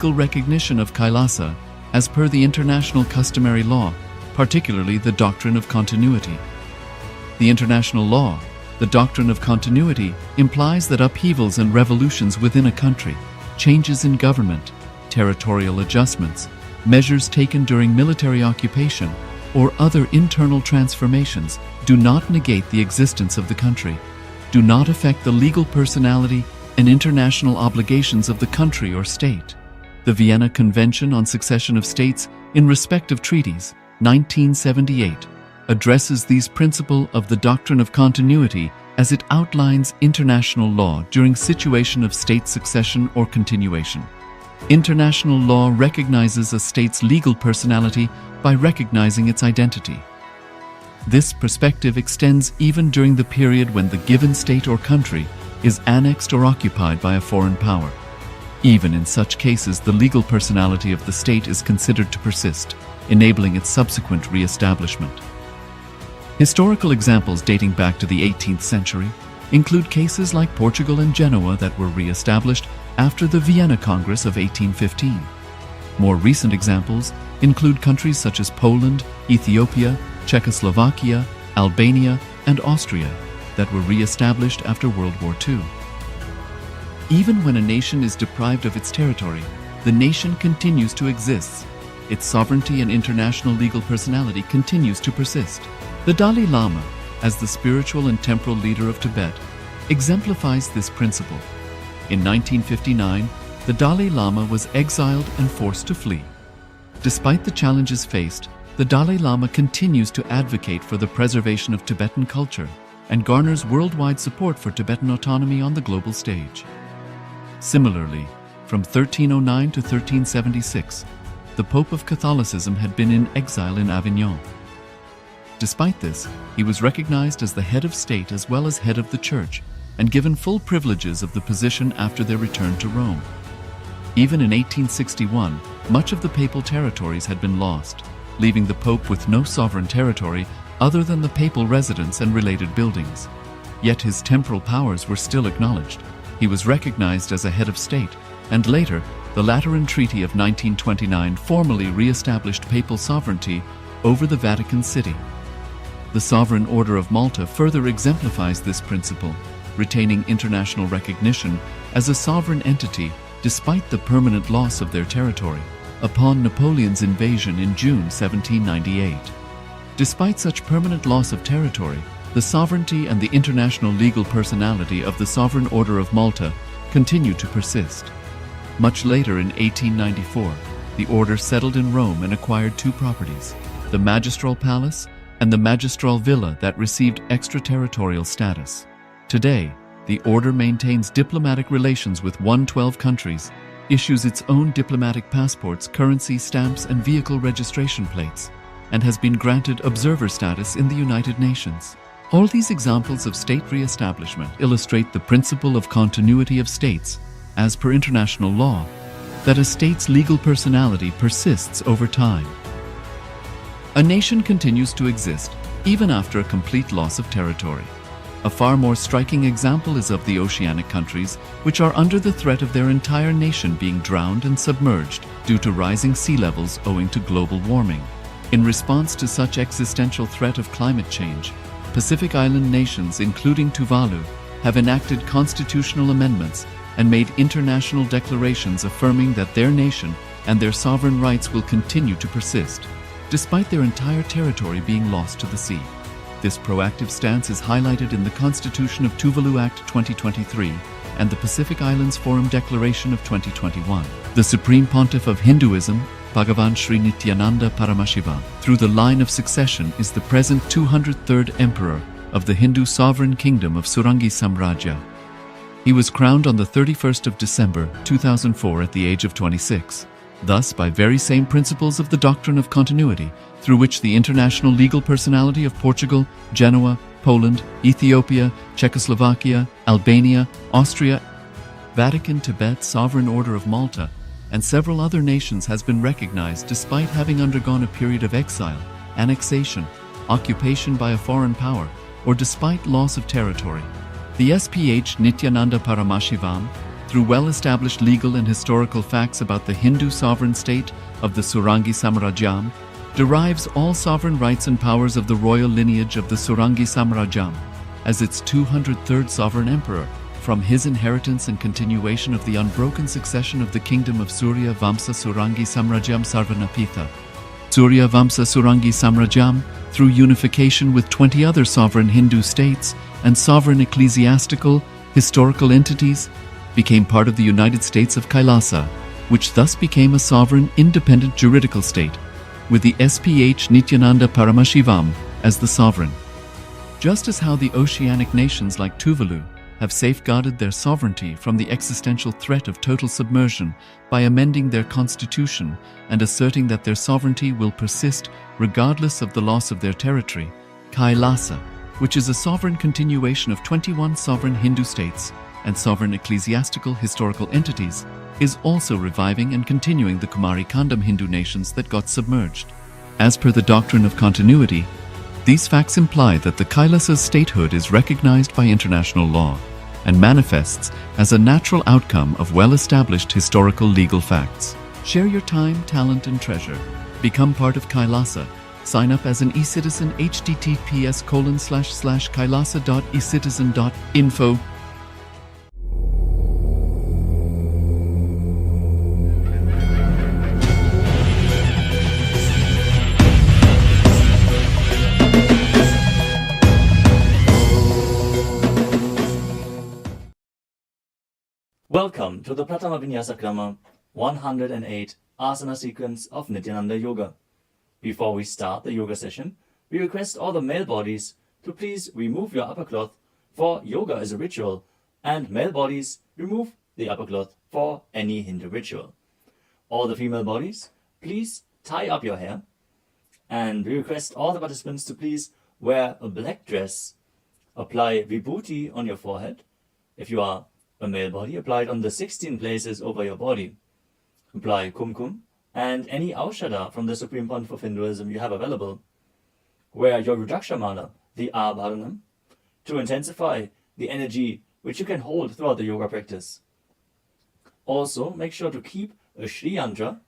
legal recognition of KAILASA as per the international customary law, particularly the doctrine of continuity. The international law, the doctrine of continuity, implies that upheavals and revolutions within a country, changes in government, territorial adjustments, measures taken during military occupation, or other internal transformations do not negate the existence of the country, do not affect the legal personality and international obligations of the country or state. The Vienna Convention on Succession of States in Respect of Treaties, 1978, addresses these principles of the doctrine of continuity as it outlines international law during situation of state succession or continuation. International law recognizes a state's legal personality by recognizing its identity. This perspective extends even during the period when the given state or country is annexed or occupied by a foreign power. Even in such cases, the legal personality of the state is considered to persist, enabling its subsequent re-establishment. Historical examples dating back to the 18th century include cases like Portugal and Genoa that were re-established after the Vienna Congress of 1815. More recent examples include countries such as Poland, Ethiopia, Czechoslovakia, Albania, and Austria that were re-established after World War II. Even when a nation is deprived of its territory, the nation continues to exist. Its sovereignty and international legal personality continues to persist. The Dalai Lama, as the spiritual and temporal leader of Tibet, exemplifies this principle. In 1959, the Dalai Lama was exiled and forced to flee. Despite the challenges faced, the Dalai Lama continues to advocate for the preservation of Tibetan culture and garners worldwide support for Tibetan autonomy on the global stage. Similarly, from 1309 to 1376, the Pope of Catholicism had been in exile in Avignon. Despite this, he was recognized as the head of state as well as head of the church and given full privileges of the position after their return to Rome. Even in 1861, much of the papal territories had been lost, leaving the Pope with no sovereign territory other than the papal residence and related buildings. Yet his temporal powers were still acknowledged. He was recognized as a head of state, and later, the Lateran Treaty of 1929 formally re-established papal sovereignty over the Vatican City. The Sovereign Order of Malta further exemplifies this principle, retaining international recognition as a sovereign entity despite the permanent loss of their territory upon Napoleon's invasion in June 1798. Despite such permanent loss of territory, the sovereignty and the international legal personality of the Sovereign Order of Malta continue to persist. Much later in 1894, the order settled in Rome and acquired two properties, the Magistral Palace and the Magistral Villa that received extraterritorial status. Today, the order maintains diplomatic relations with 112 countries, issues its own diplomatic passports, currency stamps, and vehicle registration plates, and has been granted observer status in the United Nations. All these examples of state re-establishment illustrate the principle of continuity of states, as per international law, that a state's legal personality persists over time. A nation continues to exist even after a complete loss of territory. A far more striking example is of the oceanic countries, which are under the threat of their entire nation being drowned and submerged due to rising sea levels owing to global warming. In response to such existential threat of climate change, Pacific Island nations, including Tuvalu, have enacted constitutional amendments and made international declarations affirming that their nation and their sovereign rights will continue to persist, despite their entire territory being lost to the sea. This proactive stance is highlighted in the Constitution of Tuvalu Act 2023 and the Pacific Islands Forum Declaration of 2021. The Supreme Pontiff of Hinduism, BHAGAVAN SRI NITHYANANDA PARAMASHIVAM, through the line of succession is the present 203rd Emperor of the Hindu Sovereign Kingdom of Surangi Samrajya. He was crowned on the 31st of December 2004 at the age of 26. Thus, by very same principles of the doctrine of continuity, through which the international legal personality of Portugal, Genoa, Poland, Ethiopia, Czechoslovakia, Albania, Austria, Vatican, Tibet, Sovereign Order of Malta, and several other nations has been recognized despite having undergone a period of exile, annexation, occupation by a foreign power, or despite loss of territory. The SPH Nityananda Paramashivam, through well-established legal and historical facts about the Hindu sovereign state of the Surangi Samrajyam, derives all sovereign rights and powers of the royal lineage of the Surangi Samrajyam as its 203rd sovereign emperor, from his inheritance and continuation of the unbroken succession of the kingdom of Surya Vamsa Surangi Samrajyam Sarvanapitha. Surya Vamsa Surangi Samrajyam, through unification with 20 other sovereign Hindu states and sovereign ecclesiastical, historical entities, became part of the United States of KAILASA, which thus became a sovereign, independent juridical state, with the SPH Nithyananda Paramashhivam as the sovereign. Just as how the oceanic nations like Tuvalu have safeguarded their sovereignty from the existential threat of total submersion by amending their constitution and asserting that their sovereignty will persist regardless of the loss of their territory, KAILASA, which is a sovereign continuation of 21 sovereign Hindu states and sovereign ecclesiastical historical entities, is also reviving and continuing the Kumari Kandam Hindu nations that got submerged. As per the doctrine of continuity, these facts imply that the Kailasa's statehood is recognized by international law and manifests as a natural outcome of well-established historical legal facts. Share your time, talent, and treasure. Become part of KAILASA. Sign up as an eCitizen https://kailasa.ecitizen.info. Welcome to the Pratama Vinyasa Krama 108 Asana sequence of Nityananda Yoga. Before we start the yoga session, we request all the male bodies to please remove your upper cloth, for yoga is a ritual, and male bodies remove the upper cloth for any Hindu ritual. All the female bodies, please tie up your hair, and we request all the participants to please wear a black dress, apply vibhuti on your forehead. If you are a male body, apply it on the 16 places over your body. Apply kumkum and any aushadha from the Supreme Pontiff of Hinduism you have available. Wear your Rudraksha mala, the Abharanam, to intensify the energy which you can hold throughout the yoga practice. Also, make sure to keep a Shri Yantra,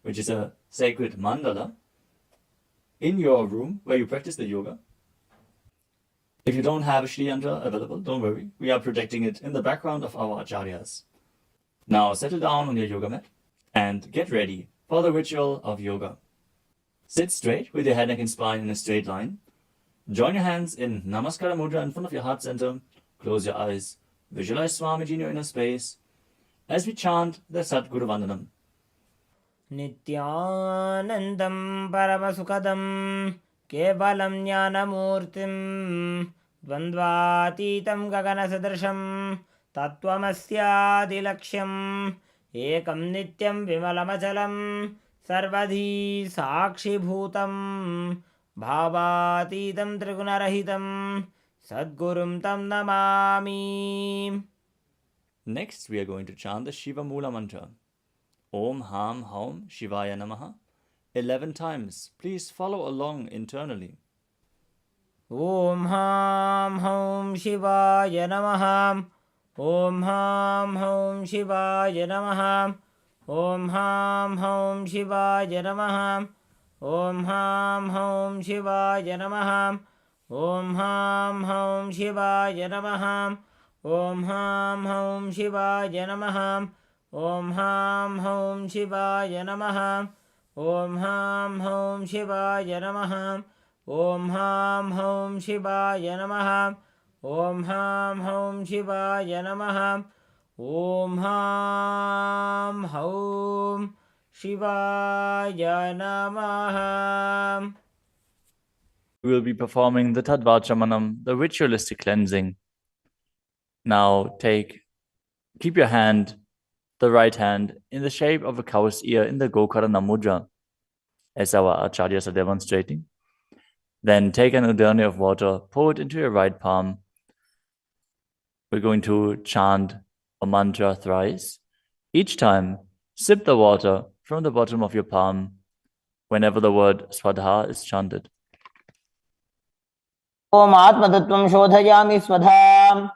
which is a sacred mandala, in your room where you practice the yoga. If you don't have a Shri Yantra available, don't worry. We are projecting it in the background of our acharyas. Now settle down on your yoga mat and get ready for the ritual of yoga. Sit straight with your head, neck and spine in a straight line. Join your hands in Namaskara Mudra in front of your heart center. Close your eyes. Visualize Swamiji in your inner space as we chant the Sadguru Vandanam. Nityanandam Paramasukadam Kevalam Jnanamurtim Dvandvatitam Gaganasadrasham Tattvamasyaadilaksham Ekam Nityam Vimalamachalam Sarvadhi Sakshibhutam Bhavatitam Trigunarahitam Sadgurum Tam Namami. Next, we are going to chant the Shiva Mula mantra. Om Ham Haum Shivaya Namaha 11 times. Please follow along internally. Om Ham Haum Shivaya Namaha. Om Ham Haum Shivaya Namaha. Om Ham Haum Shivaya Namaha. Om Ham Haum Shivaya Namaha. Om Ham Haum Shivaya Namaha. Om Ham Haum Shivaya Namaha. Om Ham Haum Shivaya Namaha. Om Ham Haum Shivaya Namaha. Om Ham Haum Shivaya Namaha. Om Ham Haum Shivaya Namaha. Om Ham Haum Shivaya Namaha. We will be performing the Tadvachamanam, the ritualistic cleansing. Now keep your hand, the right hand, in the shape of a cow's ear in the Gokarana Mudra, as our acharyas are demonstrating. Then take an udani of water, pour it into your right palm. We're going to chant a mantra thrice. Each time, sip the water from the bottom of your palm whenever the word Swadha is chanted. Om Atmatattvam Shodhayami Swadham.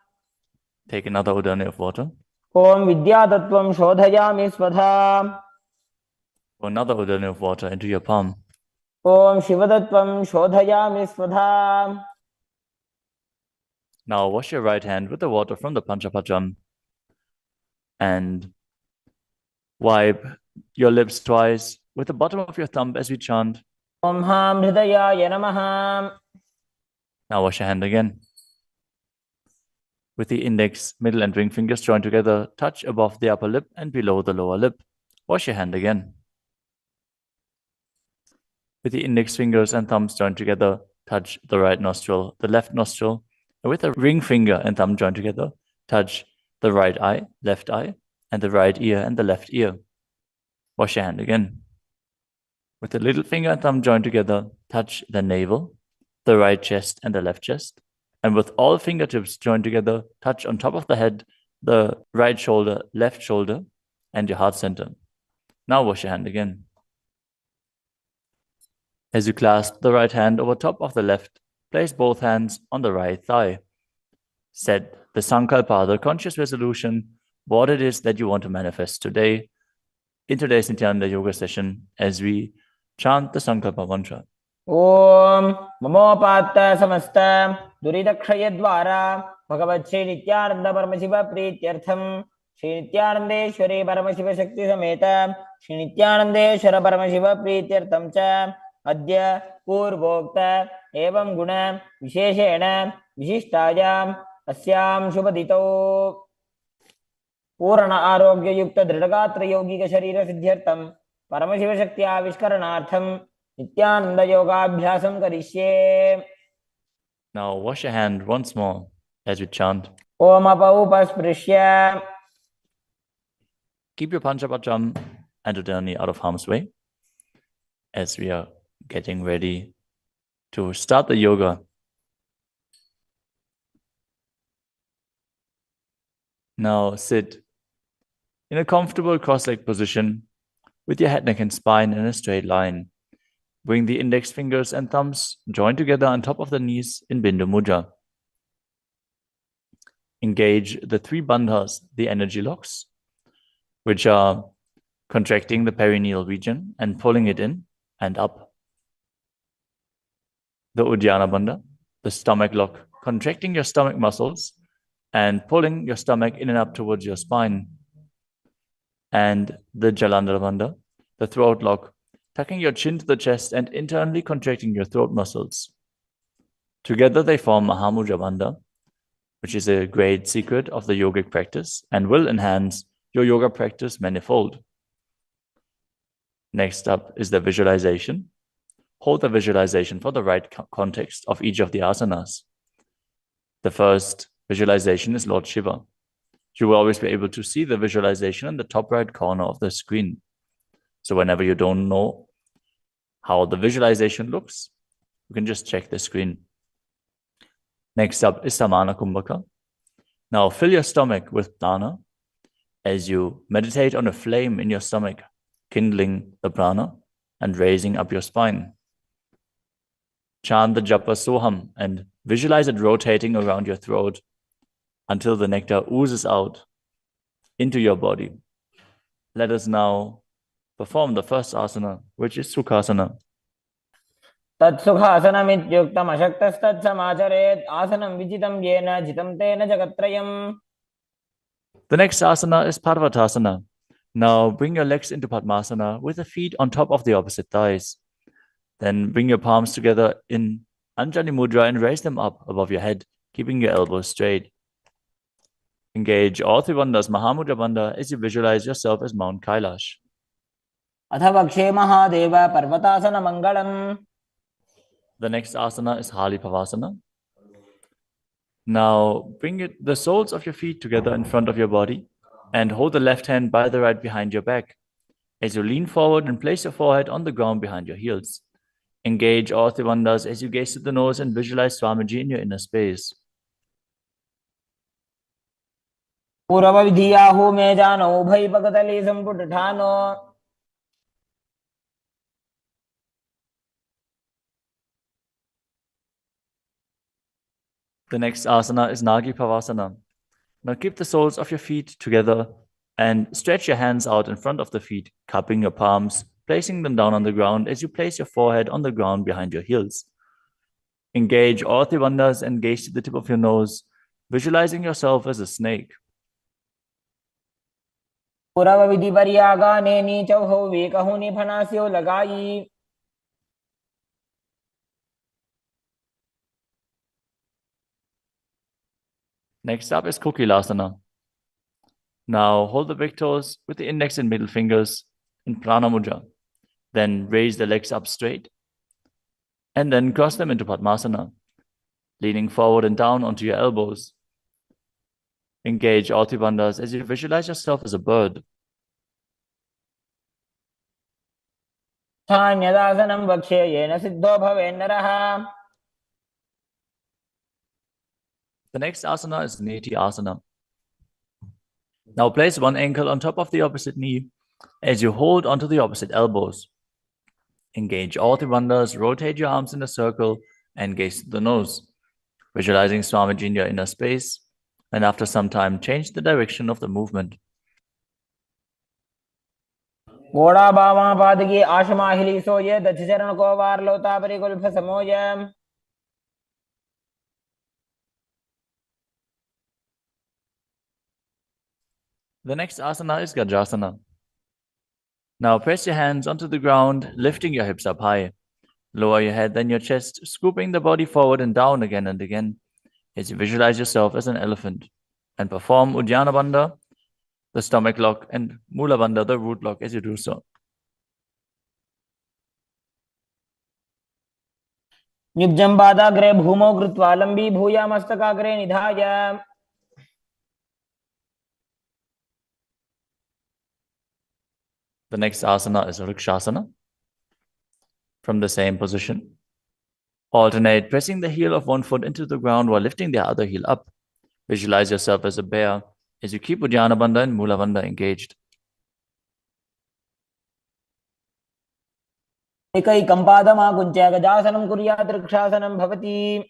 Take another udani of water. ॐ विद्यातत्त्वं शोधयामि स्वधा Pour another udani of water into your palm. ॐ शिवतत्त्वं शोधयामि स्वधा Now wash your right hand with the water from the Panchapajam and wipe your lips twice with the bottom of your thumb as we chant. ॐ हां हृदयाय नमः Now wash your hand again. With the index, middle and ring fingers joined together, touch above the upper lip and below the lower lip. Wash your hand again. With the index fingers and thumbs joined together, touch the right nostril, the left nostril, and with the ring finger and thumb joined together, touch the right eye, left eye, and the right ear and the left ear. Wash your hand again. With the little finger and thumb joined together, touch the navel, the right chest and the left chest. And with all fingertips joined together, touch on top of the head, the right shoulder, left shoulder, and your heart center. Now wash your hand again. As you clasp the right hand over top of the left, place both hands on the right thigh. Set the Sankalpa, the conscious resolution, what it is that you want to manifest today in today's Nityananda Yoga session as we chant the Sankalpa mantra. ॐ ममोपात्त समस्त दुरितक्षयद्वारा भगवच्छ्री नित्यानंद परमशिव प्रीत्यर्थम श्री नित्यानंदेश्वरी परमशिव शक्ति समेत श्री नित्यानंदेश्वर परमशिव प्रीत्यर्थम च अद्य पूर्वोक्त एवं गुण विशेषेण विशिष्टायाम् अस्यां शुभदितौ पूर्ण आरोग्य युक्त दृढ़गात्र यौगिक शरीर सिद्ध्यर्थम परमशिव शक्ति आविष्करणार्थम नित्यानंद योगाभ्यासं करिष्ये. Now wash your hand once more as we chant. Om अपौपस्पृश्य. Keep your Panchapajam and Udani out of harm's way as we are getting ready to start the yoga. Now sit in a comfortable cross-legged position with your head, neck, and spine in a straight line. Bring the index fingers and thumbs joined together on top of the knees in Bindu Mudra. Engage the three bandhas, the energy locks, which are contracting the perineal region and pulling it in and up. The Uddiyana Bandha, the stomach lock, contracting your stomach muscles and pulling your stomach in and up towards your spine. And the Jalandhara Bandha, the throat lock, tucking your chin to the chest and internally contracting your throat muscles. Together they form Mahamudra Bandha, which is a great secret of the yogic practice and will enhance your yoga practice manifold. Next up is the visualization. Hold the visualization for the right context of each of the asanas. The first visualization is Lord Shiva. You will always be able to see the visualization in the top right corner of the screen. So whenever you don't know how the visualization looks, you can just check the screen. Next up is Samana Kumbhaka. Now fill your stomach with prana as you meditate on a flame in your stomach, kindling the prana and raising up your spine. Chant the japa soham and visualize it rotating around your throat until the nectar oozes out into your body. Let us now perform the first asana, which is Sukhasana. तत्सुखासनमित्युक्तम् अशक्तस्तत्समाचरेत् आसनं विजितं येन जितं तेन जगत्त्रयम्. The next asana is Parvatasana. Now bring your legs into Padmasana with the feet on top of the opposite thighs. Then bring your palms together in Anjali Mudra and raise them up above your head, keeping your elbows straight. Engage all three bandhas, Mahamudra Bandha, as you visualize yourself as Mount Kailash. अथ वक्षे महादेव पर्वतासन मंगलम्. The next asana is Halipavasana. Now bring the soles of your feet together in front of your body and hold the left hand by the right behind your back. As you lean forward and place your forehead on the ground behind your heels. Engage all three bandhas as you gaze to the nose and visualize Swamiji in your inner space. पूर्व विधियाहु में जानो उभय पगतली संपुट ठानो. The next asana is Nagi Pavasana. Now keep the soles of your feet together and stretch your hands out in front of the feet, cupping your palms, placing them down on the ground as you place your forehead on the ground behind your heels. Engage all three bandhas and gaze to the tip of your nose, visualizing yourself as a snake. पुरव विधि परियागाने नीचौ वेकहुनि फनास्यो लगाई. Next up is KAILASA. Now hold the big toes with the index and middle fingers in Prana Mudra. Then raise the legs up straight and then cross them into Padmasana, leaning forward and down onto your elbows. Engage all three bandhas as you visualize yourself as a bird. स्थान्यदासनं वक्ष्ये yen Sidho भवेन्नरः. The next asana is Neti Asana. Now place one ankle on top of the opposite knee as you hold onto the opposite elbows. Engage all three bandhas, rotate your arms in a circle and gaze to the nose, visualizing Swamiji in your inner space, and after some time change the direction of the movement. घोड़ा बावां पादकी आशमाहिली सोये दक्ष चरण को वार लोता परिकुल्फ समोय. The next asana is Gajrasana. Now press your hands onto the ground, lifting your hips up high. Lower your head, then your chest, scooping the body forward and down again and again as you visualize yourself as an elephant. And perform Uddiyana Bandha, the stomach lock, and Mula Bandha, the root lock, as you do so. निब्जं पादाग्रे भूमौ कृत्वा लम्बी भूया मस्तकाग्रे निधाय. The next asana is Vrikshasana. From the same position, alternate pressing the heel of one foot into the ground while lifting the other heel up. Visualize yourself as a bear as you keep Uddiyana Bandha and Mula Bandha engaged. एकैकं पादमाकुञ्च्य गजासनं कुर्यात् वृक्षासनं भवति.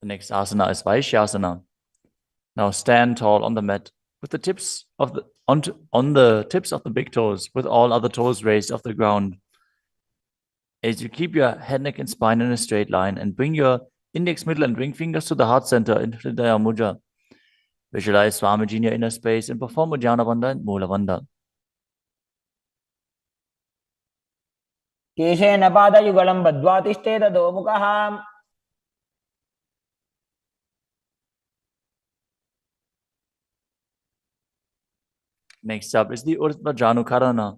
The next asana is Vaishyasana. Now stand tall on the mat with the tips of the tips of the big toes, with all other toes raised off the ground. As you keep your head, neck, and spine in a straight line and bring your index, middle, and ring fingers to the heart center in Hridaya Mudra. Visualize Swamiji in your inner space and perform Uddiyana Bandha and Mula Bandha. केशेन पादयुगलं बद्ध्वा तिष्ठेत अधोमुखः. Next up is the Urdhva Janukarana.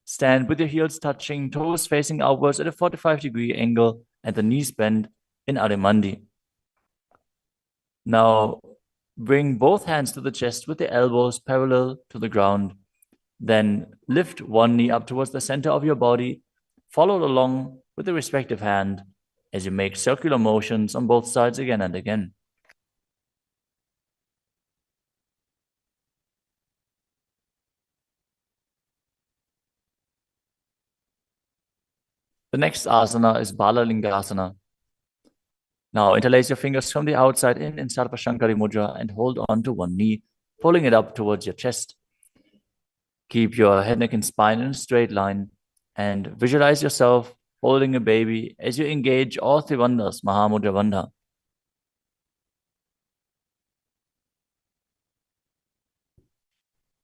Stand with your heels touching, toes facing outwards at a 45-degree angle and the knees bent in Adimandi. Now bring both hands to the chest with the elbows parallel to the ground. Then lift one knee up towards the center of your body, followed along with the respective hand as you make circular motions on both sides again and again. The next asana is Balalingasana. Now interlace your fingers from the outside in Sarvashankari Mudra and hold on to one knee, pulling it up towards your chest. Keep your head, neck, and spine in a straight line and visualize yourself holding a baby as you engage all three bandhas, Mahamudra Bandha.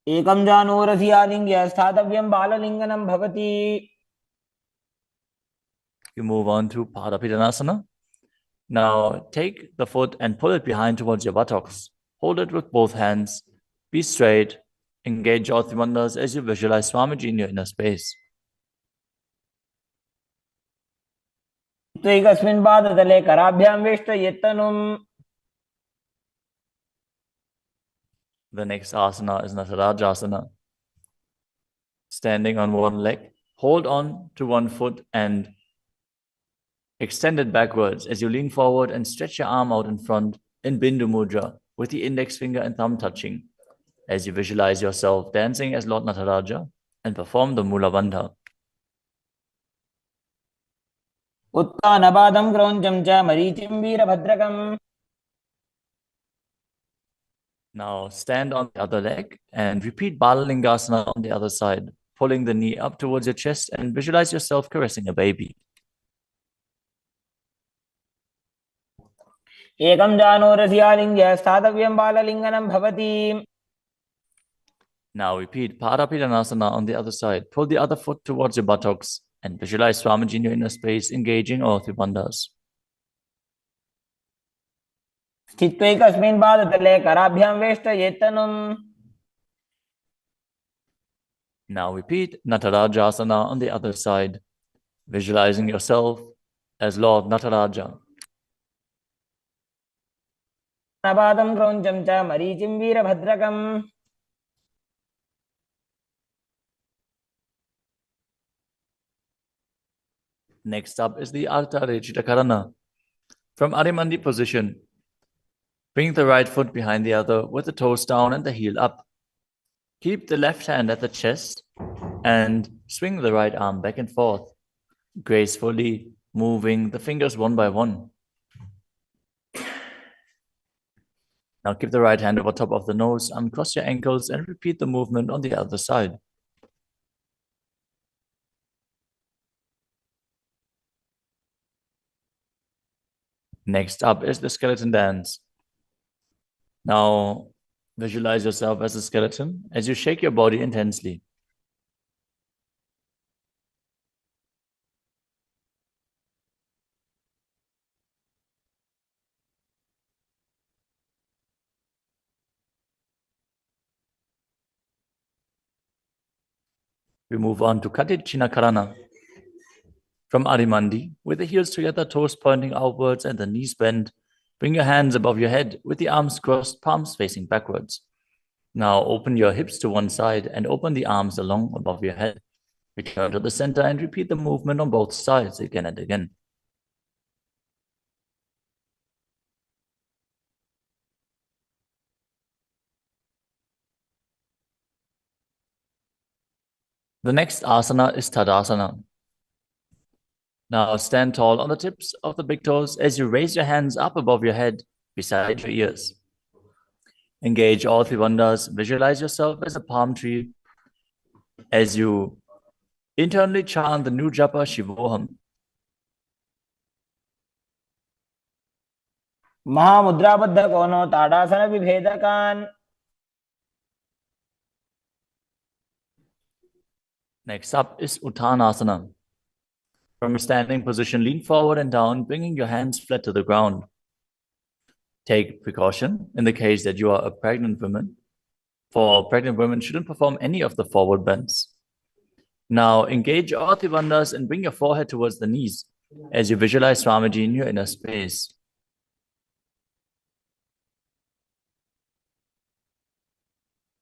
एकं जानूरसि आलिङ्ग्य स्थातव्यं बाललिङ्गनं भवति. You move on to Padapidanasana. Now take the foot and pull it behind towards your buttocks. Hold it with both hands. Be straight. Engage all three bandhas as you visualize Swamiji in your inner space. एकस्मिन् पादतले कराभ्यां वेष्टयेत्तनुम्. The next asana is Natarajasana. Standing on one leg, hold on to one foot and extend it backwards as you lean forward and stretch your arm out in front in Bindu Mudra with the index finger and thumb touching as you visualize yourself dancing as Lord Nataraja and perform the Mula Bandha. उत्तानपादं क्रौञ्चं च मरीचिं वीरभद्रकम्. Now stand on the other leg and repeat Balalingasana on the other side, pulling the knee up towards your chest and visualize yourself caressing a baby. एकं जानोरस्यालिङ्ग्य स्थातव्यं बाललिङ्गनं भवति. Now repeat Parapidanasana on the other side. Pull the other foot towards your buttocks and visualize Swamiji in your inner space, engaging all three bandhas. स्थित्वैकस्मिन् पादतले कराभ्यां वेष्टयेत्तनुम्. Now repeat Natarajasana on the other side, visualizing yourself as Lord Nataraja. पादं क्रौञ्चं च मरीचिं वीरभद्रकम्. Next up is the Ardha Rechita Karana. From Adimandi position, bring the right foot behind the other with the toes down and the heel up. Keep the left hand at the chest and swing the right arm back and forth, gracefully moving the fingers one by one. Now keep the right hand over top of the nose, uncross your ankles, and repeat the movement on the other side. Next up is the skeleton dance. Now visualize yourself as a skeleton as you shake your body intensely. We move on to Katichina Karana. From Adimandi, with the heels together, toes pointing outwards and the knees bent, bring your hands above your head with the arms crossed, palms facing backwards. Now open your hips to one side and open the arms along above your head. Return to the center and repeat the movement on both sides again and again. The next asana is Tadasana. Now stand tall on the tips of the big toes as you raise your hands up above your head, beside your ears. Engage all three bandhas. Visualize yourself as a palm tree as you internally chant the new japa Shivoham. महामुद्राबद्ध कोनो ताड़ासन विभेदकान्. Next up is Uttanasana. From a standing position, lean forward and down, bringing your hands flat to the ground. Take precaution in the case that you are a pregnant woman. For pregnant women, shouldn't perform any of the forward bends. Now engage all three bandhas and bring your forehead towards the knees as you visualize Swamiji in your inner space.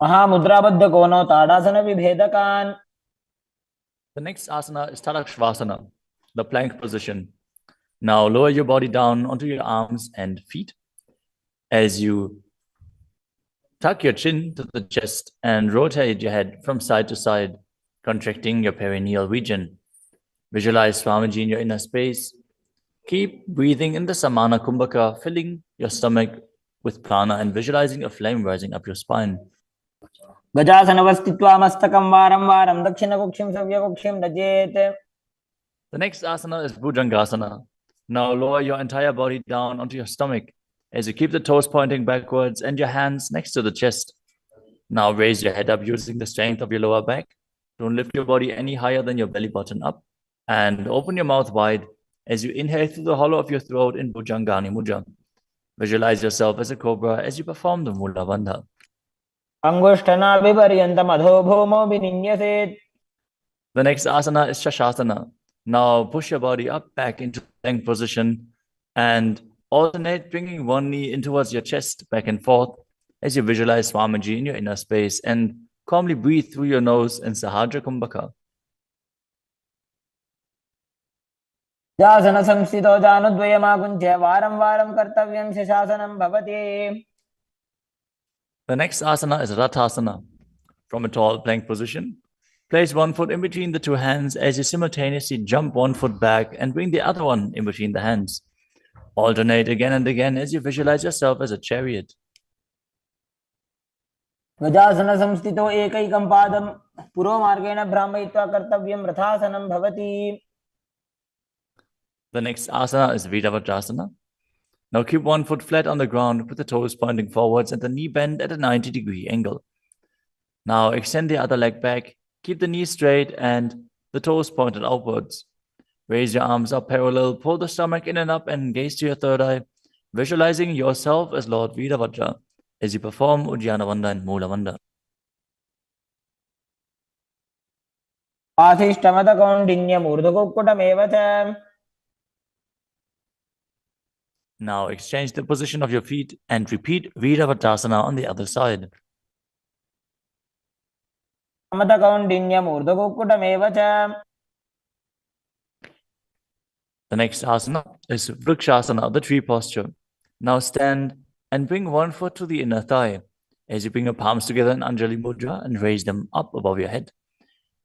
महामुद्राबद्ध कोनो ताड़ासन विभेदकान्. The next asana is Tadakshvasana, the plank position. Now lower your body down onto your arms and feet as you tuck your chin to the chest and rotate your head from side to side, contracting your perineal region. Visualize Swamiji in your inner space. Keep breathing in the Samana Kumbhaka, filling your stomach with prana and visualizing a flame rising up your spine. गजासनवस्थित्वा मस्तकं वारं वारं दक्षिणकुक्षिं सव्यकुक्षिं नजेत्. The next asana is Bhujangasana. Now lower your entire body down onto your stomach as you keep the toes pointing backwards and your hands next to the chest. Now raise your head up using the strength of your lower back. Don't lift your body any higher than your belly button up. And open your mouth wide as you inhale through the hollow of your throat in Bhujangani Mudra. Visualize yourself as a cobra as you perform the Mula Bandha. अंगुष्ठनाभिपर्यन्तम् अधो भूमौ विनिन्यसेत्. The next asana is Shashasana. Now push your body up back into plank position and alternate bringing one knee in towards your chest back and forth as you visualize Swamiji in your inner space and calmly breathe through your nose in Sahadra Kumbhaka. जासन संस्थितो जानुद्वयमाकुञ्च्य वारं वारं कर्तव्यं शशासनं भवति. The next asana is Rathasana. From a tall plank position, place one foot in between the two hands as you simultaneously jump one foot back and bring the other one in between the hands. Alternate again and again as you visualize yourself as a chariot. गजासन संस्थितो एकैकं पादं पुरोमार्गेण भ्रामयित्वा कर्तव्यं रथासनं भवति. The next asana is Viravatrasana. Now keep one foot flat on the ground with the toes pointing forwards and the knee bent at a 90-degree angle. Now extend the other leg back, keep the knee straight and the toes pointed outwards. Raise your arms up parallel, pull the stomach in and up and gaze to your third eye, visualizing yourself as Lord Virabhadra as you perform Udyanavanda and Moolavanda. पाथिष्ठमदकौण्डिन्यमूर्धकुक्कुटमेव च. Now exchange the position of your feet and repeat Virabhadrasana on the other side. मदकौण्डिन्यमूर्धकुक्कुटमेव च. The next asana is Vrikshasana, the tree posture. Now stand and bring one foot to the inner thigh as you bring your palms together in Anjali Mudra and raise them up above your head.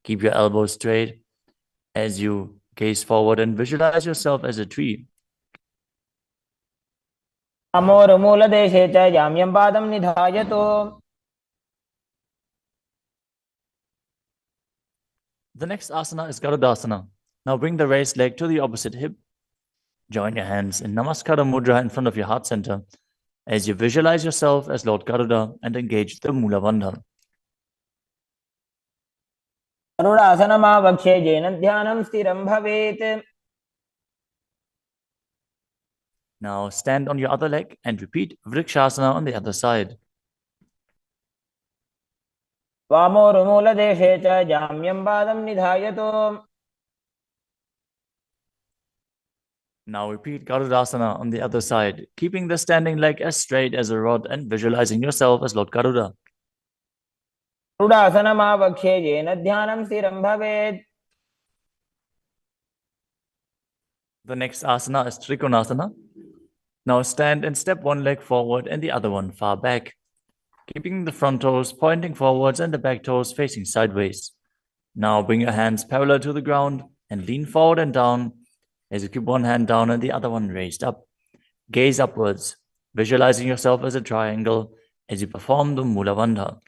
Keep your elbows straight as you gaze forward and visualize yourself as a tree. अमोरमूलदेशे च जाम्यं पादं निधायतु. The next asana is Garudasana. Now bring the raised leg to the opposite hip. Join your hands in Namaskara Mudra in front of your heart center as you visualize yourself as Lord Garuda and engage the Mula Bandha. गरुडासनमावक्षे येन ध्यानं स्थिरं भवेत्. Now stand on your other leg and repeat Vrikshasana on the other side. वामोरुमूलदेशे च जाम्यं पादं निधायतु. Now repeat Garudasana on the other side, keeping the standing leg as straight as a rod and visualizing yourself as Lord Garuda. गरुडासनमावक्षे येन ध्यानं स्थिरं भवेत्. The next asana is Trikonasana. Now stand and step one leg forward and the other one far back, keeping the front toes pointing forwards and the back toes facing sideways. Now bring your hands parallel to the ground and lean forward and down as you keep one hand down and the other one raised up. Gaze upwards, visualizing yourself as a triangle as you perform the Mula Bandha.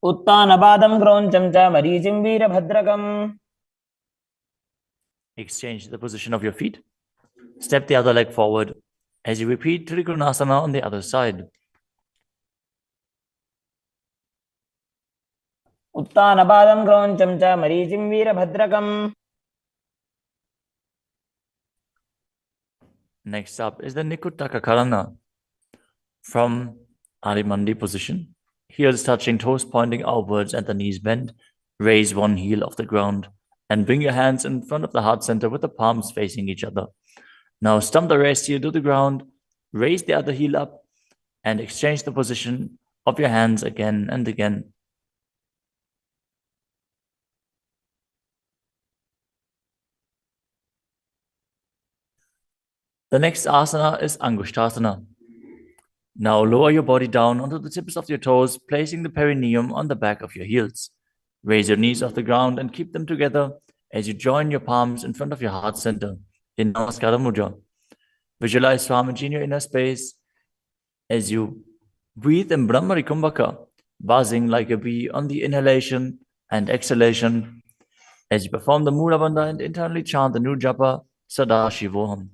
उत्तानपादं क्रौञ्चं च मरीचिं वीरभद्रकम्. Exchange the position of your feet. Step the other leg forward as you repeat Trikonasana on the other side. उत्तानपादं क्रौञ्चं च मरीचिं वीरभद्रकम्. Next up is the Nikuttaka Karana. From Arimandi position, heels touching, toes pointing outwards and the knees bent, raise one heel off the ground and bring your hands in front of the heart center with the palms facing each other. Now stump the rest heel to the ground, raise the other heel up and exchange the position of your hands again and again. The next asana is Angushtasana. Now lower your body down onto the tips of your toes, placing the perineum on the back of your heels. Raise your knees off the ground and keep them together as you join your palms in front of your heart center in Namaskara Mudra. Visualize Swamiji in your inner space as you breathe in Brahmari Kumbhaka, buzzing like a bee on the inhalation and exhalation as you perform the Mula Bandha and internally chant the new japa Sadashivoham.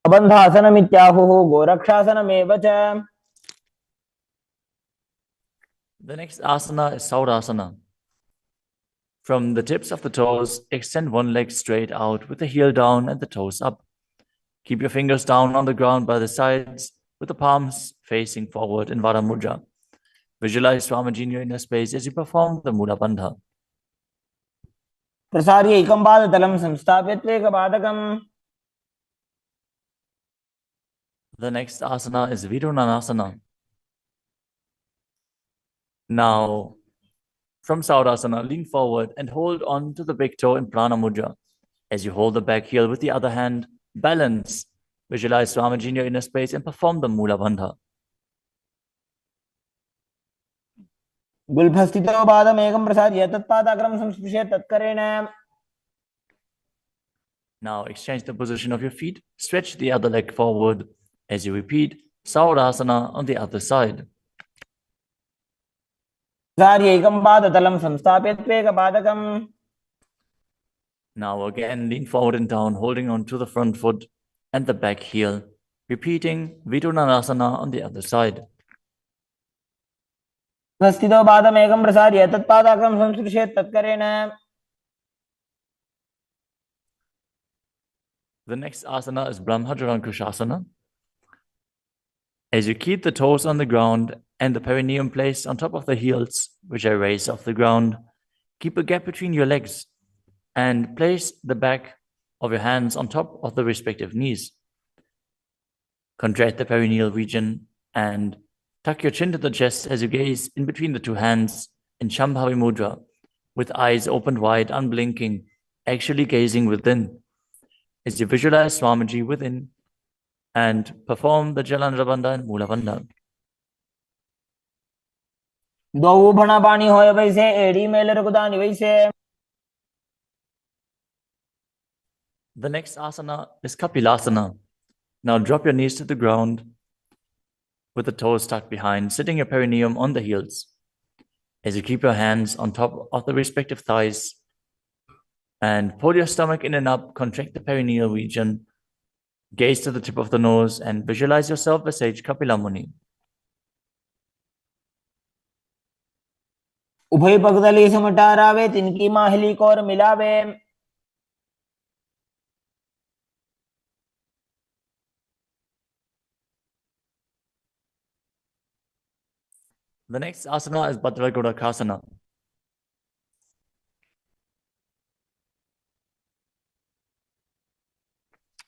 अबन्धासनमित्याहुः गोरक्षासनमेव च. The next asana is Saurasana. From the tips of the toes, extend one leg straight out with the heel down and the toes up. Keep your fingers down on the ground by the sides with the palms facing forward in Vara Mudra. Visualize Swamiji in your inner space as you perform the Mula Bandha. प्रसार्य एकं पादतलं संस्थाप्य त्वेकपादकम्. The next asana is Vidunanasana. Now, from Saurasana, lean forward and hold on to the big toe in Prana Mudra. As you hold the back heel with the other hand, balance. Visualize Swamiji in your inner space and perform the Mula Bandha. गुल्फस्थितो पादमेकं प्रसार्य तत्पादाग्रं संस्पृश्य तत्करेण. Now exchange the position of your feet. Stretch the other leg forward as you repeat Saurasana on the other side. सार्यैकं पादतलं संस्थाप्य त्वेकपादकम्. Now again, lean forward and down, holding on to the front foot and the back heel. Repeating Vidunarasana on the other side. स्थितो पादमेकं प्रसार्य तत्पादकं संस्पृशेत् तत्करेण. The next asana is Brahmajarankushasana. As you keep the toes on the ground and the perineum placed on top of the heels, which are raised off the ground, keep a gap between your legs and place the back of your hands on top of the respective knees. Contract the perineal region and tuck your chin to the chest as you gaze in between the two hands in Shambhavi Mudra, with eyes opened wide, unblinking, actually gazing within. As you visualize Swamiji within and perform the Jalandhara Bandha and Mula Bandha. द्वौ भणापाणि होय वैसे एड़ी mail रघुदानि वैसे. The next asana is Kapilasana. Now drop your knees to the ground with the toes tucked behind, sitting your perineum on the heels. As you keep your hands on top of the respective thighs and pull your stomach in and up, contract the perineal region, gaze to the tip of the nose and visualize yourself as sage Kapila Muni. उभय पगदली समटारावे तिनकी Mahuli core मिलावे. The next asana is Bhadragodakasana.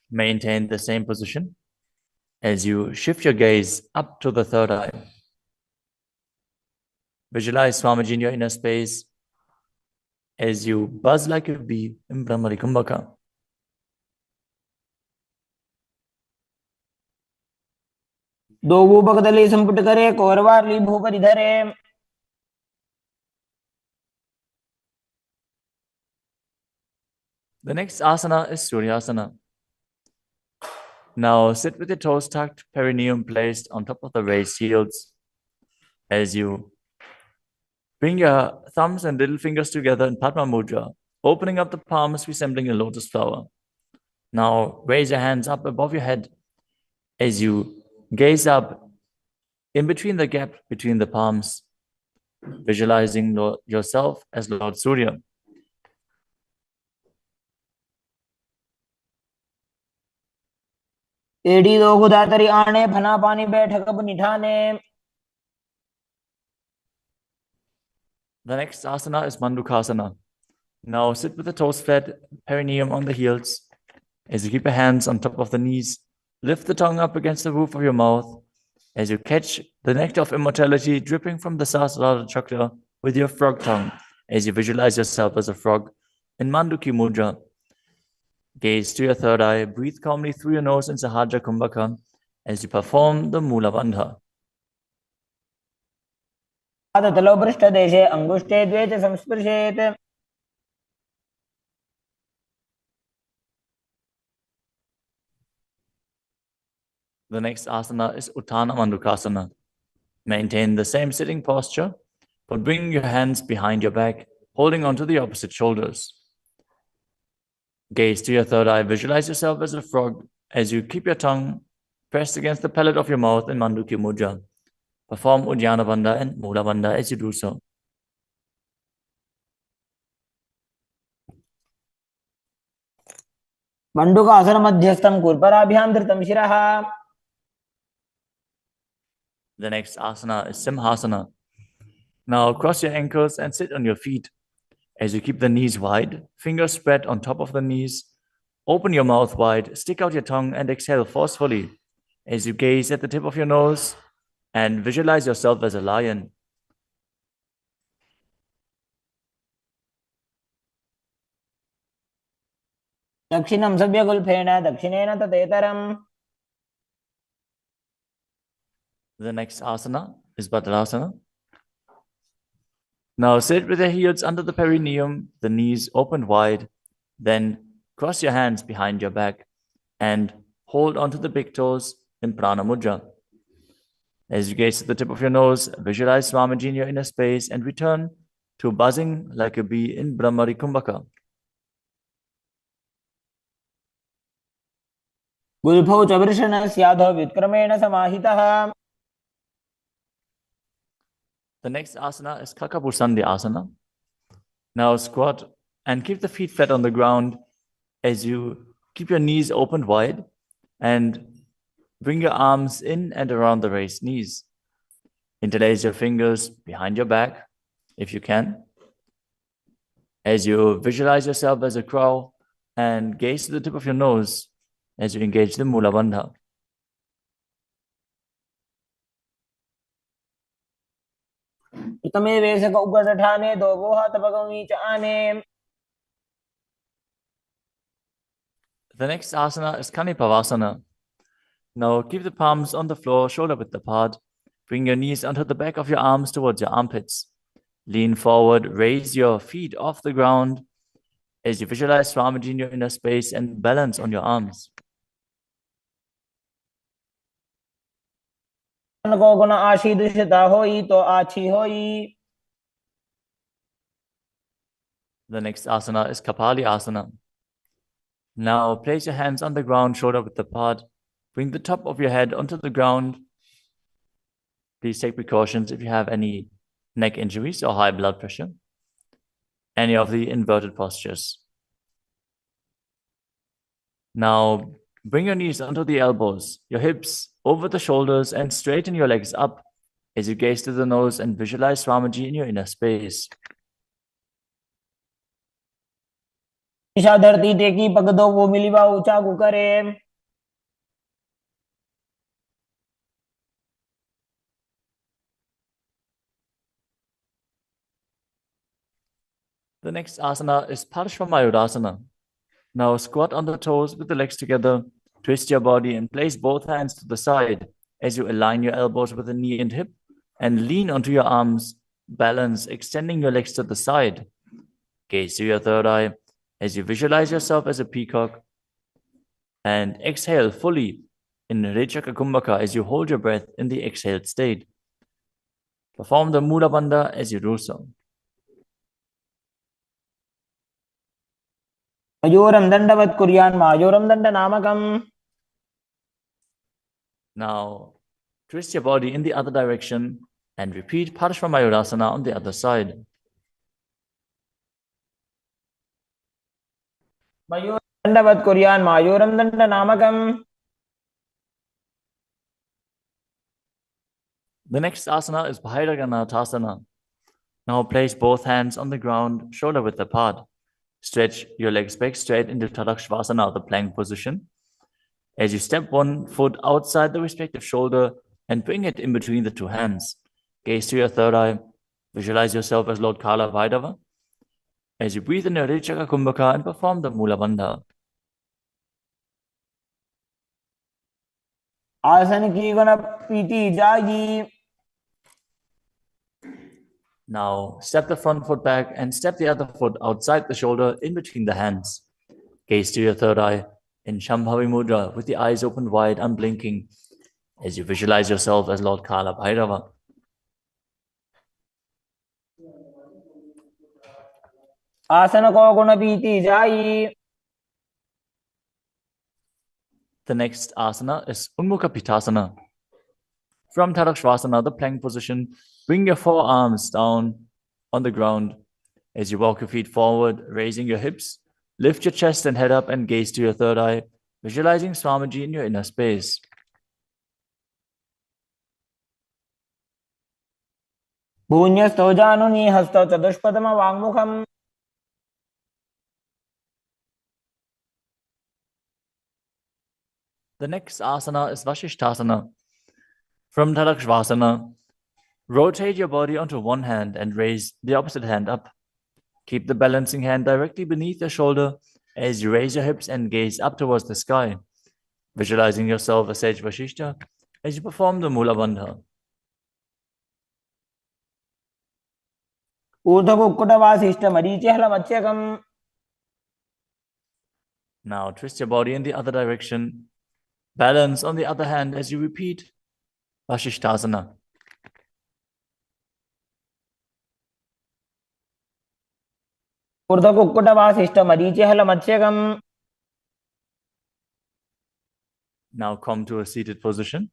Maintain the same position as you shift your gaze up to the third eye. Visualize Swamiji in your inner space as you buzz like a bee in Brahmari Kumbhaka. दो भूपकदली संपुट करे कौरवारली भूपरि धरे. The next asana is Suryasana. Now sit with your toes tucked, perineum placed on top of the raised heels. As you bring your thumbs and little fingers together in Padma Mudra, opening up the palms resembling a lotus flower. Now raise your hands up above your head as you gaze up in between the gap between the palms, visualizing yourself as Lord Surya. एड़ी दो गुदातरी आने फना पानी बैठक निठाने. The next asana is Mandukasana. Now sit with the toes flat, perineum on the heels. As you keep your hands on top of the knees, lift the tongue up against the roof of your mouth. As you catch the nectar of immortality dripping from the Sahasrara chakra with your frog tongue. As you visualize yourself as a frog in Manduki Mudra. Gaze to your third eye, breathe calmly through your nose in Sahaja Kumbhaka as you perform the Mula Bandha. पादतलो पृष्ठदेशे अंगुष्ठे द्वे च संस्पृशेत्. The next asana is Uttana Mandukasana. Maintain the same sitting posture, but bring your hands behind your back, holding onto the opposite shoulders. Gaze to your third eye, visualize yourself as a frog as you keep your tongue pressed against the palate of your mouth in Manduki Mudra. Perform Uddiyana Bandha and Mula Bandha as you do so. मंडूकासन मध्यस्थं कुर्पराभ्यां धृतं शिरः. The next asana is Simhasana. Now cross your ankles and sit on your feet. As you keep the knees wide, fingers spread on top of the knees, open your mouth wide, stick out your tongue and exhale forcefully as you gaze at the tip of your nose and visualize yourself as a lion. दक्षिणं सव्यगुल्फेन दक्षिणेन ततेतरम्. The next asana is Bhadrasana. Now sit with your heels under the perineum, the knees opened wide. Then cross your hands behind your back and hold onto the big toes in Prana Mudra. As you gaze to the tip of your nose, visualize Swamiji in your inner space and return to buzzing like a bee in Brahmari Kumbhaka. गुल्फौ च वृषणस्याधो व्युत्क्रमेण समाहितः. The next asana is Kakapusandi asana. Now squat and keep the feet flat on the ground as you keep your knees opened wide and bring your arms in and around the raised knees. Interlace your fingers behind your back, if you can. As you visualize yourself as a crow and gaze to the tip of your nose as you engage the Mula Bandha. प्रथमे वेशक उग्रठाने दो वो हाथ भगवी च आने. The next asana is Kanipavasana. Now keep the palms on the floor, shoulder width apart. Bring your knees onto the back of your arms towards your armpits. Lean forward, raise your feet off the ground as you visualize Swamiji in your inner space and balance on your arms. को गुण आशी दुष्टता होई तो आछी होई. The next asana is Kapali asana. Now place your hands on the ground, shoulder width apart. Bring the top of your head onto the ground. Please take precautions if you have any neck injuries or high blood pressure. Any of the inverted postures. Now bring your knees onto the elbows, your hips over the shoulders, and straighten your legs up as you gaze to the nose and visualize Swamiji in your inner space. Isha धरती टेकी पग दो वो मिलीबा ऊंचा करे. The next asana is Parshvamayurasana. Now squat on the toes with the legs together, twist your body and place both hands to the side as you align your elbows with the knee and hip and lean onto your arms, balance, extending your legs to the side. Gaze to your third eye as you visualize yourself as a peacock and exhale fully in Rechaka Kumbhaka as you hold your breath in the exhaled state. Perform the Mula Bandha as you do so. मयूरं दंडवत् कुर्यान् मायूरं दंड नामकम्. Now twist your body in the other direction and repeat Parshvamayurasana on the other side. मयूरं दंडवत् कुर्यान् मायूरं दंड नामकम्. The next asana is Bhairaganathasana. Now place both hands on the ground, shoulder width apart. Stretch your legs back straight into Tadakshvasana, the plank position. As you step one foot outside the respective shoulder and bring it in between the two hands. Gaze to your third eye. Visualize yourself as Lord Kala Vaidava. As you breathe in your Rechaka Kumbhaka and perform the Mula Bandha. आसन की गुण पीती जागी. Now step the front foot back and step the other foot outside the shoulder in between the hands. Gaze to your third eye in Shambhavi Mudra with the eyes open wide, unblinking, as you visualize yourself as Lord Kala Bhairava. आसन को गुण पीती जाई. The next asana is Unmukha Pitasana. From Tadakshvasana, the plank position, bring your forearms down on the ground as you walk your feet forward, raising your hips. Lift your chest and head up and gaze to your third eye, visualizing Swamiji in your inner space. भून्यस्थो जानुनी हस्तौ चतुष्पदम वाङ्मुखम्. The next asana is Vashishthasana. From Tadakshvasana, rotate your body onto one hand and raise the opposite hand up. Keep the balancing hand directly beneath your shoulder as you raise your hips and gaze up towards the sky, visualizing yourself as Sage Vashishta as you perform the Mula Bandha. ऊर्ध्वकुक्कुटवासिष्ठ मरीचिहल मत्स्यकम्. Now twist your body in the other direction. Balance on the other hand as you repeat Vasishthasana. ऊर्ध्वकुक्कुटवासिष्ठमरीचिहलमत्स्यकम्. Now come to a seated position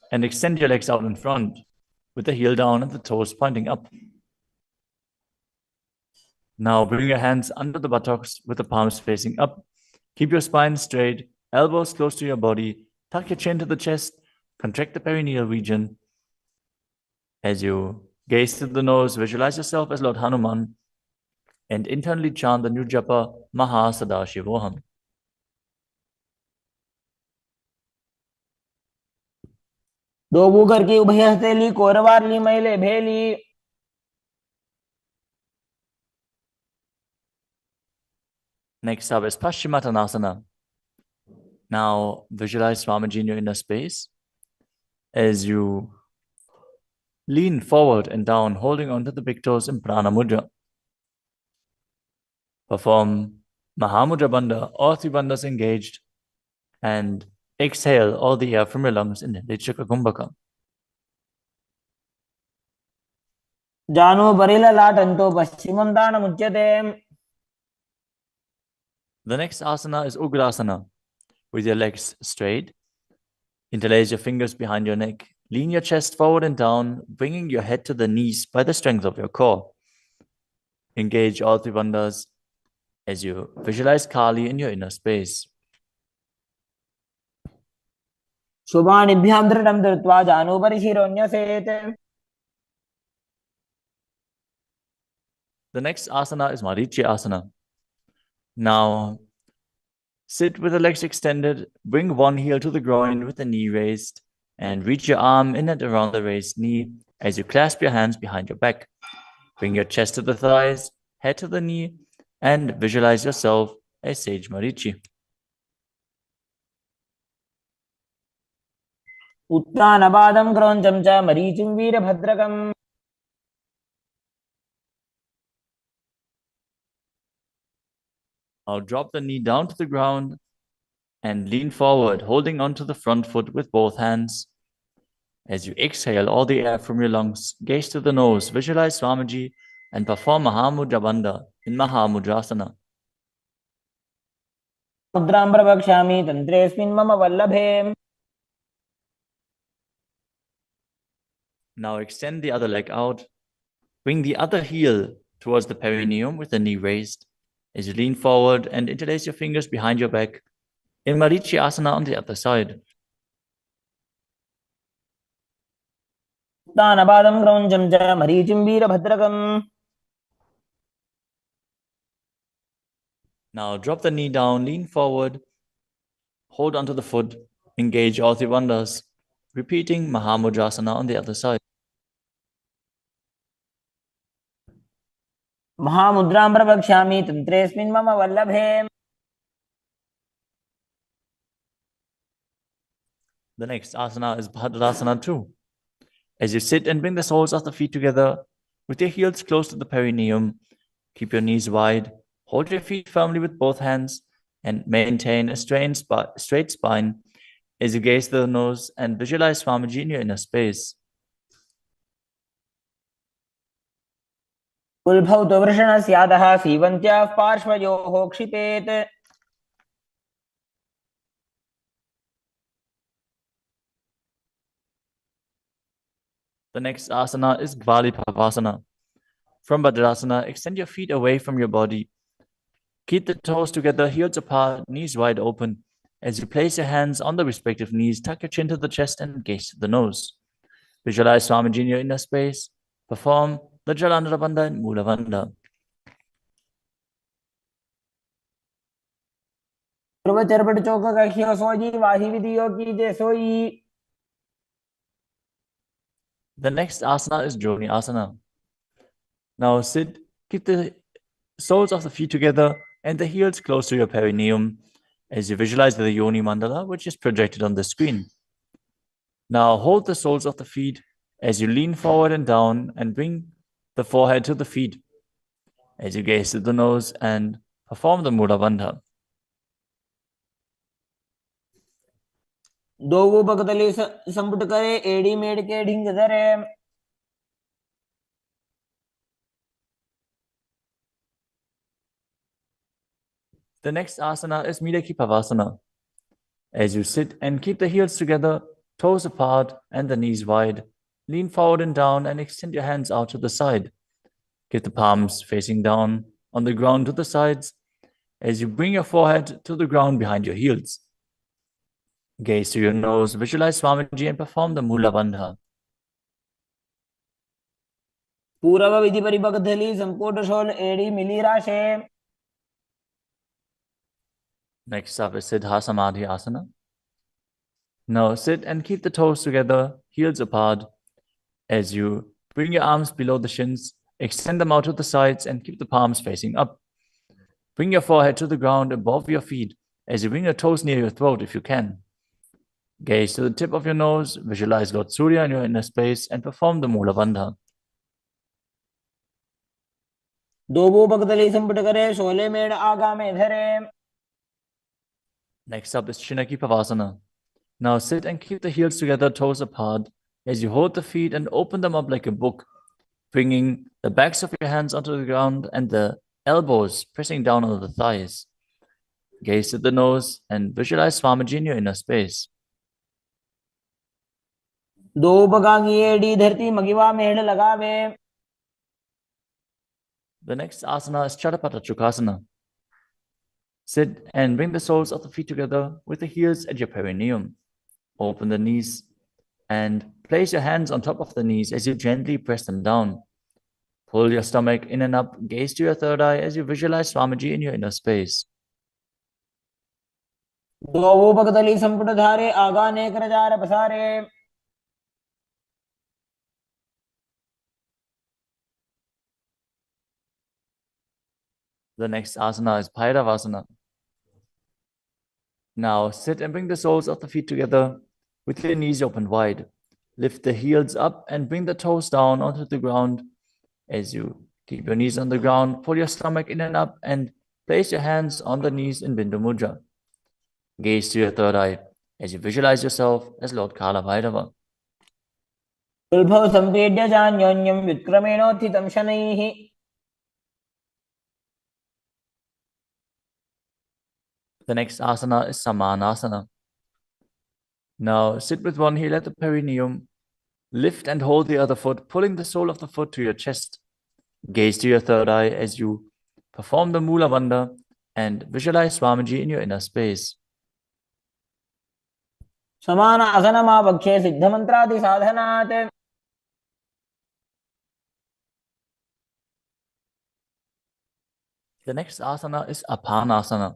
and extend your legs out in front with the heel down and the toes pointing up. Now bring your hands under the buttocks with the palms facing up. Keep your spine straight, elbows close to your body. Tuck your chin to the chest. Contract the perineal region. As you gaze to the nose, visualize yourself as Lord Hanuman and internally chant the new japa Mahasadaशिवोहम. दो Booker की उभय हथेली कोरवार ली मैले भेली. Next up is Paschimottanasana. Now visualize Swamiji in your inner space as you lean forward and down, holding onto the big toes in Prana Mudra. Perform Mahamudra Bandha, all three bandhas engaged, and exhale all the air from your lungs in Lichaka Kumbhaka. जानो Burrill लाटंतो पश्चिमं दानमुच्यते. The next asana is Ugrasana. With your legs straight, interlace your fingers behind your neck. Lean your chest forward and down, bringing your head to the knees by the strength of your core. Engage all three bandhas as you visualize Kali in your inner space. शुभानिभ्यां दृढं धृत्वा जानुभरि शिरोन्यसेत्. The next asana is Marichi Asana. Now, sit with the legs extended, bring one heel to the groin with the knee raised, and reach your arm in and around the raised knee as you clasp your hands behind your back. Bring your chest to the thighs, head to the knee, and visualize yourself as Sage Marichi. उत्तानपादं क्रौञ्चं च मरीचिं वीरभद्रकम्. Now drop the knee down to the ground and lean forward, holding onto the front foot with both hands. As you exhale all the air from your lungs, gaze to the nose, visualize Swamiji, and perform Mahamudra Bandha in Mahamudrasana. मुद्रां प्रवक्ष्यामि तन्त्रेऽस्मिन् मम वल्लभे. Now extend the other leg out. Bring the other heel towards the perineum with the knee raised. As you lean forward and interlace your fingers behind your back in Marichi Asana on the other side. उत्तानपादं क्रौञ्चं च मरीचिं वीरभद्रकम्. Now drop the knee down, lean forward, hold onto the foot, engage all three bandhas, repeating Mahamudrasana on the other side. महामुद्रां प्रवक्ष्यामि तन्त्रेऽस्मिन् मम वल्लभे. The next asana is Bhadrasana 2. As you sit and bring the soles of the feet together with your heels close to the perineum, keep your knees wide, hold your feet firmly with both hands, and maintain a straight spine as you gaze to the nose and visualize Swamiji in your inner space. कुलभौतो वृषणस्यादः सीवन्त्याः पार्श्वयोः क्षिपेत्. The next asana is Gvalipavasana. From Bhadrasana, extend your feet away from your body. Keep the toes together, heels apart, knees wide open. As you place your hands on the respective knees, tuck your chin to the chest and gaze to the nose. Visualize Swamiji in your inner space. Perform the Jalandhara Bandha and Mula Bandha. ध्रुवचरपट चौक कख्यो सोई वाही विधियो की जे सोई. The next asana is Joni Asana. Now sit, keep the soles of the feet together and the heels close to your perineum as you visualize the Yoni Mandala, which is projected on the screen. Now hold the soles of the feet as you lean forward and down and bring the forehead to the feet as you gaze to the nose and perform the Mula Bandha. दोवु पकतली संपुट करे एड़ी मेड़ के ढिंग धरे। The next asana is Midakipavasana. As you sit and keep the heels together, toes apart and the knees wide, lean forward and down and extend your hands out to the side. Keep the palms facing down on the ground to the sides as you bring your forehead to the ground behind your heels. Gaze to your nose, visualize Swamiji and perform the Mula Bandha. पूर्व विधि परिपकथली संपुट शोल एड़ी मिली राशे। Next up is Siddha Samadhi Asana. Now sit and keep the toes together, heels apart. As you bring your arms below the shins, extend them out to the sides and keep the palms facing up. Bring your forehead to the ground above your feet as you bring your toes near your throat if you can. Gaze to the tip of your nose, visualize Lord Surya in your inner space and perform the Mula Bandha. दोवु पकतली संपुट करे शोले मेड़ आगा में धरे। Next up is Chinaki Pavasana. Now sit and keep the heels together, toes apart, as you hold the feet and open them up like a book, bringing the backs of your hands onto the ground and the elbows pressing down on the thighs. Gaze at the nose and visualize Swamiji in your inner space. दोवु पकांगी एड़ी धरती मगिवा मेड़ लगावे। The next asana is Chadapata Chukasana. Sit and bring the soles of the feet together with the heels at your perineum. Open the knees and place your hands on top of the knees as you gently press them down. Pull your stomach in and up, gaze to your third eye as you visualize Swamiji in your inner space. दोवु पकतली संपुट धारे आगा नेकर jar पसारे। The next asana is Bhairavasana. Now sit and bring the soles of the feet together with your knees open wide. Lift the heels up and bring the toes down onto the ground. As you keep your knees on the ground, pull your stomach in and up and place your hands on the knees in Bindu Mudra. Gaze to your third eye as you visualize yourself as Lord Kala Bhairava. उल्भव संपेड्य जान्योन्यं व्युत्क्रमेणोत्थितं शनैः। The next asana is Samanasana. Now sit with one heel at the perineum. Lift and hold the other foot, pulling the sole of the foot to your chest. Gaze to your third eye as you perform the Mula Bandha and visualize Swamiji in your inner space. समान आसनमावक्षे सिद्धमन्त्रादि साधनात्। The next asana is Apanasana.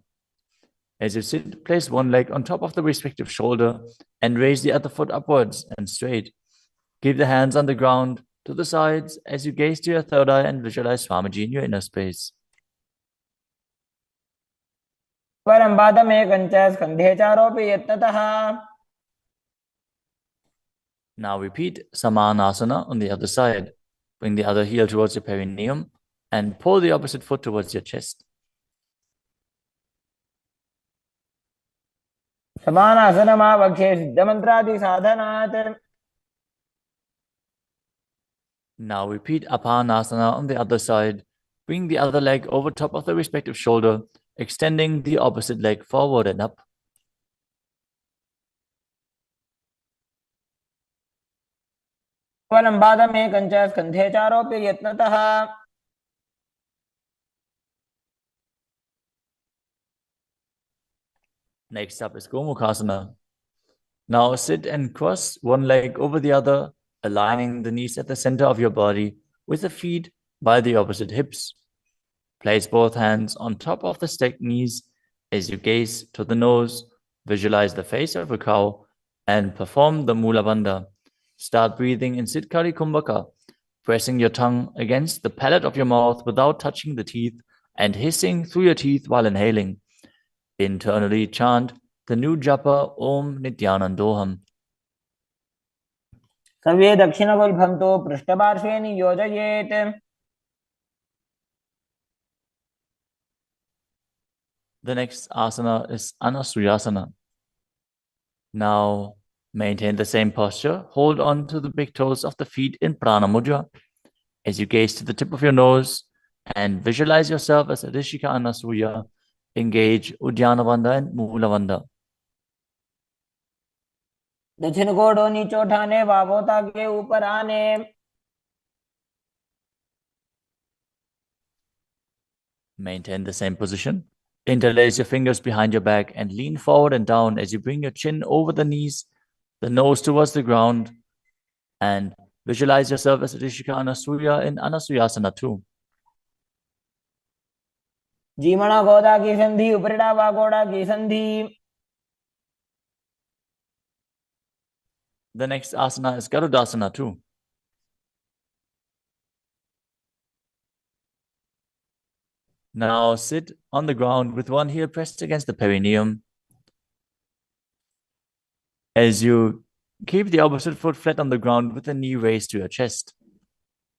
As you sit, place one leg on top of the respective shoulder and raise the other foot upwards and straight. Keep the hands on the ground to the sides as you gaze to your third eye and visualize Swamiji in your inner space. परं पादमेकं च स्कन्धे चारोपि यत्नतः। Now repeat Samanasana on the other side. Bring the other heel towards your perineum and pull the opposite foot towards your chest. समान आसनमावक्षे सिद्धमन्त्रादि साधनात्। Now repeat Apanasana on the other side. Bring the other leg over top of the respective shoulder, extending the opposite leg forward and up. परं पादमेकं च स्कन्धे चारोपि यत्नतः। Next up is Gomukhasana. Now sit and cross one leg over the other, aligning the knees at the center of your body with the feet by the opposite hips. Place both hands on top of the stacked knees as you gaze to the nose, visualize the face of a cow, and perform the Mula Bandha. Start breathing in Siddhkari Kumbhaka, pressing your tongue against the palate of your mouth without touching the teeth and hissing through your teeth while inhaling. Internally chant the new japa Om Nithyanandoham. सर्वे दक्षिणगुल्भं तु पृष्ठपार्श्वे नियोजयेत्। The next asana is Anasuyasana. Now, maintain the same posture. Hold on to the big toes of the feet in Prana Mudra as you gaze to the tip of your nose and visualize yourself as Adishika Anasuya. Engage Uddiyana Bandha and Mula Bandha. दक्षिण कोडो नीचे उठाने वावोता के ऊपर आने. Maintain the same position. Interlace your fingers behind your back and lean forward and down as you bring your chin over the knees, the nose towards the ground, and visualize yourself as Adishika Anasuya in Anasuyasana 2. जीमणा गोदा की संधि उपरिड़ा वागोड़ा की संधि. The next asana is Garudasana 2. Now sit on the ground with one heel pressed against the perineum. As you keep the opposite foot flat on the ground with the knee raised to your chest.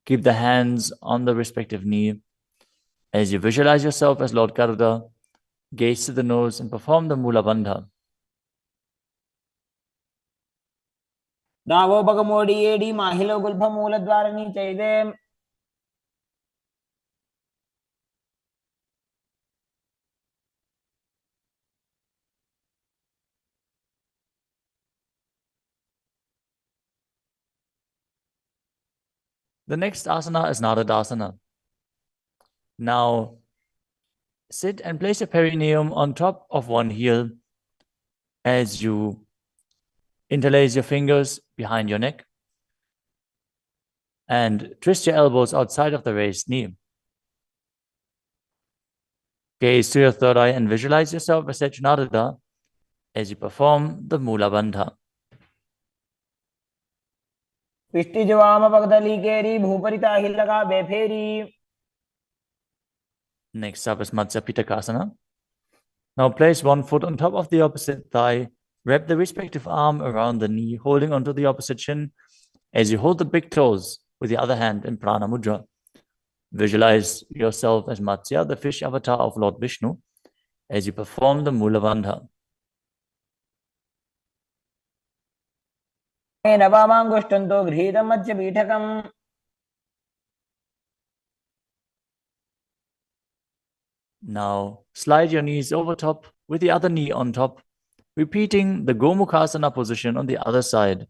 Keep the hands on the respective knee. As you visualize yourself as Lord Garuda, gaze to the nose and perform the Mula Bandha. दावो बगमोडी AD माहिलो Gulf मूलद्वार नीचे दे. The next asana is Nadadasana. Now, sit and place your perineum on top of one heel as you interlace your fingers behind your neck and twist your elbows outside of the raised knee. Gaze to your third eye and visualize yourself as Secunadada as you perform the Mula Bandha. पिष्टि जवाम पगदली केरी भूपरिता हिलगा बेफेरी. Next up is Matsya Pitakasana. Now place one foot on top of the opposite thigh. Wrap the respective arm around the knee, holding onto the opposite shin as you hold the big toes with the other hand in Prana Mudra. Visualize yourself as Matsya, the fish avatar of Lord Vishnu, as you perform the Mula Bandha. नवामांगुष्टंतो गृहीतं Matsya पीठकम्. Now slide your knees over top with the other knee on top, repeating the Gomukhasana position on the other side.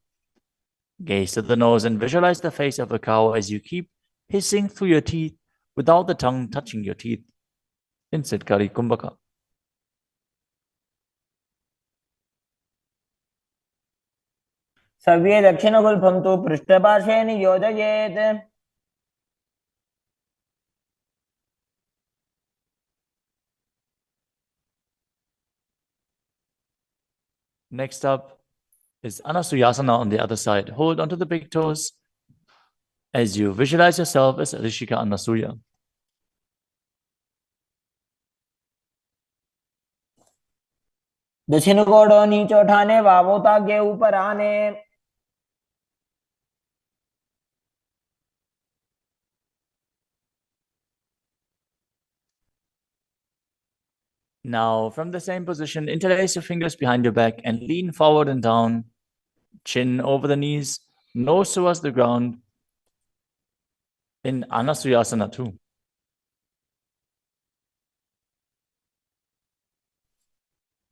Gaze to the nose and visualize the face of a cow as you keep hissing through your teeth without the tongue touching your teeth. In Siddhkari Kumbhaka. सव्ये दक्षिणगुल्फं तु पृष्ठपार्श्वे नियोजयेत्. Next up is Anasuyasana on the other side. Hold onto the big toes as you visualize yourself as Rishika Anasuya. दक्षिण कोडो नीचे उठाने वावोता के ऊपर आने. Now, from the same position, interlace your fingers behind your back and lean forward and down, chin over the knees, nose towards the ground in Anasuyasana 2.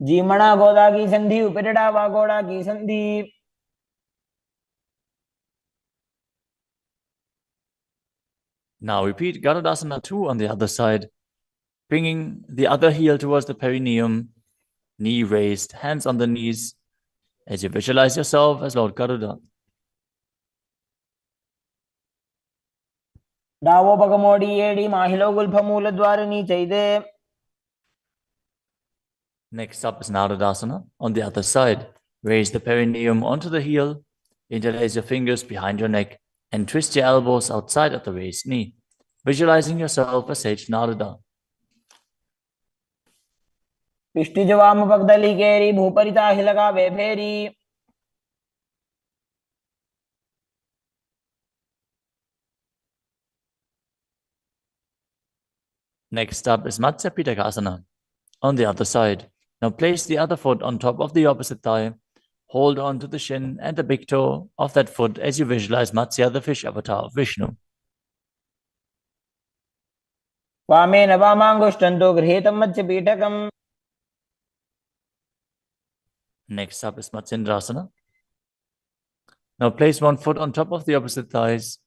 जीमणा गोदा की संधि उपरिड़ा वागोड़ा की संधि. Now repeat Garudasana 2 on the other side, bringing the other heel towards the perineum, knee raised, hands on the knees, as you visualize yourself as Lord Garuda. दावो बगमोडी AD माहिलो Gulf मूलद्वार नीचे दे. Next up is Nadadasana on the other side. Raise the perineum onto the heel, interlace your fingers behind your neck, and twist your elbows outside of the raised knee, visualizing yourself as Sage Narada. पिष्टि जवाम पगदली केरी भूपरिता हिलगा बेफेरी. Next up is Matsya Pitakasana on the other side. Now place the other foot on top of the opposite thigh. hold on to the shin and the big toe of that foot as you visualize Matsya, the fish avatar of Vishnu. वामेन वामाङ्गुष्ठं तु गृहीतं मत्स्यपीठकम्. Next up is Matsendrasana. Now place one foot on top of the opposite thighs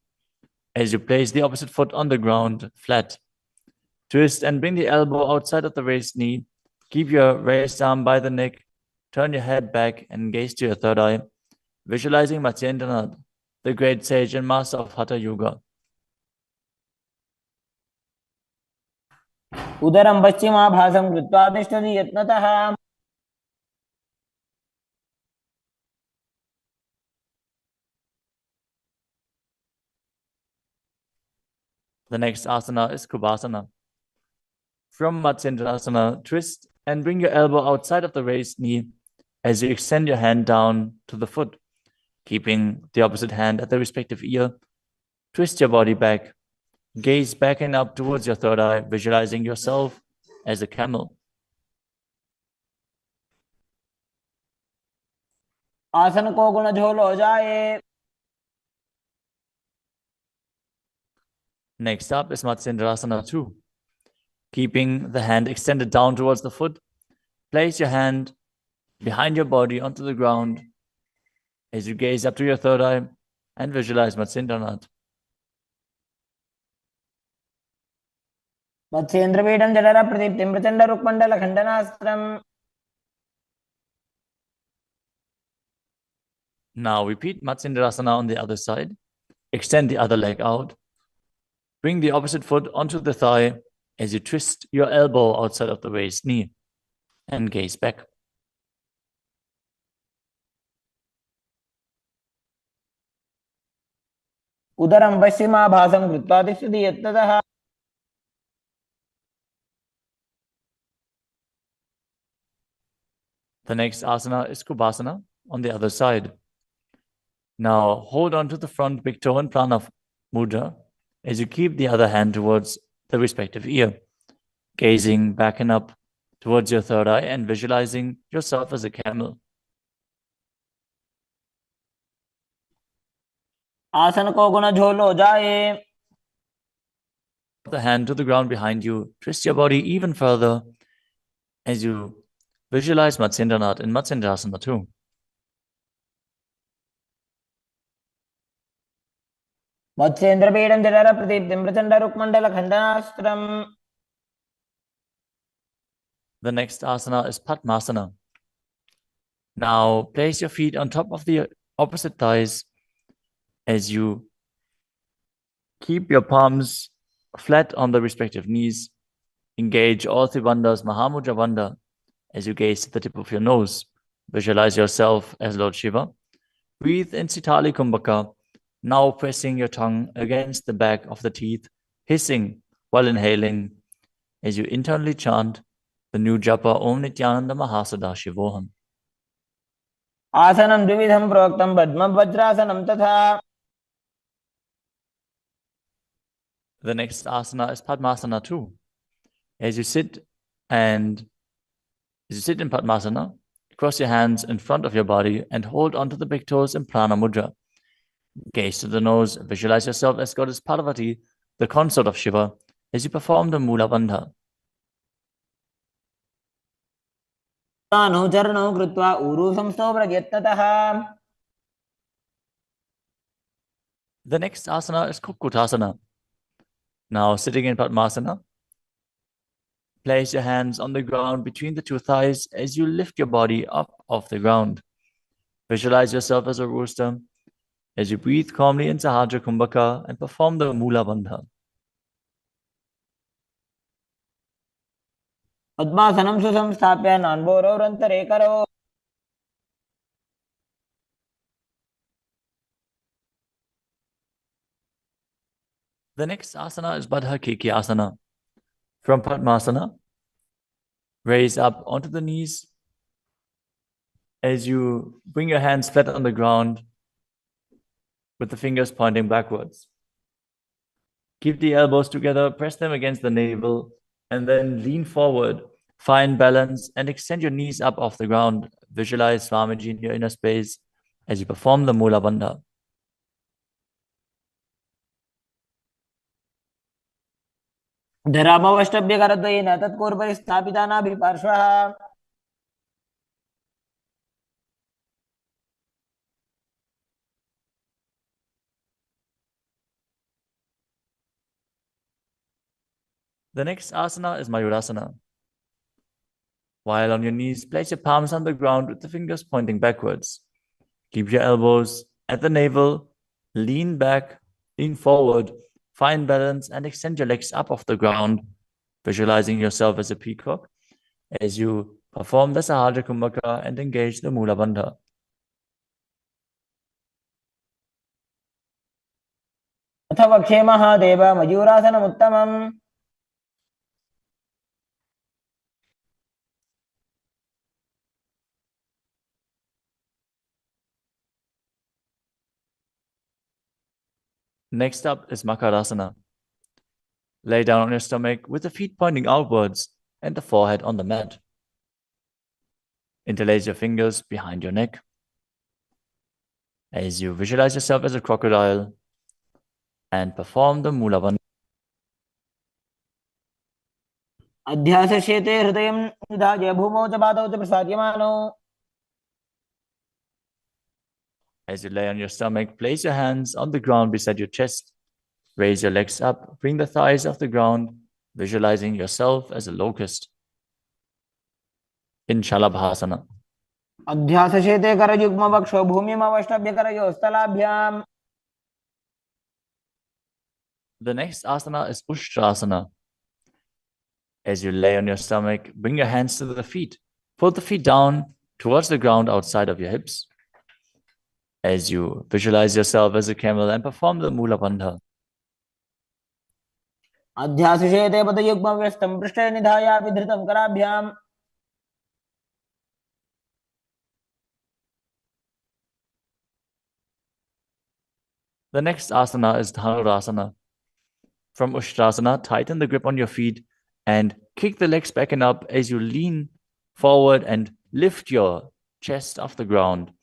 as you place the opposite foot on the ground, flat. Twist and bring the elbow outside of the raised knee. Keep your raised arm by the neck. Turn your head back and gaze to your third eye, visualizing Matsyendranath, the great sage and master of Hatha Yoga. उदरं पश्चिमाभासं कृत्वा तिष्ठति यत्नतः. The next asana is Kubhasana. From Matsyendrasana, twist and bring your elbow outside of the raised knee as you extend your hand down to the foot, keeping the opposite hand at the respective ear. Twist your body back. Gaze back and up towards your third eye, visualizing yourself as a camel. आसन को गुण झोल हो जाए. Next up is Matsyendrasana 2. Keeping the hand extended down towards the foot, place your hand behind your body onto the ground as you gaze up to your third eye and visualize Matsyendranath. मत्स्येन्द्रपीठं जठर प्रदीप्तिं Prachanda रुक्मण्डल खण्डनास्त्रम्. Now repeat Matsyendrasana on the other side. Extend the other leg out. Bring the opposite foot onto the thigh as you twist your elbow outside of the raised knee and gaze back. उदरं पश्चिमाभासं कृत्वा तिष्ठति यत्नतः. The next asana is Kubhasana on the other side. Now hold on to the front big toe and prana mudra as you keep the other hand towards the respective ear, gazing back and up towards your third eye and visualizing yourself as a camel. आसन को गुण झोल हो जाए. The hand to the ground behind you. Twist your body even further as you visualize Matsyendranath in Matsyendrasana 2. मत्स्येन्द्रपीठं जठर प्रदीप्तिं Prachanda रुक्मण्डल खण्डनास्त्रम्. The next asana is Padmasana. Now place your feet on top of the opposite thighs as you keep your palms flat on the respective knees. Engage all three bandhas, Mahamudra Bandha, as you gaze to the tip of your nose. Visualize yourself as Lord Shiva. Breathe in Sitali Kumbhaka, now pressing your tongue against the back of the teeth, hissing while inhaling as you internally chant the new japa Om Nityananda Paramashivoham. आसनं द्विविधं प्रोक्तं पद्मं वज्रासनं तथा. The next asana is Padmasana 2. As you sit in Padmasana, cross your hands in front of your body and hold onto the big toes in Prana Mudra. Gaze to the nose, visualize yourself as Goddess Parvati, the consort of Shiva, as you perform the Mula Bandha. तानौ चरणौ कृत्वा ऊरू संस्थौ प्रयत्नतः. The next asana is Kukkutasana. Now sitting in Padmasana, place your hands on the ground between the two thighs as you lift your body up off the ground. Visualize yourself as a rooster as you breathe calmly in Sahajra Kumbhaka and perform the Mula Bandha. पद्मासनं सुसंस्थाप्य नान्बोरौरन्तरे करौ. The next asana is Baddha Keki Asana. From Padmasana, raise up onto the knees as you bring your hands flat on the ground with the fingers pointing backwards. Keep the elbows together, press them against the navel, and then lean forward. Find balance and extend your knees up off the ground, visualize Swamiji in your inner space as you perform the Mula Bandha. धरामवष्टभ्यकरद्वयेन तत्कोर्परि स्थापितानाभिपार्श्वः The next asana is Mayurasana. While on your knees, place your palms on the ground with the fingers pointing backwards. Keep your elbows at the navel, lean back, lean forward, find balance and extend your legs up off the ground, visualizing yourself as a peacock as you perform the Sahaja Kumbhaka and engage the Mula Bandha. अथ वक्षे Mahadev मयूरासनमुत्तमम्. Next up is Makarasana. Lay down on your stomach with the feet pointing outwards and the forehead on the mat. Interlace your fingers behind your neck as you visualize yourself as a crocodile and perform the Mula Bandha. अध्यासशेते हृदयं निधाय भूमौ च पादौ च प्रसाद्यमानौ. As you lay on your stomach, place your hands on the ground beside your chest. Raise your legs up, bring the thighs off the ground, visualizing yourself as a locust. In Shalabhasana. अध्यासशेते करयुग्मवक्षो भूमिमवष्टभ्यकरयोस्तलाभ्याम्. The next asana is Ushtrasana. As you lay on your stomach, bring your hands to the feet. Pull the feet down towards the ground outside of your hips. As you visualize yourself as a camel and perform the Mula Bandha. अध्यासशेते पदयुग्मव्यस्तं पृष्ठे निधाय विधृतं कराभ्याम्. The next asana is Dhanurasana. From Ushtrasana, tighten the grip on your feet and kick the legs back and up as you lean forward and lift your chest off the ground.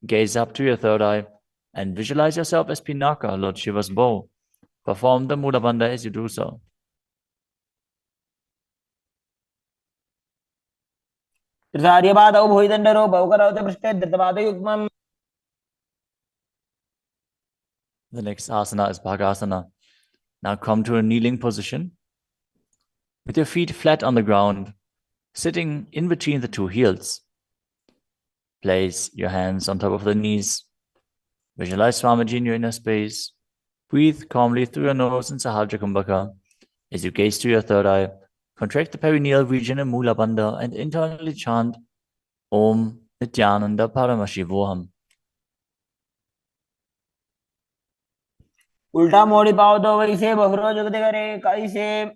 Gaze up to your third eye and visualize yourself as Pinaka, Lord Shiva's bow. Perform the Mula Bandha as you do so. त्रिसार्यपादौ भुविदण्डरूपौ करौ च पृष्ठे धृतपादयुग्मम्. The next asana is Bhagasana. Now come to a kneeling position with your feet flat on the ground, sitting in between the two heels. Place your hands on top of the knees. Visualize Swamiji in your inner space. Breathe calmly through your nose in Sahaja Kumbhaka. As you gaze to your third eye, contract the perineal region in Mula Bandha and internally chant Om Nityananda Paramashivoham. उल्टा मोड़ी पाओ तो वैसे बहुरो जुगते करे कैसे.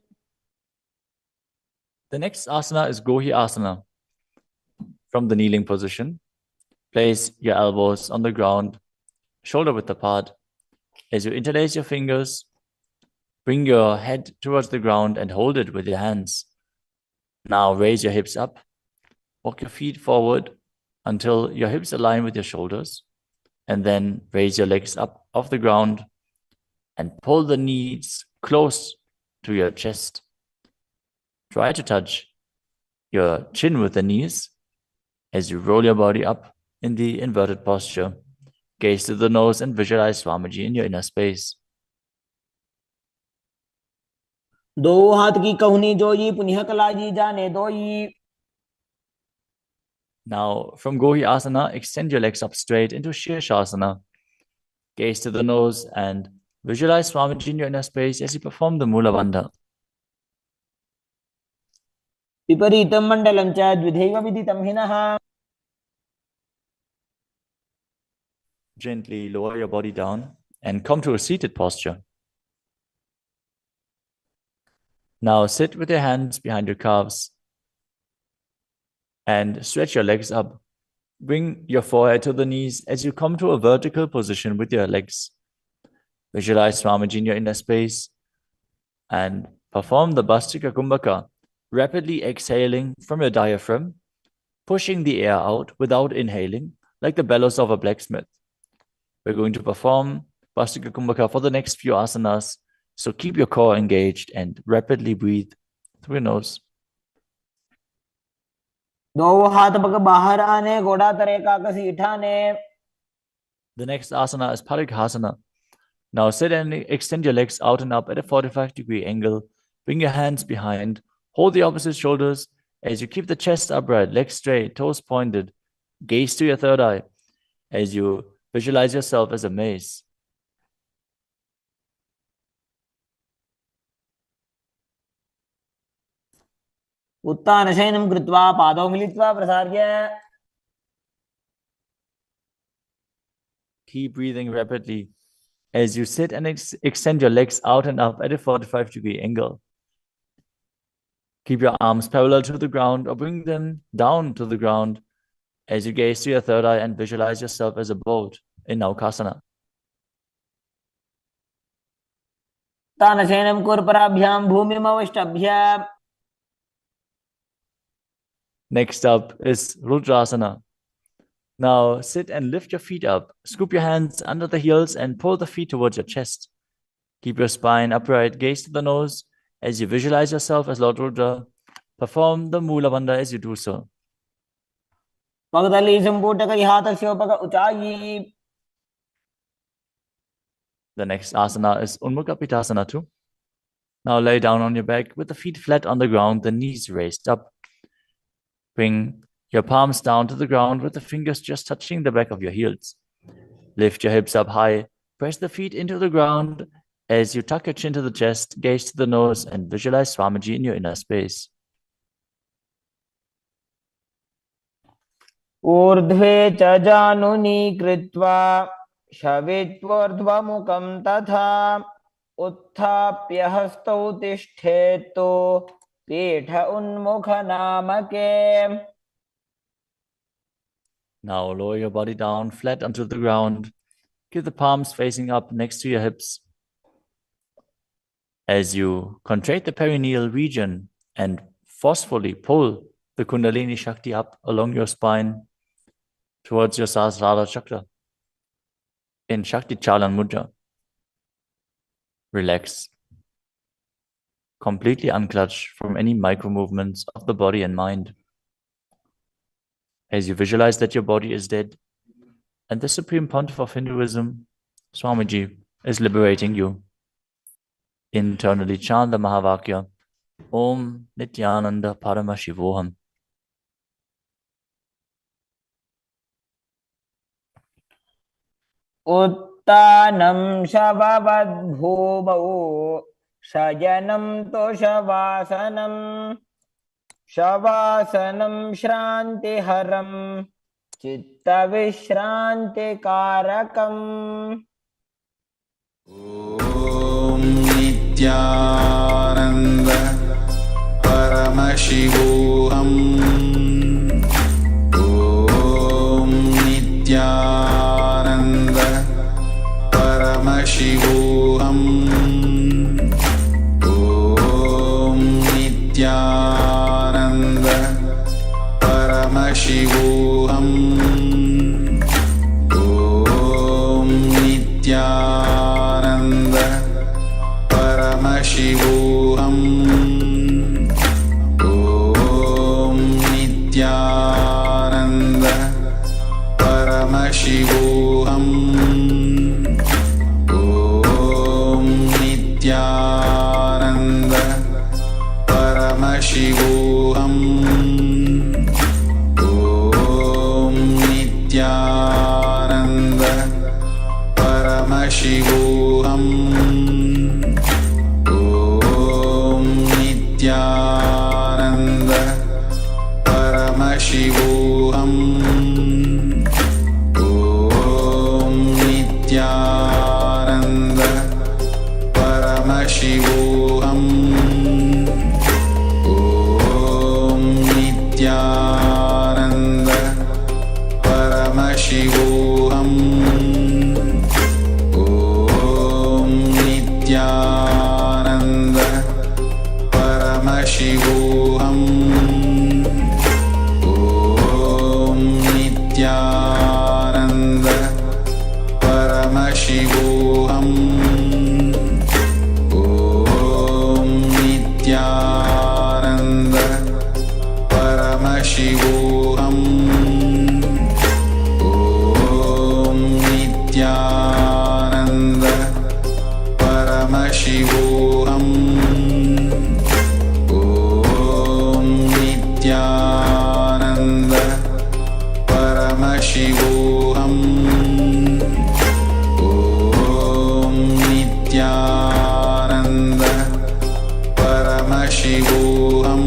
The next asana is Gohi Asana. From the kneeling position, place your elbows on the ground, shoulder width apart. As you interlace your fingers, bring your head towards the ground and hold it with your hands. Now raise your hips up. Walk your feet forward until your hips align with your shoulders. And then raise your legs up off the ground and pull the knees close to your chest. Try to touch your chin with the knees as you roll your body up in the inverted posture. Gaze to the nose and visualize Swamiji in your inner space. दो हाथ की कहुनी जोई पुनिह कलाजी जाने दोई. Now, from Gohi Asana, extend your legs up straight into Shirshasana. Gaze to the nose and visualize Swamiji in your inner space as you perform the Mula Bandha. विपरीतं मण्डलं च द्विधैव विदितं हिनः. Gently lower your body down and come to a seated posture. Now sit with your hands behind your calves and stretch your legs up. Bring your forehead to the knees as you come to a vertical position with your legs. Visualize Swamiji in your inner space and perform the Bhastrika Kumbhaka, rapidly exhaling from your diaphragm pushing the air out without inhaling, like the bellows of a blacksmith. We're going to perform Bhastika Kumbhaka for the next few asanas, so keep your core engaged and rapidly breathe through your nose. दो हाथ पग बाहर आने, घोड़ा तरे का सीठा ने. The next asana is Parighasana. Now sit and extend your legs out and up at a 45-degree angle. Bring your hands behind. Hold the opposite shoulders as you keep the chest upright, legs straight, toes pointed. Gaze to your third eye as you visualize yourself as a mace. उत्तानशयनं कृत्वा पादौ मिलित्वा प्रसार्य. Keep breathing rapidly as you sit and extend your legs out and up at a 45-degree angle. Keep your arms parallel to the ground or bring them down to the ground as you gaze to your third eye and visualize yourself as a boat in Naukasana. तानशयनं कुर्पराभ्यां भूमिमवष्टभ्य. Next up is Rudrasana. Now sit and lift your feet up. Scoop your hands under the heels and pull the feet towards your chest. Keep your spine upright, gaze to the nose as you visualize yourself as Lord Rudra. Perform the Mula Bandha as you do so. पगदली संपुटक हाथस्योपक ऊंचाई. The next asana is Unmukha Pitasana too. Now lay down on your back with the feet flat on the ground, the knees raised up. Bring your palms down to the ground with the fingers just touching the back of your heels. Lift your hips up high. Press the feet into the ground as you tuck your chin to the chest, gaze to the nose, and visualize Swamiji in your inner space. ऊर्ध्वे च जानुनी कृत्वा शवित्वोर्ध्वमुखं तथा उत्थाप्य हस्तौ तिष्ठेत्तु पीठ उन्मुख नामके. Now lower your body down flat onto the ground. Keep the palms facing up next to your hips. As you contract the perineal region and forcefully pull the Kundalini Shakti up along your spine towards your Sahasrara Chakra in Shakti Chalan Mudra. Relax. Completely unclutch from any micro movements of the body and mind. As you visualize that your body is dead and the Supreme Pontiff of Hinduism, Swamiji, is liberating you. Internally chant the Mahavakya, Om Nityananda Paramashivoham. उत्तानं शववद्भूमौ शयनं तोषवासनं शवासनं श्रान्तिहरं चित्तविश्रान्तिकारकम्. ॐ नित्यानन्द परमशिवोऽहम्. ॐ नित्यानन्द परमशिवोऽहम्. ॐ नित्यानन्द परमशिवोऽहम्. ॐ नित्यानन्द परमशिवोऽहम्. ॐ नित्यानन्द परमशिवोऽहम्. ॐ नित्यानन्द परमशिवोऽहम्. ॐ नित्यानन्द परमशिवोऽहम्. ॐ नित्यानन्द परमशिवोऽहम्. ॐ नित्यानन्द परमशिवोऽहम्. ॐ नित्यानन्द परमशिवोऽहम्. ॐ नित्यानन्द परमशिवोऽहम्. ॐ Paramashivoham Om Nityananda Paramashivoham Om Nityananda Paramashivoham Om Nityananda Paramashivoham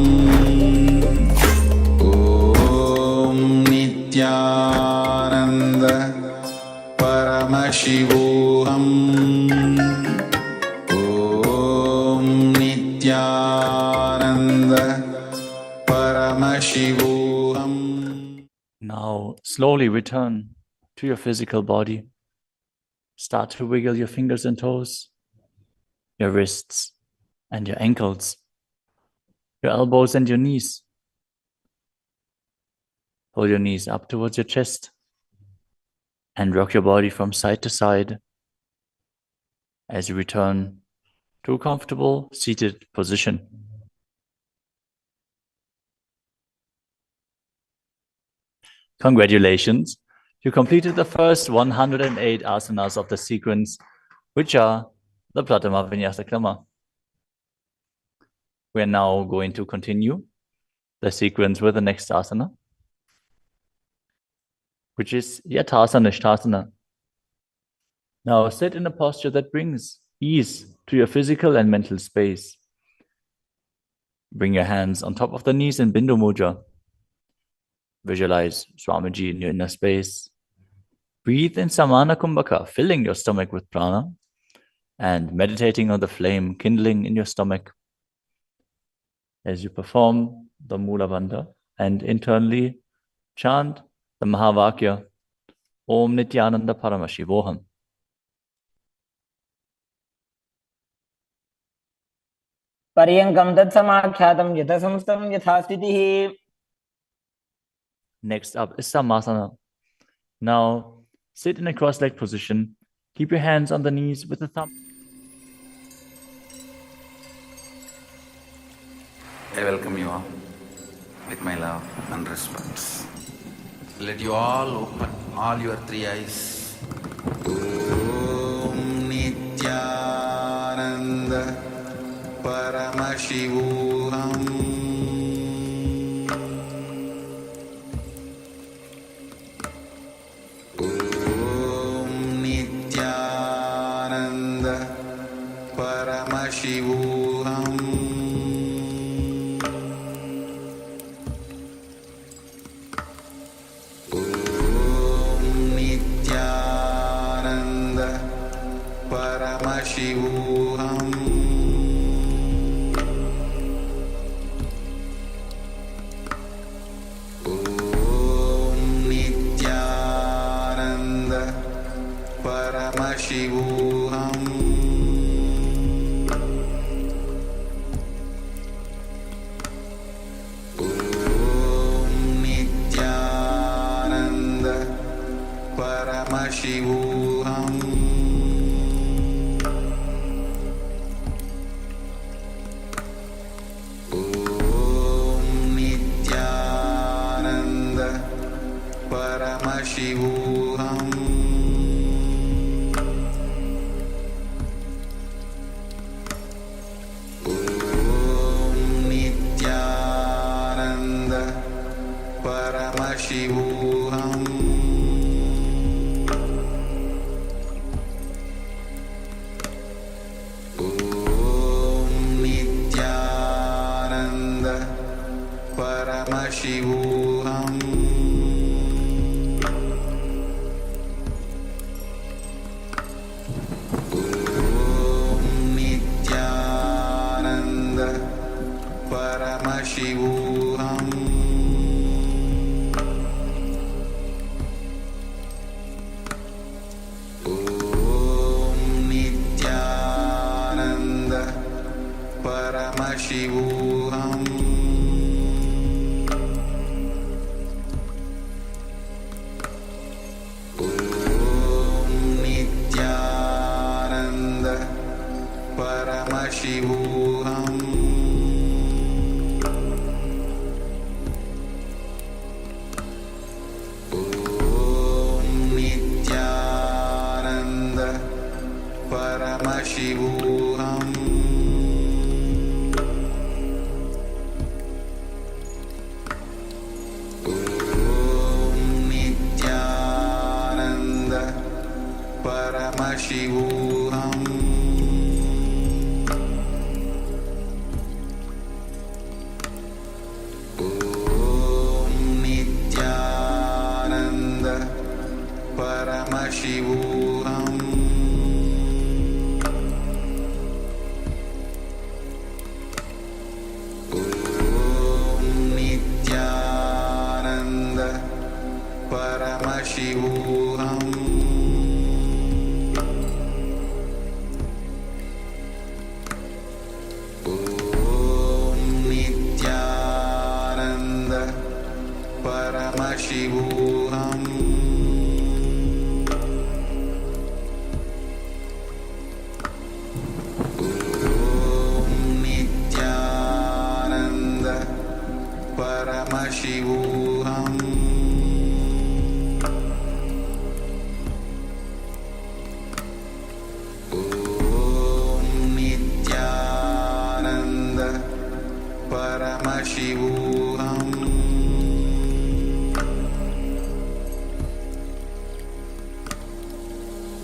Om Nityananda Paramashivoham Om Nityananda Paramashivoham. Now, slowly return to your physical body. Start to wiggle your fingers and toes, your wrists and your ankles, your elbows and your knees. Hold your knees up towards your chest and rock your body from side to side as you return to a comfortable seated position. Congratulations! You completed the first 108 asanas of the sequence, which are the Pratama Vinyasa Krama. We are now going to continue the sequence with the next asana, which is Yathasana Nishthasana. Now sit in a posture that brings ease to your physical and mental space. Bring your hands on top of the knees in Bindu Mudra. Visualize Swamiji in your inner space. Breathe in Samana Kumbhaka, filling your stomach with prana and meditating on the flame kindling in your stomach as you perform the Mula Bandha and internally chant the Mahavakya Om Nityananda Paramashivoham. पर्यङ्कं तत्समाख्यातं यथासंस्थं यथास्थितिः. Next up is Samasana. Now sit in a cross-legged position. Keep your hands on the knees with the thumb. I welcome you all with my love and respect. Let you all open all your three eyes. Om Nityananda Paramashivoham Om Nityananda Paramashivoham Om Nityananda Paramashivoham Om Nityananda Paramashivoham Om Nityananda Paramashivoham Om Nityananda Paramashivoham Om Nityananda Paramashivoham Om Nityananda Paramashivoham Om Nityananda Paramashivoham Om Nityananda Paramashivoham Om Nityananda Paramashivoham Paramashivoham Om Nityananda Paramashivoham Paramashivoham Om Nityananda Paramashivoham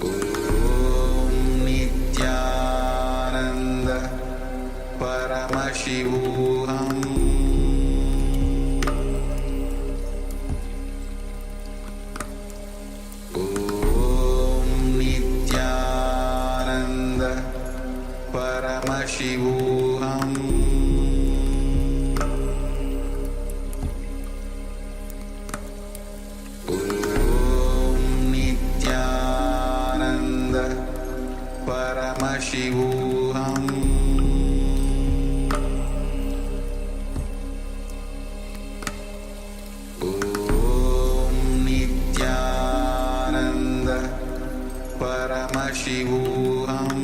Om Nityananda Paramashivoham Paramashivoham Om Nityananda Paramashivoham Om Nityananda Paramashivoham Paramashivoham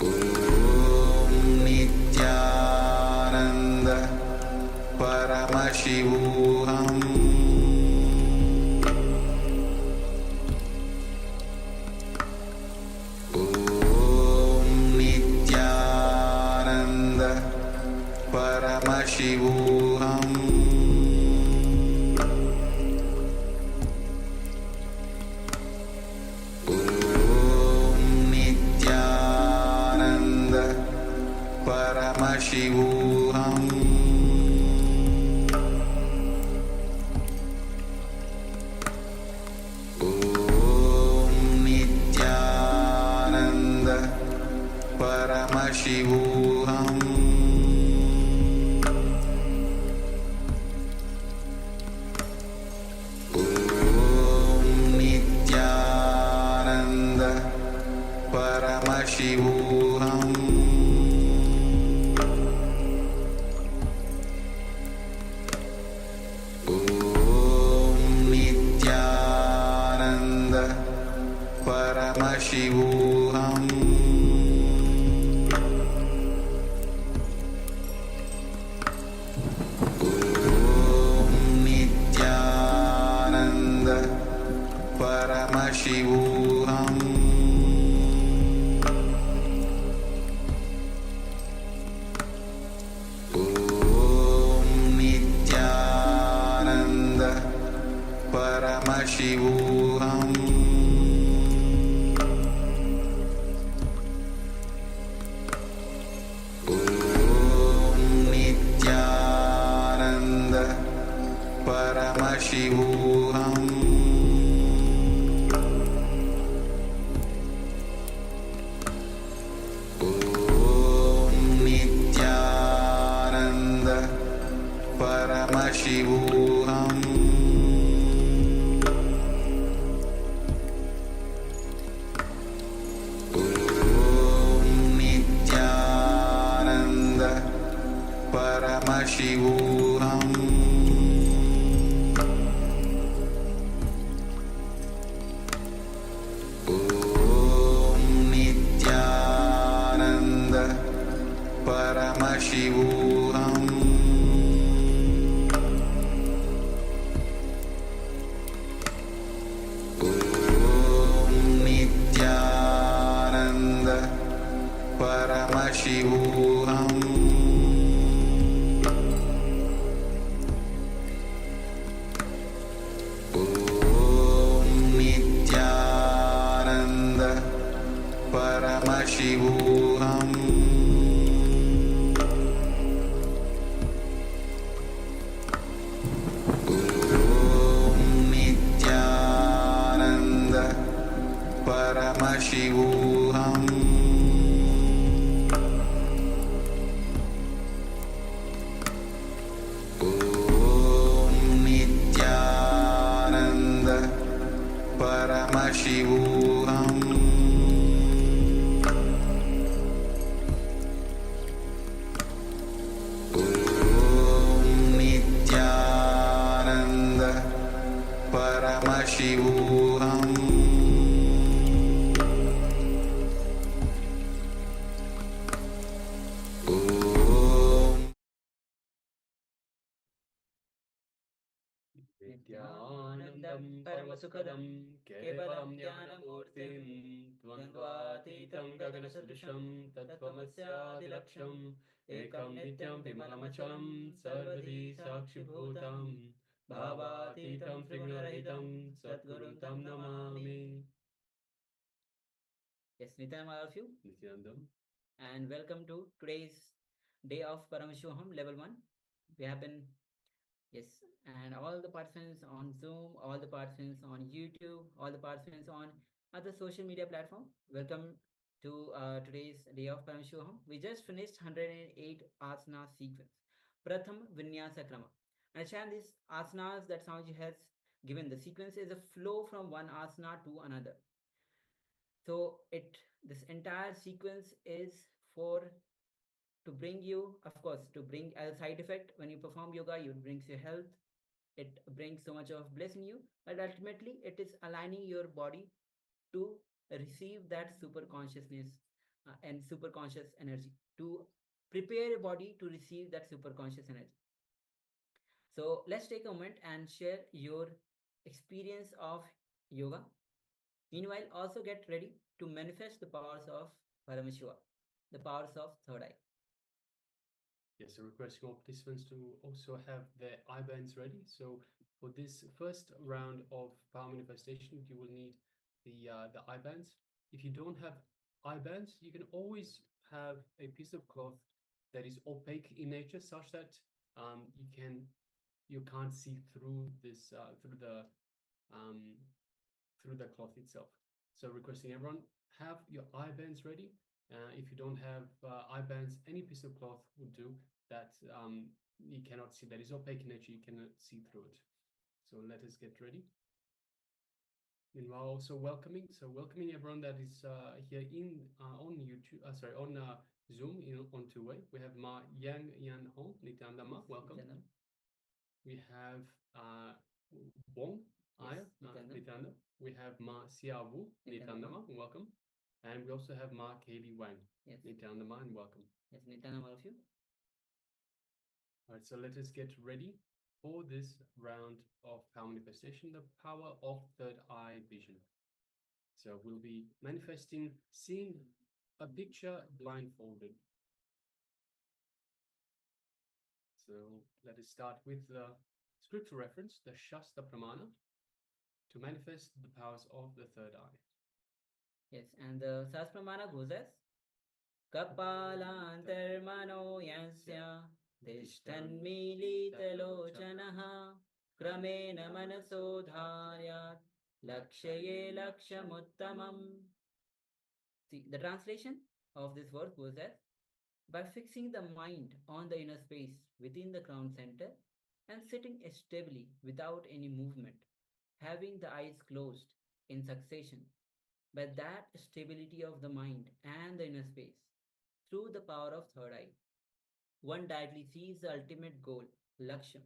Om Nityananda Paramashivoham Om Nityananda Paramashivoham Paramashivoham Om Nityananda Paramashivoham Om Nityananda Paramashivoham Paramashivoham Om Nityananda Paramashivoham Om Nityananda Paramashivoham Paramashivoham Om Nityananda Paramashivoham Om Nityananda Paramashivoham Paramashivoham Om Nityananda Paramashivoham Om Nityananda Paramashivoham सर्वसुखदं केवलं ज्ञानमूर्तिं द्वन्द्वातीतं गगनसदृशं तत्त्वमस्यादिलक्ष्यम् एकं नित्यं विमलमचलं सर्वधी साक्षिभूतं भावातीतं त्रिगुणरहितं सद्गुरुं तं Namami. Yes, Nityanam, all of you. Nityanandam. And welcome to today's day of Paramashivoham Level 1. We have been, yes, and all the participants on Zoom, all the participants on YouTube, all the participants on other social media platform. Welcome to today's day of Paramashivoham. We just finished 108 asana sequence. Pratham Vinyasa Krama. Understand these asanas that Swamiji has given. The sequence is a flow from one asana to another. So this entire sequence is for to bring you, of course, to bring as a side effect when you perform yoga, it brings you health, it brings so much of bliss in you, but ultimately it is aligning your body to receive that super consciousness and super conscious energy, to prepare your body to receive that super conscious energy. So let's take a moment and share your experience of yoga. Meanwhile, also get ready to manifest the powers of Paramashiva, the powers of third eye. Yes, so requesting all participants to also have their eye bands ready. So for this first round of power manifestation, you will need the eye bands. If you don't have eye bands, you can always have a piece of cloth that is opaque in nature, such that you can't see through this through the cloth itself. So requesting everyone have your eye bands ready. If you don't have eye bands, any piece of cloth would do that. You cannot see, that is opaque in nature, you cannot see through it. So let us get ready. Meanwhile, also welcoming everyone that is here on YouTube, on Zoom on two-way. We have Ma Yang Yan Hong, Nityanandama, welcome. Nityanam. We have Wong Aya, Nityananda. We have Ma Xia Wu, Nityanandama, welcome. And we also have Ma Kaylee Wang, Yes. Nityanandama, and welcome. Yes, Nityanam, all of you. All right, so let us get ready for this round of power manifestation, the power of third eye vision. So we'll be manifesting, seeing a picture blindfolded. So let us start with the scripture reference, the Shastra Pramana, to manifest the powers of the third eye. Yes, and the Sastramana goes as Kapalantarmano Yansya Tishtanmilitalochanaha Kramena Manasodharyat Lakshaye Lakshamuttamam. See, the translation of this verse goes as by fixing the mind on the inner space within the crown center and sitting stably without any movement, having the eyes closed in succession. By that stability of the mind and the inner space, through the power of third eye, one directly sees the ultimate goal, Laksham,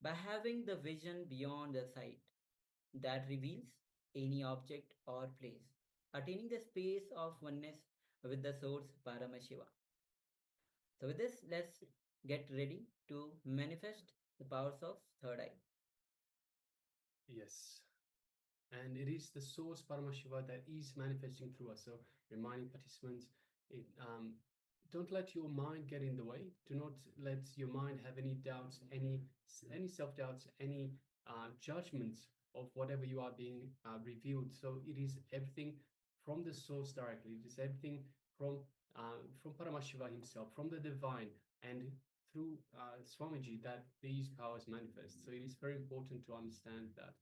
by having the vision beyond the sight that reveals any object or place, attaining the space of oneness with the source Paramashiva. So with this, let's get ready to manifest the powers of third eye. Yes. And it is the source Paramashiva that is manifesting through us. So reminding participants, don't let your mind get in the way. Do not let your mind have any doubts, any self-doubts, any judgments of whatever you are being revealed. So it is everything from the source directly. It is everything from Paramashiva himself, from the divine, and through Swamiji that these powers manifest. So it is very important to understand that.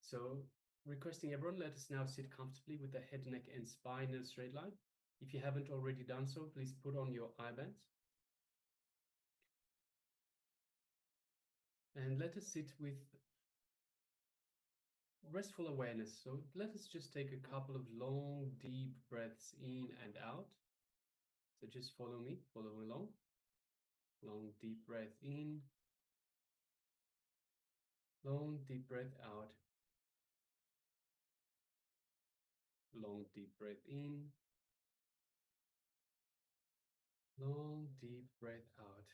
So requesting everyone, let us now sit comfortably with the head, neck, and spine in a straight line. If you haven't already done so, please put on your eye bands. And let us sit with restful awareness. So let us just take a couple of long, deep breaths in and out. So just follow me, follow along. Long, deep breath in. Long, deep breath out. Long, deep breath in. Long, deep breath out.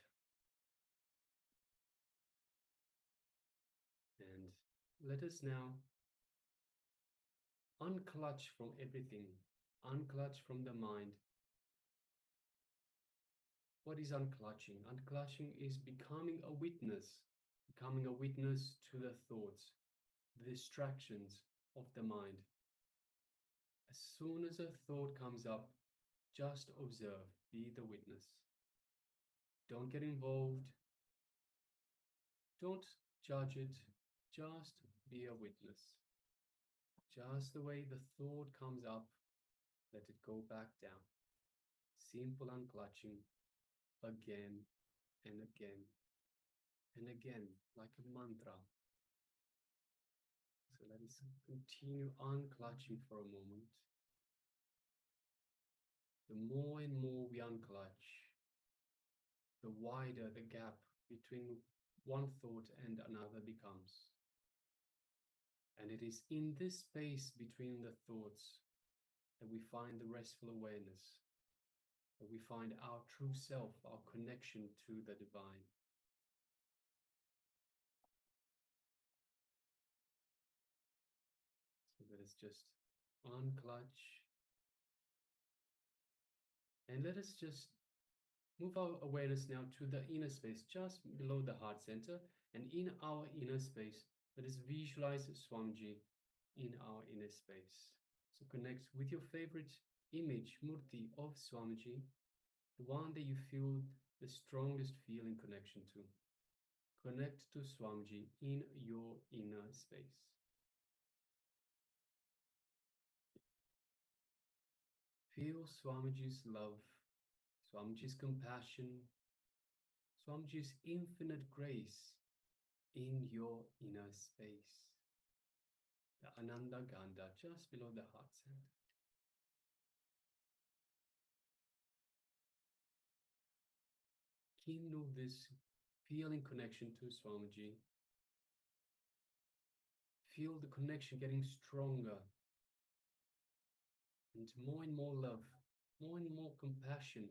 And let us now unclutch from everything, unclutch from the mind. What is unclutching? Unclutching is becoming a witness to the thoughts, the distractions of the mind. As soon as a thought comes up, just observe, be the witness. Don't get involved. Don't judge it. Just be a witness. Just the way the thought comes up, let it go back down. Simple unclutching again and again and again, like a mantra. So let us continue unclutching for a moment. The more and more we unclutch, the wider the gap between one thought and another becomes. And it is in this space between the thoughts that we find the restful awareness, that we find our true self, our connection to the divine. So let us just unclutch. And let us just move our awareness now to the inner space, just below the heart center. And in our inner space, let us visualize Swamiji in our inner space. So connect with your favorite image, Murti of Swamiji, the one that you feel the strongest feeling connection to. Connect to Swamiji in your inner space. Feel Swamiji's love, Swamiji's compassion, Swamiji's infinite grace in your inner space. The Ananda Gandha just below the heart center. Kindle this feeling connection to Swamiji. Feel the connection getting stronger. And more love, more and more compassion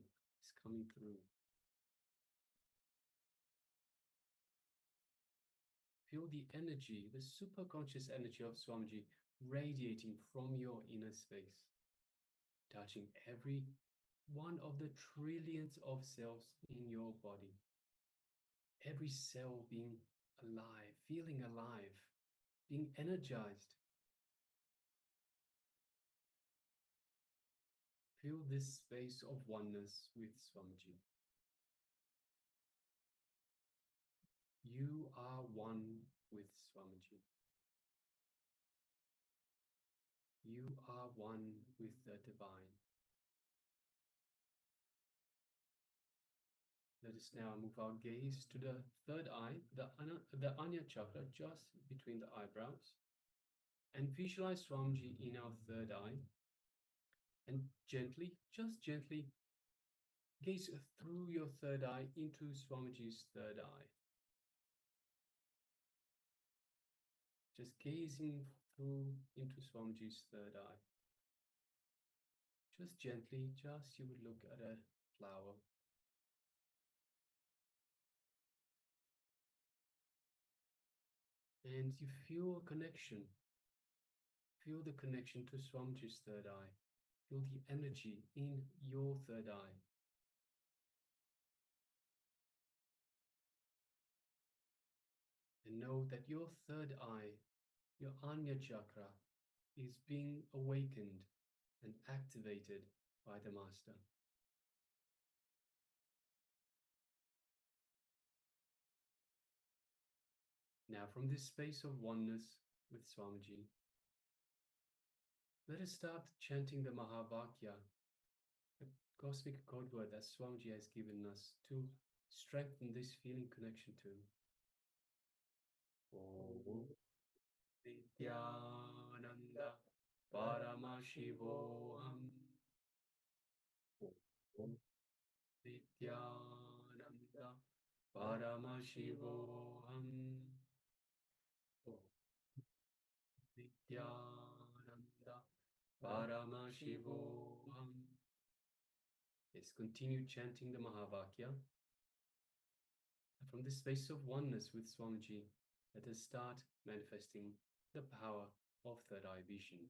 is coming through. Feel the energy, the super conscious energy of Swamiji radiating from your inner space, touching every one of the trillions of cells in your body. Every cell being alive, feeling alive, being energized. Feel this space of oneness with Swamiji. You are one with Swamiji. You are one with the divine. Let us now move our gaze to the third eye, the Anya chakra, just between the eyebrows, and visualize Swamiji in our third eye. And gently, just gently, gaze through your third eye into Swamiji's third eye. Just gazing through into Swamiji's third eye. Just gently, just you would look at a flower. And you feel a connection. Feel the connection to Swamiji's third eye. Feel the energy in your third eye. And know that your third eye, your Anya chakra, is being awakened and activated by the Master. Now, from this space of oneness with Swamiji, let us start chanting the Mahavakya, the cosmic code word that Swamiji has given us to strengthen this feeling connection to. Om Nityananda Paramashivoham. Om Nityananda Paramashivoham. Om Nityananda Paramashivoham. Yes, continue chanting the Mahavakya. From this space of oneness with Swamiji, let us start manifesting the power of third eye vision.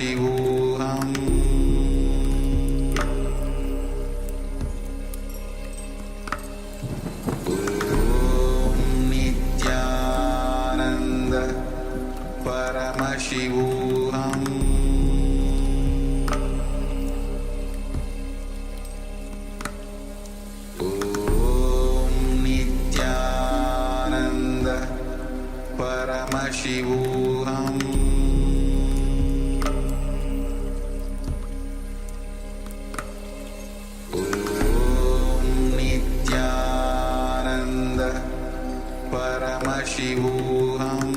Paramashivoham Nityananda Paramashivoham Nityananda Paramashivoham Nityananda Paramashivoham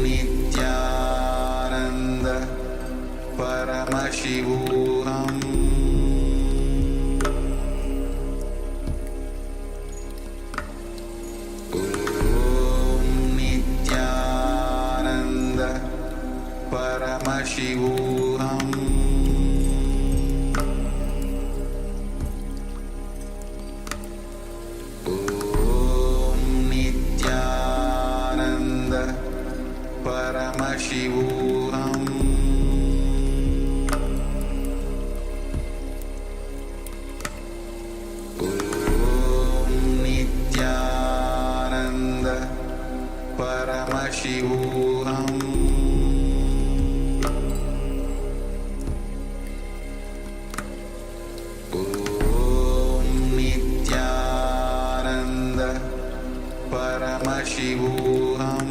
Nityananda Paramashivoham Nityananda Paramashivoham Nityananda Paramashivoham Nityananda Paramashivoham Nityananda Paramashivoham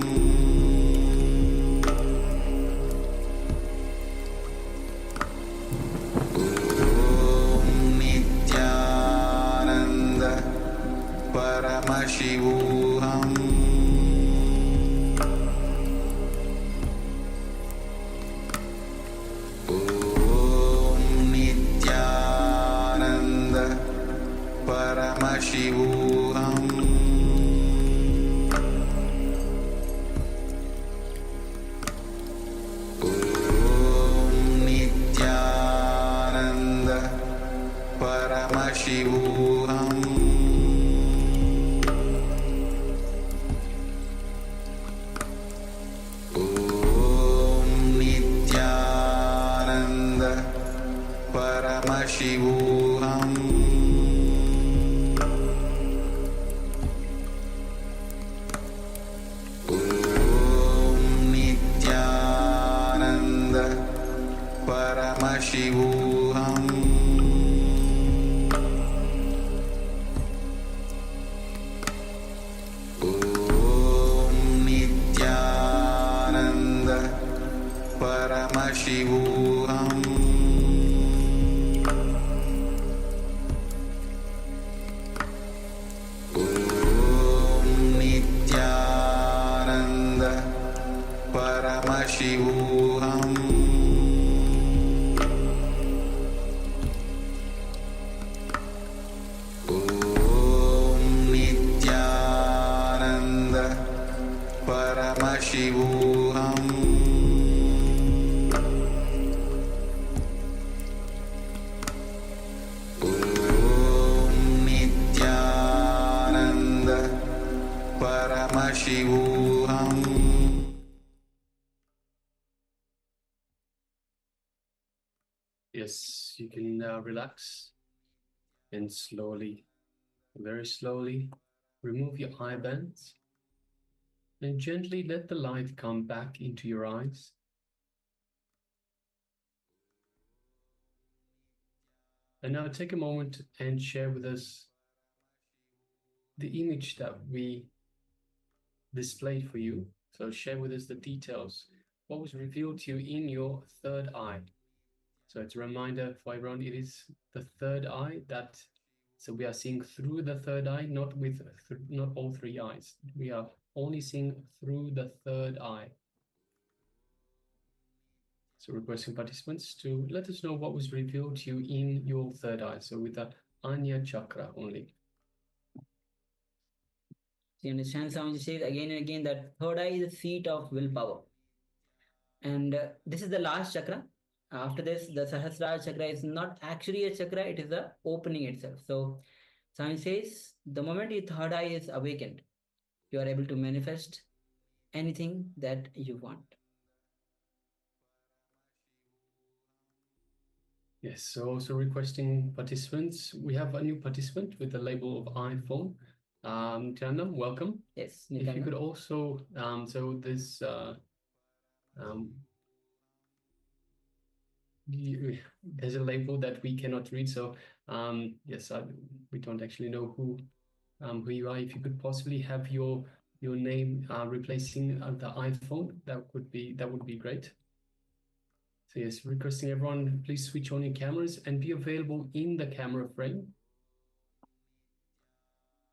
Nityananda Paramashivoham Nityananda Paramashivoham Nityananda Paramashivoham Nityananda Paramashivoham Nityananda Paramashivoham Nityananda Paramashivoham Nityananda Paramashivoham Nityananda Paramashivoham Nityananda Paramashivoham Yes, you can now relax and slowly, very slowly, remove your eye bands and gently let the light come back into your eyes. And now take a moment and share with us the image that we displayed for you. So share with us the details. What was revealed to you in your third eye? So it's a reminder for everyone, it is the third eye that, so we are seeing through the third eye, not with, not all three eyes. We are only seeing through the third eye. So requesting participants to let us know what was revealed to you in your third eye. So with the Anya chakra only. So you understand, Swamiji says again and again that third eye is the seat of willpower. And this is the last chakra. After this, the Sahasrara chakra is not actually a chakra, it is the opening itself. So Swami says, the moment your third eye is awakened, you are able to manifest anything that you want. Yes, so also requesting participants. We have a new participant with the label of iPhone. Nityananda, welcome. Yes, If you Nityananda. could also, so this, there's a label that we cannot read. So yes, we don't actually know who you are. If you could possibly have your name replacing the iPhone, that would be great. So yes, requesting everyone, please switch on your cameras and be available in the camera frame.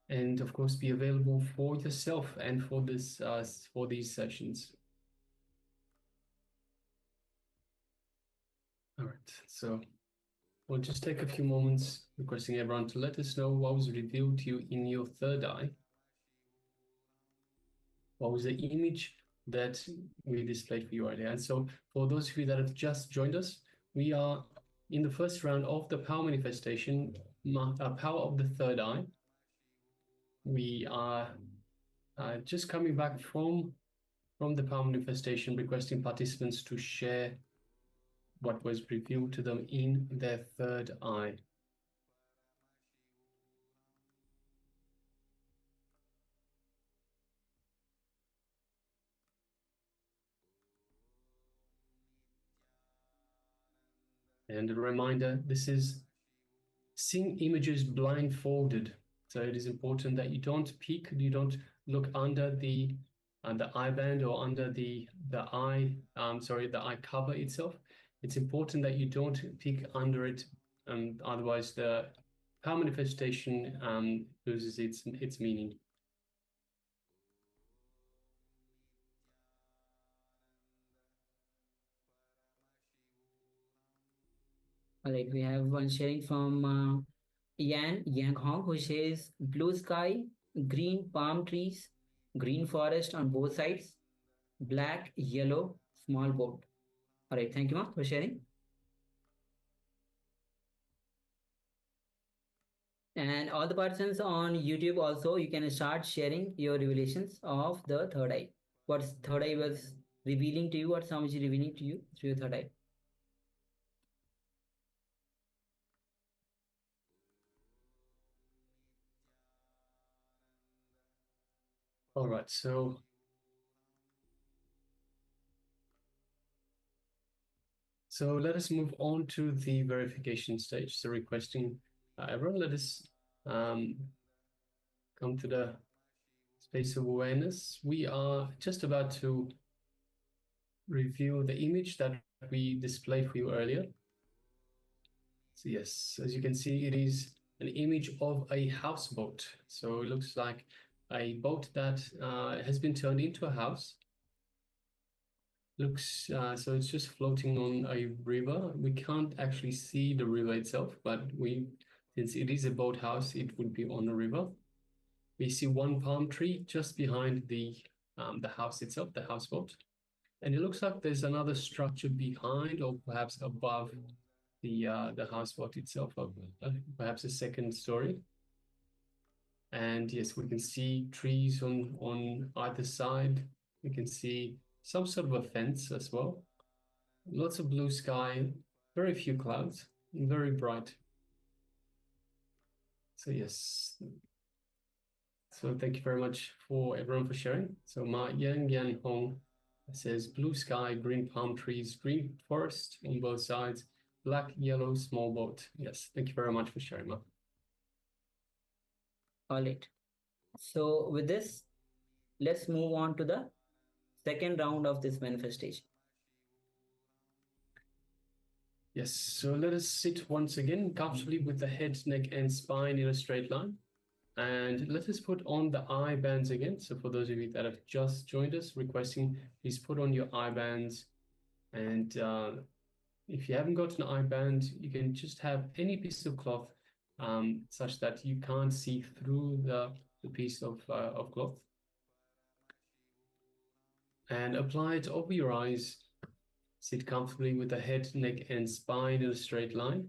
And of course, be available for yourself and for this for these sessions. All right, so we'll just take a few moments requesting everyone to let us know what was revealed to you in your third eye. What was the image that we displayed for you earlier? And so for those of you that have just joined us, we are in the first round of the power manifestation, power of the third eye. We are just coming back from the power manifestation, requesting participants to share what was revealed to them in their third eye. And a reminder, this is seeing images blindfolded. So it is important that you don't peek, you don't look under the eye band or under the eye, the eye cover itself. It's important that you don't peek under it, otherwise the power manifestation loses its meaning. All right, we have one sharing from Yang Hong, who says blue sky, green palm trees, green forest on both sides, black, yellow, small boat. All right, thank you, Ma, for sharing. And all the persons on YouTube also, you can start sharing your revelations of the third eye. What third eye was revealing to you, what Swamiji is revealing to you through your third eye. All right, so let us move on to the verification stage. So requesting everyone, let us come to the space of awareness. We are just about to review the image that we displayed for you earlier. So yes, as you can see, it is an image of a houseboat. So it looks like a boat that has been turned into a house. Looks so it's just floating on a river. We can't actually see the river itself, but since it is a boathouse, it would be on a river. We see one palm tree just behind the house itself, the houseboat, and it looks like there's another structure behind or perhaps above the houseboat itself, perhaps a second story. And yes, we can see trees on either side. We can see some sort of a fence as well. Lots of blue sky, very few clouds, very bright. So yes. So thank you very much for everyone for sharing. So Ma Yang Hong says blue sky, green palm trees, green forest on both sides, black, yellow, small boat. Yes, thank you very much for sharing, Ma. All right. So with this, let's move on to the second round of this manifestation. Yes, so let us sit once again comfortably with the head, neck, and spine in a straight line. And let us put on the eye bands again. So for those of you that have just joined us, requesting, please put on your eye bands. And if you haven't got an eye band, you can just have any piece of cloth such that you can't see through the piece of cloth. And apply it over your eyes. Sit comfortably with the head, neck, and spine in a straight line.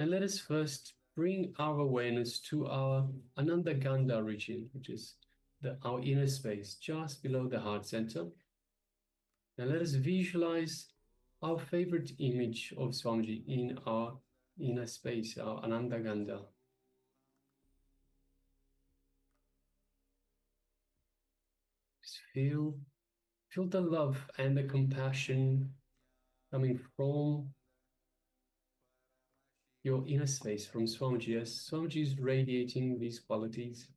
And let us first bring our awareness to our Ananda Gandha region, which is our inner space, just below the heart center. And let us visualize our favorite image of Swamiji in our inner space, our Ananda Gandha. Just feel the love and the compassion coming from your inner space, from Swamiji, as Swamiji is radiating these qualities.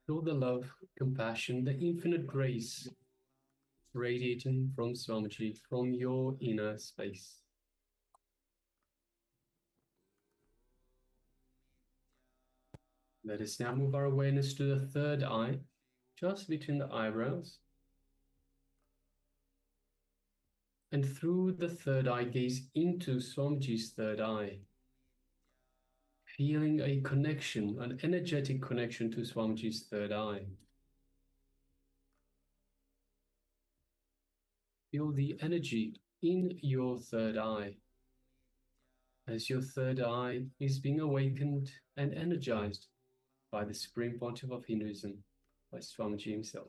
Feel the love, compassion, the infinite grace radiating from Swamiji, from your inner space. Let us now move our awareness to the third eye, just between the eyebrows. And through the third eye, gaze into Swamiji's third eye, feeling a connection, an energetic connection to Swamiji's third eye. Feel the energy in your third eye, as your third eye is being awakened and energized by the Supreme Pontiff of Hinduism, by Swamiji himself.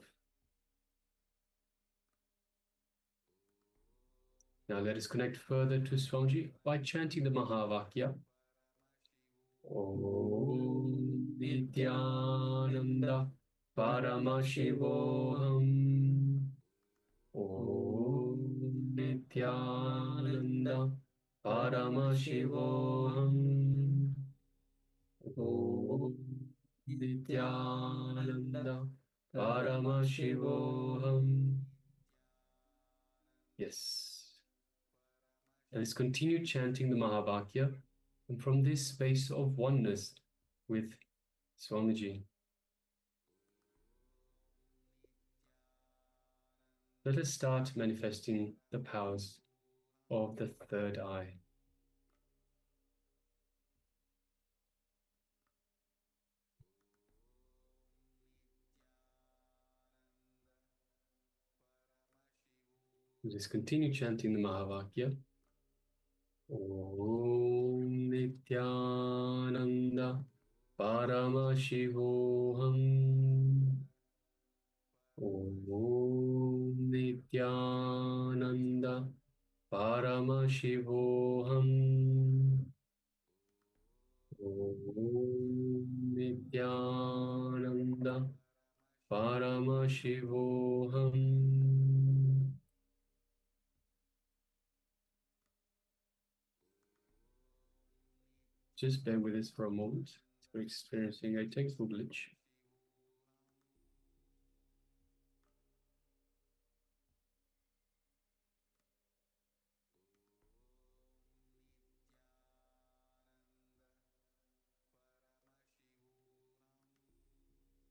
Now let us connect further to Swamiji by chanting the Mahavakya. Om Nityananda Paramashivoham. Om Nityananda Paramashivoham. Om Nityananda Paramashivoham. Yes. Let us continue chanting the Mahavakya, and from this space of oneness with Swamiji, let us start manifesting the powers of the third eye. Let us continue chanting the Mahavakya. Om Nityananda Paramashivoham. Om Nityananda Paramashivoham. Om Nityananda Paramashivoham. Just bear with us for a moment. We're experiencing a technical glitch.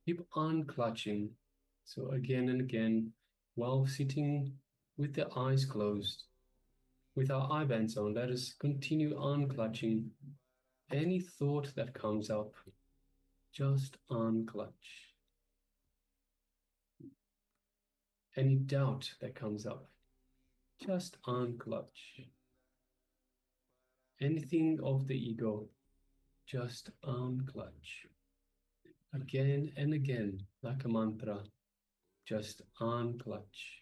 Keep unclutching. So again and again, while sitting with the eyes closed, with our eye bands on, let us continue unclutching. Any thought that comes up, just unclutch. Any doubt that comes up, just unclutch. Anything of the ego, just unclutch. Again and again, like a mantra, just unclutch.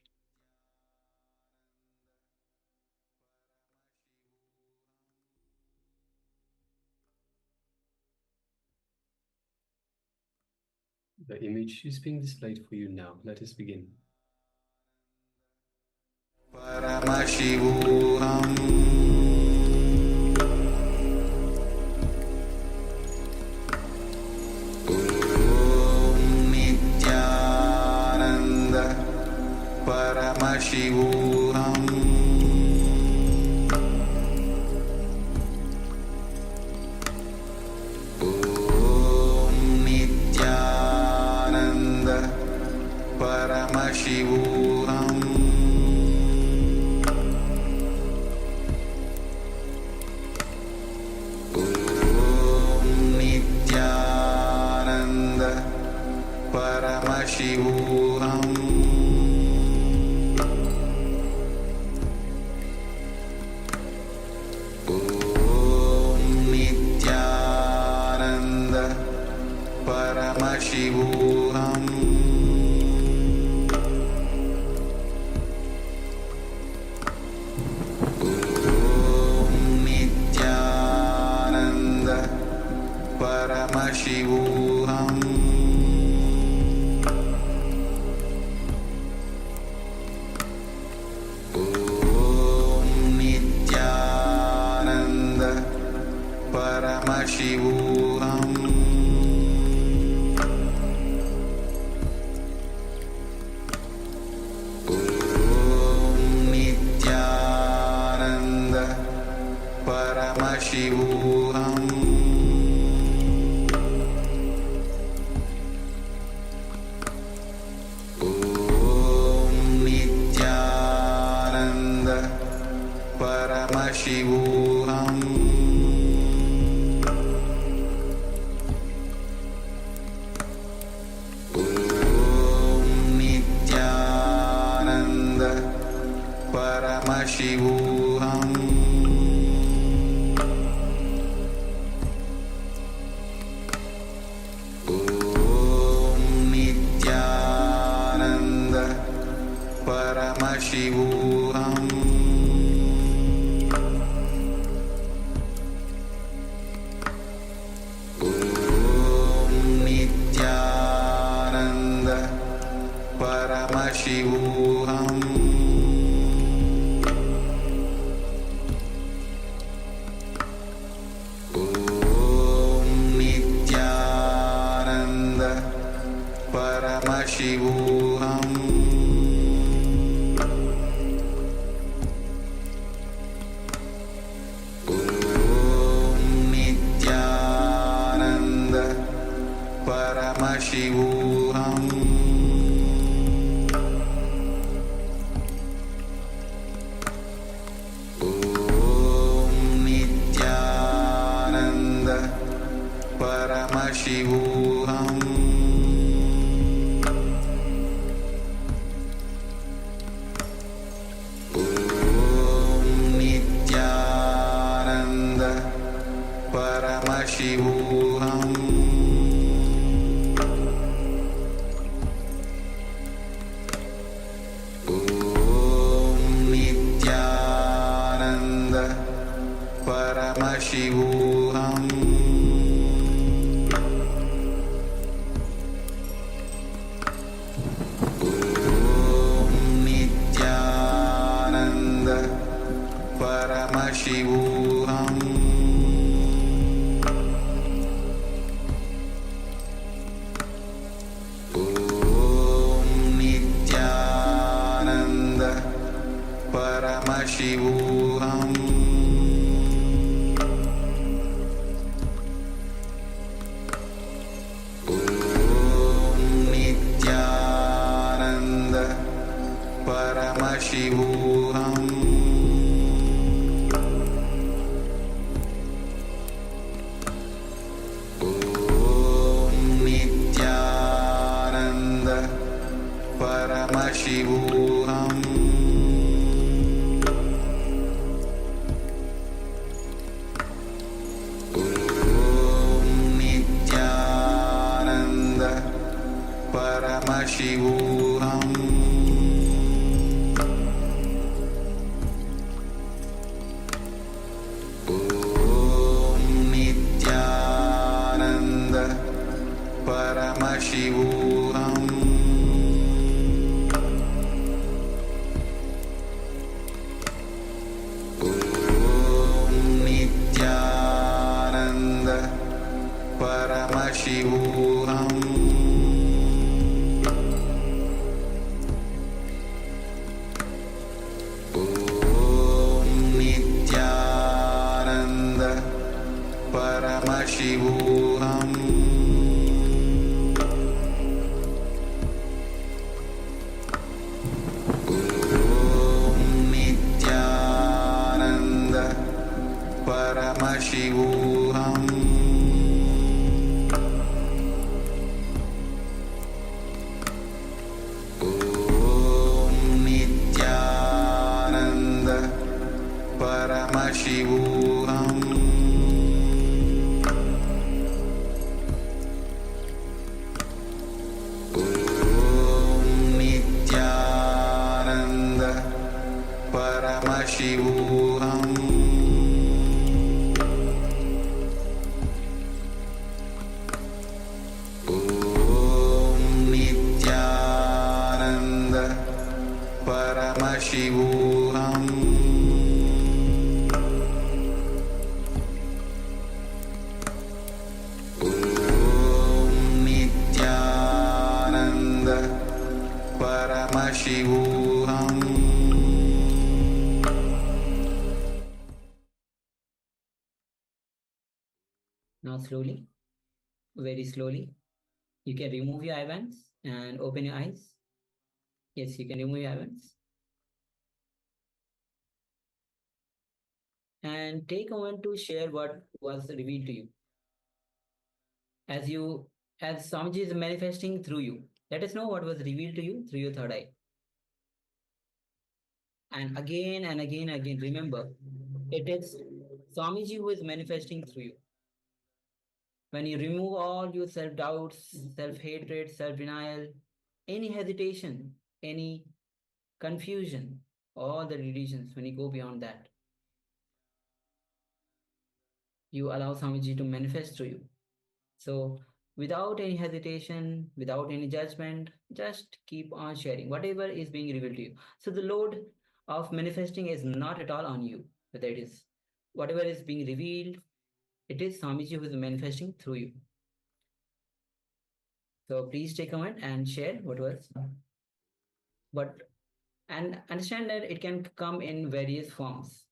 The image is being displayed for you now. Let us begin. Paramashivoham. Om Nityananda Paramashivoham. Paramashivoham. Om Nityananda Paramashivoham. Paramashivoham Om Nityananda Paramashivoham Om Nityananda Paramashivoham Paramashivoham Om Nityananda Paramashivoham Om Nityananda Paramashivoham Paramashivoham Om Nityananda Paramashivoham Om Nityananda Paramashivoham Paramashivoham Om Nityananda Paramashivoham Om Nityananda Paramashivoham Paramashivoham Om Nityananda Paramashivoham Om Nityananda Paramashivoham Paramashivoham Om Nityananda Paramashivoham Om Nityananda Paramashivoham Paramashivoham Om Nityananda Paramashivoham Om Nityananda Paramashivoham Paramashivoham Om Nityananda Paramashivoham Paramashivoham. Now slowly, very slowly, you can remove your eyelids and open your eyes. Yes, you can remove your eyelids. And take a moment to share what was revealed to you. As Swamiji is manifesting through you, let us know what was revealed to you through your third eye. And again, remember, it is Swamiji who is manifesting through you. When you remove all your self-doubts, self-hatred, self-denial, any hesitation, any confusion, all the religions, when you go beyond that, you allow Swamiji to manifest through you. So without any hesitation, without any judgment, just keep on sharing whatever is being revealed to you. So the load of manifesting is not at all on you, but it is whatever is being revealed, it is Swamiji who is manifesting through you. So please take a moment and share what was. And understand that it can come in various forms.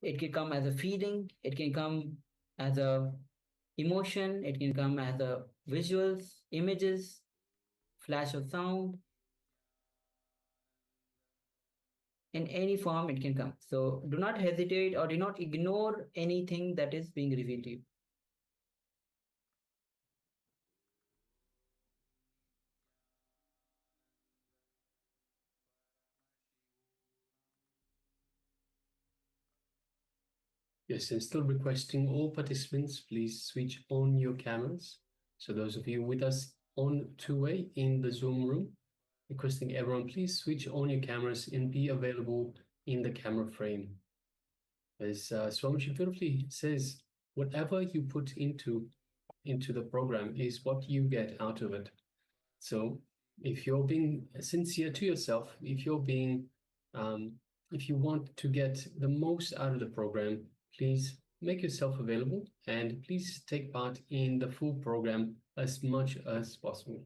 It can come as a feeling, it can come as a emotion, it can come as a visuals, images, flash of sound. In any form it can come. So do not hesitate or do not ignore anything that is being revealed to you. Yes, I'm still requesting all participants, please switch on your cameras. So those of you with us on two-way in the Zoom room, requesting everyone, please switch on your cameras and be available in the camera frame. As Swamiji beautifully says, whatever you put into the program is what you get out of it. So if you're being sincere to yourself, if you're being, if you want to get the most out of the program, please make yourself available and please take part in the full program as much as possible.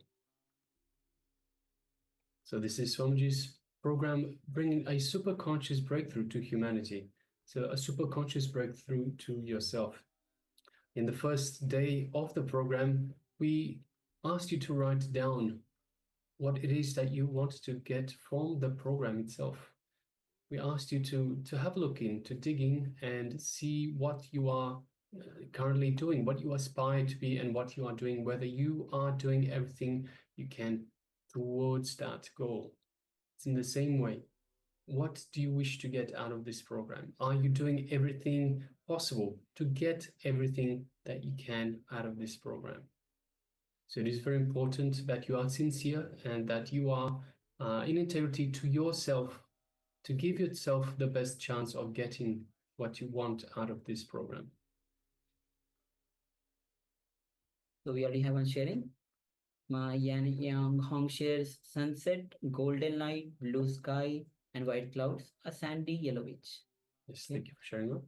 So this is Swamiji's program bringing a super conscious breakthrough to humanity. So a super conscious breakthrough to yourself. In the first day of the program, we asked you to write down what it is that you want to get from the program itself. We asked you to have a look in, to dig in and see what you are currently doing, what you aspire to be and what you are doing, whether you are doing everything you can towards that goal. It's in the same way. What do you wish to get out of this program? Are you doing everything possible to get everything that you can out of this program? So it is very important that you are sincere and that you are in integrity to yourself to give yourself the best chance of getting what you want out of this program. So we already have one sharing. My Yan Yang Hong shares sunset, golden light, blue sky, and white clouds, a sandy yellow beach. Yes, thank you for sharing that.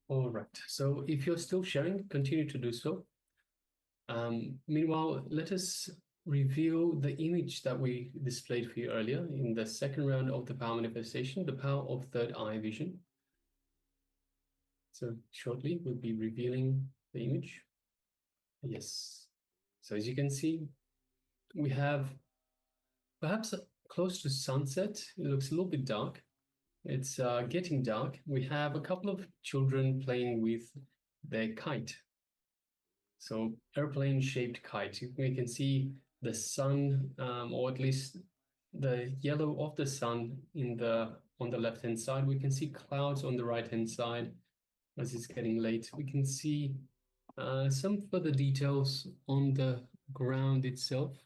All right, so if you're still sharing, continue to do so. Meanwhile, let us reveal the image that we displayed for you earlier in the second round of the power manifestation, the power of third eye vision. So shortly, we'll be revealing the image. Yes. So as you can see, we have perhaps close to sunset. It looks a little bit dark. It's getting dark. We have a couple of children playing with their kite. So airplane-shaped kite. We can see the sun, or at least the yellow of the sun on the left-hand side. We can see clouds on the right-hand side as it's getting late. We can see some further details on the ground itself.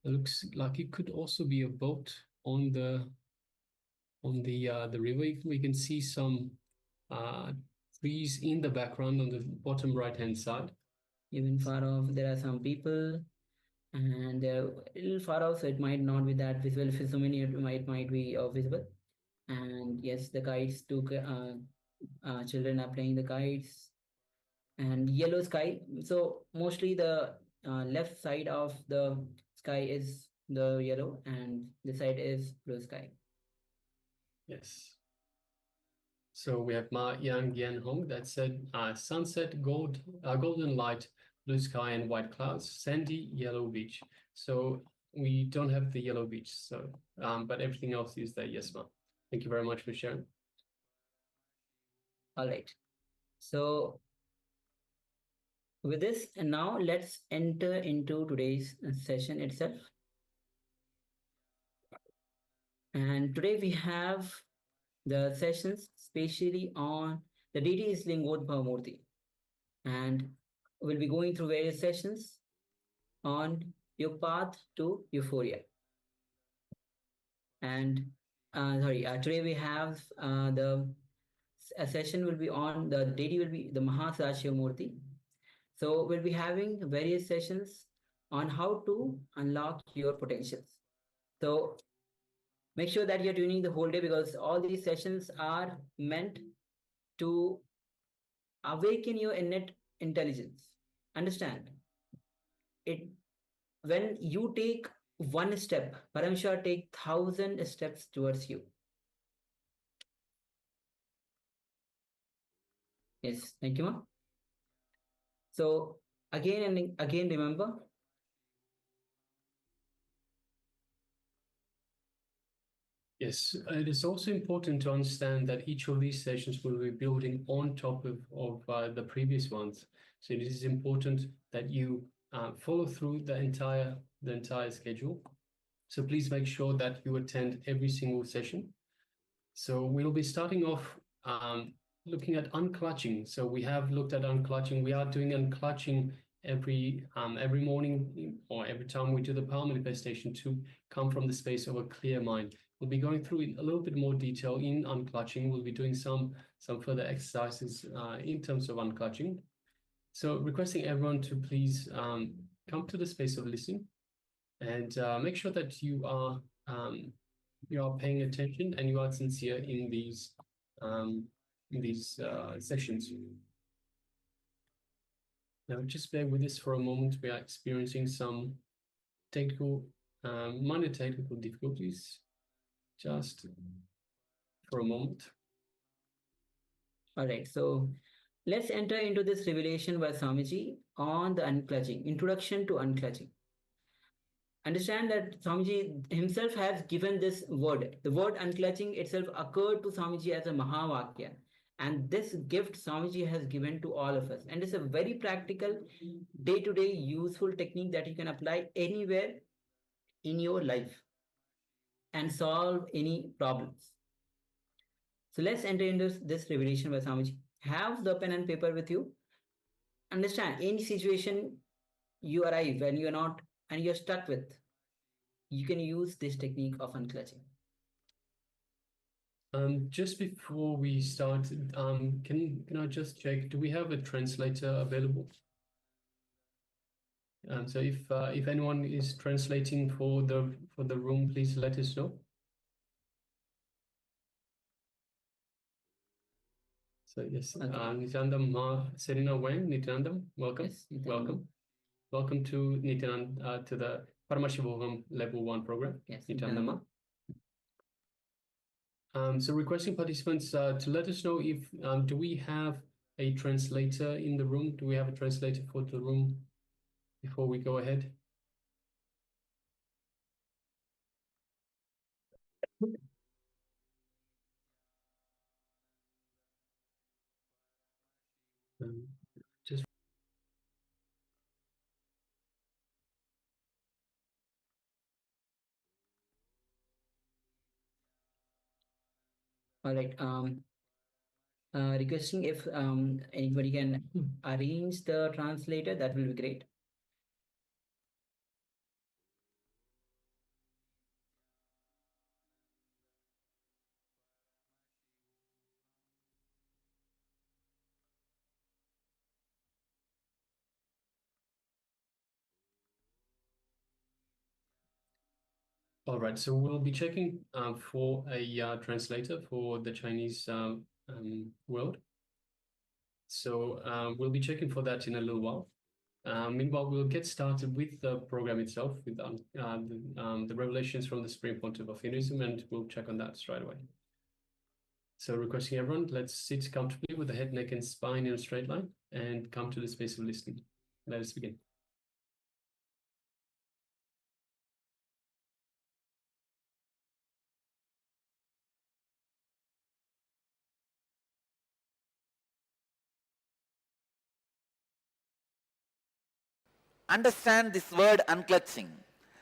It looks like it could also be a boat on the river. We can see some trees in the background on the bottom right-hand side. Even far off, there are some people, and a little far off, so it might not be that visible. If it's so many, it might be visible. And yes, the kites, two children are playing the kites, and yellow sky. So mostly the left side of the sky is the yellow, and this side is blue sky. Yes. So we have Ma Yang Yan Hong that said sunset, golden light, blue sky and white clouds, sandy yellow beach. So we don't have the yellow beach. So but everything else is there. Yes, Ma. Thank you very much for sharing. All right. So with this, and now let's enter into today's session itself. And today we have the sessions specially on the deity is Lingodbhava Murti. And we'll be going through various sessions on your path to euphoria. And today we have a session will be on the deity will be the Mahasashiva Murti. So we'll be having various sessions on how to unlock your potentials. So make sure that you're tuning the whole day, because all these sessions are meant to awaken your innate intelligence. Understand? It when you take one step, Parameshwar take 1,000 steps towards you. Yes, thank you, ma. So again and again, remember, Yes, it is also important to understand that each of these sessions will be building on top of the previous ones. So it is important that you follow through the entire schedule. So please make sure that you attend every single session. So we'll be starting off looking at unclutching. So we have looked at unclutching. We are doing unclutching every morning, or every time we do the power manifestation, to come from the space of a clear mind. We'll be going through a little bit more detail in unclutching. We'll be doing some further exercises in terms of unclutching. So requesting everyone to please come to the space of listening, and make sure that you are paying attention and you are sincere in these sessions. Now, just bear with us for a moment. We are experiencing some minor technical difficulties. Just for a moment. All right, so let's enter into this revelation by Swamiji on the unclutching, introduction to unclutching. Understand that Swamiji himself has given this word. The word unclutching itself occurred to Swamiji as a Mahavakya. And this gift Swamiji has given to all of us. And it's a very practical, day-to-day useful technique that you can apply anywhere in your life and solve any problems. So let's enter into this revelation by Swamiji. Have the pen and paper with you. Understand, any situation you arrive and you're not, and you're stuck with, you can use this technique of unclutching. Just before we start, can I just check, do we have a translator available? So if anyone is translating for the room, please let us know. So yes, Okay. Nityanandam Ma Serena Wang, Nityanandam, welcome. Yes, Nityanandam. Welcome. Welcome to Nityanand, to the Paramashivoham Level 1 program. Yes, Nityanandam Ma. Nityanandam. So requesting participants to let us know if do we have a translator in the room? Do we have a translator for the room before we go ahead? Just All right. Requesting if anybody can arrange the translator, that will be great. All right, so we'll be checking for a translator for the Chinese world. So we'll be checking for that in a little while. Meanwhile, we'll get started with the program itself, with the revelations from the Supreme Pontiff of Hinduism, and we'll check on that straight away. So requesting everyone, let's sit comfortably with the head, neck, and spine in a straight line, and come to the space of listening. Let us begin. Understand this word unclutching.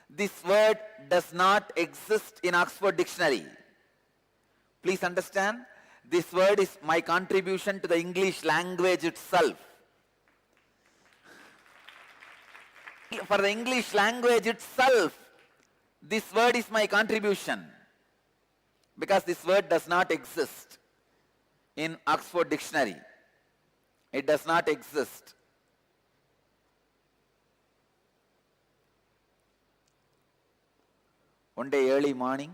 This word does not exist in Oxford Dictionary. Please understand, this word is my contribution to the English language itself. For the English language itself, this word is my contribution, because this word does not exist in Oxford Dictionary. It does not exist. One day early morning,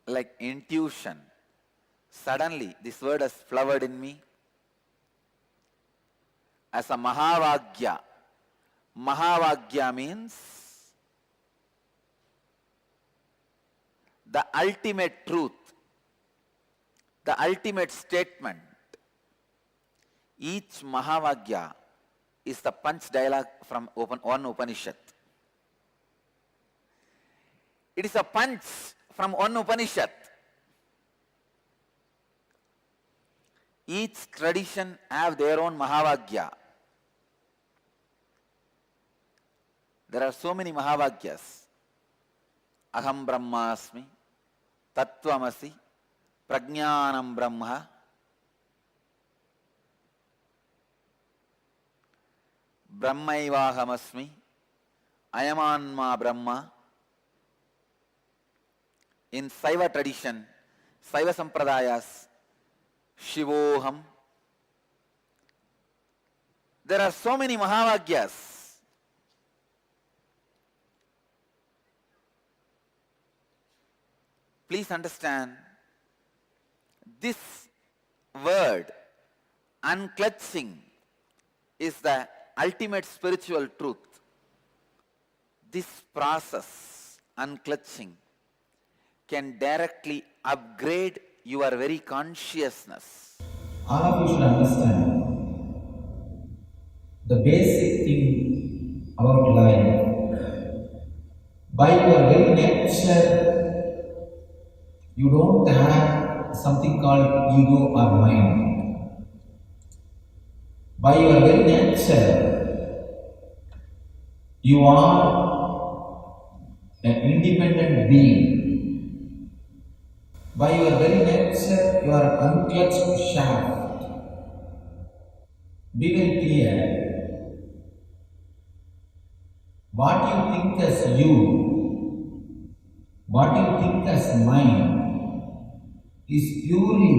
like intuition, suddenly this word has flowered in me as a Mahavagya. Mahavagya means the ultimate truth, the ultimate statement. Each Mahavagya is the punch dialogue from one Upanishad. It is a punch from one Upanishad. Each tradition have their own Mahavagya. There are so many Mahavagyas. Aham Brahmasmi, Tattvamasi, Prajnanam Brahma, Brahmaivahamasmi, Ayamanma Brahma. In Saiva tradition, Saiva Sampradayas, Shivoham. There are so many Mahavagyas. Please understand, this word, unclutching, is the ultimate spiritual truth. This process, unclutching, can directly upgrade your very consciousness. All of you should understand the basic thing about life. By your very nature, you don't have something called ego or mind. By your very nature, you are an independent being. By your very nature, you are an unclutched shaft. Be very clear. What you think as you, what you think as mine, is purely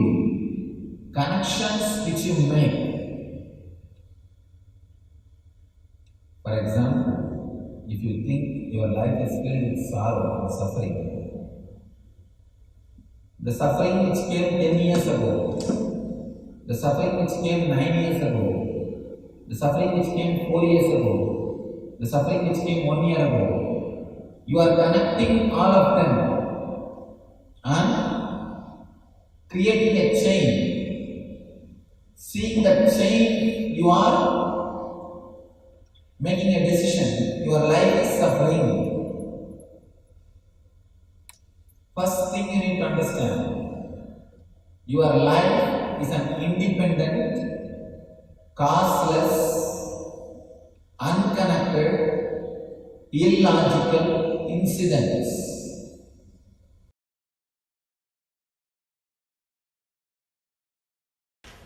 connections which you make. For example, if you think your life is filled with sorrow and suffering, the suffering which came 10 years ago, the suffering which came 9 years ago, the suffering which came 4 years ago, the suffering which came 1 year ago, you are connecting all of them and creating a chain. Seeing that chain, you are making a decision. Your life is suffering. First thing you need to understand, your life is an independent, causeless, unconnected, illogical incidents.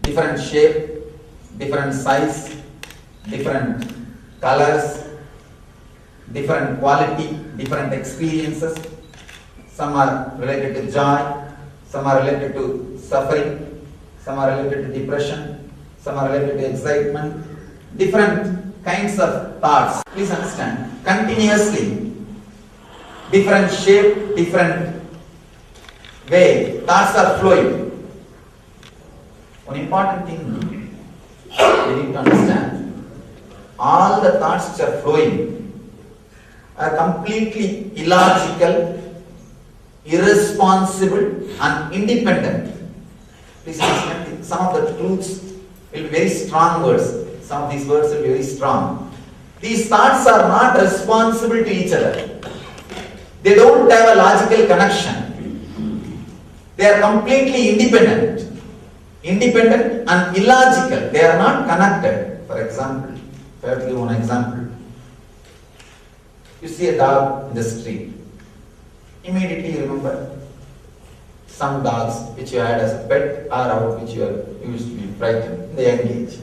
Different shape, different size, different colors, different quality, different experiences. Some are related to joy, some are related to suffering, some are related to depression, some are related to excitement. Different kinds of thoughts. Please understand, continuously, different shape, different way, thoughts are flowing. One important thing you need to understand, all the thoughts which are flowing are completely illogical, irresponsible and independent. Please understand, some of the truths will be very strong words. Some of these words will be very strong. These thoughts are not responsible to each other. They don't have a logical connection. They are completely independent. Independent and illogical. They are not connected. For example, if I have to give one example. You see a dog in the street. Immediately you remember some dogs which you had as a pet or out which you used to be frightened in the young age.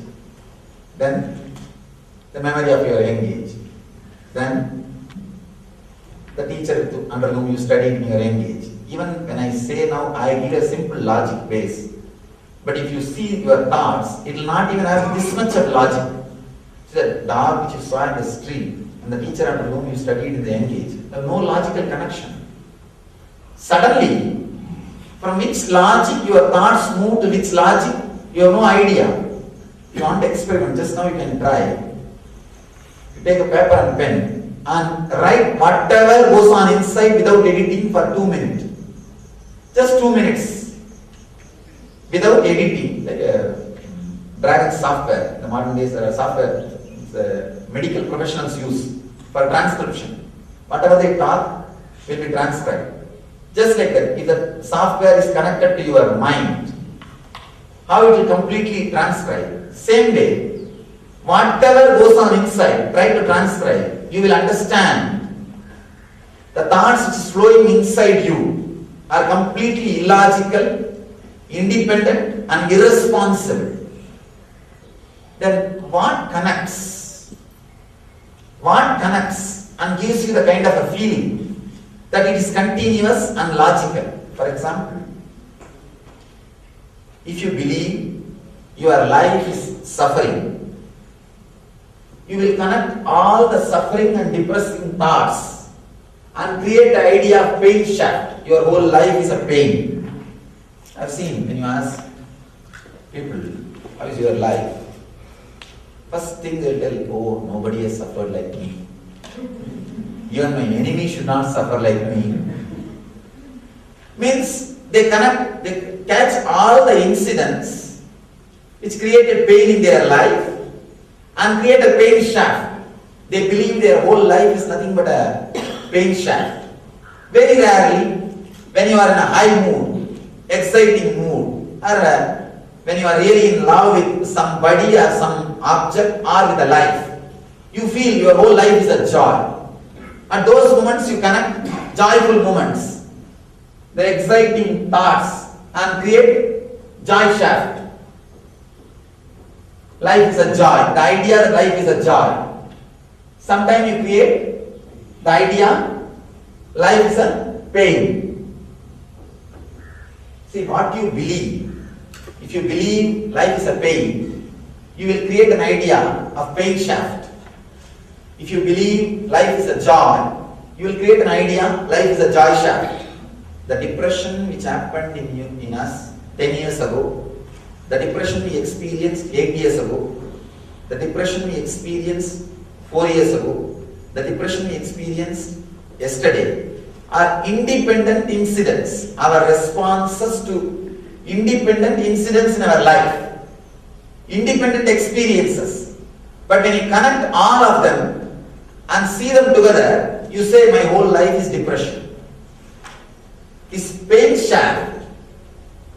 Then the memory of your young age. Then the teacher under whom you studied in your young age. Even when I say now, I give a simple logic base. But if you see your thoughts, it will not even have this much of logic. The dog which you saw in the street and the teacher under whom you studied in the young age, have no logical connection. Suddenly, from which logic your thoughts move to which logic, you have no idea. You want to experiment, just now you can try. You take a paper and pen and write whatever goes on inside without editing for 2 minutes. Just 2 minutes. Without editing, like a Dragon software. In the modern days there are software medical professionals use for transcription. Whatever they talk will be transcribed. Just like that, if the software is connected to your mind, how it will completely transcribe. Same way, whatever goes on inside, try to transcribe. You will understand the thoughts which is flowing inside you are completely illogical, independent and irresponsible. Then what connects? What connects and gives you the kind of a feeling that it is continuous and logical? For example, if you believe your life is suffering, you will connect all the suffering and depressing thoughts and create the idea of pain shaft. Your whole life is a pain. I've seen when you ask people, how is your life? First thing they'll tell, oh, nobody has suffered like me. Even my enemy should not suffer like me. Means they connect, they catch all the incidents which created pain in their life and create a pain shaft. They believe their whole life is nothing but a pain shaft. Very rarely, when you are in a high mood, exciting mood, or when you are really in love with somebody or some object or with a life, you feel your whole life is a joy. At those moments you connect joyful moments, the exciting thoughts and create joy shaft. Life is a joy. The idea that life is a joy. Sometimes you create the idea life is a pain. See, what you believe. If you believe life is a pain, you will create an idea of pain shaft. If you believe life is a joy, you will create an idea life is a joy shaft. The depression which happened in us 10 years ago, the depression we experienced 8 years ago, the depression we experienced 4 years ago, the depression we experienced yesterday are independent incidents, our responses to independent incidents in our life, independent experiences. But when you connect all of them and see them together, you say my whole life is depression. This pain shaft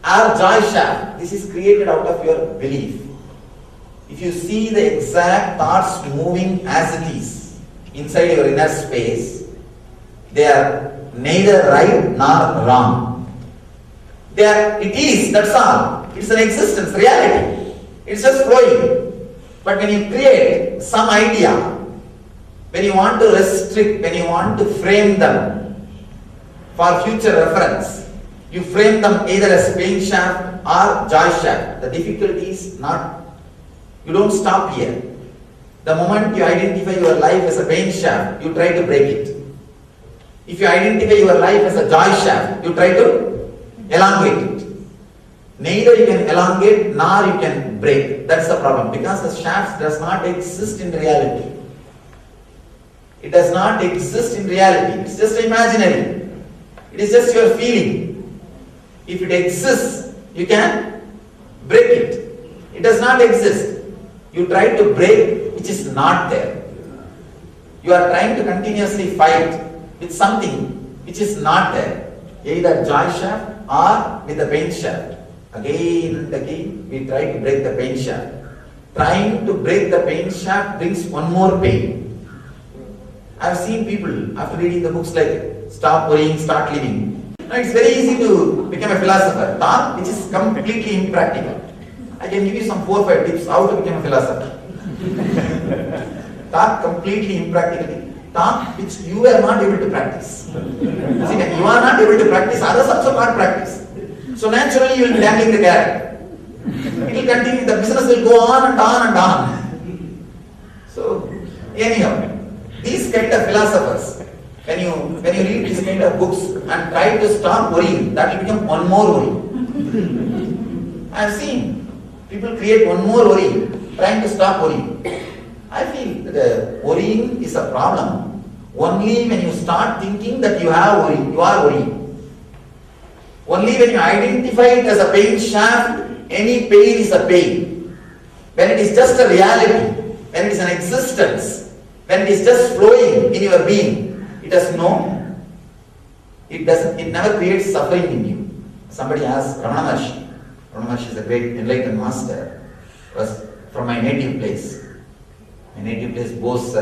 or joy shaft, this is created out of your belief. If you see the exact thoughts moving as it is inside your inner space, they are neither right nor wrong. It is, that's all. It's an existence, reality. It's just flowing. But when you create some idea, when you want to restrict, when you want to frame them for future reference, you frame them either as pain shaft or joy shaft. The difficulty is not, you don't stop here. The moment you identify your life as a pain shaft, you try to break it. If you identify your life as a joy shaft, you try to elongate it. Neither you can elongate nor you can break. That's the problem, because the shaft does not exist in reality. It does not exist in reality. It's just imaginary. It is just your feeling. If it exists, you can break it. It does not exist. You try to break which is not there. You are trying to continuously fight with something which is not there. Either joy shaft or with the pain shaft. Again and again we try to break the pain shaft. Trying to break the pain shaft brings one more pain. I have seen people after reading the books like Stop Worrying, Start Living. Now it's very easy to become a philosopher, thought which is completely impractical. I can give you some 4 or 5 tips how to become a philosopher. Thought completely impractical. Thought which you are not able to practice. See, when you are not able to practice, others also can't practice. So naturally you will be dangling the carrot. It will continue, the business will go on and on and on. So anyhow, these kind of philosophers, when you read these kind of books and try to stop worrying, that will become one more worry. I have seen people create one more worry, trying to stop worrying. I feel that worrying is a problem only when you start thinking that you have worry, you are worrying. Only when you identify it as a pain shaft, any pain is a pain. When it is just a reality, when it is an existence, when it is just flowing in your being, it has no, it never creates suffering in you. Somebody asked Ramana Maharshi. Ramana Maharshi is a great enlightened master, was from my native place. My native place boasts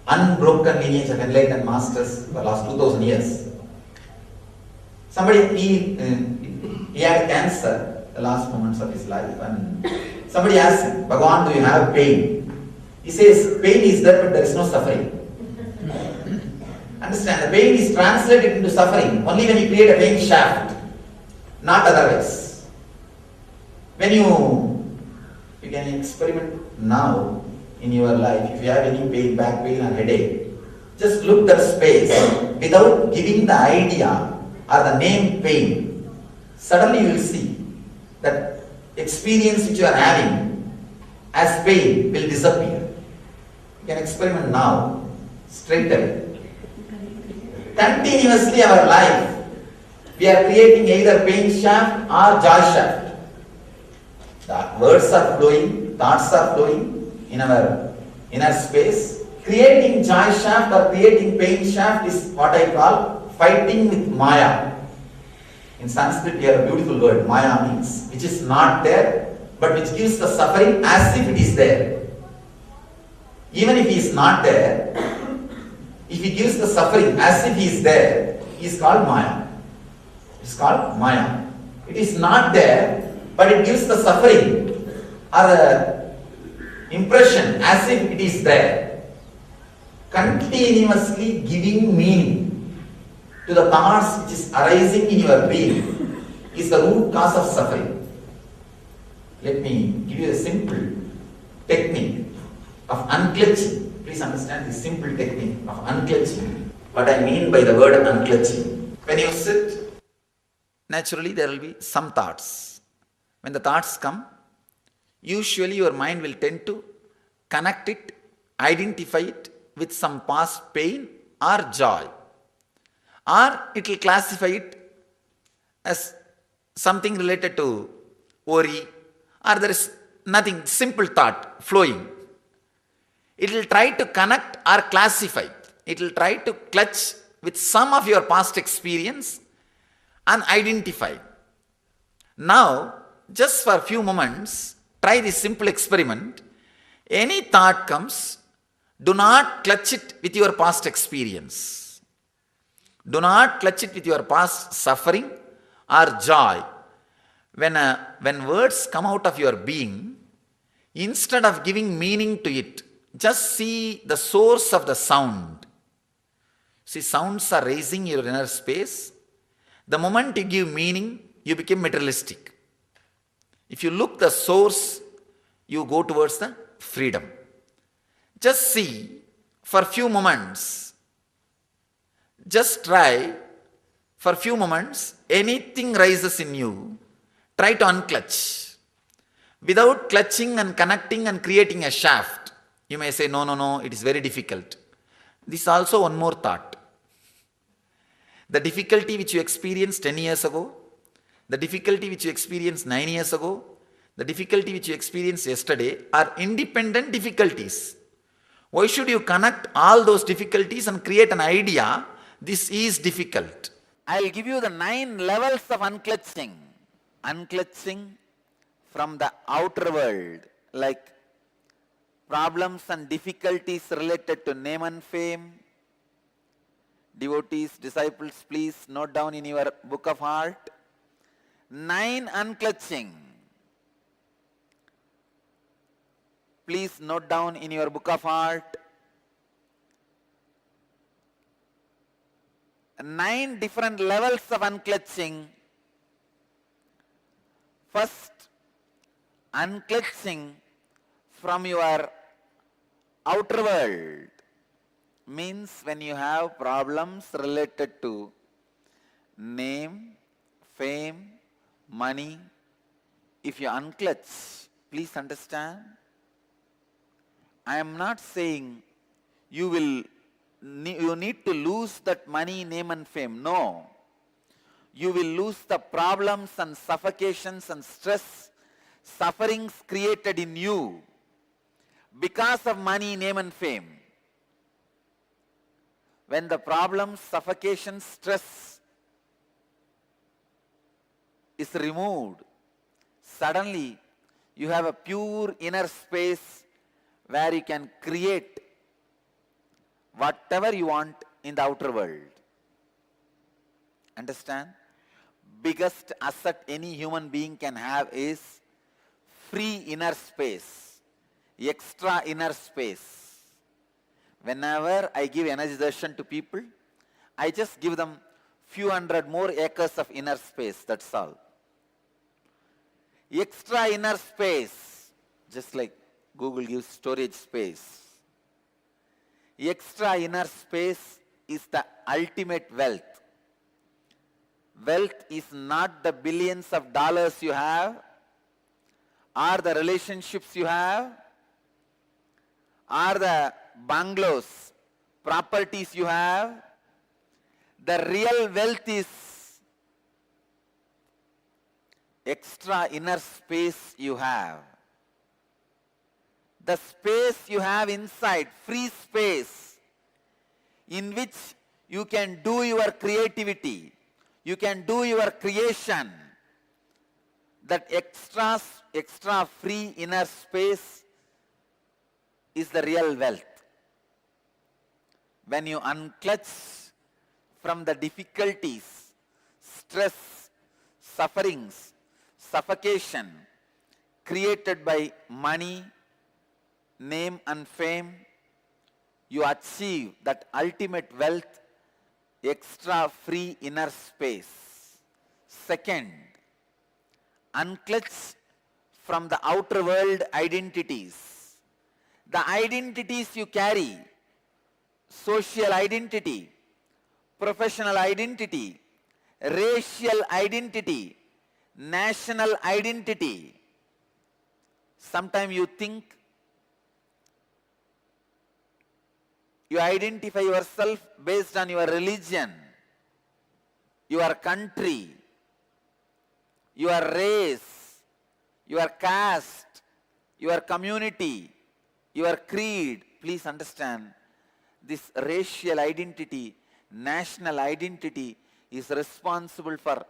unbroken lineage of enlightened masters for the last 2000 years. Somebody, he had cancer the last moments of his life, and somebody asked him, Bhagavan, do you have pain? He says, pain is there but there is no suffering. Understand, the pain is translated into suffering only when you create a pain shaft, not otherwise. When you can experiment now in your life, if you have any pain, back pain or headache, just look that space without giving the idea or the name pain. Suddenly you will see that experience which you are having as pain will disappear. You can experiment now, straight away. Continuously our life, we are creating either pain shaft or joy shaft. The words are flowing, thoughts are flowing in our inner space. Creating joy shaft or creating pain shaft is what I call fighting with Maya. In Sanskrit we have a beautiful word, Maya means which is not there but which gives the suffering as if it is there. Even if he is not there, if he gives the suffering as if he is there, he is called Maya. It is called Maya. It is not there but it gives the suffering or the impression as if it is there. Continuously giving meaning to the thoughts which is arising in your being is the root cause of suffering. Let me give you a simple technique of unclutching. Please understand this simple technique of unclutching. What I mean by the word unclutching. When you sit, naturally there will be some thoughts. When the thoughts come, usually your mind will tend to connect it, identify it with some past pain or joy. Or it will classify it as something related to worry, or there is nothing, simple thought flowing. It will try to connect or classify. It will try to clutch with some of your past experience and identify. Now, just for a few moments, try this simple experiment. Any thought comes, do not clutch it with your past experience. Do not clutch it with your past suffering or joy. When words come out of your being, instead of giving meaning to it, just see the source of the sound. See, sounds are raising your inner space. The moment you give meaning, you become materialistic. If you look the source, you go towards the freedom. Just see for few moments. Just try for few moments, anything rises in you, try to unclutch. Without clutching and connecting and creating a shaft, you may say, no, it is very difficult. This is also one more thought. The difficulty which you experienced 10 years ago, the difficulty which you experienced 9 years ago, the difficulty which you experienced yesterday are independent difficulties. Why should you connect all those difficulties and create an idea, this is difficult? I'll give you the 9 levels of unclutching. Unclutching from the outer world, like problems and difficulties related to name and fame. Devotees, disciples, please note down in your book of heart. 9 unclutching. Please note down in your book of heart. 9 different levels of unclutching. First, unclutching from your outer world means when you have problems related to name, fame, money. If you unclutch, please understand, I am not saying you need to lose that money, name and fame. No. You will lose the problems and suffocations and stress, sufferings created in you because of money, name and fame. When the problems, suffocation, stress is removed, suddenly you have a pure inner space where you can create whatever you want in the outer world. Understand? Biggest asset any human being can have is free inner space, extra inner space. Whenever I give energization to people, I just give them few hundred more acres of inner space, that's all. Extra inner space, just like Google gives storage space. Extra inner space is the ultimate wealth. Wealth is not the billions of dollars you have, or the relationships you have, or the bungalows, properties you have. The real wealth is extra inner space you have. The space you have inside, free space, in which you can do your creativity, you can do your creation. That extra free inner space is the real wealth. When you unclutch from the difficulties, stress, sufferings, suffocation created by money, name and fame, you achieve that ultimate wealth, extra free inner space. Second, unclutch from the outer world identities. The identities you carry, social identity, professional identity, racial identity, national identity. Sometimes you think you identify yourself based on your religion, your country, your race, your caste, your community, your creed. Please understand, this racial identity, national identity is responsible for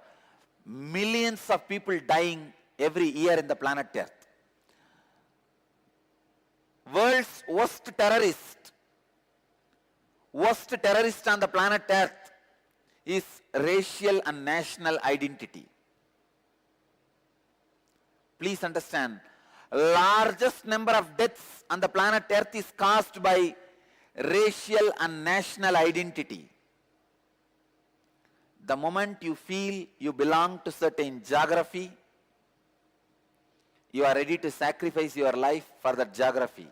millions of people dying every year in the planet Earth. World's worst terrorist on the planet Earth is racial and national identity. Please understand, largest number of deaths on the planet Earth is caused by racial and national identity. The moment you feel you belong to certain geography, you are ready to sacrifice your life for that geography.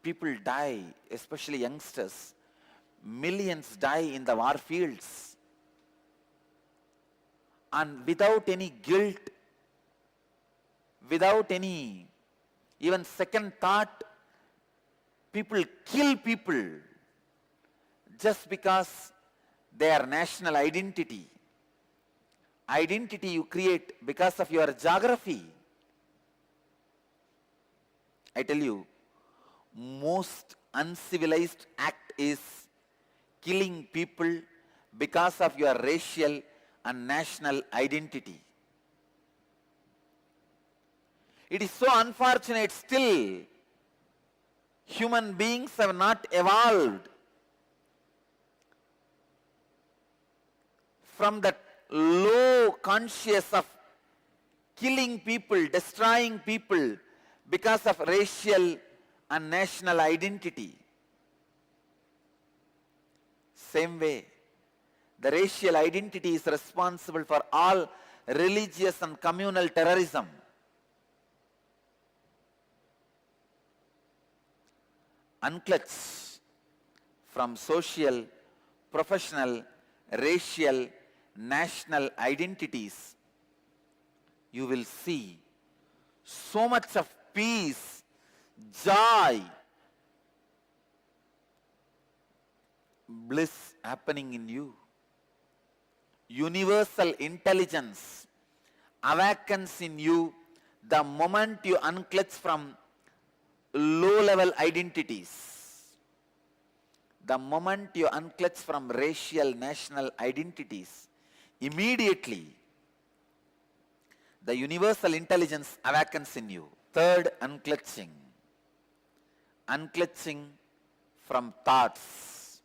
people die, especially youngsters. Millions die in the war fields. And without any guilt, without any even second thought, people kill people just because their national identity. Identity you create because of your geography. I tell you, most uncivilized act is killing people because of your racial and national identity. It is so unfortunate still human beings have not evolved from that low conscious of killing people, destroying people because of racial and national identity. Same way, the racial identity is responsible for all religious and communal terrorism. Unclutched from social, professional, racial, national identities, you will see so much of peace, joy, bliss happening in you. Universal intelligence awakens in you the moment you unclutch from low-level identities. The moment you unclutch from racial, national identities, immediately the universal intelligence awakens in you. Third, unclutching. Unclutching from thoughts,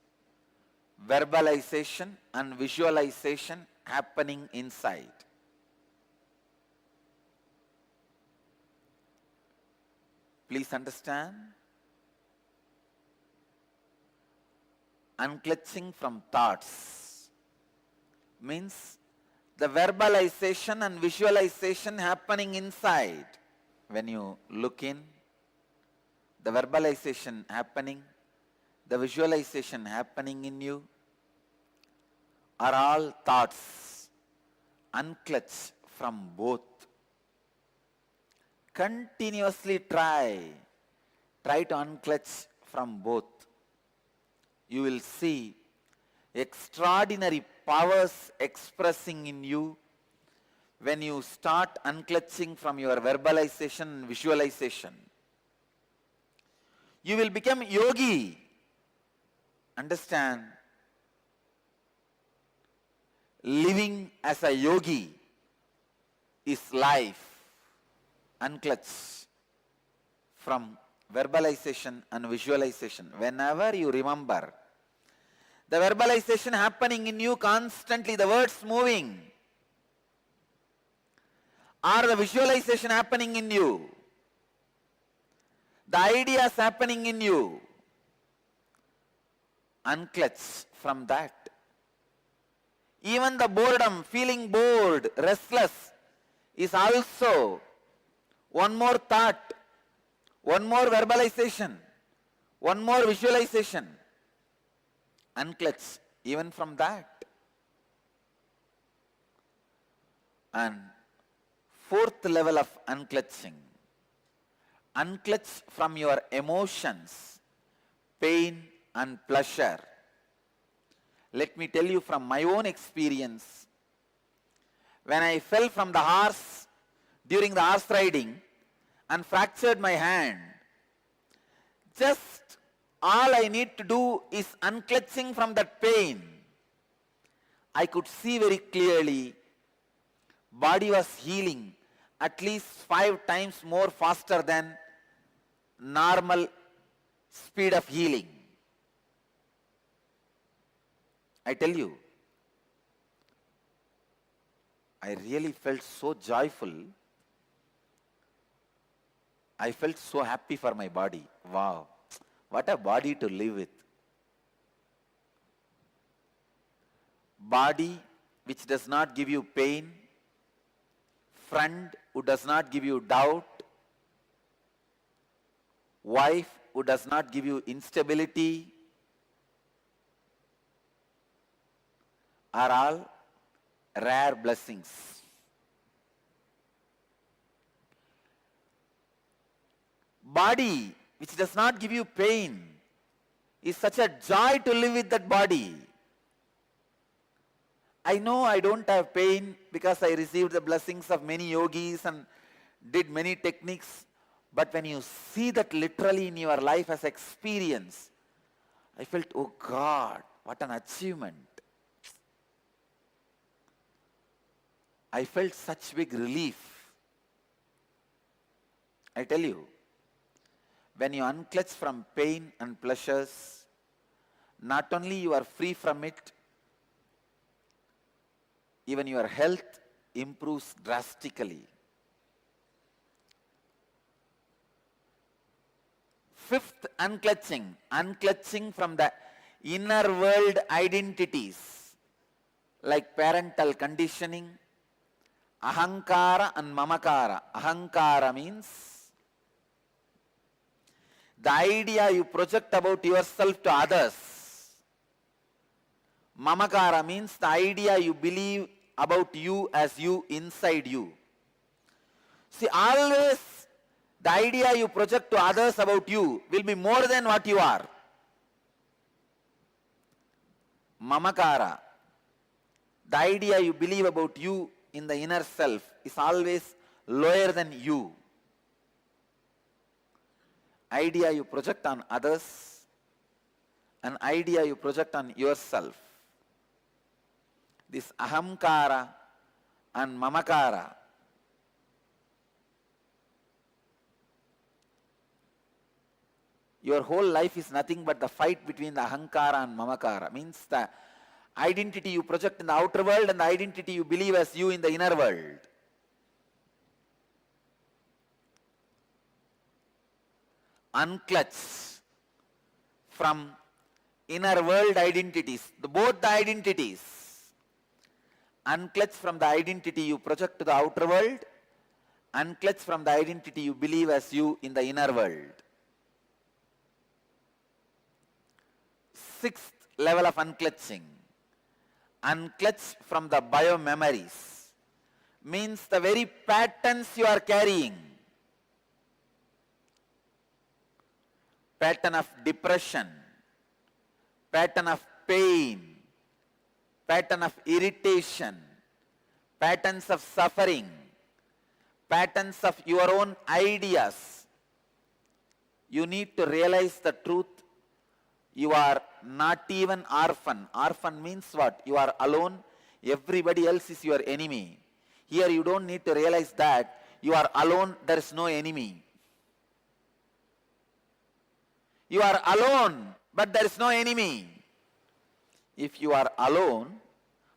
verbalization and visualization happening inside. Please understand. Unclutching from thoughts means the verbalization and visualization happening inside. When you look in, the verbalization happening, the visualization happening in you are all thoughts. Unclutch from both. Continuously try to unclutch from both. You will see extraordinary powers expressing in you when you start unclutching from your verbalization and visualization. You will become yogi. Understand? Living as a yogi is life. Unclutch from verbalization and visualization. Whenever you remember the verbalization happening in you constantly, the words moving, or the visualization happening in you, the ideas happening in you, unclutch from that. Even the boredom, feeling bored, restless, is also one more thought, one more verbalization, one more visualization. Unclutch even from that. And fourth level of unclutching. Unclutch from your emotions, pain and pleasure. Let me tell you from my own experience. When I fell from the horse during the horse riding and fractured my hand, just all I need to do is unclutching from that pain. I could see very clearly body was healing at least 5 times more faster than normal speed of healing. I tell you, I really felt so joyful. I felt so happy for my body. Wow, what a body to live with. Body which does not give you pain, friend who does not give you doubt, wife who does not give you instability, are all rare blessings. Body which does not give you pain is such a joy to live with that body. I know I don't have pain because I received the blessings of many yogis and did many techniques, but when you see that literally in your life as experience, I felt, oh God, what an achievement. I felt such big relief. I tell you, when you unclutch from pain and pleasures, not only you are free from it, even your health improves drastically. Fifth, unclutching. Unclutching from the inner world identities like parental conditioning, ahankara and mamakara. Ahankara means the idea you project about yourself to others. Mamakara means the idea you believe about you as you inside you. See, always the idea you project to others about you will be more than what you are. Mamakara, the idea you believe about you in the inner self is always lower than you. Idea you project on others, an idea you project on yourself. This ahamkara and mamakara, your whole life is nothing but the fight between the ahankara and mamakara. Means the identity you project in the outer world and the identity you believe as you in the inner world. Unclutch from inner world identities, both the identities. Unclutch from the identity you project to the outer world, unclutch from the identity you believe as you in the inner world. Sixth level of unclutching. Unclutch from the bio-memories. Means the very patterns you are carrying. Pattern of depression, pattern of pain, pattern of irritation, patterns of suffering, patterns of your own ideas. You need to realize the truth. You are not even orphan. Orphan means what? You are alone. Everybody else is your enemy. Here you don't need to realize that you are alone. There is no enemy. You are alone, but there is no enemy. If you are alone,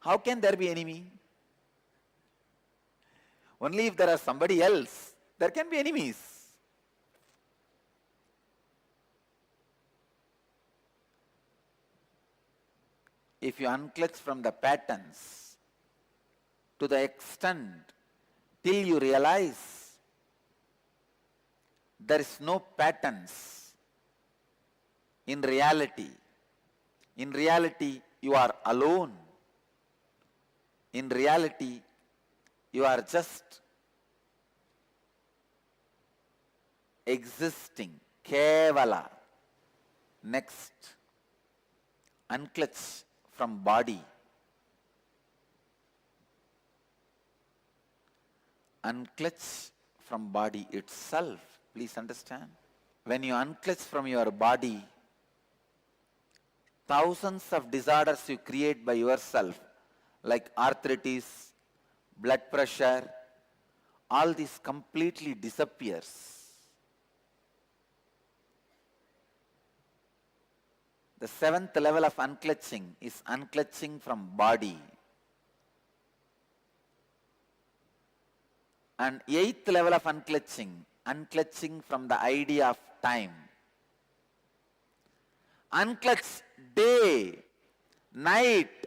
how can there be enemy? Only if there are somebody else, there can be enemies. If you unclutch from the patterns to the extent till you realize there is no patterns in reality. In reality, you are alone. In reality, you are just existing. Kevala. Next, unclutch from body. Unclutch from body itself. Please understand. When you unclutch from your body, thousands of disorders you create by yourself, like arthritis, blood pressure, all this completely disappears. The seventh level of unclutching is unclutching from body. And eighth level of unclutching, unclutching from the idea of time. Unclutch day, night,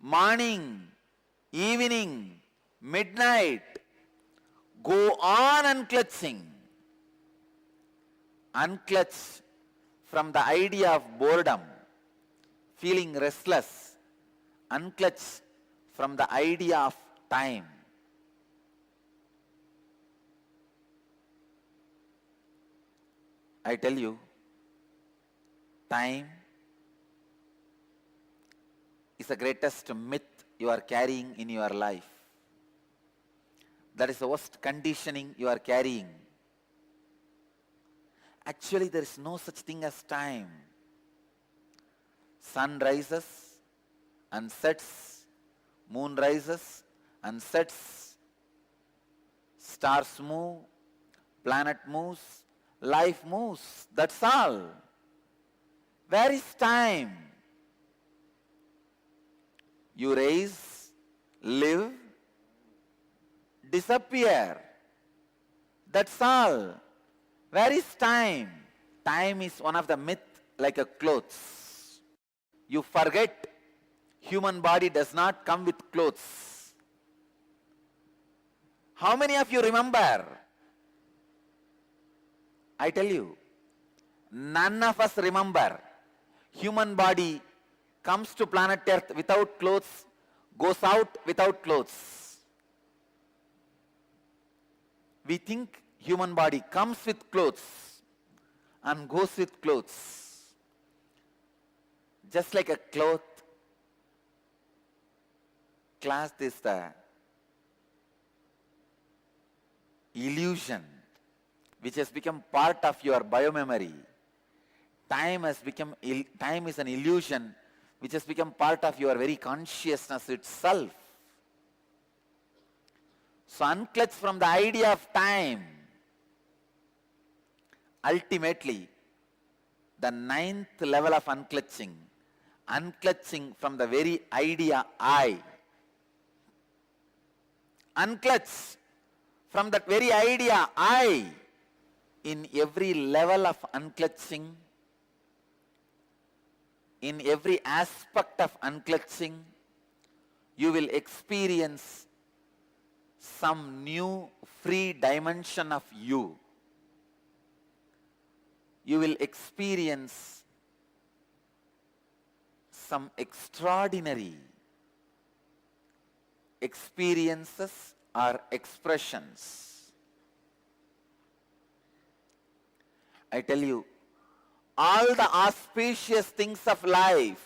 morning, evening, midnight. Go on unclutching. Unclutch from the idea of boredom, feeling restless, unclutched from the idea of time. I tell you, time is the greatest myth you are carrying in your life. That is the worst conditioning you are carrying. Actually, there is no such thing as time. Sun rises and sets, moon rises and sets, stars move, planet moves, life moves. That's all. Where is time? You rise, live, disappear. That's all. Where is time? Time is one of the myths like a clothes. You forget human body does not come with clothes. How many of you remember? I tell you, none of us remember. Human body comes to planet Earth without clothes, goes out without clothes. We think human body comes with clothes and goes with clothes. Just like a cloth, class is the illusion which has become part of your biomemory. Time is an illusion which has become part of your very consciousness itself. So unclutch from the idea of time. Ultimately, the 9th level of unclutching, unclutching from the very idea I. Unclutch from that very idea I. In every level of unclutching, in every aspect of unclutching, you will experience some new free dimension of you. You will experience some extraordinary experiences or expressions. I tell you, all the auspicious things of life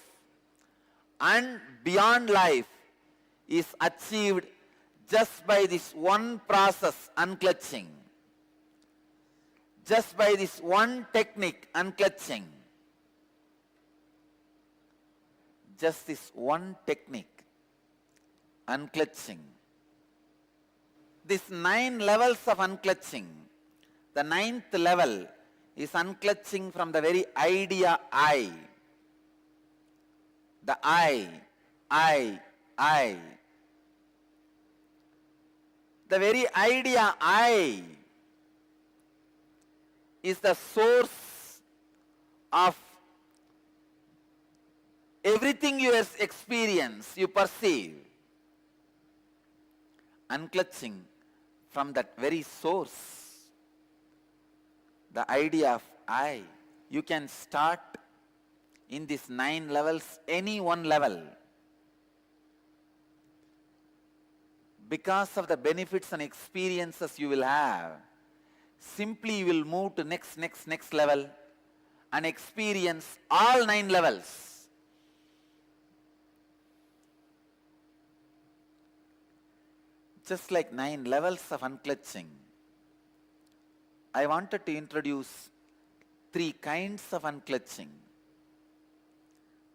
and beyond life is achieved just by this one process, unclutching. Just by this one technique, unclutching. Just this one technique, unclutching. These 9 levels of unclutching, the 9th level is unclutching from the very idea I. The I. The very idea I is the source of everything you experience, you perceive. Unclutching from that very source, the idea of I. You can start in these 9 levels, any one level. Because of the benefits and experiences you will have, simply you will move to next level and experience all 9 levels. Just like 9 levels of unclutching, I wanted to introduce 3 kinds of unclutching.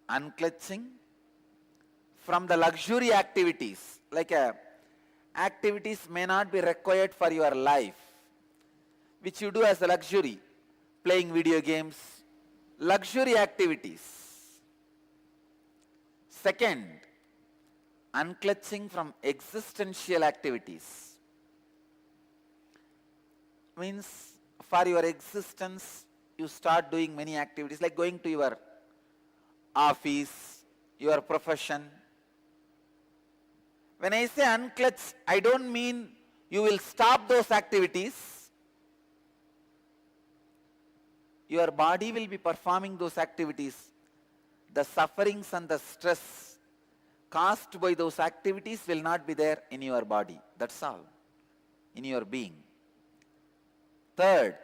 Unclutching from the luxury activities, like activities may not be required for your life, which you do as a luxury, playing video games, luxury activities. Second, unclutching from existential activities. Means for your existence, you start doing many activities like going to your office, your profession. When I say unclutch, I don't mean you will stop those activities. your body will be performing those activities. The sufferings and the stress caused by those activities will not be there in your body. That's all. In your being. Third,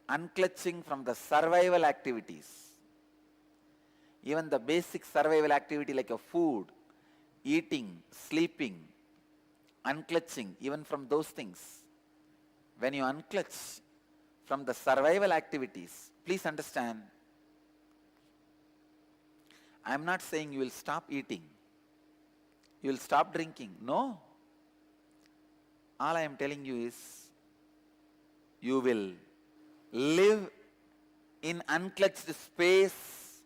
unclutching from the survival activities. Even the basic survival activity like a food, eating, sleeping, unclutching, even from those things. When you unclutch from the survival activities, please understand, I am not saying you will stop eating, you will stop drinking. No. All I am telling you is, you will live in unclutched space.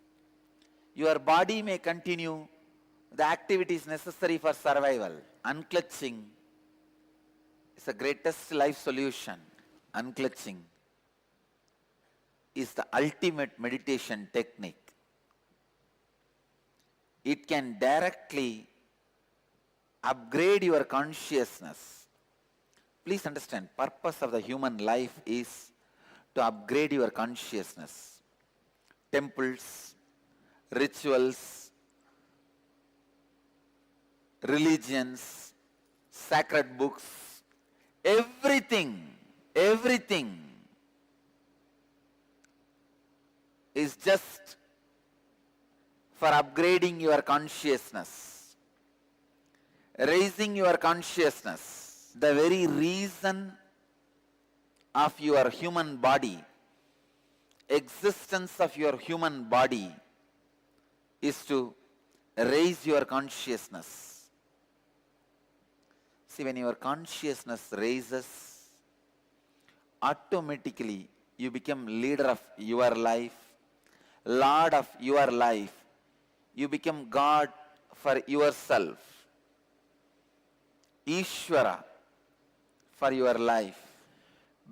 Your body may continue the activities necessary for survival. Unclutching is the greatest life solution. Unclutching is the ultimate meditation technique. It can directly upgrade your consciousness. Please understand, purpose of the human life is to upgrade your consciousness. Temples, rituals, religions, sacred books, everything is just for upgrading your consciousness, raising your consciousness. The very reason of your human body, existence of your human body, is to raise your consciousness. See, when your consciousness raises, automatically you become leader of your life, Lord of your life. You become God for yourself, Ishvara for your life.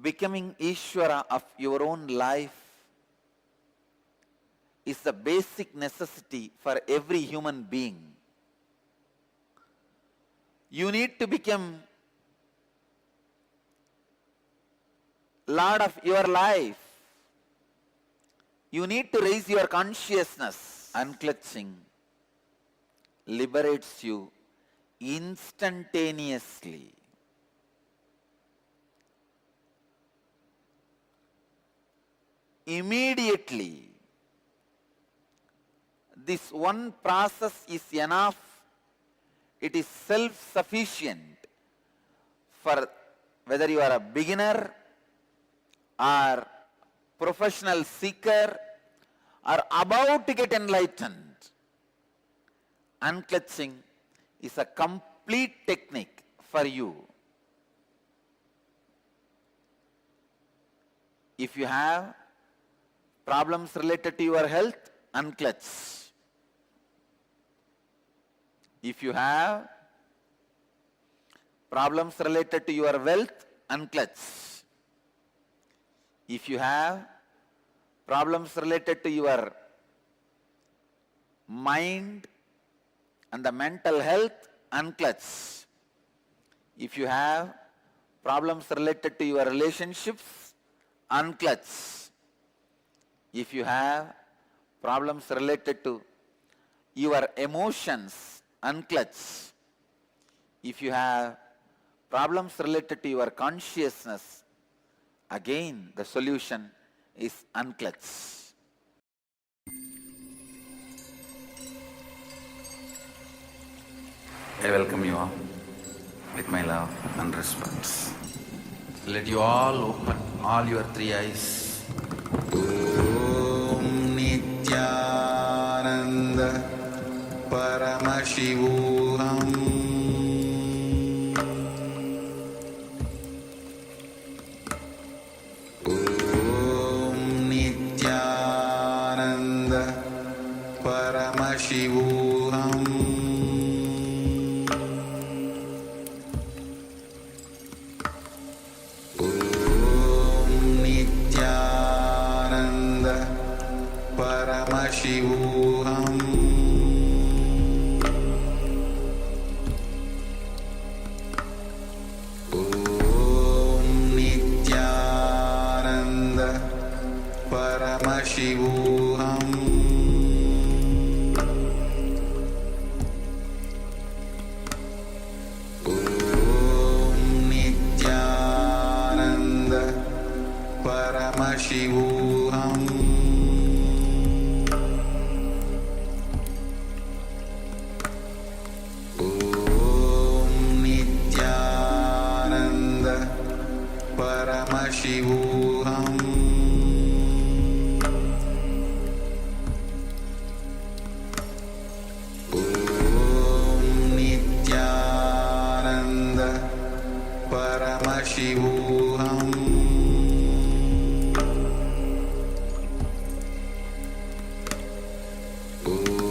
Becoming Ishvara of your own life is the basic necessity for every human being. You need to become Lord of your life. You need to raise your consciousness. Unclutching liberates you instantaneously. Immediately. This one process is enough. It is self-sufficient for whether you are a beginner or professional seeker or about to get enlightened. Unclutching is a complete technique for you. If you have problems related to your health, unclutch. If you have problems related to your wealth, unclutch. If you have problems related to your mind and the mental health, unclutch. If you have problems related to your relationships, unclutch. If you have problems related to your emotions, unclutch. If you have problems related to your consciousness, again the solution is unclutch. I welcome you all with my love and respect. Let you all open all your three eyes. Om Nityananda Paramashivoham. Om Nityananda Paramashivoham. Paramashivoham. Paramashivoham Om Nityananda Paramashivoham Om Nityananda Paramashivoham Paramashivoham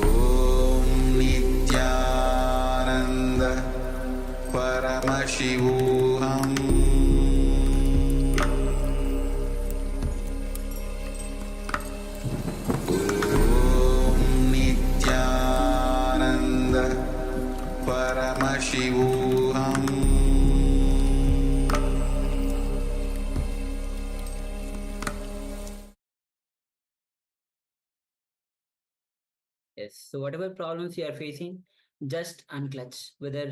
Om Nityananda Paramashivoham Om Nityananda Paramashivoham Yes. So whatever problems you are facing, just unclutch. Whether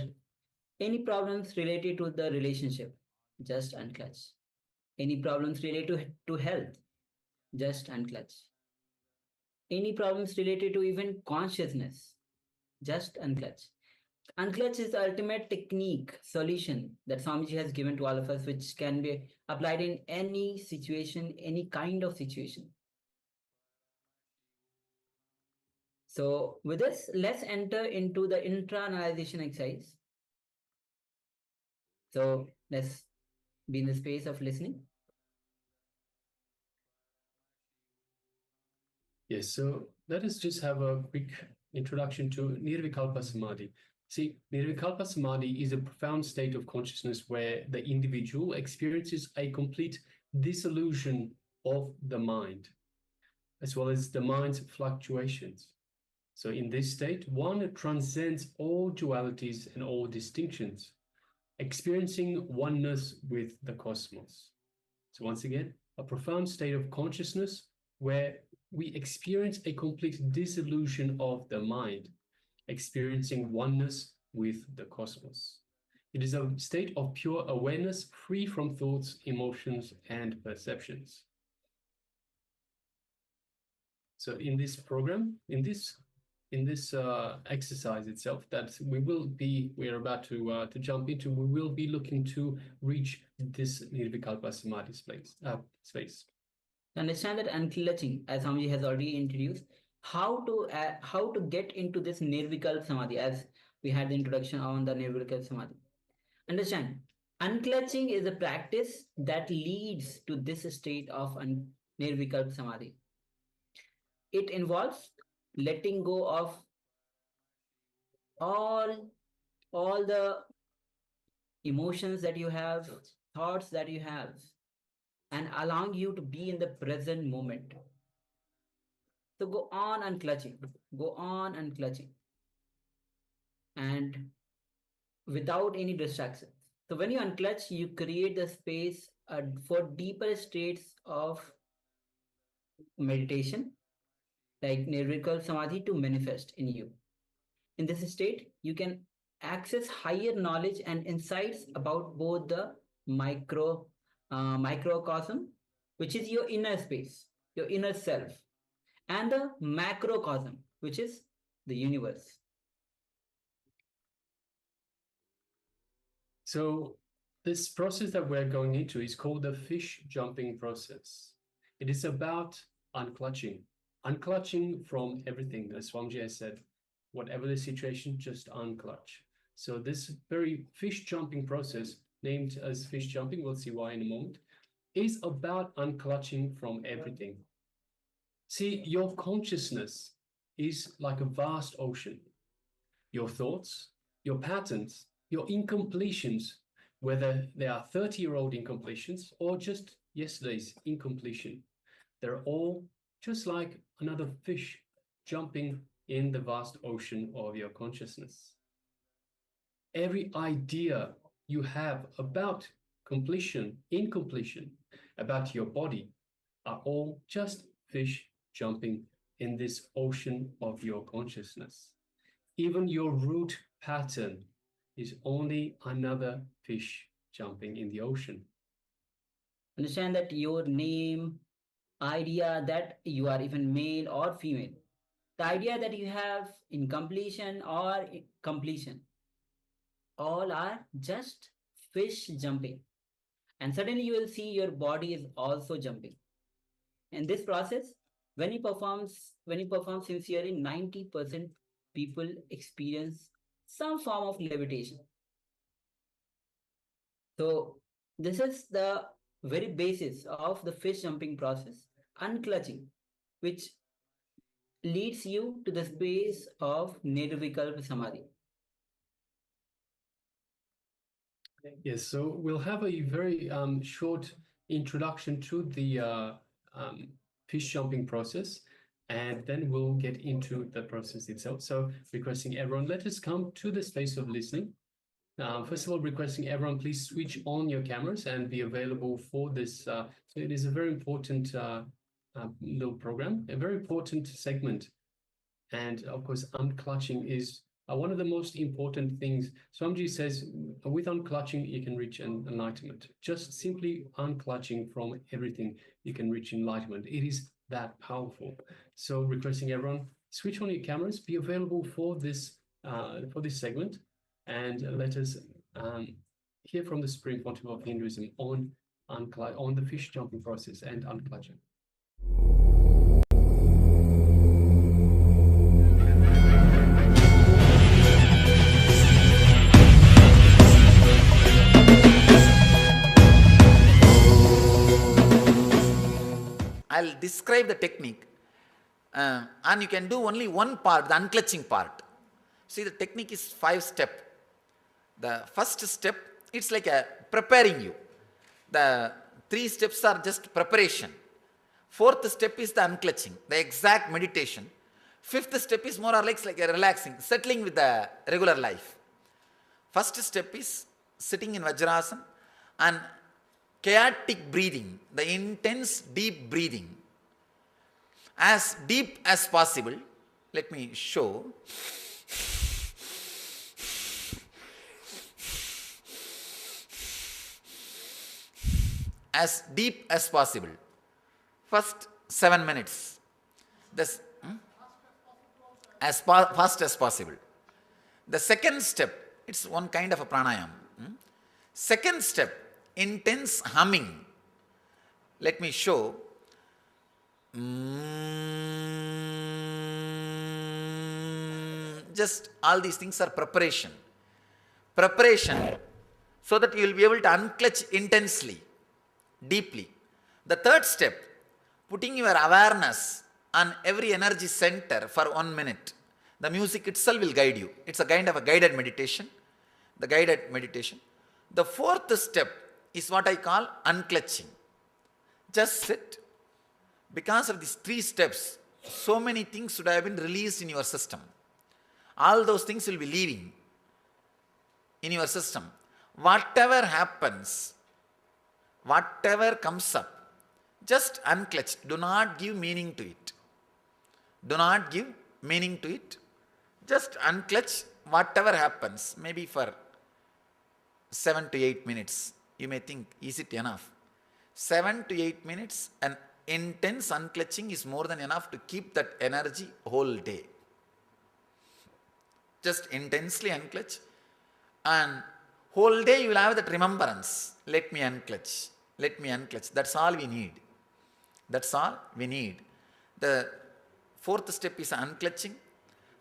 any problems related to the relationship, just unclutch. Any problems related to health, just unclutch. Any problems related to even consciousness, just unclutch. Unclutch is the ultimate technique, solution that Swamiji has given to all of us, which can be applied in any situation, any kind of situation. So with this, let's enter into the intra-analyzation exercise. So let's be in the space of listening. Yes, so let us just have a quick introduction to Nirvikalpa Samadhi. See, Nirvikalpa Samadhi is a profound state of consciousness where the individual experiences a complete dissolution of the mind, as well as the mind's fluctuations. So in this state, one transcends all dualities and all distinctions, experiencing oneness with the cosmos. So once again, a profound state of consciousness where we experience a complete dissolution of the mind, experiencing oneness with the cosmos. It is a state of pure awareness, free from thoughts, emotions, and perceptions. So in this program, in this exercise itself that we're about to jump into, we will be looking to reach this Nirvikalpa Samadhi space. Understand that unclutching, as Swamiji has already introduced, how to get into this Nirvikalpa Samadhi, as we had the introduction on the Nirvikalpa Samadhi. Understand, unclutching is a practice that leads to this state of Nirvikalpa Samadhi. It involves letting go of all the emotions that you have, thoughts that you have, and allowing you to be in the present moment. So go on unclutching, and without any distraction. So when you unclutch, you create the space for deeper states of meditation, like Nirvikalpa Samadhi, to manifest in you. In this state, you can access higher knowledge and insights about both the microcosm, which is your inner space, your inner self, and the macrocosm, which is the universe. So this process that we're going into is called the fish jumping process. It is about unclutching from everything. As Swamiji has said, whatever the situation, just unclutch. So this very fish jumping process, named as fish jumping, we'll see why in a moment, is about unclutching from everything. See, your consciousness is like a vast ocean. Your thoughts, your patterns, your incompletions, whether they are 30-year-old incompletions or just yesterday's incompletion, they're all just like another fish jumping in the vast ocean of your consciousness. Every idea you have about completion, incompletion, about your body, are all just fish jumping in this ocean of your consciousness. Even your root pattern is only another fish jumping in the ocean. Understand that your name, idea that you are even male or female, the idea that you have incompletion or completion, all are just fish jumping. And suddenly you will see your body is also jumping. In this process, when you perform sincerely, 90% people experience some form of levitation. So this is the very basis of the fish jumping process, unclutching, which leads you to the space of nirvikalpa samadhi. Yes, so we'll have a very short introduction to the fish jumping process, and then we'll get into the process itself. So requesting everyone, let us come to the space of listening. First of all, requesting everyone, please switch on your cameras and be available for this. So it is a very important little program, a very important segment. And of course, unclutching is one of the most important things. Swamiji says, with unclutching, you can reach enlightenment. Just simply unclutching from everything, you can reach enlightenment. It is that powerful. So requesting everyone, switch on your cameras, be available for this segment, and let us hear from the Supreme Pontiff of Hinduism on the fish jumping process and unclutching. I'll describe the technique, and you can do only one part, the unclutching part. See, the technique is 5-step. The first step, it's like a preparing you. The 3 steps are just preparation. 4th step is the unclutching, the exact meditation. 5th step is more or less like a relaxing, settling with the regular life. First step is sitting in Vajrasana and chaotic breathing, the intense deep breathing. As deep as possible, let me show. As deep as possible. First 7 minutes. This, as fast as possible. The second step, it's one kind of a pranayama. Second step, intense humming. Let me show. Just all these things are preparation. Preparation so that you will be able to unclutch intensely, deeply. The third step, putting your awareness on every energy center for 1 minute. The music itself will guide you. It's a kind of a guided meditation. The guided meditation. The 4th step is what I call unclutching. Just sit. Because of these 3 steps, so many things should have been released in your system. All those things will be leaving in your system. Whatever happens, whatever comes up, just unclutch. Do not give meaning to it. Do not give meaning to it. Just unclutch whatever happens, maybe for 7 to 8 minutes. You may think, is it enough? 7 to 8 minutes, and intense unclutching is more than enough to keep that energy whole day. Just intensely unclutch, and whole day you will have that remembrance. Let me unclutch. Let me unclutch. That's all we need. That's all we need. The 4th step is unclutching.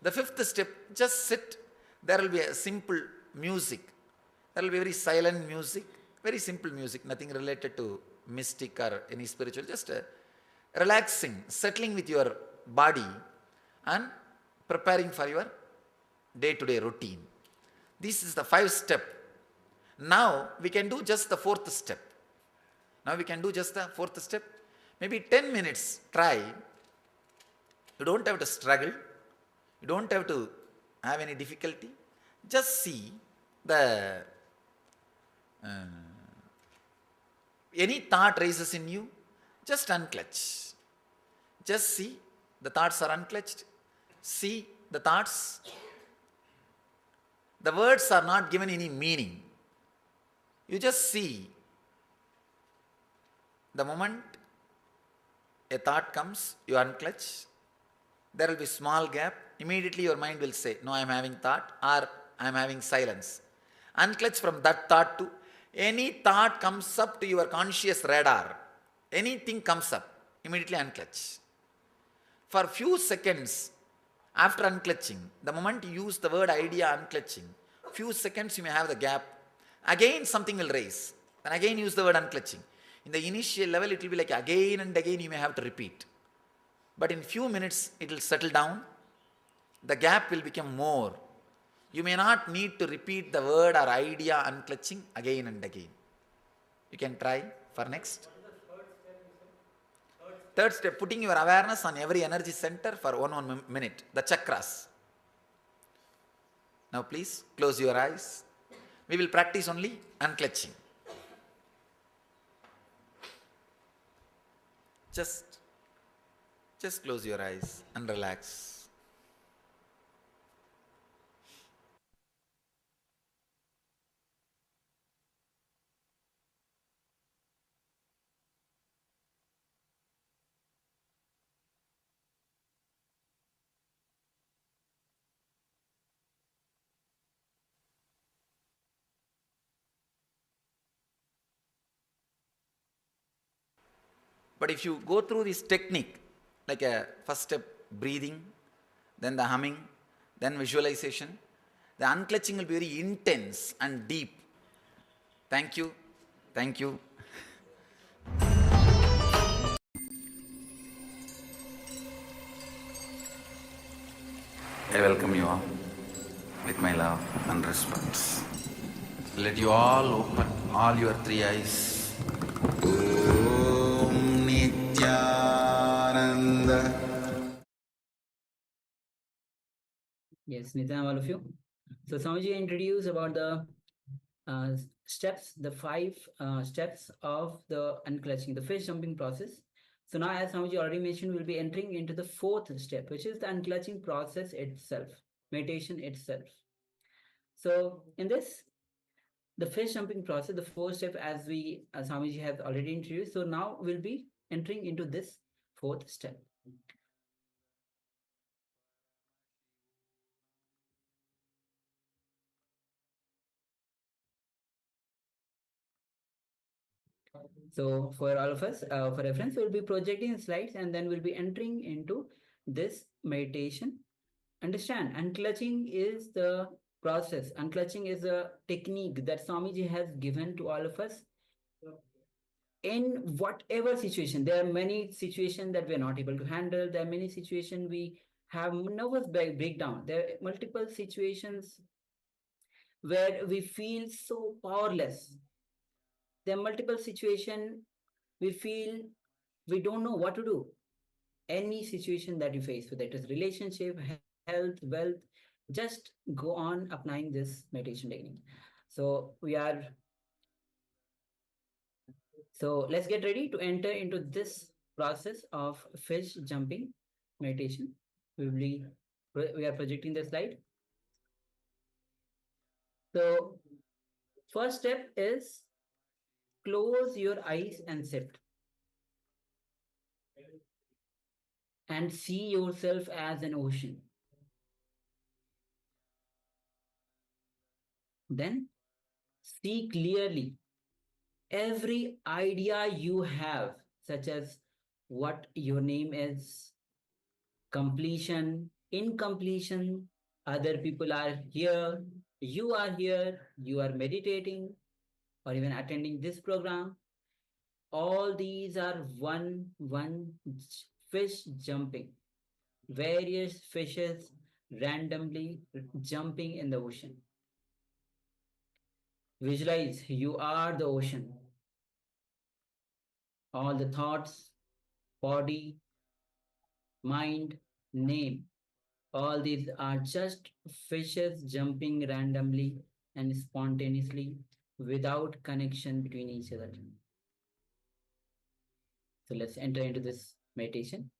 The 5th step, just sit. There will be a simple music. There will be very silent music, very simple music, nothing related to mystic or any spiritual, just relaxing, settling with your body and preparing for your day-to-day routine. This is the 5th step. Now we can do just the 4th step. Now we can do just the 4th step. Maybe 10 minutes, try. You don't have to struggle. You don't have to have any difficulty. Just see the any thought rises in you, just unclutch. Just see the thoughts are unclutched. See the thoughts. The words are not given any meaning. You just see. The moment a thought comes, you unclutch. There will be small gap. Immediately your mind will say, no, I am having thought, or I am having silence. Unclutch from that thought to any thought comes up to your conscious radar. Anything comes up, immediately unclutch. For few seconds after unclutching, the moment you use the word idea unclutching, few seconds you may have the gap. Again something will raise. Then again use the word unclutching. In the initial level it will be like again and again you may have to repeat. But in few minutes it will settle down. The gap will become more. You may not need to repeat the word or idea unclutching again and again. You can try for next. Third step, putting your awareness on every energy center for one minute, the chakras. Now please close your eyes. We will practice only unclutching. Just close your eyes and relax. But if you go through this technique, like a first step breathing, then the humming, then visualization, the unclutching will be very intense and deep. Thank you. Thank you. I welcome you all with my love and respect. Let you all open all your three eyes. Om Nityananda. Yes, Nityan, all of you. So Swamiji introduced about the steps, the 5 steps of the unclutching, the fish jumping process. So now, as Swamiji already mentioned, we'll be entering into the 4th step, which is the unclutching process itself, meditation itself. So in this, the fish jumping process, the 4th step, as we, Swamiji has already introduced. So now we'll be entering into this 4th step. So for all of us, for reference, we'll be projecting slides and then we'll be entering into this meditation. Understand, unclutching is the process. Unclutching is a technique that Swamiji has given to all of us in whatever situation. There are many situations that we're not able to handle. There are many situations we have nervous breakdown. There are multiple situations where we feel so powerless. There are multiple situations we feel we don't know what to do. Any situation that you face, whether it is relationship, health, wealth, just go on applying this meditation technique. So let's get ready to enter into this process of fish jumping meditation. We are projecting the slide. So first step is close your eyes and sit. And see yourself as an ocean. Then see clearly every idea you have, such as what your name is, completion, incompletion, other people are here, you are meditating, or even attending this program. All these are one fish jumping, various fishes randomly jumping in the ocean. Visualize you are the ocean. All the thoughts, body, mind, name, all these are just fishes jumping randomly and spontaneously without connection between each other. So let's enter into this meditation.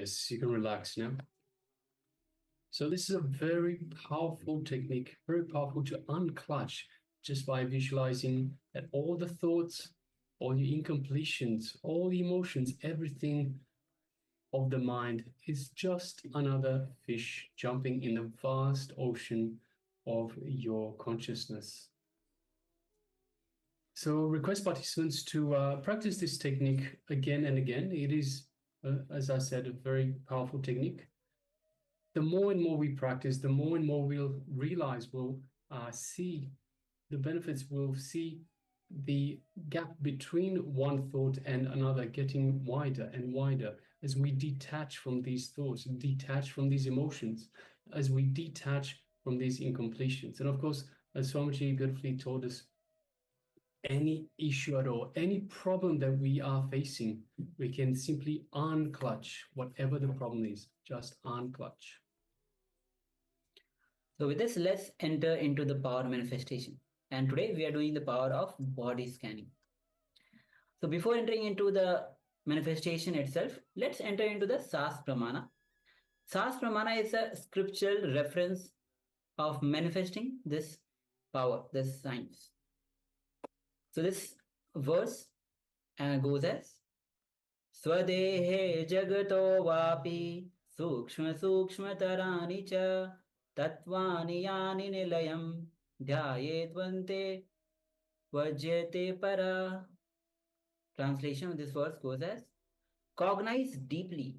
Yes, you can relax now. So this is a very powerful technique, very powerful to unclutch just by visualizing that all the thoughts, all the incompletions, all the emotions, everything of the mind is just another fish jumping in the vast ocean of your consciousness. So request participants to practice this technique again and again. It is, as I said, a very powerful technique. The more and more we practice, the more and more we'll realize, we'll see the benefits, we'll see the gap between one thought and another getting wider and wider as we detach from these thoughts, detach from these emotions, as we detach from these incompletions. And of course, as Swamiji beautifully told us, any issue at all, any problem that we are facing, we can simply unclutch whatever the problem is, just unclutch. So with this, let's enter into the power manifestation. And today we are doing the power of body scanning. So before entering into the manifestation itself, let's enter into the Sas Pramana. Sas Pramana is a scriptural reference of manifesting this power, this science. So this verse goes as Swadehe jagato vapi sukshma sukshma tarani cha tatvani yani nilayam dhyayedvante vajyate para. Translation of this verse goes as cognize deeply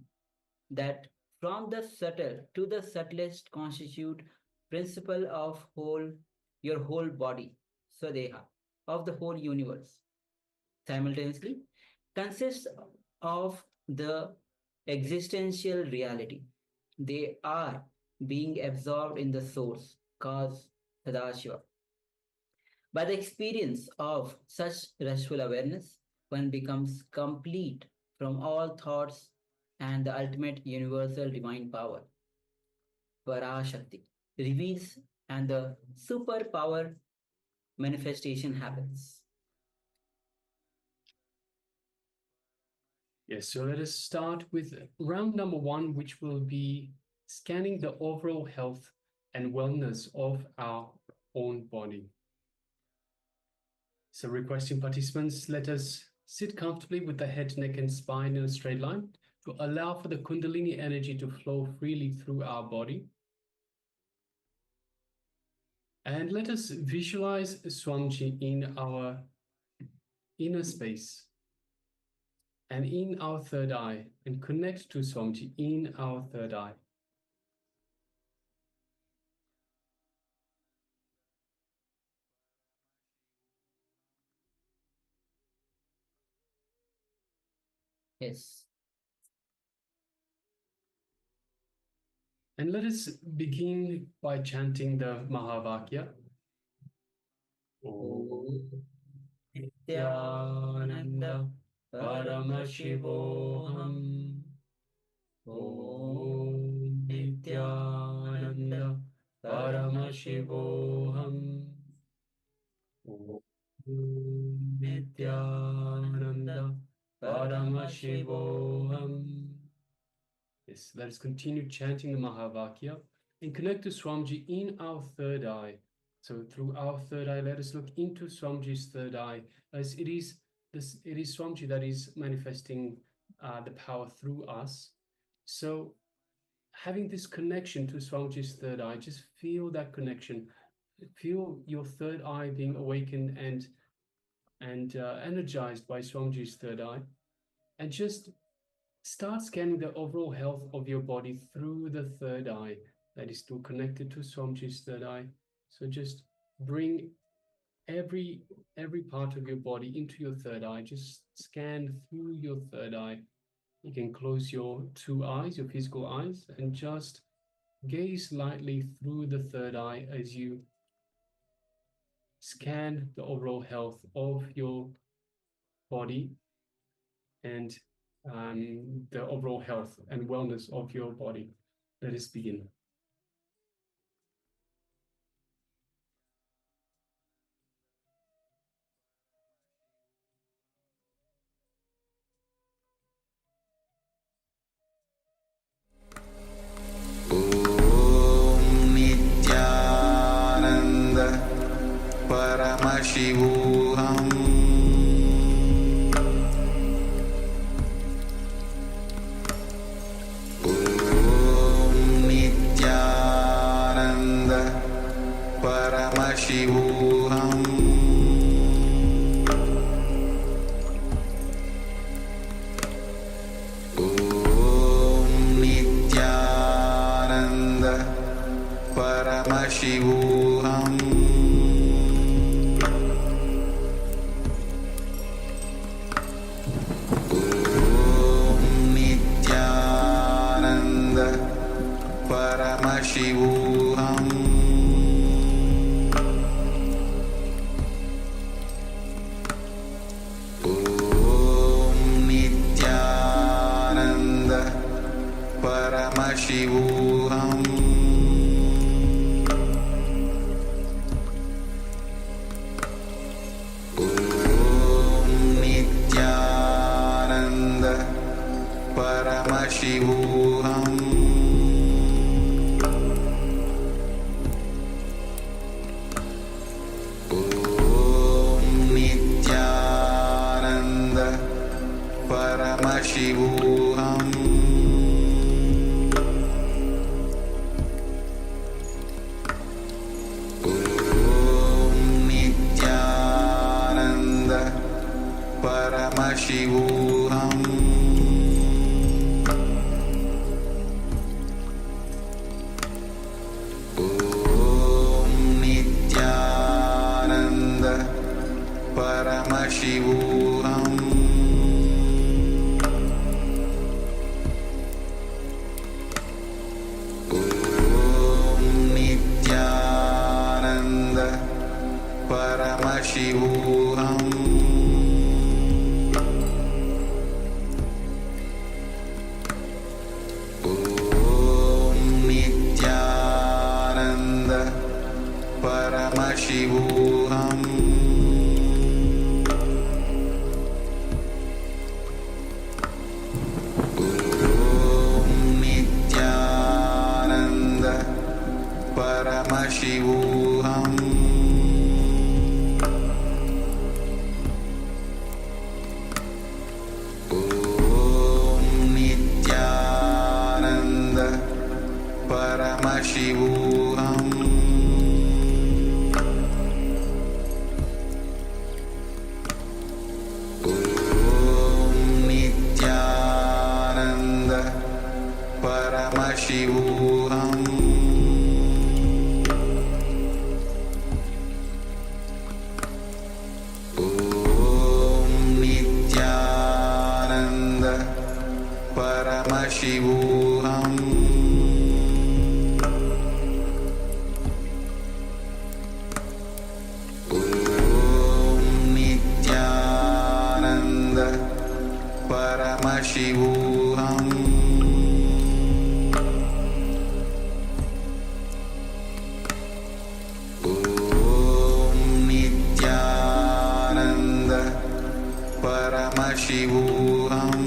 that from the subtle to the subtlest constitute principle of your whole body, Swadeha, of the whole universe. Simultaneously consists of the existential reality. They are being absorbed in the source, cause, Sadashiva. By the experience of such restful awareness, one becomes complete from all thoughts and the ultimate universal divine power, Parashakti, reveals and the superpower manifestation happens. Yes, so let us start with round number 1, which will be scanning the overall health and wellness of our own body. So requesting participants, let us sit comfortably with the head, neck, and spine in a straight line to allow for the Kundalini energy to flow freely through our body. And let us visualize Swamiji in our inner space and in our third eye, and connect to Swamiji in our third eye. Yes. And let us begin by chanting the Mahavakya. Om Nityananda Paramashivoham. Om Nityananda Paramashivoham. Om Nityananda Paramashivoham. Yes, let us continue chanting the Mahavakya and connect to Swamiji in our third eye. So through our third eye, let us look into Swamiji's third eye, as it is Swamiji that is manifesting the power through us. So having this connection to Swamiji's third eye, just feel that connection. Feel your third eye being awakened and energized by Swamiji's third eye, and just start scanning the overall health of your body through the third eye that is still connected to Swamiji's third eye. So just bring every part of your body into your third eye. Just scan through your third eye. You can close your 2 eyes, your physical eyes, and just gaze lightly through the third eye as you scan the overall health of your body and the overall health and wellness of your body. Let us begin. Paramashivoham Om Nityananda Paramashivoham Om Nityananda Paramashivoham Paramashivoham Om Nityananda Paramashivoham Om Nityananda Paramashivoham Paramashivoham Om Nityananda Paramashivoham Om Nityananda Paramashivoham Paramashivoham Om Nityananda Paramashivoham Om Nityananda Paramashivoham Paramashivoham Om Nityananda Paramashivoham Om Nityananda Paramashivoham Paramashivoham Om Nityananda Paramashivoham Om Nityananda Paramashivoham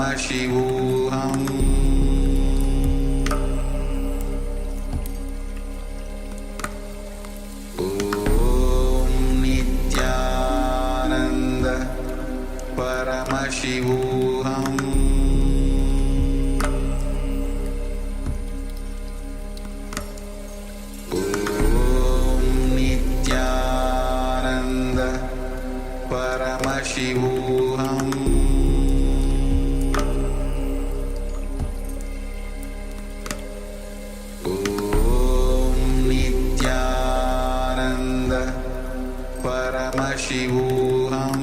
Paramashivoham Om Nityananda Paramashivoham Om Nityananda Paramashivoham Paramashivoham Om Nityananda Paramashivoham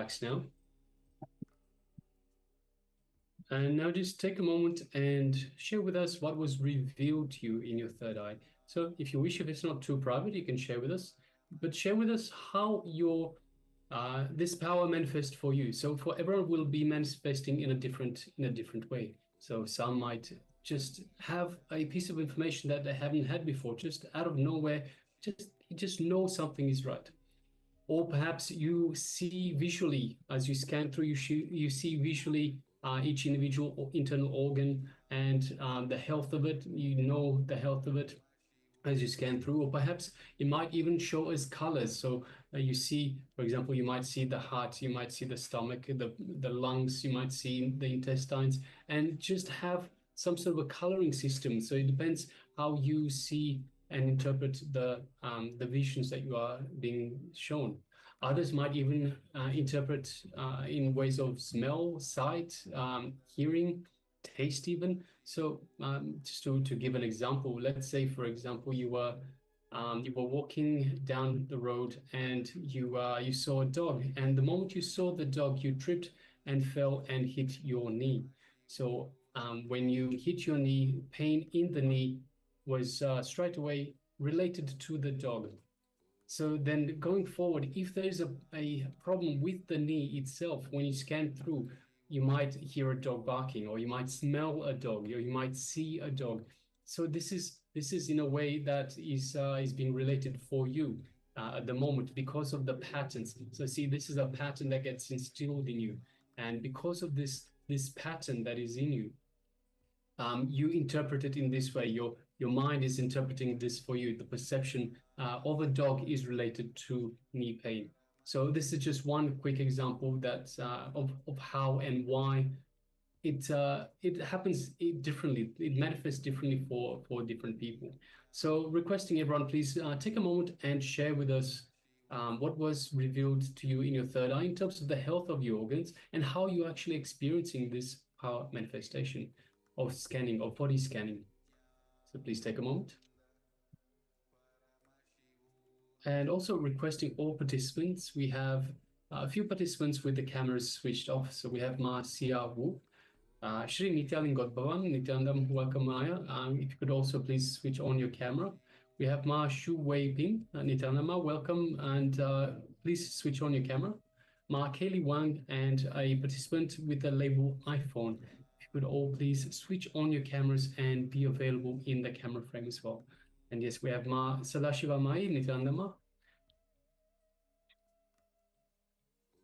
relax now. And now just take a moment and share with us what was revealed to you in your third eye. So if you wish, if it's not too private, you can share with us, but share with us how your this power manifests for you. So for everyone will be manifesting in a different way. So some might just have a piece of information that they haven't had before, just out of nowhere, just know something is right. Or perhaps you see visually as you scan through, you see visually each individual internal organ and the health of it. You know the health of it as you scan through, or perhaps it might even show as colors. So you see, for example, you might see the heart, you might see the stomach, the lungs, you might see the intestines, and just have some sort of a coloring system. So it depends how you see and interpret the visions that you are being shown. Others might even interpret in ways of smell, sight, hearing, taste even. So just to give an example, let's say, for example, you were walking down the road and you saw a dog, and the moment you saw the dog, you tripped and fell and hit your knee. So when you hit your knee, pain in the knee was straight away related to the dog. So then going forward, if there's a problem with the knee itself, when you scan through, you might hear a dog barking, or you might smell a dog, or you might see a dog. So this is in a way that is being related for you at the moment because of the patterns. So see, this is a pattern that gets instilled in you, and because of this pattern that is in you, you interpret it in this way. Your mind is interpreting this for you. The perception of a dog is related to knee pain. So this is just one quick example that of how and why it happens differently. It manifests differently for different people. So requesting everyone, please take a moment and share with us what was revealed to you in your third eye in terms of the health of your organs and how you're actually experiencing this power manifestation of scanning, of body scanning. So please take a moment. And also requesting all participants. We have a few participants with the cameras switched off. So we have Ma Sia Wu, Sri Nityalingodbhavan, Nityanandam, welcome Maya. If you could also please switch on your camera. We have Ma Shu Wei Ping, Nityanandama, welcome, and please switch on your camera. Ma Kaylee Wang and a participant with the label iPhone. If you could all please switch on your cameras and be available in the camera frame as well. And yes, we have Ma Sadashiva Mai, Nityanandama.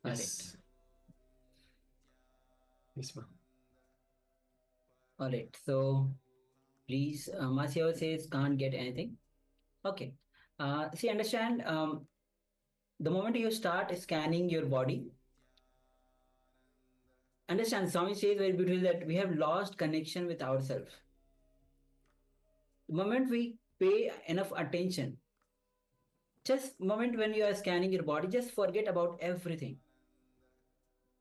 Yes. Yes, ma'am. All right. So please, Masio says can't get anything. Okay. See, understand, the moment you start scanning your body, understand, Swami says very beautifully that we have lost connection with ourselves. The moment we pay enough attention, just moment when you are scanning your body, just forget about everything.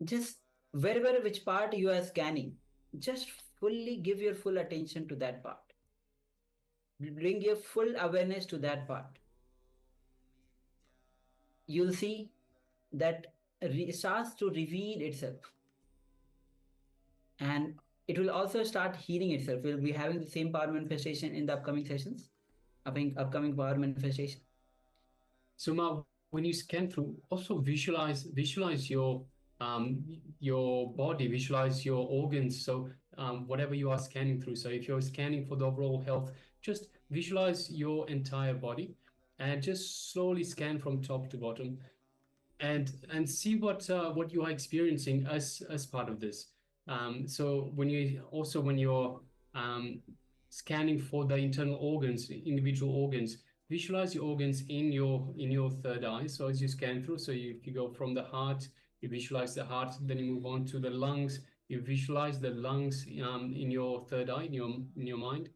Just wherever which part you are scanning, just fully give your full attention to that part. Bring your full awareness to that part. You'll see that starts to reveal itself. And it will also start healing itself. We'll be having the same power manifestation in the upcoming sessions, upcoming power manifestation. So Ma, when you scan through, also visualize your body, visualize your organs. So whatever you are scanning through. So if you're scanning for the overall health, just visualize your entire body and just slowly scan from top to bottom and see what you are experiencing as part of this. So when you're scanning for the internal organs, individual organs, visualize your organs in your third eye. So as you scan through, so if you go from the heart, you visualize the heart, then you move on to the lungs, you visualize the lungs in your third eye, in your mind,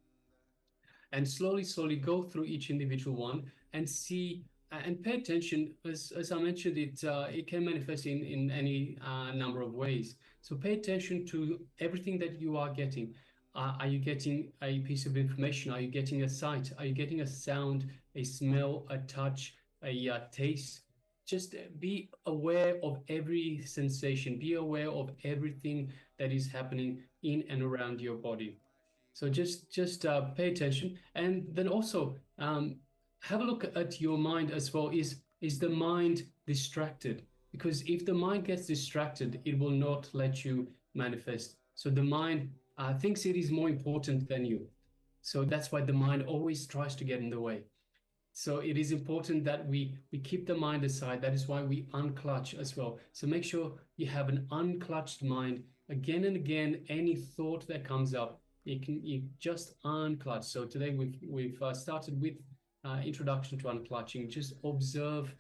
and slowly go through each individual one and see and pay attention. As I mentioned, it can manifest in any number of ways. So pay attention to everything that you are getting. Are you getting a piece of information? Are you getting a sight? Are you getting a sound, a smell, a touch, a taste? just be aware of every sensation, be aware of everything that is happening in and around your body. So just pay attention, and then also have a look at your mind as well. Is the mind distracted? Because if the mind gets distracted, it will not let you manifest. So the mind thinks it is more important than you. So that's why the mind always tries to get in the way. So it is important that we keep the mind aside. That is why we unclutch as well. So make sure you have an unclutched mind. Again and again, any thought that comes up, you just unclutch. So today we've started with introduction to unclutching. Just observe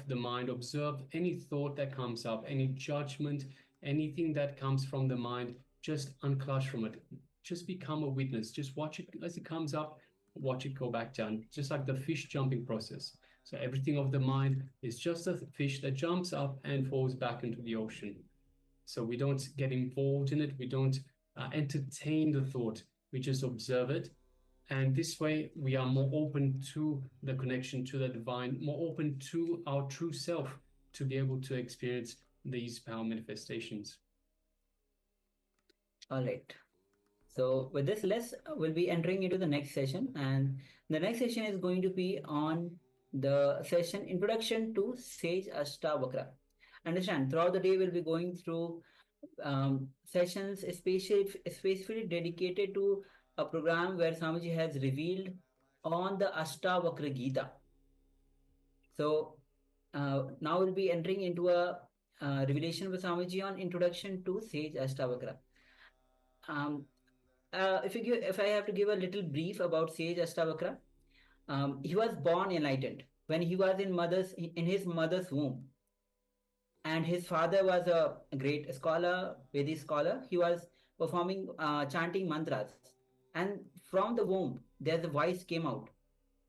the mind, observe any thought that comes up, any judgment, anything that comes from the mind. Just unclutch from it. Just become a witness. Just watch it as it comes up. Watch it go back down, just like the fish jumping process. So everything of the mind is just a fish that jumps up and falls back into the ocean. So we don't get involved in it. We don't entertain the thought. We just observe it. And this way we are more open to the connection to the divine, more open to our true self to be able to experience these power manifestations. All right. So with this, we'll be entering into the next session, and the next session is going to be on the session Introduction to Sage Ashtavakra. Understand, throughout the day we'll be going through sessions especially dedicated to a program where Swamiji has revealed on the Ashtavakra Gita. So now we'll be entering into a revelation with Swamiji on Introduction to Sage Ashtavakra. If I have to give a little brief about Sage Ashtavakra, he was born enlightened when he was in his mother's womb, and his father was a great scholar, Vedic scholar. He was performing chanting mantras, and from the womb there's a voice came out.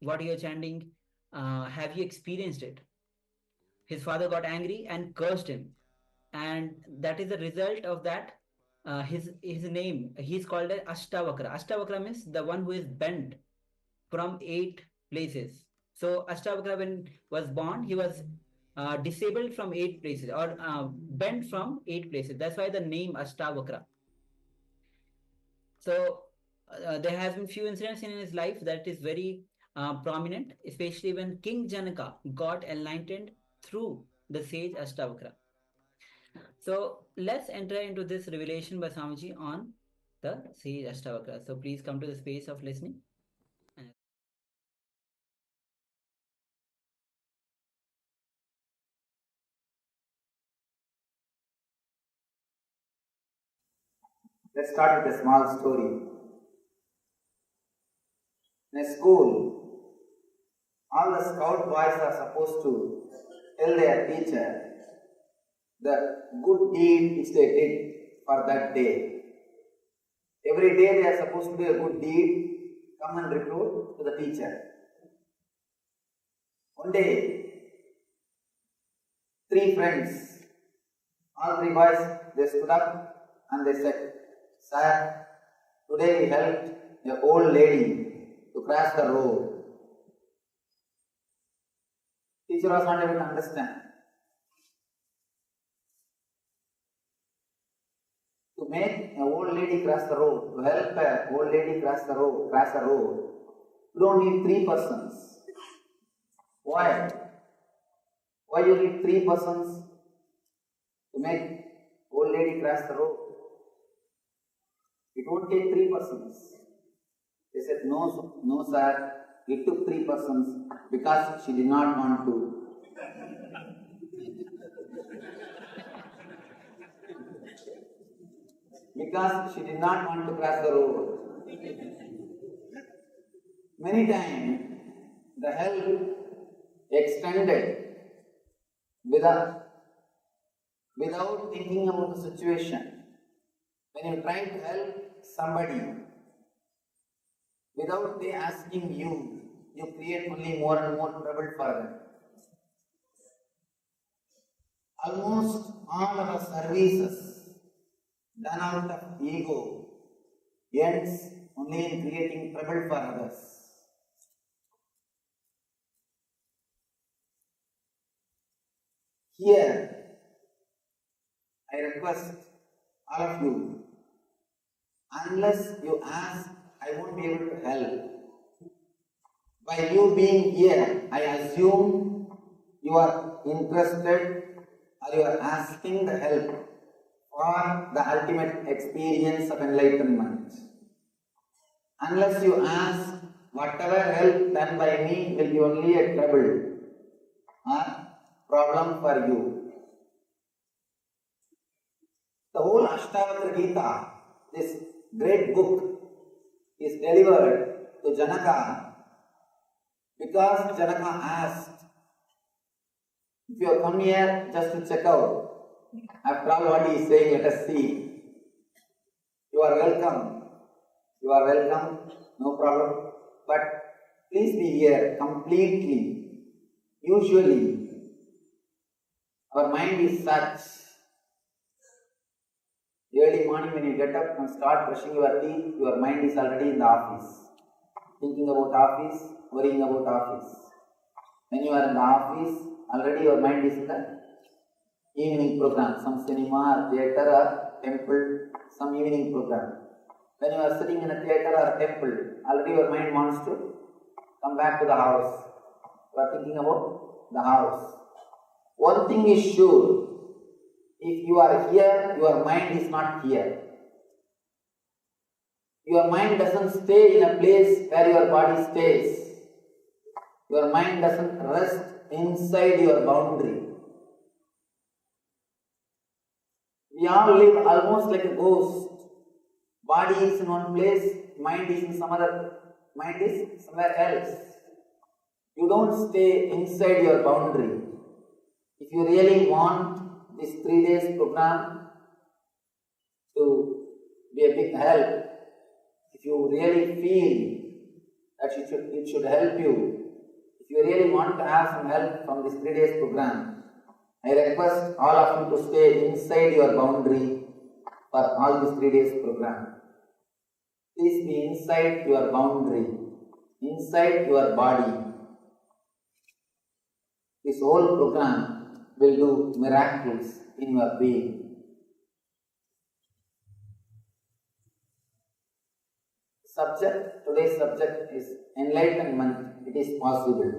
What you are chanting? Have you experienced it? His father got angry and cursed him, and that is the result of that. His name, he's called as Ashtavakra. Ashtavakra means the one who is bent from 8 places. So Ashtavakra, when was born, he was disabled from 8 places, or bent from 8 places. That's why the name Ashtavakra. So there has been few incidents in his life that is very prominent, especially when King Janaka got enlightened through the sage Ashtavakra. So let's enter into this revelation by Swamiji on the sage Ashtavakra. So please come to the space of listening. Let's start with a small story. In a school, all the scout boys are supposed to tell their teacher the good deed which they did for that day. Every day they are supposed to do a good deed, come and report to the teacher. One day, 3 friends, all 3 boys, they stood up and they said, "Sir, today we helped an old lady to cross the road." Teacher was not able to understand. To make an old lady cross the road, to help an old lady cross the road, you don't need 3 persons. Why? Why you need 3 persons to make old lady cross the road? It won't take 3 persons. They said, no sir, it took 3 persons because she did not want to. Because she did not want to cross the road. Many times, the help extended without thinking about the situation. When you try to help somebody without they asking you, you create only more and more trouble for them. Almost all our services done out of ego ends only in creating trouble for others. Here, I request all of you, unless you ask, I won't be able to help. By you being here, I assume you are interested or you are asking the help for the ultimate experience of enlightenment. Unless you ask, whatever help done by me will be only a trouble or problem for you. The whole Ashtavakra Gita, this great book, is delivered to Janaka because Janaka asked, if you have come here just to check out, after all what he is saying, let us see. You are welcome. You are welcome, no problem. But please be here completely. Usually, our mind is such. Early morning when you get up and start brushing your teeth, your mind is already in the office. Thinking about office, worrying about office. When you are in the office, already your mind is in the evening program, some cinema or theatre or temple, some evening program. When you are sitting in a theatre or temple, already your mind wants to come back to the house. You are thinking about the house. One thing is sure, if you are here, your mind is not here. Your mind doesn't stay in a place where your body stays. Your mind doesn't rest inside your boundary. We all live almost like a ghost. Body is in one place, mind is in some other, mind is somewhere else. You don't stay inside your boundary. If you really want this 3 days program to be a big help, if you really feel that it should help you, if you really want to have some help from this 3 days program, I request all of you to stay inside your boundary for all this 3 days program. Please be inside your boundary, inside your body. This whole program will do miracles in your being. Today's subject is enlightenment. It is possible.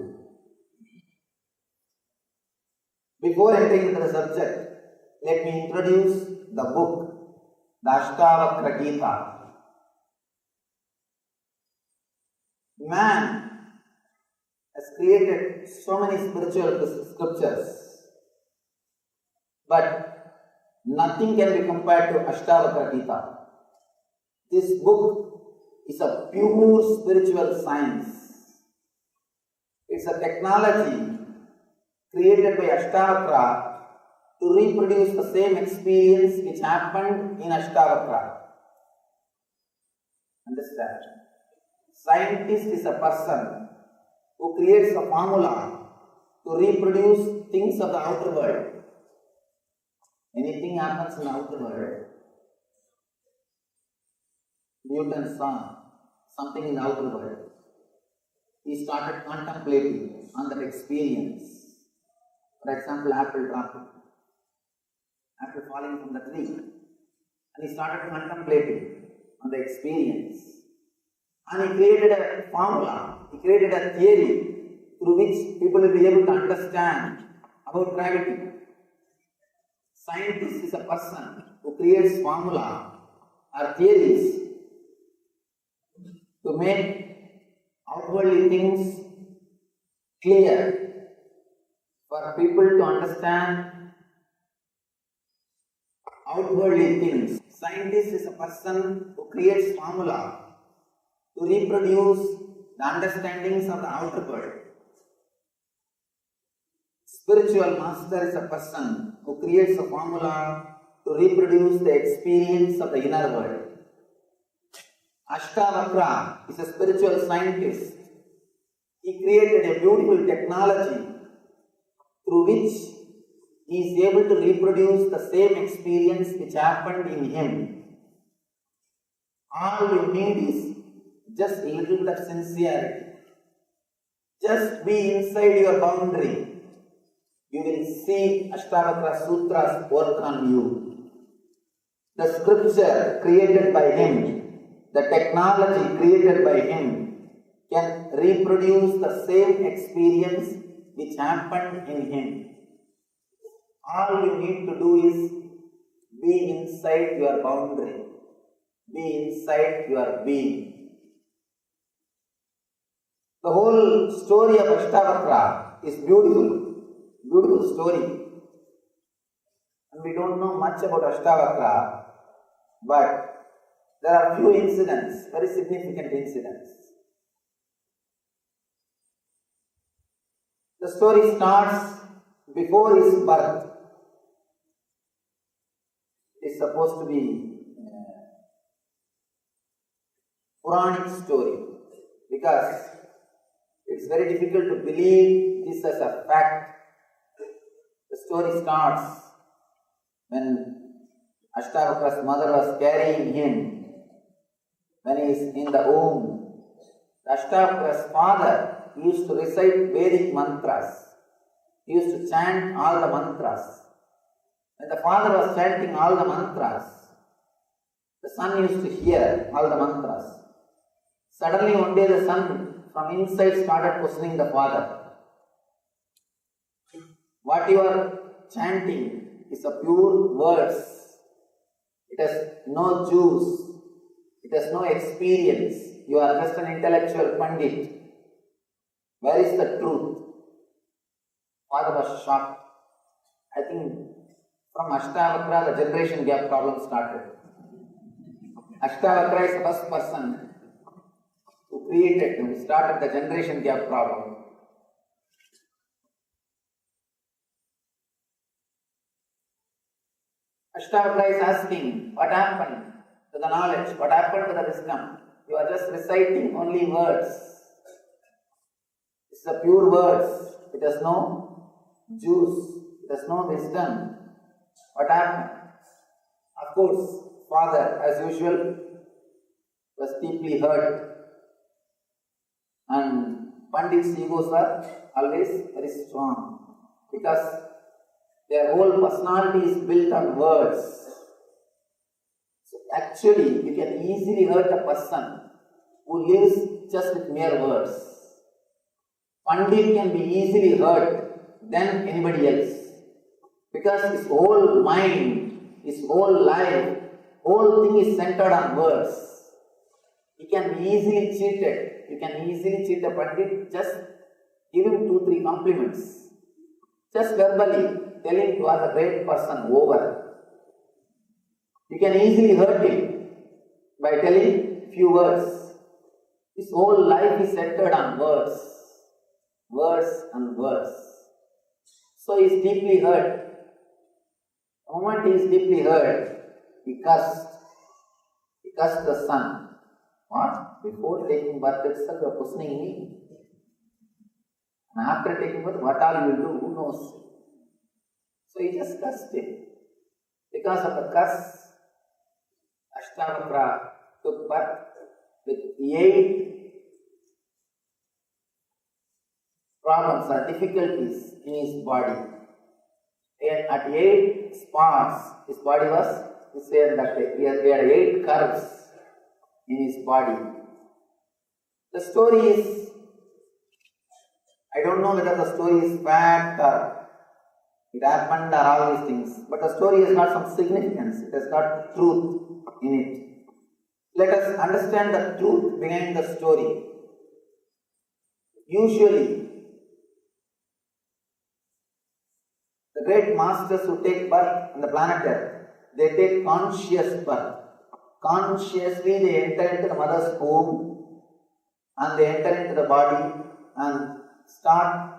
Before entering into the subject, let me introduce the book, the Ashtavakra Gita. Man has created so many spiritual scriptures, but nothing can be compared to Ashtavakra Gita. This book is a pure spiritual science. It's a technology created by Ashtavakra to reproduce the same experience which happened in Ashtavakra. Understand? Scientist is a person who creates a formula to reproduce things of the outer world. Anything happens in the outer world. Newton saw something in the outer world. He started contemplating on that experience. For example, apple dropping, apple falling from the tree. And he started contemplating on the experience. And he created a formula, he created a theory through which people will be able to understand about gravity. Scientist is a person who creates formula or theories to make outwardly things clear for people to understand outwardly things. Scientist is a person who creates formula to reproduce the understandings of the outer world. Spiritual master is a person who creates a formula to reproduce the experience of the inner world. Ashtavakra is a spiritual scientist. He created a beautiful technology through which he is able to reproduce the same experience which happened in him. All you need is just a little bit of sincerity. Just be inside your boundary. you will see Ashtavakra Sutras work on you. The scripture created by him, the technology created by him can reproduce the same experience which happened in him. All you need to do is be inside your boundary, be inside your being. The whole story of Ashtavakra is beautiful, beautiful story. And we don't know much about Ashtavakra, but there are few incidents, very significant incidents. The story starts before his birth. It is supposed to be a Puranic story because it's very difficult to believe this as a fact. The story starts when Ashtavakra's mother was carrying him, when he is in the womb. Ashtavakra's father used to recite Vedic mantras. He used to chant all the mantras. When the father was chanting all the mantras, the son used to hear all the mantras. Suddenly one day the son from inside started questioning the father. What you are chanting is a pure verse. It has no juice. It has no experience. You are just an intellectual pandit. Where is the truth? Father was shocked. I think from Ashtavakra the generation gap problem started. Ashtavakra is the first person who created, who started the generation gap problem. Ashtavakra is asking, what happened to the knowledge? What happened to the wisdom? You are just reciting only words. It's a pure words. It has no juice. It has no wisdom. What happened? Of course, father, as usual, was deeply hurt. And Pandits' egos are always very strong because their whole personality is built on words. So actually, you can easily hurt a person who lives just with mere words. Pandit can be easily hurt than anybody else because his whole mind, his whole life, whole thing is centered on words. He can be easily cheated. You can easily cheat a Pandit. Just give him 2-3 compliments. Just verbally tell him you are a great person, over. You can easily hurt him by telling few words. His whole life is centered on words. Words and words. So he is deeply hurt. The moment he is deeply hurt, he cursed. He cursed the son. What? Before taking birth itself, you are questioning me. And after taking birth, what all you will do, who knows? So he just cursed him. Because of the curse, Ashtavakra took birth with 8 problems or difficulties in his body. And at 8 spots, his body was, he said that he had 8 curves in his body. The story is, I don't know whether the story is fact or it happened or all these things, but the story has got some significance, it has got truth in it. Let us understand the truth behind the story. Usually, the great masters who take birth on the planet Earth, they take conscious birth. Consciously they enter into the mother's womb and they enter into the body and start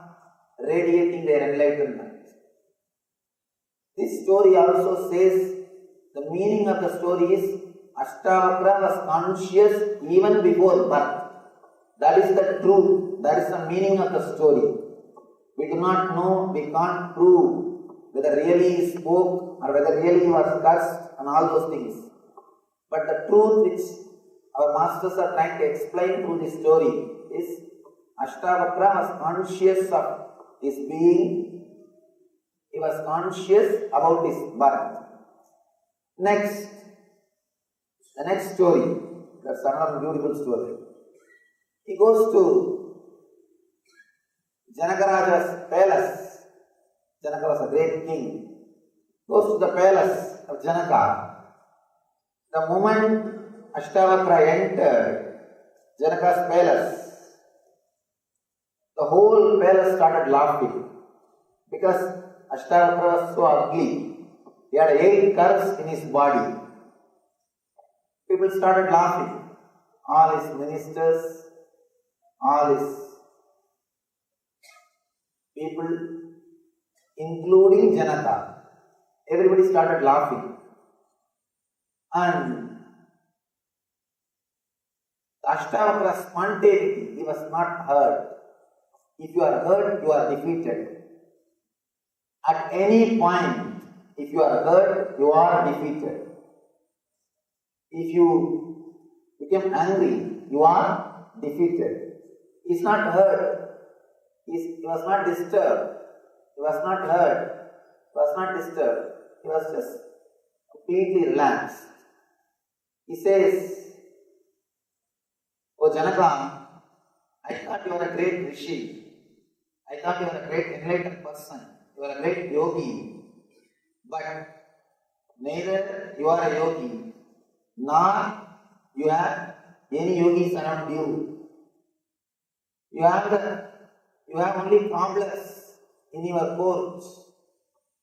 radiating their enlightenment. This story also says the meaning of the story is Ashtavakra was conscious even before birth. That is the truth. That is the meaning of the story. We do not know, we can't prove whether really he spoke or whether really he was cursed and all those things. But the truth which our masters are trying to explain through this story is Ashtavakra was conscious of his being He was conscious about his birth. Next, the next story, that's another beautiful story. He goes to Janakaraja's palace. Janaka was a great king. Goes to the palace of Janaka. The moment Ashtavakra entered Janaka's palace, the whole palace started laughing because Ashtavakra was so ugly. He had 8 curves in his body. People started laughing. All his ministers, all his people, including Janaka, everybody started laughing. And the Ashtavakra spontaneity, he was not hurt. If you are hurt, you are defeated. At any point, if you are hurt, you are defeated. If you become angry, you are defeated. He is not hurt. He was not disturbed. He was not hurt. He was not disturbed. He was just completely relaxed. He says, "Oh Janaka, I thought you were a great rishi. I thought you were a great enlightened person. You are a great yogi. But neither you are a yogi, nor you have any yogis around you. You have only cobblers in your court.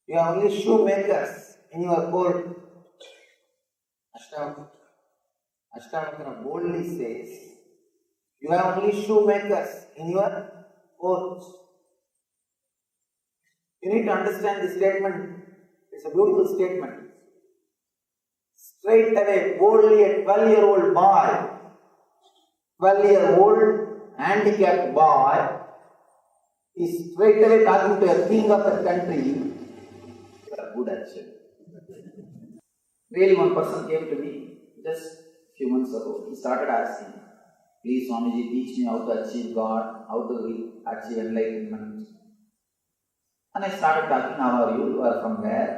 You have only shoemakers in your court." Ashtavakra boldly says, "You have only shoemakers in your court." You need to understand this statement. It's a beautiful statement. Straight away, boldly, a 12-year-old boy, 12-year-old handicapped boy, is straight away talking to a king of the country. You are good actually. Really, one person came to me just a few months ago. He started asking, "Please Swamiji, teach me how to achieve God, how to achieve enlightenment." And I started talking, "How are you? You are from where?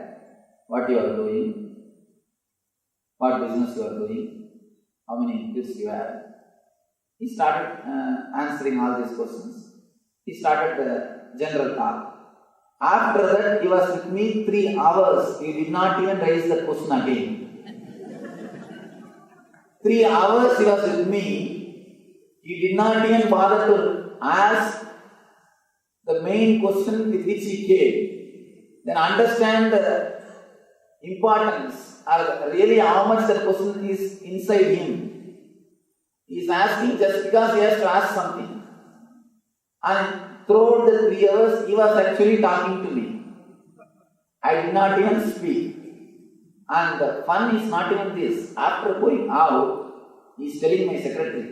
What you are doing? What business you are doing? How many kids you have?" He started answering all these questions. He started the general talk. After that, he was with me 3 hours. He did not even raise the question again. 3 hours he was with me. He did not even bother to ask the main question with which he came. Then understand the importance or really how much that question is inside him. He is asking just because he has to ask something. And throughout the 3 hours, he was actually talking to me. I did not even speak. And the fun is not even this. After going out, he is telling my secretary,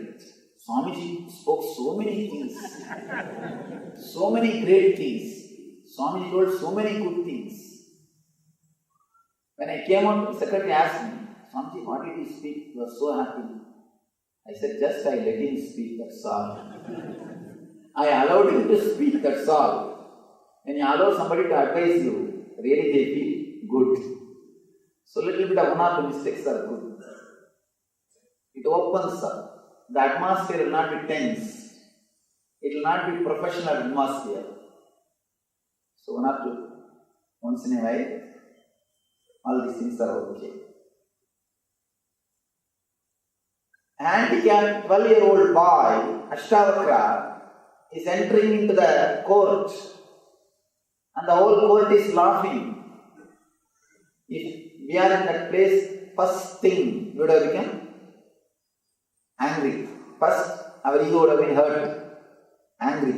"Swamiji spoke so many things, so many great things. Swamiji told so many good things." When I came out, the secretary asked me, "Swamiji, what did he speak? He was so happy." I said, "Just I let him speak, that's all. I allowed him to speak, that's all." When you allow somebody to advise you, really they feel good. So little bit of one or two mistakes are good. It opens up. The atmosphere will not be tense. It will not be professional atmosphere. So one or two, once in a while, all these things are okay. Handicapped 12-year-old boy, Ashtavakra, is entering into the court and the whole court is laughing. If we are in that place, first thing we would have become angry. First, our ego would have been hurt, angry.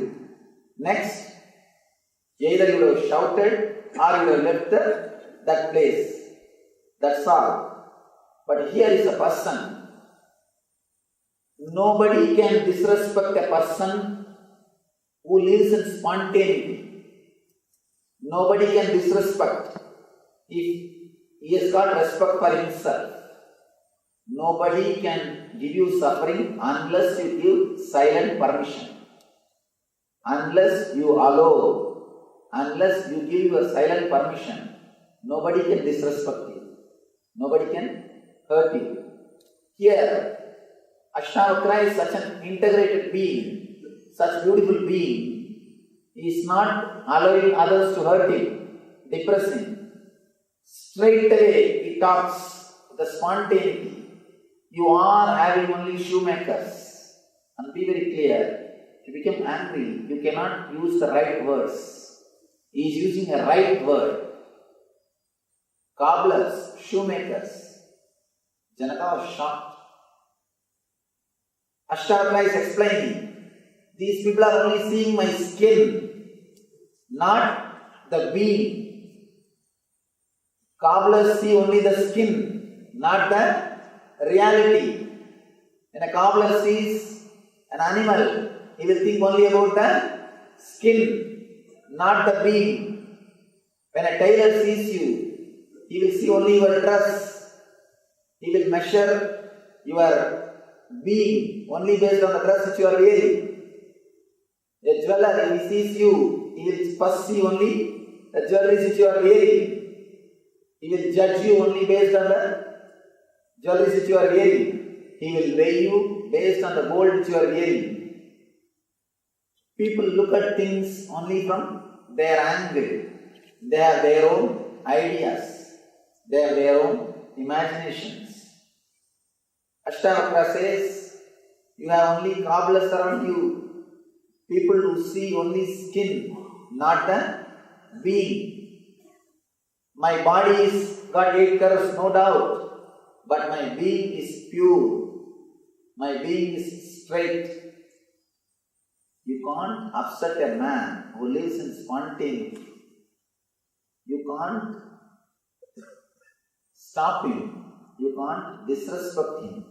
Next, either you would have shouted or you would have left that place. That's all. But here is a person. Nobody can disrespect a person who lives in spontaneity. Nobody can disrespect if he has got respect for himself. Nobody can give you suffering unless you give silent permission. Unless you allow, Unless you give your silent permission, nobody can disrespect you. Nobody can hurt you. Here, Ashtavakra is such an integrated being, such beautiful being. He is not allowing others to hurt him, depress him. Straight away he talks the spontaneity. You are having only shoemakers. And be very clear, if you become angry, you cannot use the right words. He is using a right word. Cobblers, shoemakers. Janaka was shocked. Ashtavakra is explaining, these people are only seeing my skin, not the being. Cobblers see only the skin, not the reality. When a cobbler sees an animal, he will think only about the skin, not the being. When a tailor sees you, he will see only your dress. He will measure your being only based on the dress which you are wearing. A jeweler, if he sees you, he will first see only the jewelry which you are wearing. He will judge you only based on the jewelry which you are wearing. He will weigh you based on the gold which you are wearing. People look at things only from their angle. They have their own ideas. They have their own imaginations. Ashtavakra says, you have only cobblers around you. People who see only skin, not the being. My body is got 8 curves, no doubt, but my being is pure. My being is straight. You can't upset a man who lives in spontaneity. You can't stop him. You can't disrespect him.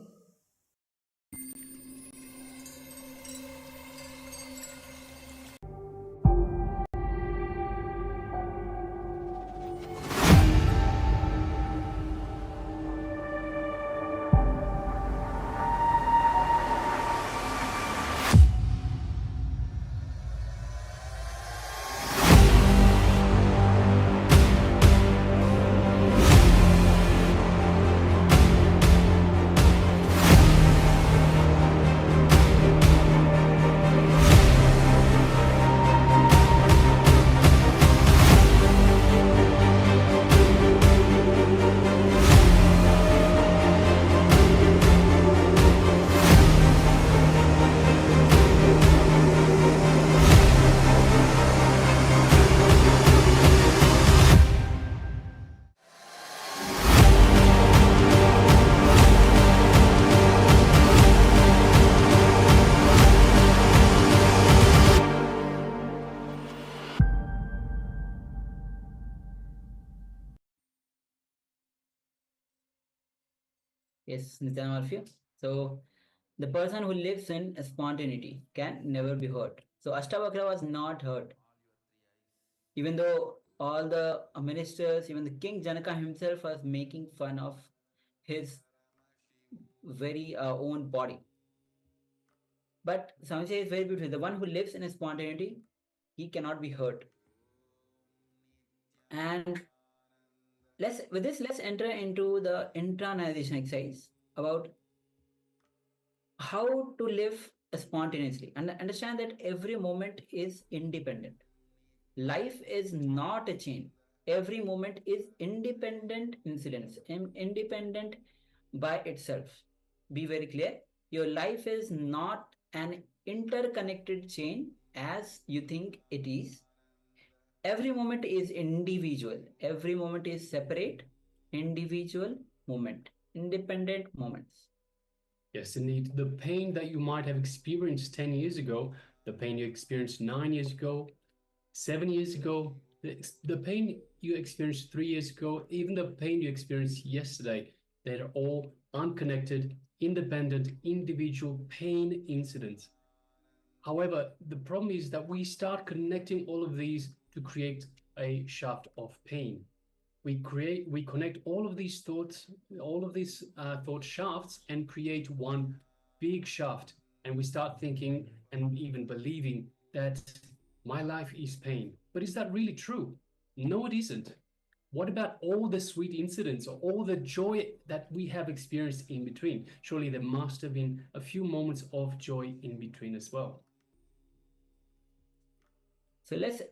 Yes, Nityananda. So the person who lives in spontaneity can never be hurt. So Ashtavakra was not hurt. Even though all the ministers, even the King Janaka himself was making fun of his very own body. But Samsaya is very beautiful. The one who lives in spontaneity, he cannot be hurt. And let's enter into the internalization exercise about how to live spontaneously and understand that every moment is independent. Life is not a chain. Every moment is independent incidents, independent by itself. Be very clear. Your life is not an interconnected chain as you think it is. Every moment is individual. Every moment is separate, individual moment, independent moments. Yes, indeed. The pain that you might have experienced 10 years ago, the pain you experienced 9 years ago, 7 years ago, the pain you experienced 3 years ago, even the pain you experienced yesterday, they're all unconnected, independent, individual pain incidents. However, the problem is that we start connecting all of these to create a shaft of pain. We connect all of these thoughts, all of these thought shafts, and create one big shaft. And we start thinking and even believing that My life is pain. But is that really true? No, it isn't. What about all the sweet incidents or all the joy that we have experienced in between? Surely there must have been a few moments of joy in between as well. So let's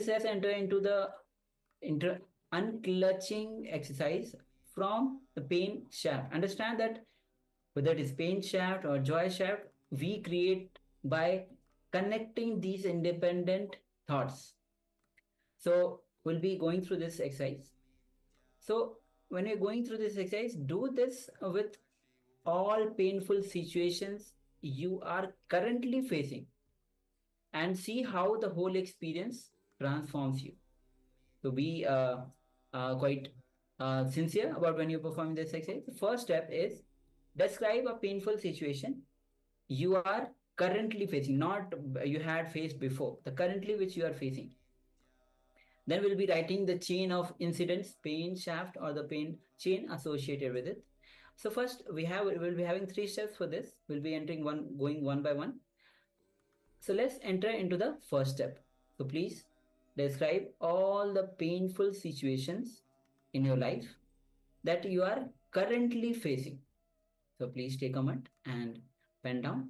enter into the unclutching exercise from the pain shaft. Understand that whether it is pain shaft or joy shaft, we create by connecting these independent thoughts. So we'll be going through this exercise. So when you're going through this exercise, do this with all painful situations you are currently facing and see how the whole experience transforms you. So be quite sincere about when you perform this exercise. The first step is describe a painful situation you are currently facing, not you had faced before, the currently which you are facing. Then we'll be writing the chain of incidents, pain shaft or the pain chain associated with it. So first we'll be having 3 steps for this. We'll be going one by one. So let's enter into the first step. So please describe all the painful situations in your life that you are currently facing. So please take a moment and pen down.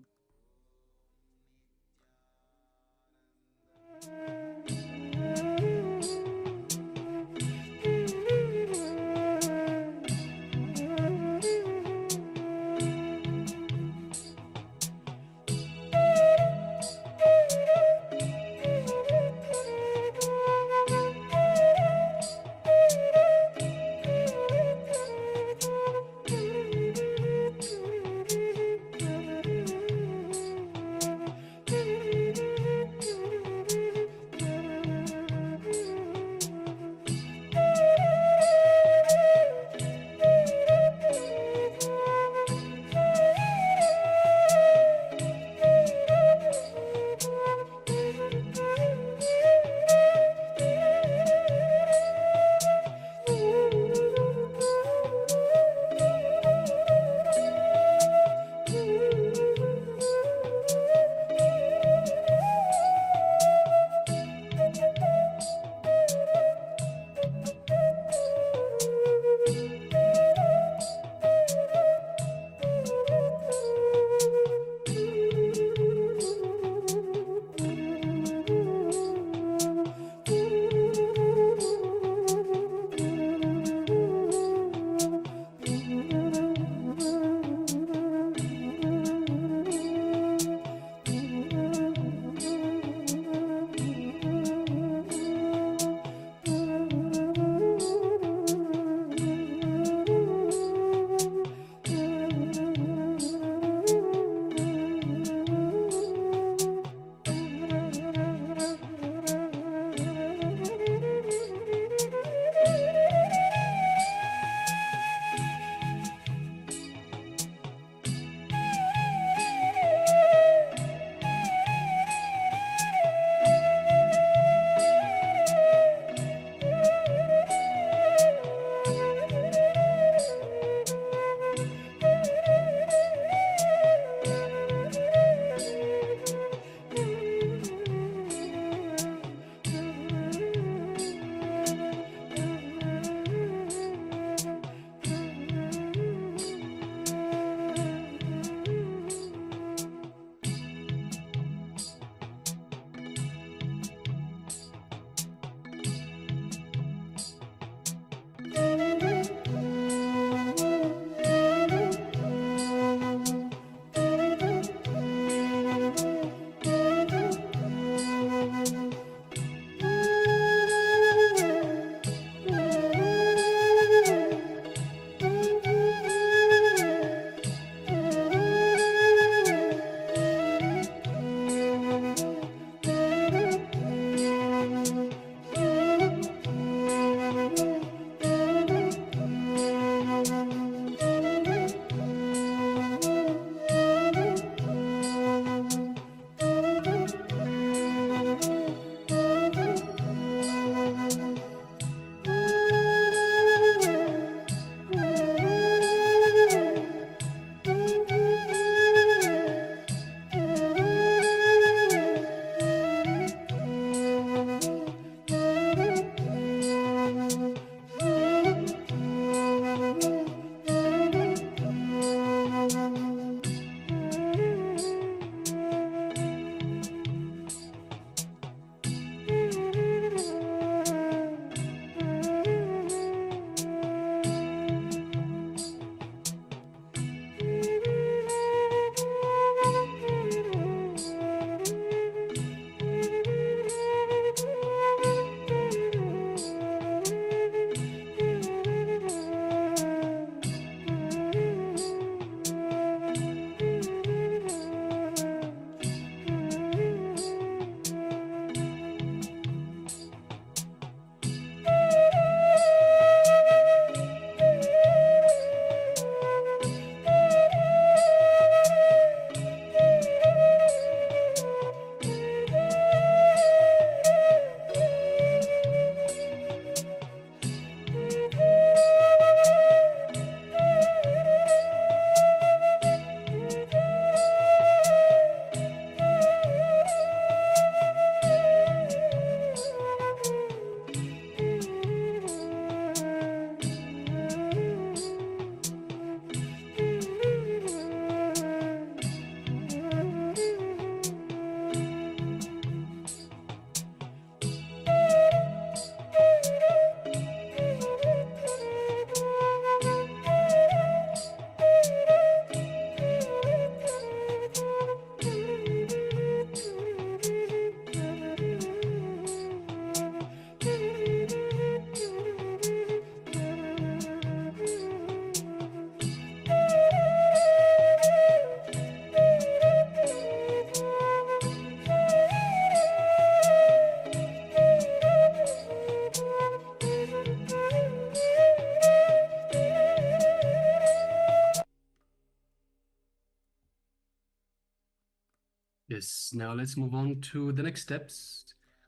Yes, now let's move on to the next steps.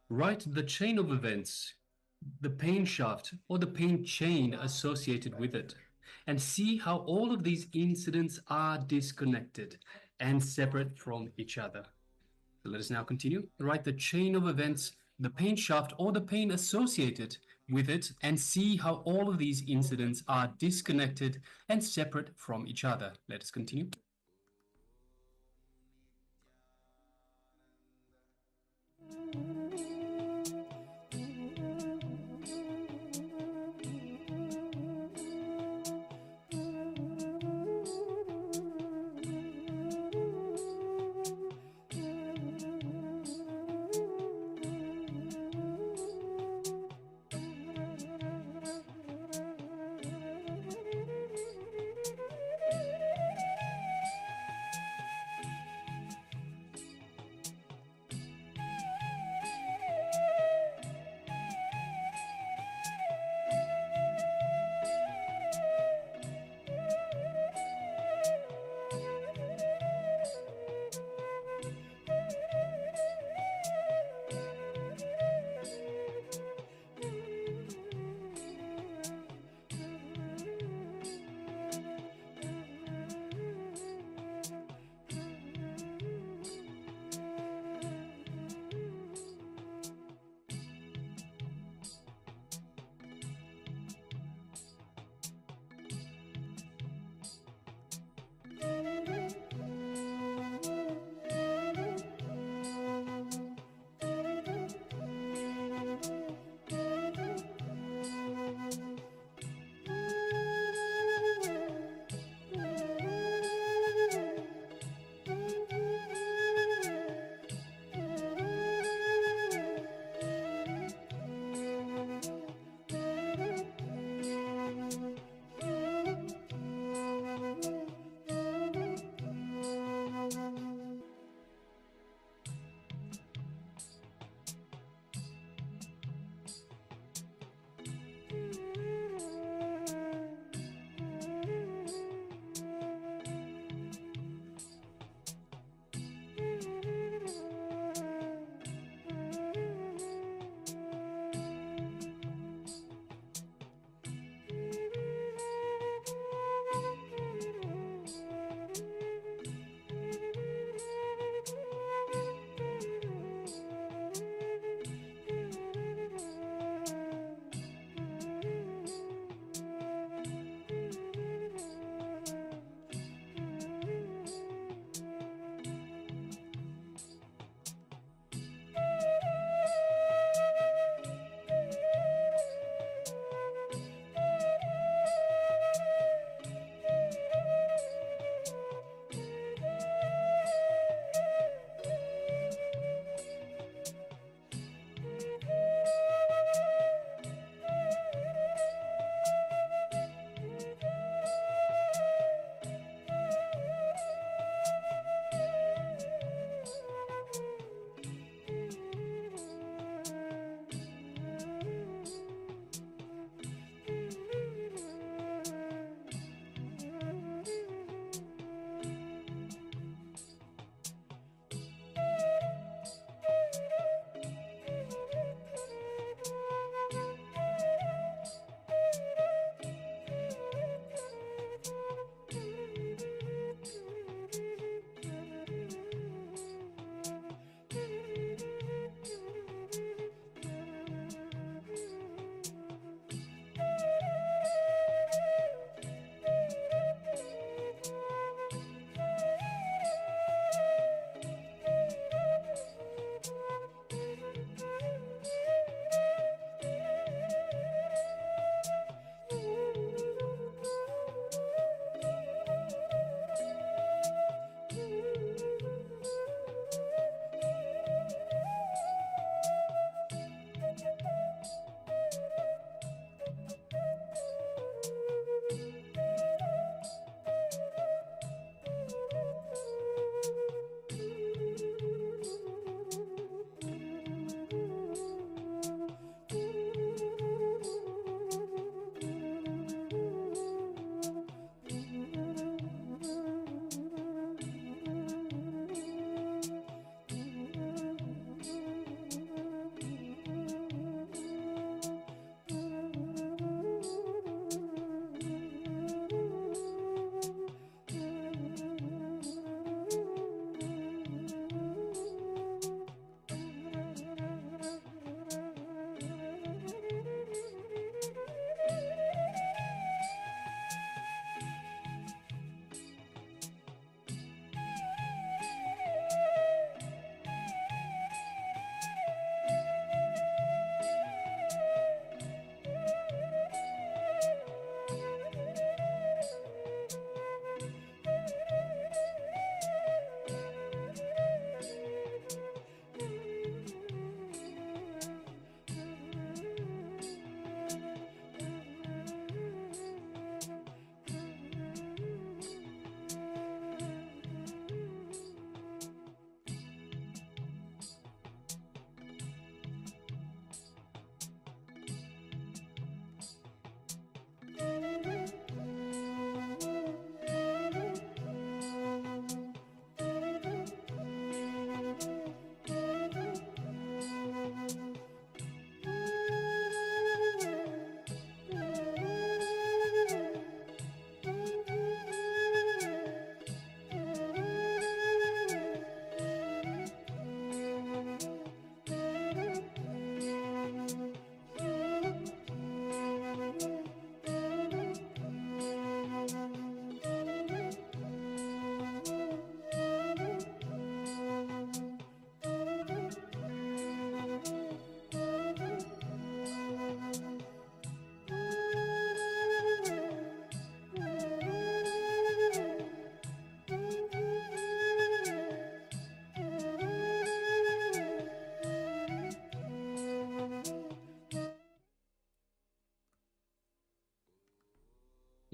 Write the chain of events, the pain shaft or the pain chain associated with it, and see how all of these incidents are disconnected and separate from each other. So let us now continue. Write the chain of events, the pain shaft or the pain associated with it, and see how all of these incidents are disconnected and separate from each other. Let us continue.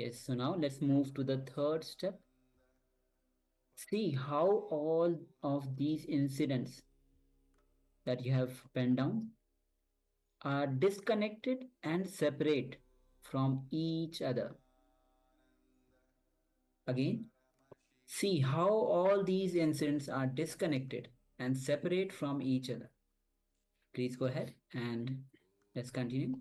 Yes, so now let's move to the third step. See how all of these incidents that you have penned down are disconnected and separate from each other. Again, see how all these incidents are disconnected and separate from each other. Please go ahead and let's continue.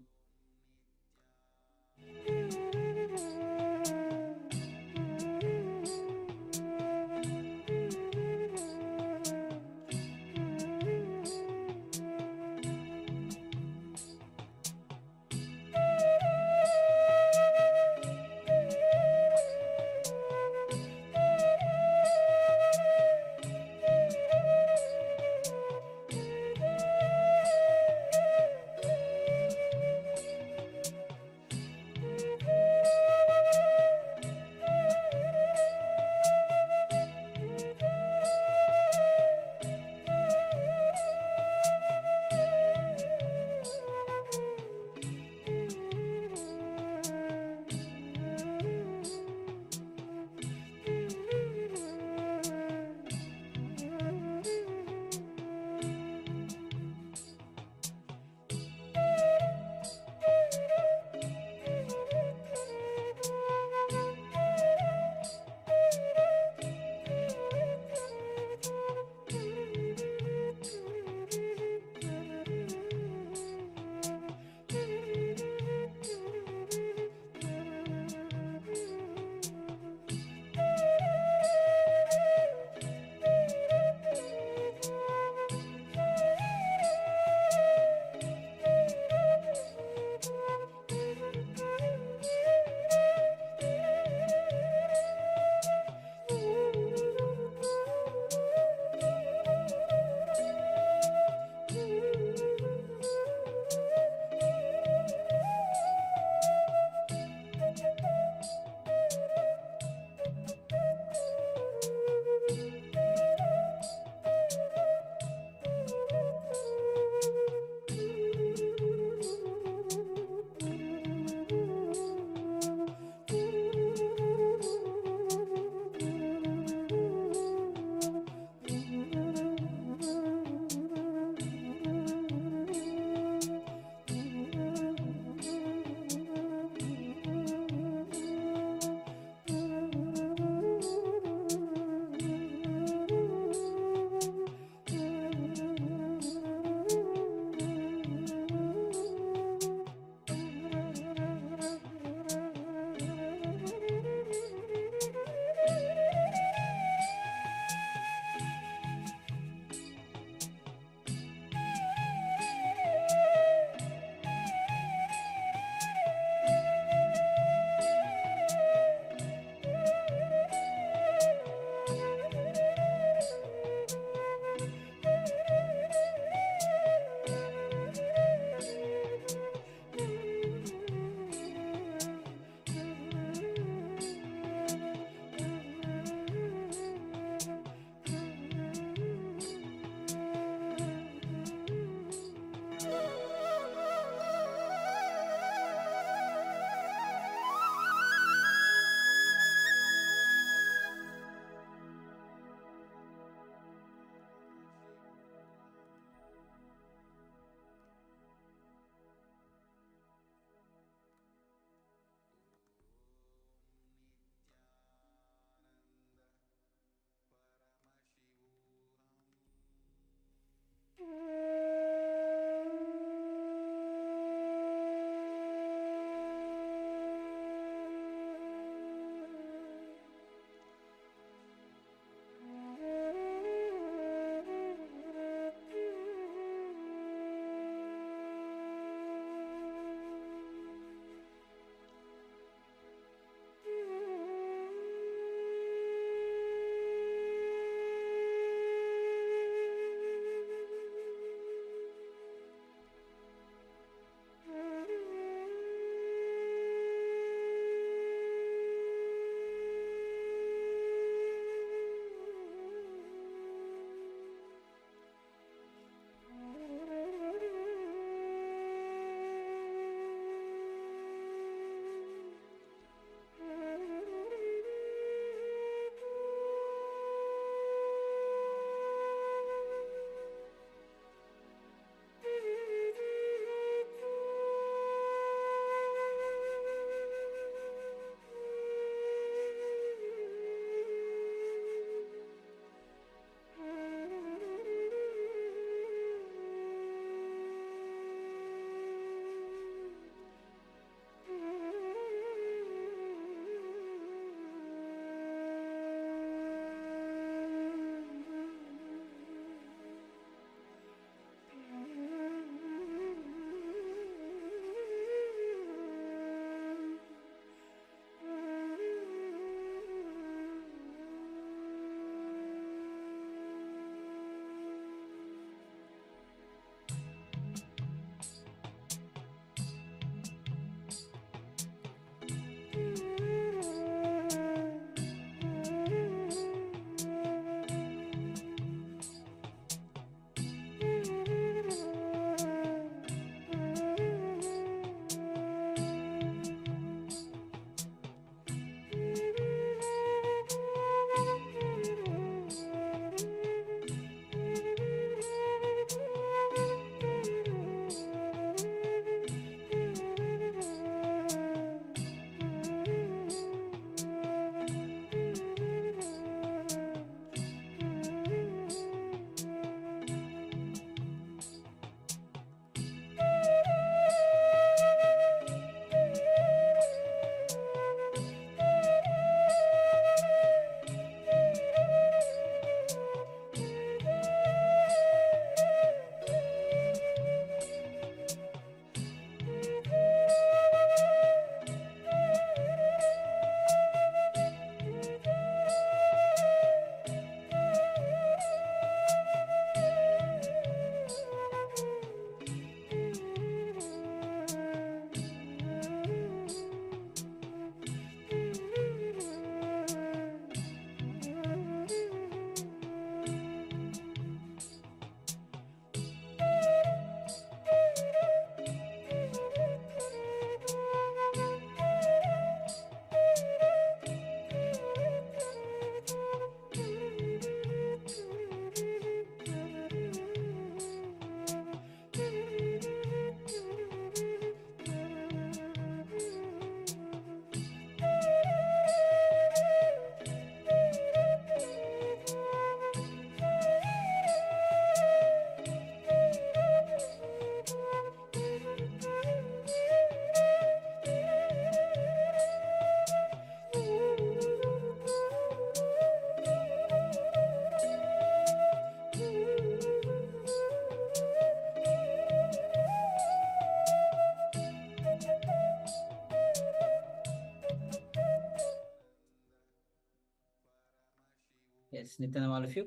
Yes, Nityananda, all of you.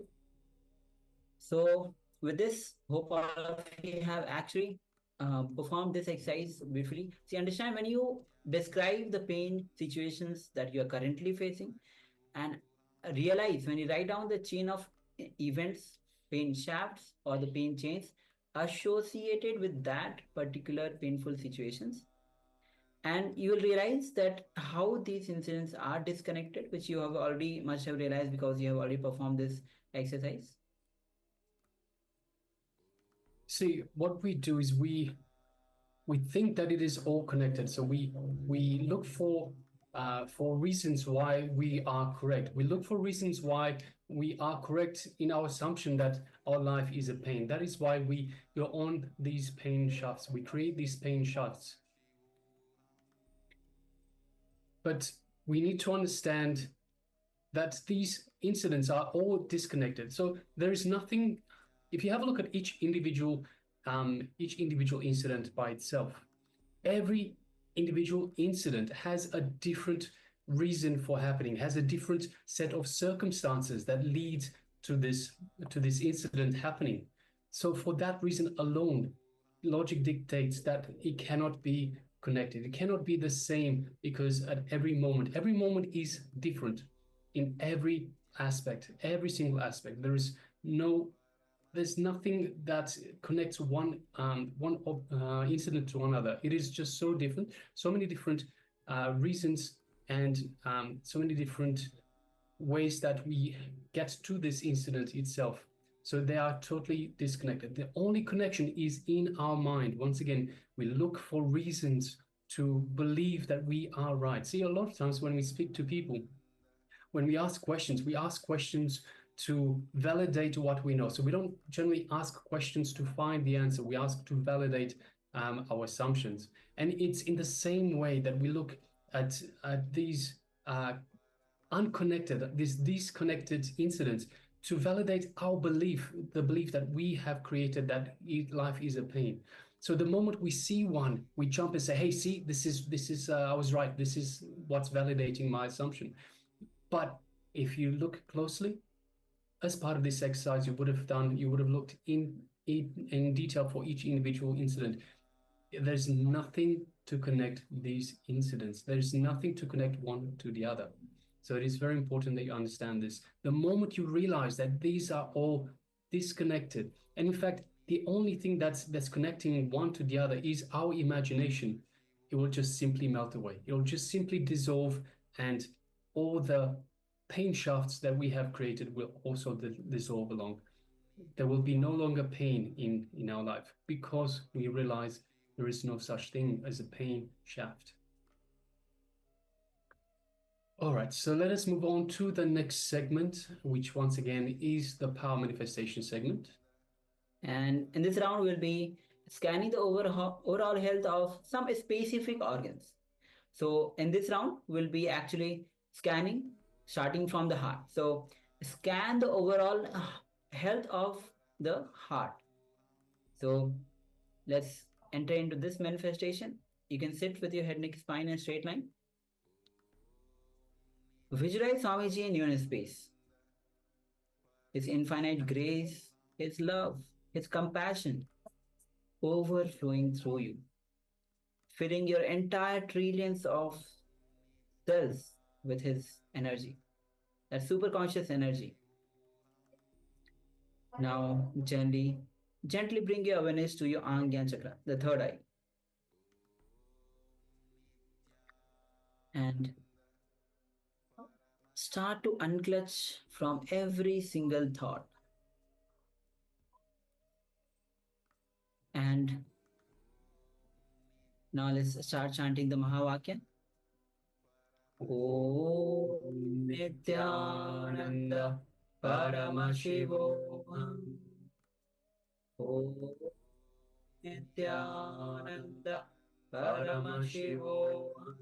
So with this, hope all of you have actually performed this exercise beautifully. See, understand when you describe the pain situations that you are currently facing, and realize when you write down the chain of events, pain shafts, or the pain chains associated with that particular painful situations, and you will realize that how these incidents are disconnected, which you have already must have realized because you have already performed this exercise. See, what we do is we think that it is all connected. So we look for reasons why we are correct. We look for reasons why we are correct in our assumption that our life is a pain. That is why we go on these pain shafts. We create these pain shafts. But we need to understand that these incidents are all disconnected. So there is nothing. If you have a look at each individual incident by itself, every individual incident has a different reason for happening, has a different set of circumstances that lead to this incident happening. So for that reason alone, logic dictates that it cannot be connected. It cannot be the same, because at every moment is different in every aspect, every single aspect. There's nothing that connects one incident to another. It is just so different, so many different reasons, and so many different ways that we get to this incident itself. So they are totally disconnected. The only connection is in our mind. Once again, we look for reasons to believe that we are right. See, a lot of times when we speak to people, when we ask questions to validate what we know. So we don't generally ask questions to find the answer. We ask to validate our assumptions. And it's in the same way that we look at these these disconnected incidents to validate our belief, the belief that we have created that life is a pain. So the moment we see one, we jump and say, hey, see, this is I was right. This is what's validating my assumption. But if you look closely, as part of this exercise, you would have looked in detail for each individual incident. There's nothing to connect these incidents. There's nothing to connect one to the other. So it is very important that you understand this. The moment you realize that these are all disconnected, and in fact, the only thing that's connecting one to the other is our imagination, it will just simply melt away. It will just simply dissolve, and all the pain shafts that we have created will also dissolve along. There will be no longer pain in our life, because we realize there is no such thing as a pain shaft. All right, so let us move on to the next segment, which once again is the power manifestation segment. And in this round, we'll be scanning the overall health of some specific organs. So in this round, we'll be actually scanning starting from the heart. So scan the overall health of the heart. So let's enter into this manifestation. You can sit with your head, neck, spine, and straight line. Visualize Swamiji in your space. His infinite grace, His love, His compassion overflowing through you, filling your entire trillions of cells with His energy, that super conscious energy. Now, gently bring your awareness to your Angyan chakra, the third eye. And start to unclutch from every single thought. And now let's start chanting the Mahavakya. Om Nityananda Paramashivoham. Om Nityananda Paramashivoham.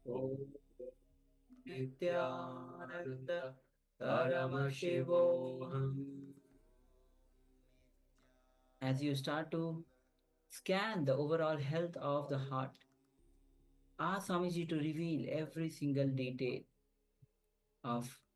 Om Nityananda Paramashivoham. As you start to scan the overall health of the heart, ask Swamiji to reveal every single detail of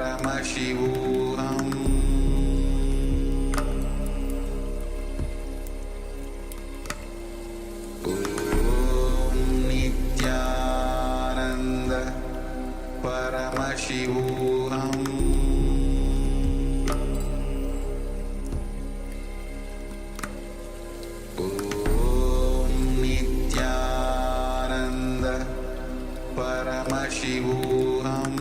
Paramashivoham Om Nityananda Paramashivoham Om Nityananda Paramashivoham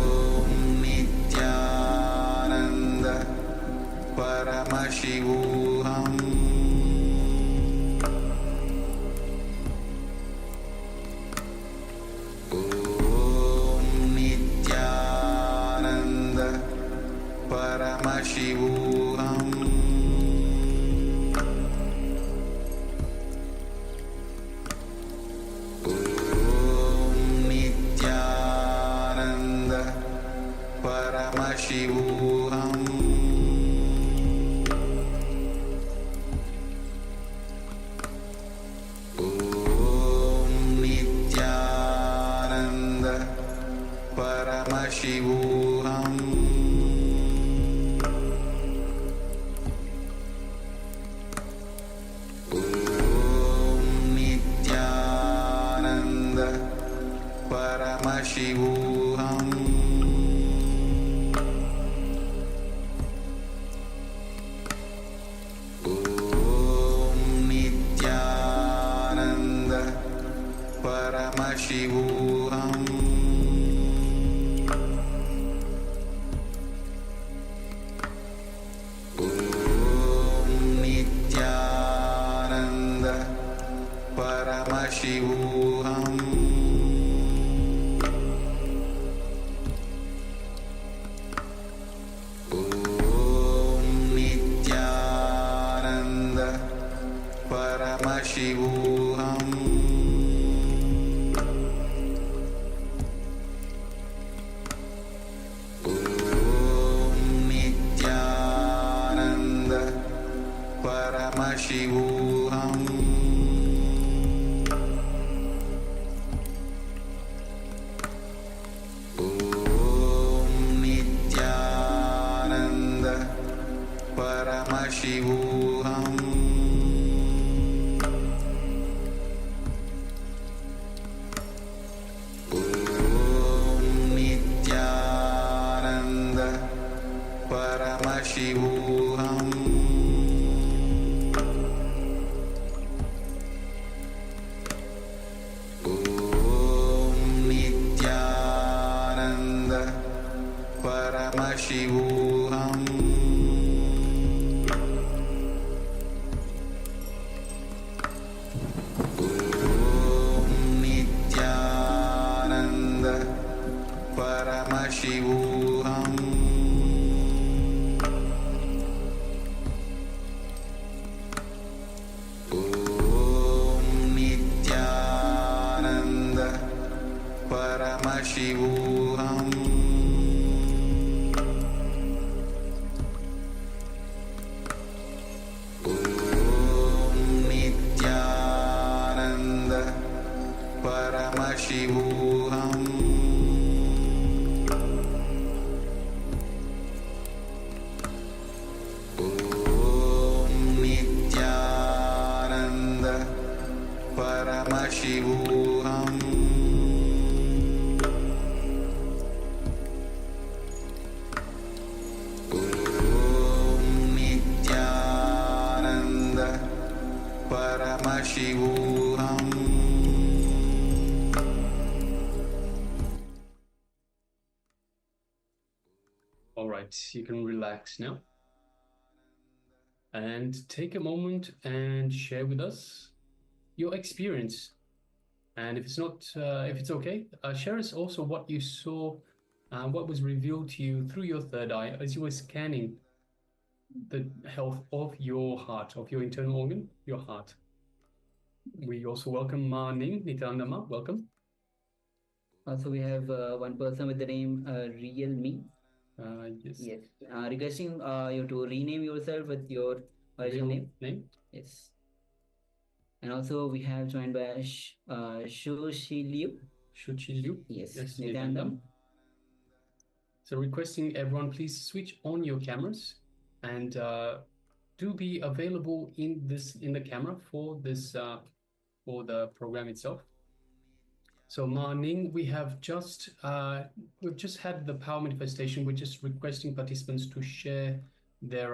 Om Nityananda Paramashivoham Om Nityananda Paramashivoham Om Nityananda Paramashivoham Om Nityananda Paramashivoham Om Nityananda Paramashivoham Om Nityananda Paramashivoham Om Nityananda Paramashivoham Om Nityananda Paramashivoham Om Nityananda Paramashivoham Om Nityananda Paramashivoham Om Nityananda Paramashivoham Om Nityananda Paramashivoham Om Nityananda Paramashivoham Om Nityananda Paramashivoham Om Nityananda Paramashivoham Om Nityananda Paramashivoham Om Nityananda Paramashivoham All right, you can relax now and take a moment and share with us your experience. And if it's not, if it's okay, share us also what you saw, what was revealed to you through your third eye as you were scanning the health of your heart, of your internal organ, your heart. We also welcome Ma Ning, Nityananda, welcome. Also, we have one person with the name Real Me. Yes. Yes. Requesting you to rename yourself with your original Real name. name. Yes. And also we have joined by Shu Shi Liu. Shuchi Liu. Yes, Yes, Nityanandam. So requesting everyone, please switch on your cameras and do be available in the camera for this for the program itself. So Ma Ning, we've just had the power manifestation. We're just requesting participants to share their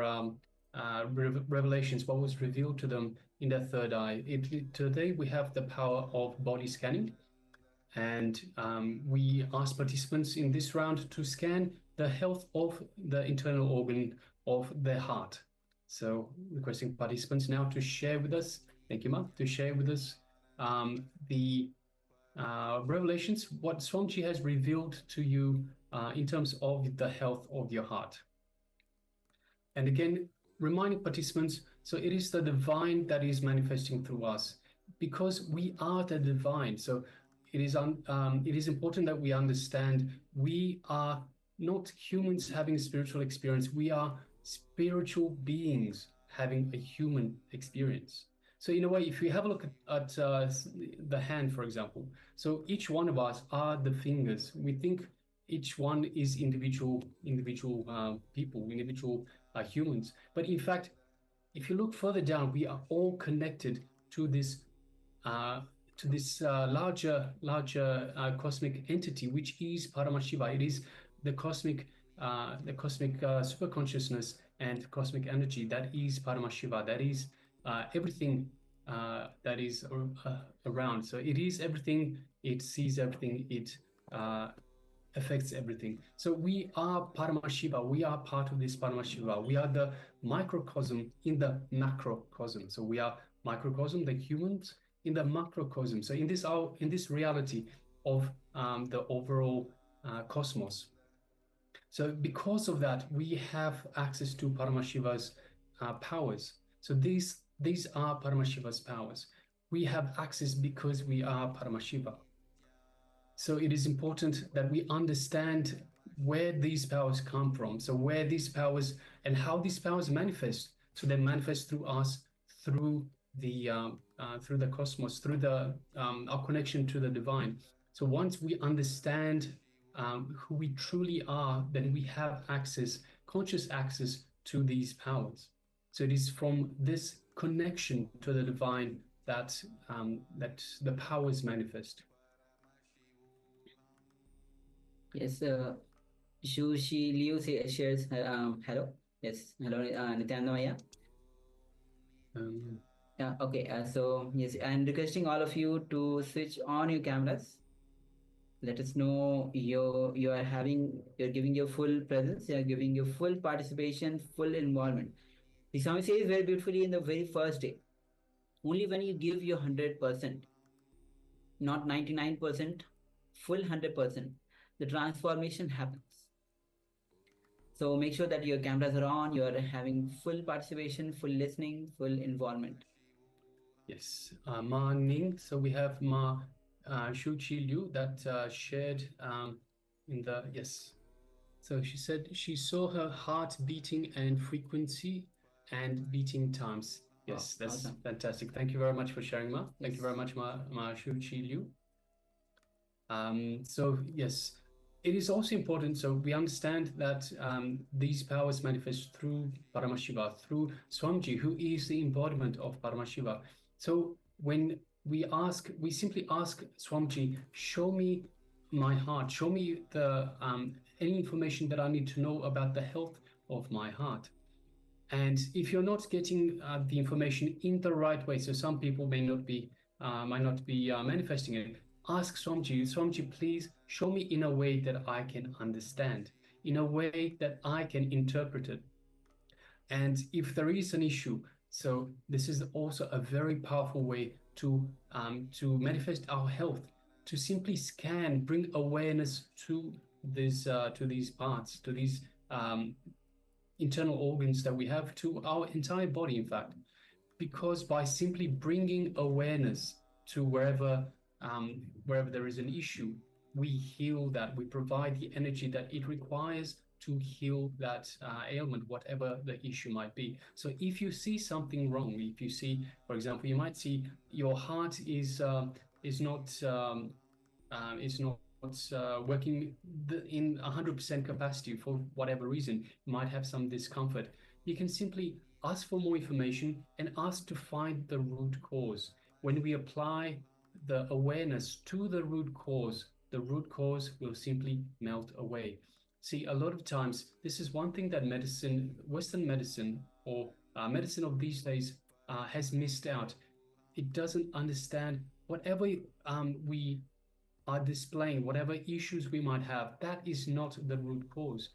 revelations, what was revealed to them in their third eye. Today we have the power of body scanning, and we ask participants in this round to scan the health of the internal organ of their heart. So requesting participants now to share with us, thank you Ma, to share with us the revelations, what Swamiji has revealed to you in terms of the health of your heart. And again, reminding participants, so it is the divine that is manifesting through us, because we are the divine. So it is important that we understand we are not humans having a spiritual experience. We are spiritual beings having a human experience. So in a way, if we have a look at the hand, for example, so each one of us are the fingers. We think each one is individual people, individual humans. But in fact, if you look further down, we are all connected to this larger cosmic entity, which is Paramashiva. It is the cosmic super consciousness and cosmic energy that is Paramashiva. That is everything that is around. So it is everything. It sees everything. It affects everything. So we are Paramashiva. We are part of this Paramashiva. We are the microcosm in the macrocosm. So we are microcosm, the humans, in the macrocosm. So in this reality of the overall cosmos. So because of that, we have access to Paramashiva's powers. So these are Paramashiva's powers. We have access because we are Paramashiva. So it is important that we understand where these powers come from. So where these powers and how these powers manifest. So they manifest through us, through the cosmos, through our connection to the divine. So once we understand who we truly are, then we have access, conscious access to these powers. So it is from this connection to the divine that the powers manifest. Yes, Shu Shi Liu shares hello. Yes, hello Nityananda. Yeah, okay. So yes, I'm requesting all of you to switch on your cameras. Let us know you're giving your full presence, you're giving your full participation, full involvement. The Swami says very beautifully in the very first day, only when you give your 100%, not 99%, full 100%, the transformation happens. So make sure that your cameras are on, you are having full participation, full listening, full involvement. Yes, Ma Ning. So we have Ma Shuchi Liu that shared in the, yes. So she said she saw her heart beating and frequency and beating times. Yes, that's awesome. Fantastic. Thank you very much for sharing, Ma. Thank you very much, Ma Shuchi Liu. So yes, it is also important. So we understand that these powers manifest through Paramashiva, through Swamiji, who is the embodiment of Paramashiva. So when we simply ask Swamiji, show me my heart, show me the any information that I need to know about the health of my heart. And if you're not getting the information in the right way, so some people might not be manifesting it, ask Swamiji, please show me in a way that I can understand, in a way that I can interpret it. And if there is an issue, so this is also a very powerful way to manifest our health, to simply scan, bring awareness to these parts, to these internal organs that we have, to our entire body, in fact. Because by simply bringing awareness to wherever there is an issue, we heal that, we provide the energy that it requires to heal that ailment, whatever the issue might be. So if you see something wrong, if you see, for example, you might see your heart is not working in 100% capacity for whatever reason, you might have some discomfort. You can simply ask for more information and ask to find the root cause. When we apply the awareness to the root cause will simply melt away. See, a lot of times, this is one thing that Western medicine, or medicine of these days, has missed out. It doesn't understand whatever we are displaying, whatever issues we might have, that is not the root cause.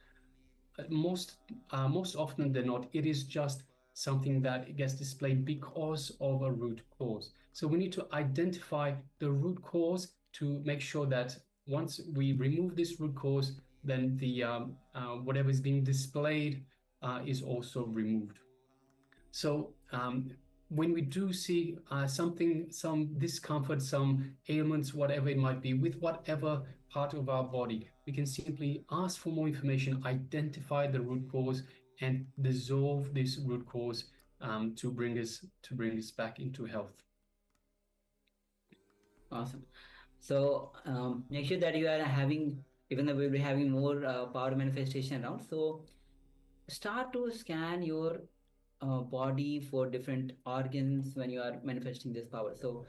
Most often than not, it is just something that gets displayed because of a root cause. So we need to identify the root cause to make sure that once we remove this root cause, then the whatever is being displayed is also removed. So when we do see some discomfort, some ailments, whatever it might be, with whatever part of our body, we can simply ask for more information, identify the root cause, and dissolve this root cause to bring us back into health. Awesome. So make sure that you are having, even though we'll be having more power manifestation around, so start to scan your body for different organs when you are manifesting this power. So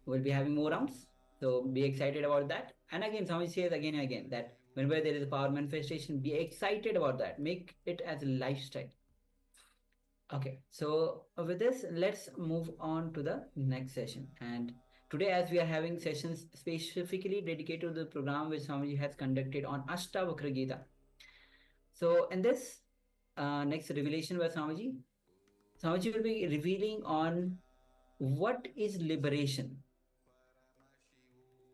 we'll be having more rounds, so be excited about that. And again, Swami says again and again that whenever there is a power manifestation, be excited about that, make it as a lifestyle. Okay, so with this, let's move on to the next session. And today, as we are having sessions specifically dedicated to the program which Swamiji has conducted on Ashtavakra Gita. So in this next revelation by Swamiji will be revealing on what is liberation.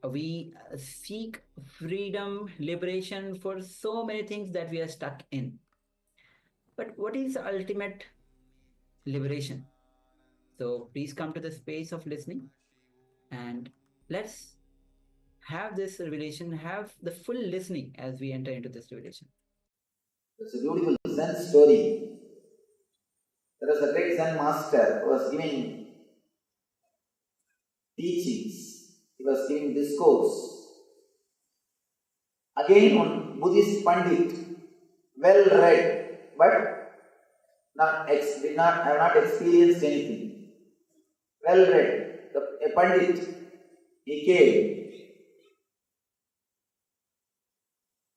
We seek freedom, liberation for so many things that we are stuck in. But what is ultimate liberation? So please come to the space of listening and let's have this revelation, have the full listening as we enter into this revelation. It's a beautiful Zen story. There was a great Zen master who was giving teachings. He was giving discourse. Again, one Buddhist Pandit, well read, but have not experienced anything. Well read. A Pandit, he came.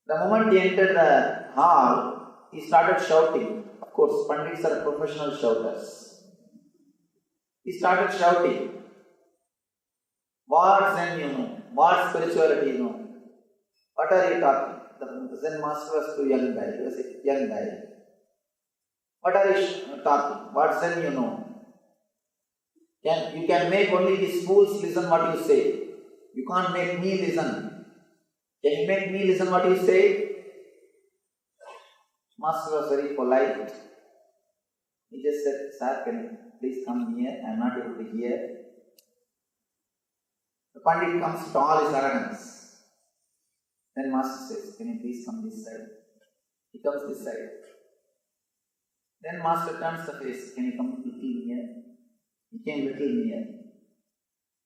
The moment he entered the hall, he started shouting. Of course, Pandits are professional shouters. He started shouting. What Zen you know? What spirituality you know? What are you talking? The Zen master was too young guy. He was a young guy. What are you talking? What Zen you know? You can make only these fools listen what you say. You can't make me listen. Can you make me listen what you say? Master was very polite. He just said, "Sir, can you please come here? I am not able to hear." The Pandit comes to all his arrogance. Then Master says, "Can you please come this side?" He comes this side. Then Master turns the face. "Can you come little near?" He came little near.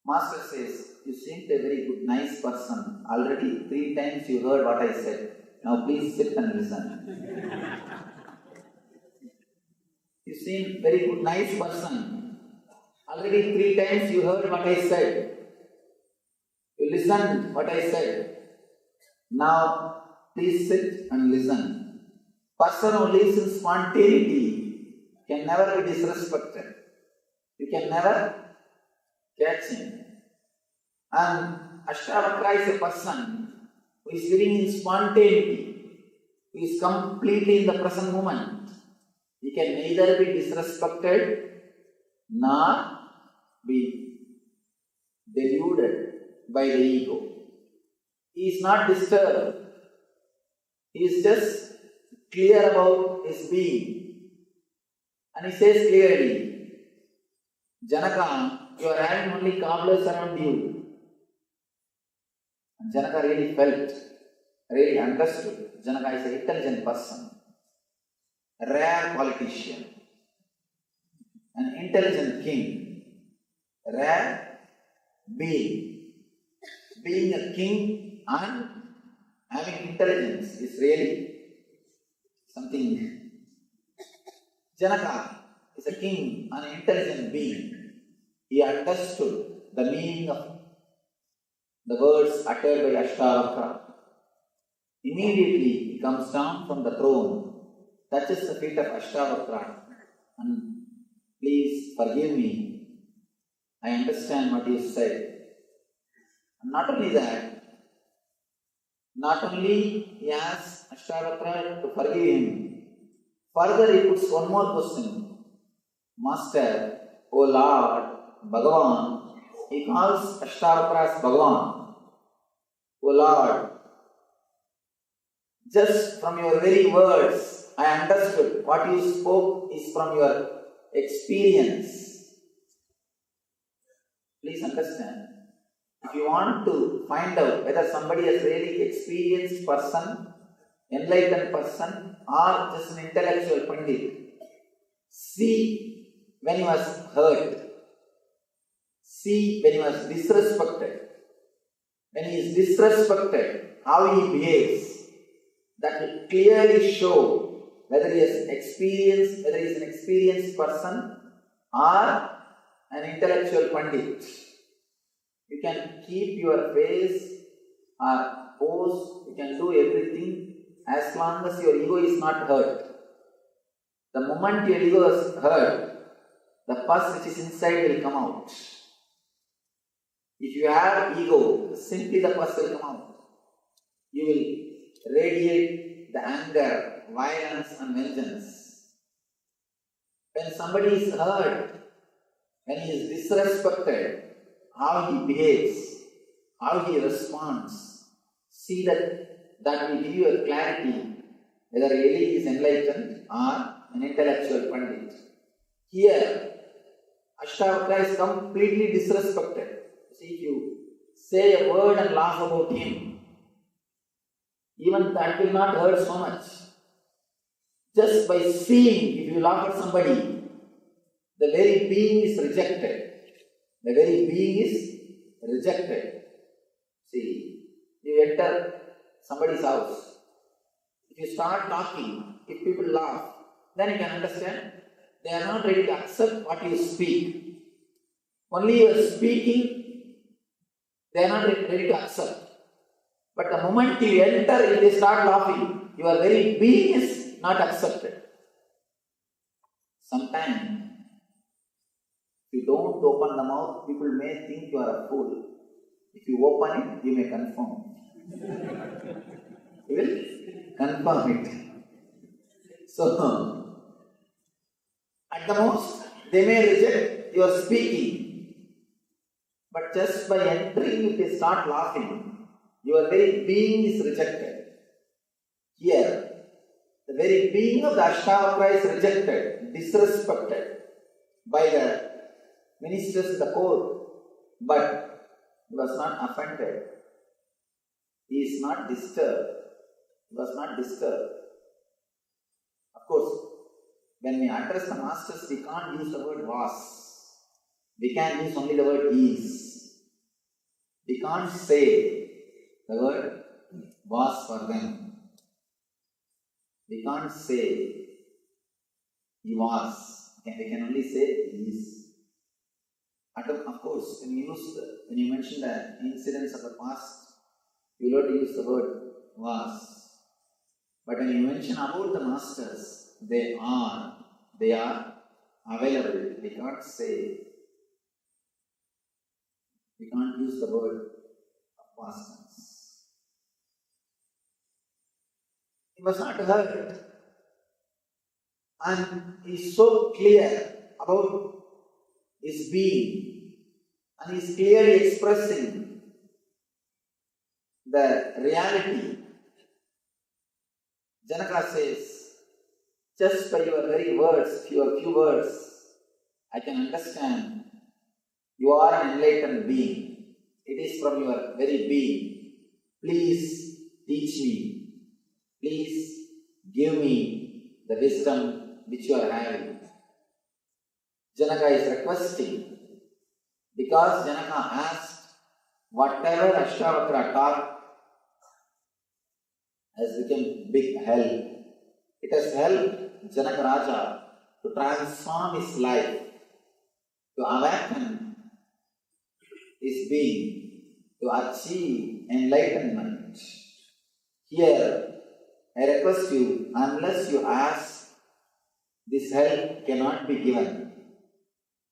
Master says, "You seem a very good, nice person. Already 3 times you heard what I said. Now please sit and listen." You seem very good, nice person. Already 3 times you heard what I said. You listened what I said. Now please sit and listen. Person who lives in spontaneity can never be disrespected. You can never catch him. And Ashtavakra is a person who is living in spontaneity, who is completely in the present moment. He can neither be disrespected nor be deluded by the ego. He is not disturbed. He is just clear about his being. And he says clearly, "Janaka, you are having only cobblers around you." And Janaka really felt really understood. Janaka is an intelligent person, a rare politician, an intelligent king, a rare being. Being a king and having intelligence is really something. Janaka is a king, an intelligent being. He understood the meaning of the words uttered by Ashtavakra. Immediately he comes down from the throne, touches the feet of Ashtavakra, and please forgive me. I understand what you said. And not only that, not only he asks Ashtavakra to forgive him, further he puts one more question. Master, O Lord, Bhagavan, he calls Ashtavakra as Bhagavan. O Lord, just from your very words, I understood what you spoke is from your experience. Please understand. If you want to find out whether somebody is really experienced person, enlightened person, or just an intellectual pandit, see when he was hurt, see when he was disrespected. When he is disrespected, how he behaves, that will clearly show whether he is experienced, whether he is an experienced person or an intellectual pandit. You can keep your face or pose, you can do everything as long as your ego is not hurt. The moment your ego is hurt, the pus which is inside will come out. If you have ego, simply the pus will come out. You will radiate the anger, violence and vengeance. When somebody is hurt, when he is disrespected, how he behaves, how he responds, see that will give you a clarity whether really he is enlightened or an intellectual pandit. Here, Ashtavakra is completely disrespected. See, if you say a word and laugh about him, even that will not hurt so much. Just by seeing, if you laugh at somebody, the very being is rejected. The very being is rejected. See, you enter somebody's house. If you start talking, if people laugh, then you can understand they are not ready to accept what you speak. Only you are speaking, they are not ready to accept. But the moment you enter, if they start laughing, your very being is not accepted. Sometimes, if you don't open the mouth, people may think you are a fool. If you open it, you may confirm. You will confirm it. So, at the most, they may reject your speaking. But just by entering, if they start laughing, your very being is rejected. Here, the very being of the Ashtavakra is rejected, disrespected by the ministers in the court, but he was not offended. He is not disturbed. He was not disturbed. Of course, when we address the masters, we can't use the word was. We can use only the word is. We can't say the word was for them. We can't say he was. We can only say he is. Of course, when you mention the incidents of the past, you will not use the word was. But when you mention about the masters, they are available. We can't say, we can't use the word of past tense. He was not hurt. And he is so clear about his being, and he is clearly expressing the reality. Janaka says, just by your very words, your few words, I can understand you are an enlightened being. It is from your very being. Please teach me. Please give me the wisdom which you are having. Janaka is requesting because Janaka asked whatever Ashtavakra taught has become big help. It has helped Janaka Raja to transform his life, to awaken his being, to achieve enlightenment. Here, I request you, unless you ask, this help cannot be given.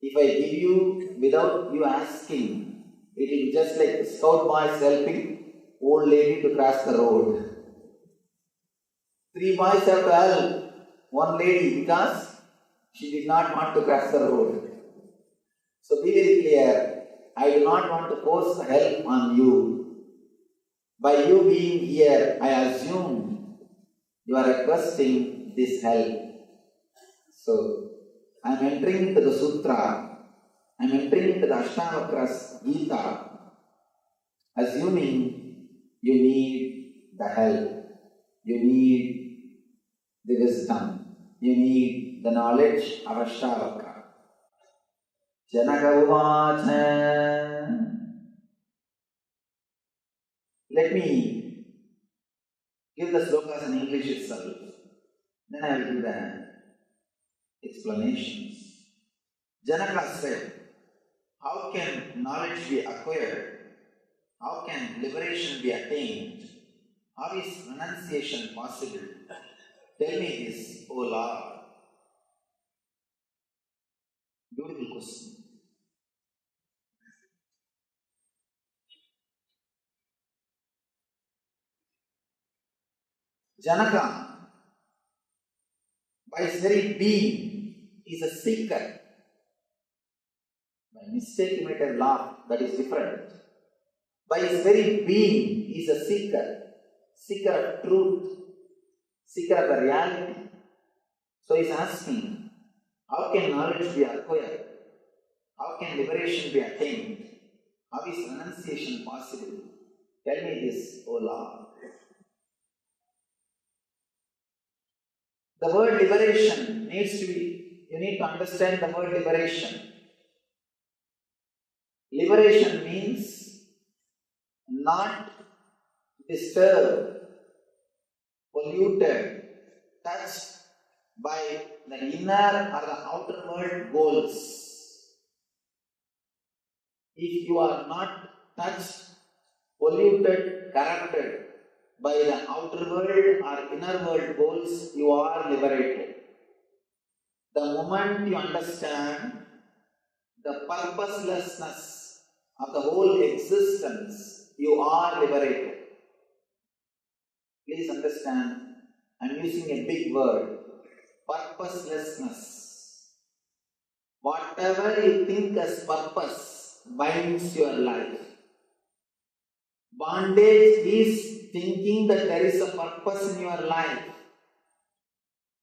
If I give you without you asking, it will be just like scout boys helping old lady to cross the road. 3 boys have to help one lady because she did not want to cross the road. So be very clear, I do not want to force help on you. By you being here, I assume you are requesting this help. So, I am entering into the Sutra, I am entering into the Ashtavakra's Gita, assuming you need the help, you need the wisdom, you need the knowledge of Ashtavakra. Janaka Uvacha. Let me give the slokas in English itself, then I will give the explanations. Janaka said, how can knowledge be acquired? How can liberation be attained? How is renunciation possible? Tell me this, O Lord. Beautiful question. Janaka, by his very being, is a seeker. By mistake you might have laughed, that is different. By his very being, he is a seeker. Seeker of truth, seeker of the reality. So he is asking, how can knowledge be acquired? How can liberation be attained? How is renunciation possible? Tell me this, O Lord. The word liberation needs to be, you need to understand the word liberation. Liberation means not disturbed, polluted, touched by the inner or the outer world goals. If you are not touched, polluted, corrupted by the outer world or inner world goals, you are liberated. The moment you understand the purposelessness of the whole existence, you are liberated. Please understand, I am using a big word, purposelessness. Whatever you think as purpose binds your life. Bondage is thinking that there is a purpose in your life.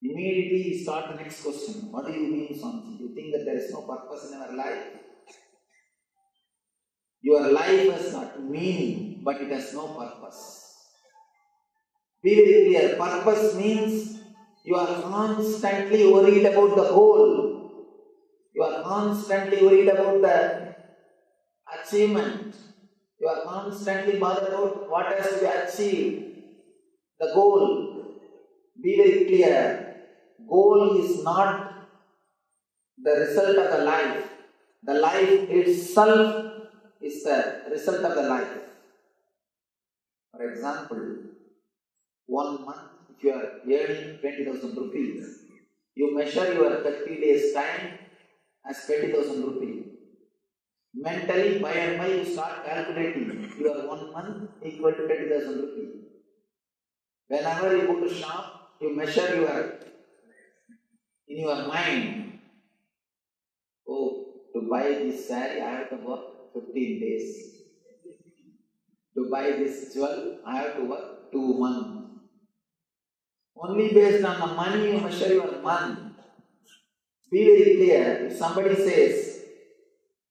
Immediately you start the next question. What do you mean, Swamiji? You think that there is no purpose in your life? Your life has got meaning, but it has no purpose. Be very clear. Purpose means you are constantly worried about the goal. You are constantly worried about the achievement. You are constantly bothered about what has to be achieved. The goal. Be very clear. Goal is not the result of the life. The life itself is the result of the life. For example, 1 month, if you are earning 20,000 rupees, you measure your 30 days time as 20,000 rupees. Mentally, by and by, you start calculating your 1 month equal to 20,000 rupees. Whenever you go to shop, you measure in your mind, oh, to buy this saree, I have to work 15 days. To buy this jewel, I have to work 2 months. Only based on the money you measure your month. Be very clear. If somebody says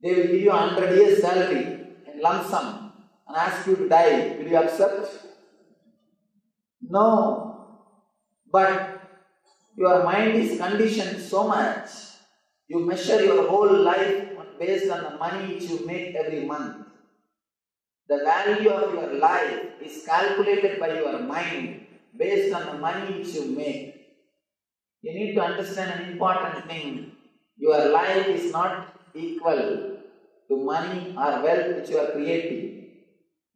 they will give you 100 years salary in lump sum and ask you to die, will you accept? No, but your mind is conditioned so much. You measure your whole life based on the money which you make every month. The value of your life is calculated by your mind based on the money which you make. You need to understand an important thing. Your life is not equal to money or wealth which you are creating.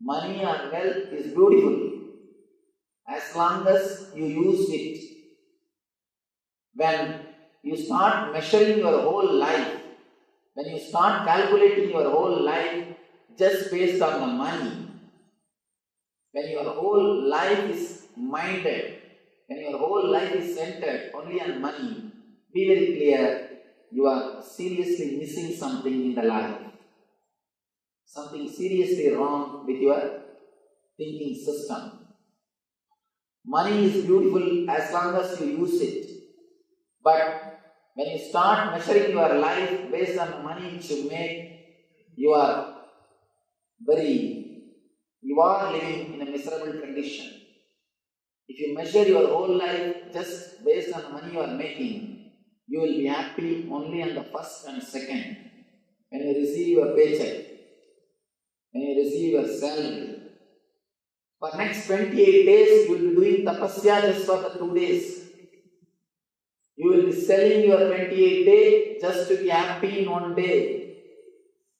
Money or wealth is beautiful as long as you use it. When you start measuring your whole life, when you start calculating your whole life just based on the money, when your whole life is minded, when your whole life is centered only on money, be very clear, you are seriously missing something in the life. Something seriously wrong with your thinking system. Money is beautiful as long as you use it. But when you start measuring your life based on the money which you make, you are living in a miserable condition. If you measure your whole life just based on the money you are making, you will be happy only on the first and second. When you receive your paycheck, when you receive your salary. For next 28 days, you will be doing tapasya just for the 2 days. You will be selling your 28 day just to be happy in 1 day.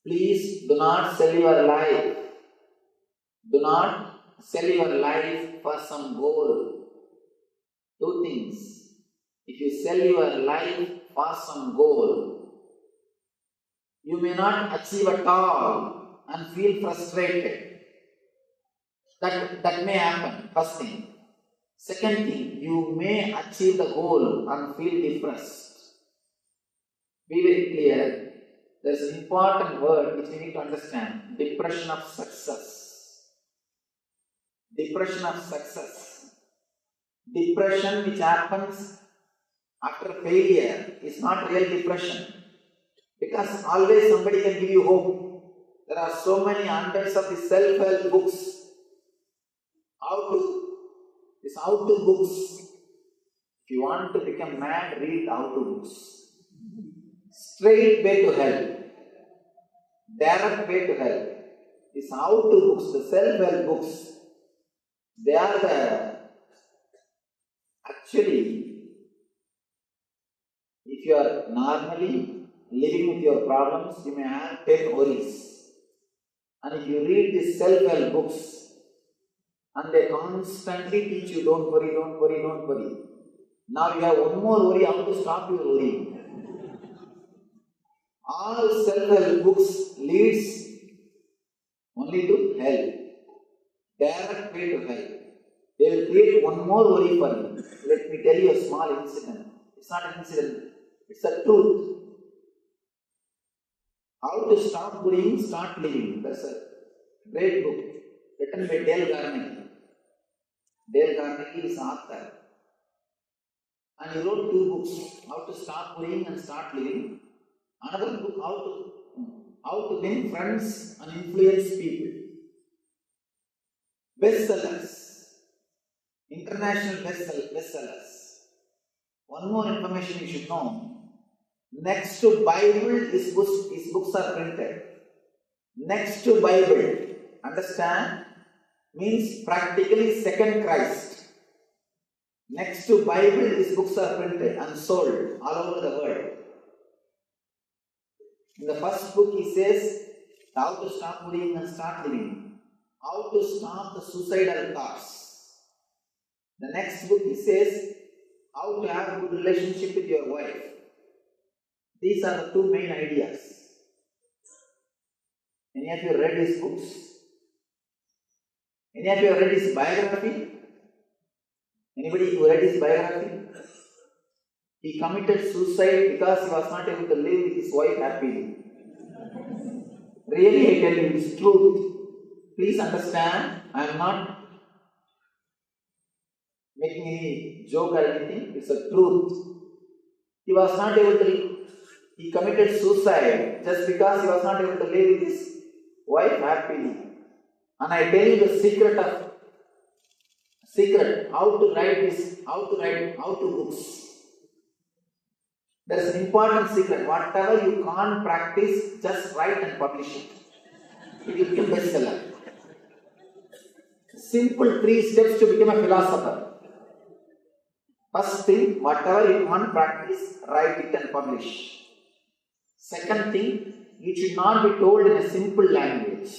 Please do not sell your life. Do not sell your life for some goal. 2 things. If you sell your life for some goal, you may not achieve at all and feel frustrated. That may happen, first thing. Second thing, you may achieve the goal and feel depressed. Be very clear, there is an important word which we need to understand. Depression of success. Depression of success. Depression which happens after failure is not real depression. Because always somebody can give you hope. There are so many hundreds of the self-help books. How-to books. If you want to become mad, read how-to books. Straight way to hell. Direct way to hell. These how-to books, the self-help books, they are actually, if you are normally living with your problems, you may have 10 worries. And if you read these self-help books, and they constantly teach you, don't worry, don't worry, don't worry. Now you have one more worry, how to stop your worrying. All self-help books leads only to hell. Direct way to hell. They will create one more worry for you. Let me tell you a small incident. It's not an incident, it's the truth. How to stop worrying, start living. That's a great book written by Dale Carnegie. Dale Carnegie is author. And he wrote 2 books, How to Stop Worrying and Start Living. Another book, How to Win Friends and Influence People. Bestsellers. International bestsellers. One more information you should know. Next to Bible, his books are printed. Next to Bible. Understand? Means practically second Christ. Next to Bible, his books are printed and sold all over the world. In the first book, he says, how to stop worrying and start living. How to stop the suicidal thoughts. The next book, he says, how to have a good relationship with your wife. These are the 2 main ideas. Any of you read his books? Any of you read his biography? Anybody who read his biography? He committed suicide because he was not able to live with his wife happily. Really, I tell you, it's truth. Please understand, I am not making any joke or anything. It's a truth. He was not able to, he committed suicide just because he was not able to live with his wife happily. And I tell you the secret, how to books. There is an important secret. Whatever you can't practice, just write and publish it. It will become bestseller. Simple 3 steps to become a philosopher. First thing, whatever you can't practice, write it and publish. Second thing, it should not be told in a simple language.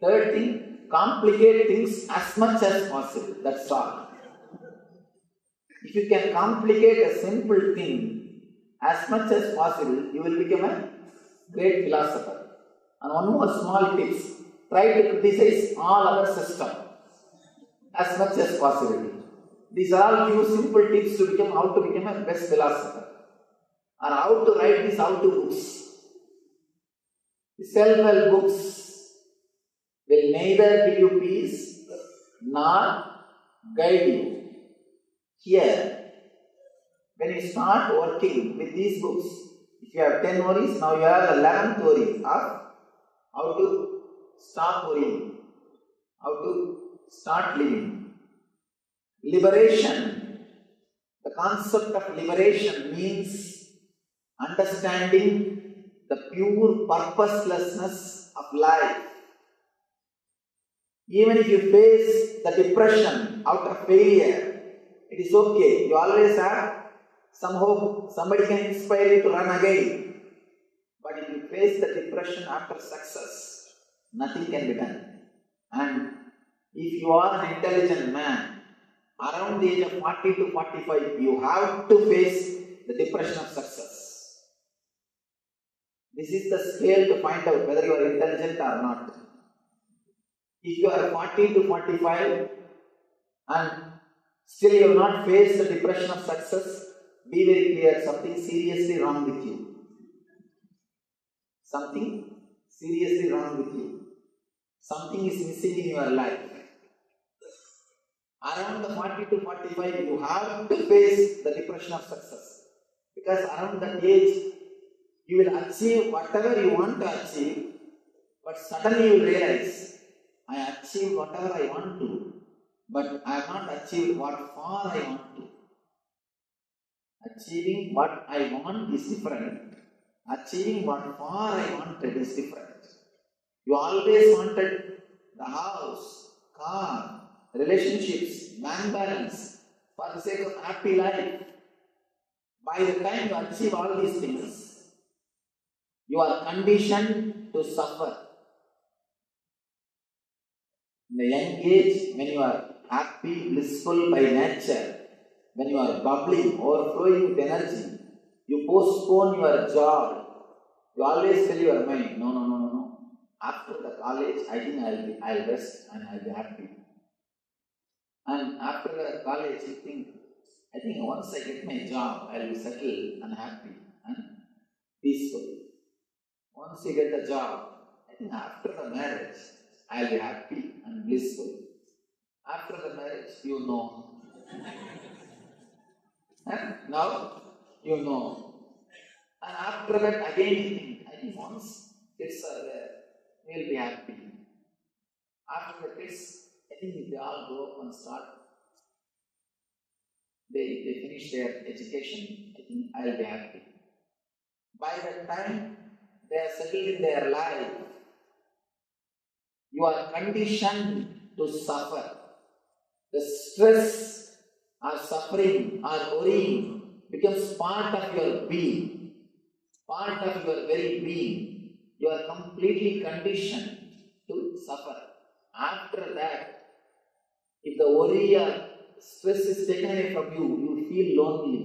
Third thing, complicate things as much as possible. That's all. If you can complicate a simple thing as much as possible, you will become a great philosopher. And one more small tips. Try to criticize all other systems as much as possible. These are all few simple tips to become how to become a best philosopher. And how to write these how-to books. The self-help books will neither give you peace nor guide you. Here, when you start working with these books, if you have 10 worries, now you have 11th worry of how to stop worrying, how to start living. Liberation. The concept of liberation means understanding the pure purposelessness of life. Even if you face the depression out of failure, it is okay. You always have some hope. Somebody can inspire you to run again. But if you face the depression after success, nothing can be done. And if you are an intelligent man, around the age of 40 to 45, you have to face the depression of success. This is the scale to find out whether you are intelligent or not. If you are 40 to 45 and still you have not faced the depression of success, be very clear, something seriously wrong with you. Something seriously wrong with you. Something is missing in your life. Around the 40 to 45, you have to face the depression of success. Because around that age, you will achieve whatever you want to achieve, but suddenly you will realize, I achieved whatever I want to, but I have not achieved what far I want to. Achieving what I want is different. Achieving what far I wanted is different. You always wanted the house, car, relationships, bank balance, for the sake of happy life. By the time you achieve all these things, you are conditioned to suffer. In the young age, when you are happy, blissful by nature, when you are bubbling, overflowing with energy, you postpone your job. You always tell your mind, no. After the college, I think I'll rest and I'll be happy. And after the college, you think, I think once I get my job, I'll be settled and happy and peaceful. Once you get the job, I think after the marriage, I'll be happy and blissful. After the marriage, you know. And now, you know. And after that, again you think, I think once kids are there, we'll be happy. After the kids, I think if they all grow up and start, they finish their education, I think I'll be happy. By the time they are settled in their life, you are conditioned to suffer. The stress or suffering or worrying becomes part of your being, part of your very being. You are completely conditioned to suffer. After that, if the worry or stress is taken away from you, you feel lonely.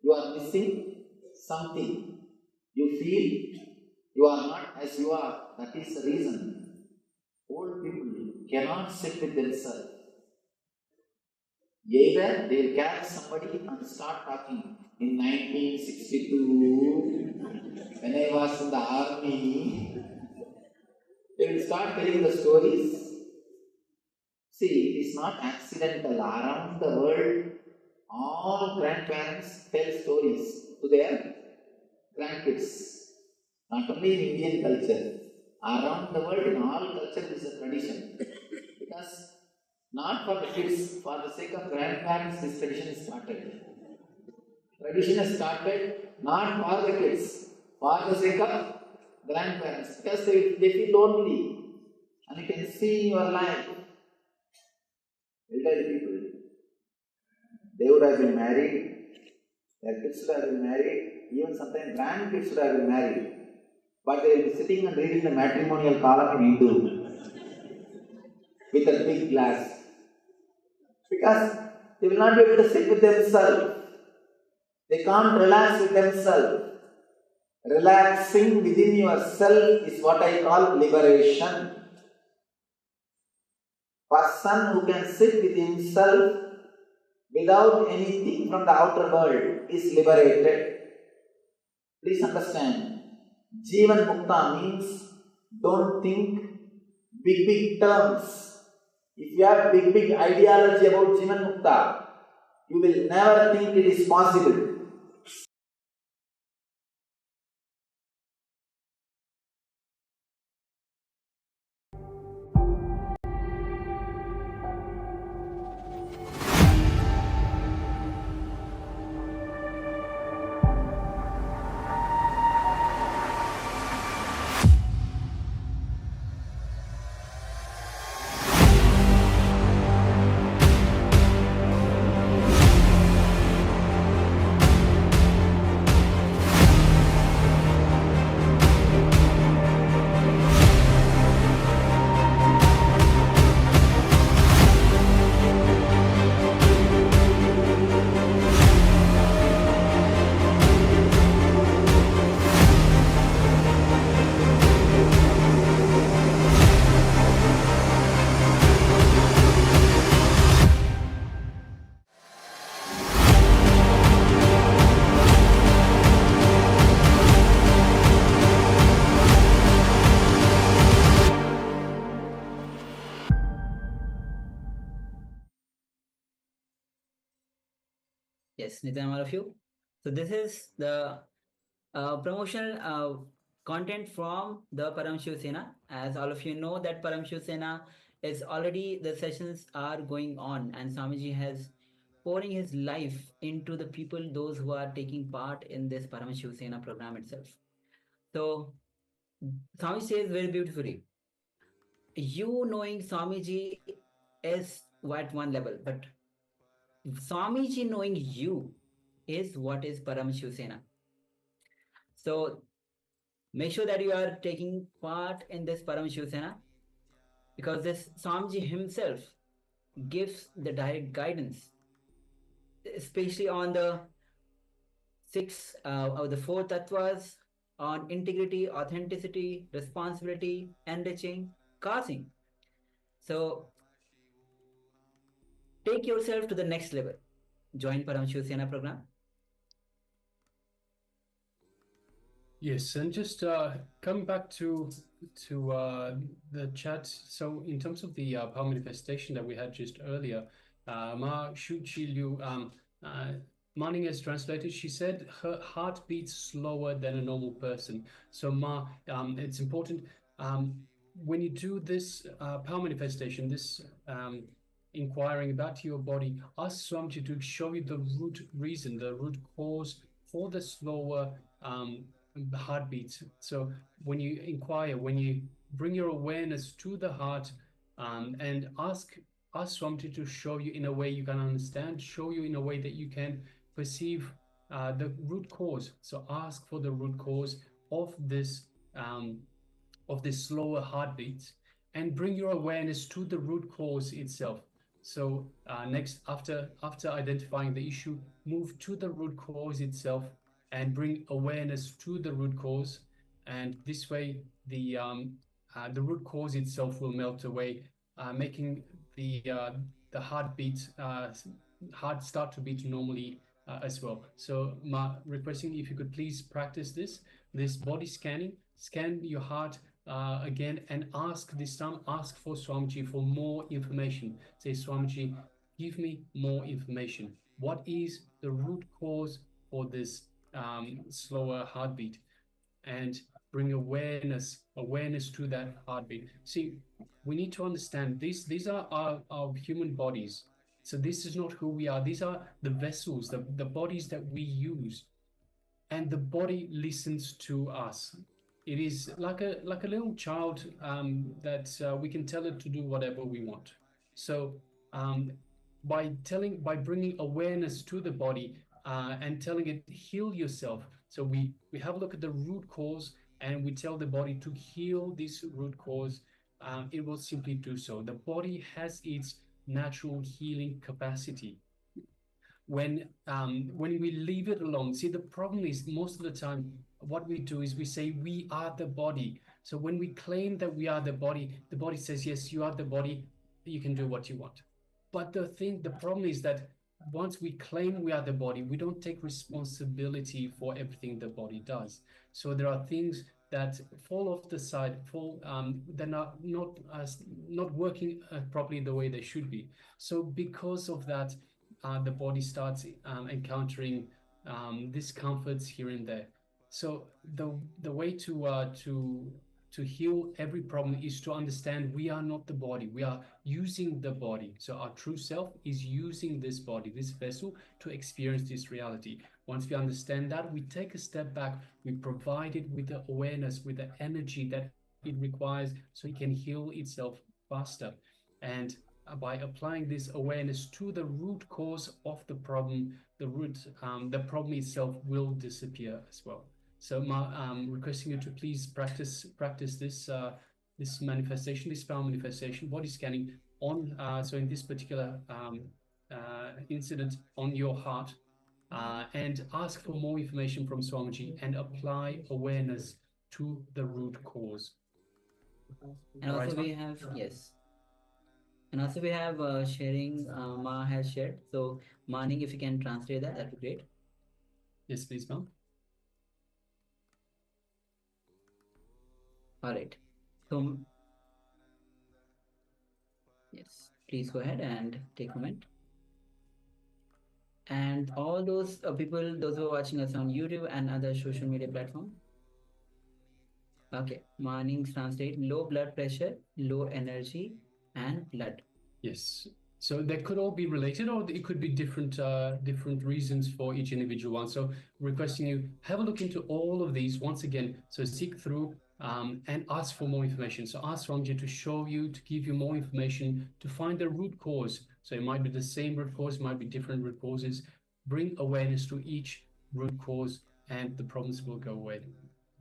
You are missing something. You feel you are not as you are. That is the reason old people cannot sit with themselves. Either they will catch somebody and start talking. In 1962, when I was in the army, they will start telling the stories. See, it is not accidental. Around the world, all grandparents tell stories to their grandkids. Not only in Indian culture, around the world, in all cultures, this is a tradition. Because Not for the kids, for the sake of grandparents, this tradition is started. Tradition has started not for the kids, for the sake of grandparents, because they feel lonely. And you can see in your life, elderly people, they would have been married, their kids would have been married, even sometimes grandkids would have been married, but they will be sitting and reading the matrimonial column in Hindu with a big glass. Because they will not be able to sit with themselves. They can't relax with themselves. Relaxing within yourself is what I call liberation. Person who can sit with himself without anything from the outer world is liberated. Please understand, Jivan Mukta means don't think big terms. If you have big ideology about Jivan Mukta, you will never think it is possible. Yes, Nityan, all of you. So this is the promotional content from the Paramashiv. As all of you know that Paramashiv is already, the sessions are going on and Swamiji has pouring his life into the people, those who are taking part in this Paramashiv program itself. So Swamiji says very beautifully, you knowing Swamiji is at one level, but Swamiji knowing you is what is Paramashiv. So make sure that you are taking part in this Paramashiv, because this Swamiji himself gives the direct guidance, especially on the the four tattvas, on integrity, authenticity, responsibility, enriching, causing. So take yourself to the next level. Join Paramashiv program. Yes, and just come back to the chat. So in terms of the power manifestation that we had just earlier, Ma Shuchi Liu, Manning has translated. She said her heart beats slower than a normal person. So Ma, it's important when you do this power manifestation, this inquiring about your body, ask Swamiji to show you the root reason, the root cause for the slower heartbeats. So when you inquire, when you bring your awareness to the heart, and ask Swamiji to show you in a way you can understand, show you in a way that you can perceive the root cause. So ask for the root cause of this slower heartbeat, and bring your awareness to the root cause itself. So next, after identifying the issue, move to the root cause itself and bring awareness to the root cause. And this way, the root cause itself will melt away, making the heartbeat heart start to beat normally as well. So requesting if you could please practice this body scanning. Scan your heart again, and ask this time, ask for Swamiji for more information. Say, Swamiji, give me more information. What is the root cause for this slower heartbeat? And bring awareness to that heartbeat. See, we need to understand these are our human bodies. So this is not who we are. These are the vessels, the bodies that we use, and the body listens to us. It is like a little child that we can tell it to do whatever we want. So um, by bringing awareness to the body and telling it heal yourself. So we have a look at the root cause and we tell the body to heal this root cause. It will simply do so. The body has its natural healing capacity. When we leave it alone, see, the problem is most of the time what we do is we say we are the body. So when we claim that we are the body says, yes, you are the body, you can do what you want. But the problem is that once we claim we are the body, we don't take responsibility for everything the body does. So there are things that fall off the side, they're not working properly the way they should be. So because of that, the body starts encountering discomforts here and there. So the way to heal every problem is to understand we are not the body. We are using the body. So our true self is using this body, this vessel, to experience this reality. Once we understand that, we take a step back. We provide it with the awareness, with the energy that it requires, so it can heal itself faster. And by applying this awareness to the root cause of the problem, the problem itself will disappear as well. So I'm requesting you to please practice this manifestation, this power manifestation, body scanning on, so in this particular incident, on your heart, and ask for more information from Swamiji and apply awareness to the root cause. And also we have, yes. And also we have sharing, Ma has shared. So Maning, if you can translate that, that'd be great. Yes, please, ma'am. All right. So, yes, please go ahead and take comment. And all those people, those who are watching us on YouTube and other social media platform. Okay, Maning's translate: low blood pressure, low energy, and blood. Yes. So they could all be related, or it could be different reasons for each individual one. So requesting you have a look into all of these once again. So seek through and ask for more information. So ask Ramji to show you, to give you more information, to find the root cause. So it might be the same root cause, might be different root causes. Bring awareness to each root cause and the problems will go away.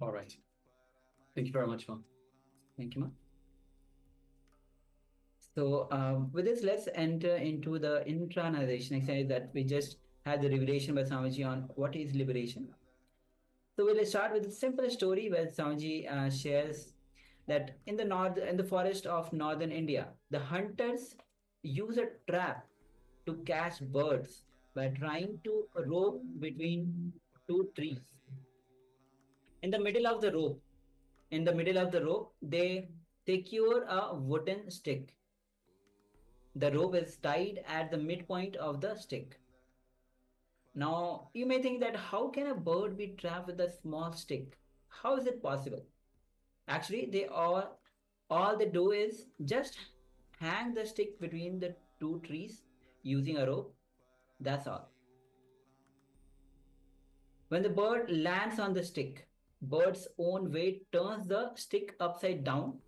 All right. Thank you very much, Ma. Thank you, Ma. So with this, let's enter into the internalization exercise that we just had the revelation by Swamiji on what is liberation. So we'll start with a simple story where Swamiji shares that in the forest of northern India, the hunters use a trap to catch birds by trying to rope between two trees. In the middle of the rope, they secure a wooden stick. The rope is tied at the midpoint of the stick. Now, you may think that how can a bird be trapped with a small stick? How is it possible? Actually, all they do is just hang the stick between the two trees using a rope. That's all. When the bird lands on the stick, bird's own weight turns the stick upside down,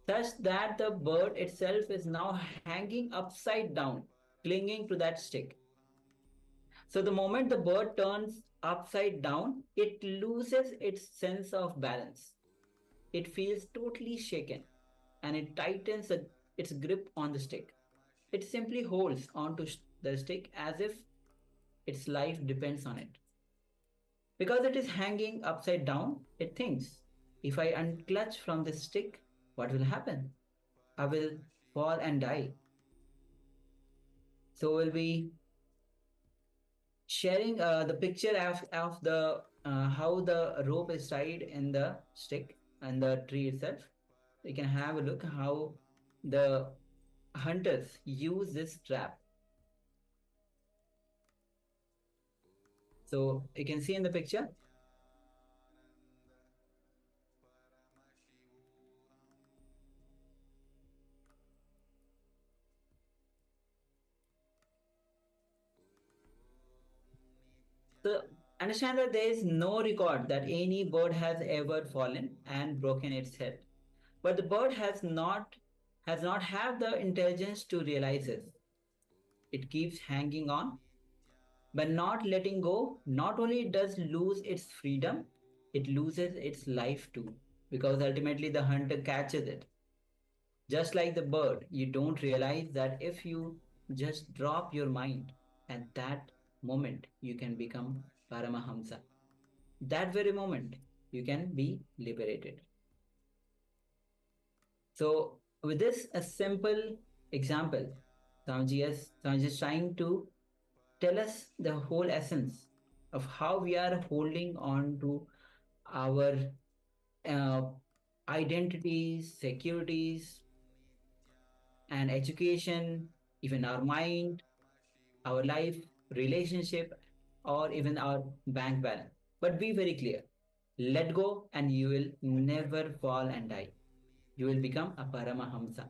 such that the bird itself is now hanging upside down, clinging to that stick. So the moment the bird turns upside down, it loses its sense of balance. It feels totally shaken and it tightens its grip on the stick. It simply holds onto the stick as if its life depends on it. Because it is hanging upside down, it thinks, if I unclutch from this stick, what will happen? I will fall and die. So we'll be sharing the picture of the how the rope is tied in the stick and the tree itself. You can have a look how the hunters use this trap. So you can see in the picture, So understand that there is no record that any bird has ever fallen and broken its head. But the bird has not have the intelligence to realize this. It keeps hanging on, by not letting go. Not only it does lose its freedom, it loses its life too, because ultimately the hunter catches it. Just like the bird, you don't realize that if you just drop your mind, at that moment you can become Paramahamsa. That very moment you can be liberated. So with this, a simple example, Swamiji is trying to tell us the whole essence of how we are holding on to our uh, identities, securities, and education, even our mind, our life, relationship, or even our bank balance. But be very clear, let go, and you will never fall and die. You will become a Paramahamsa.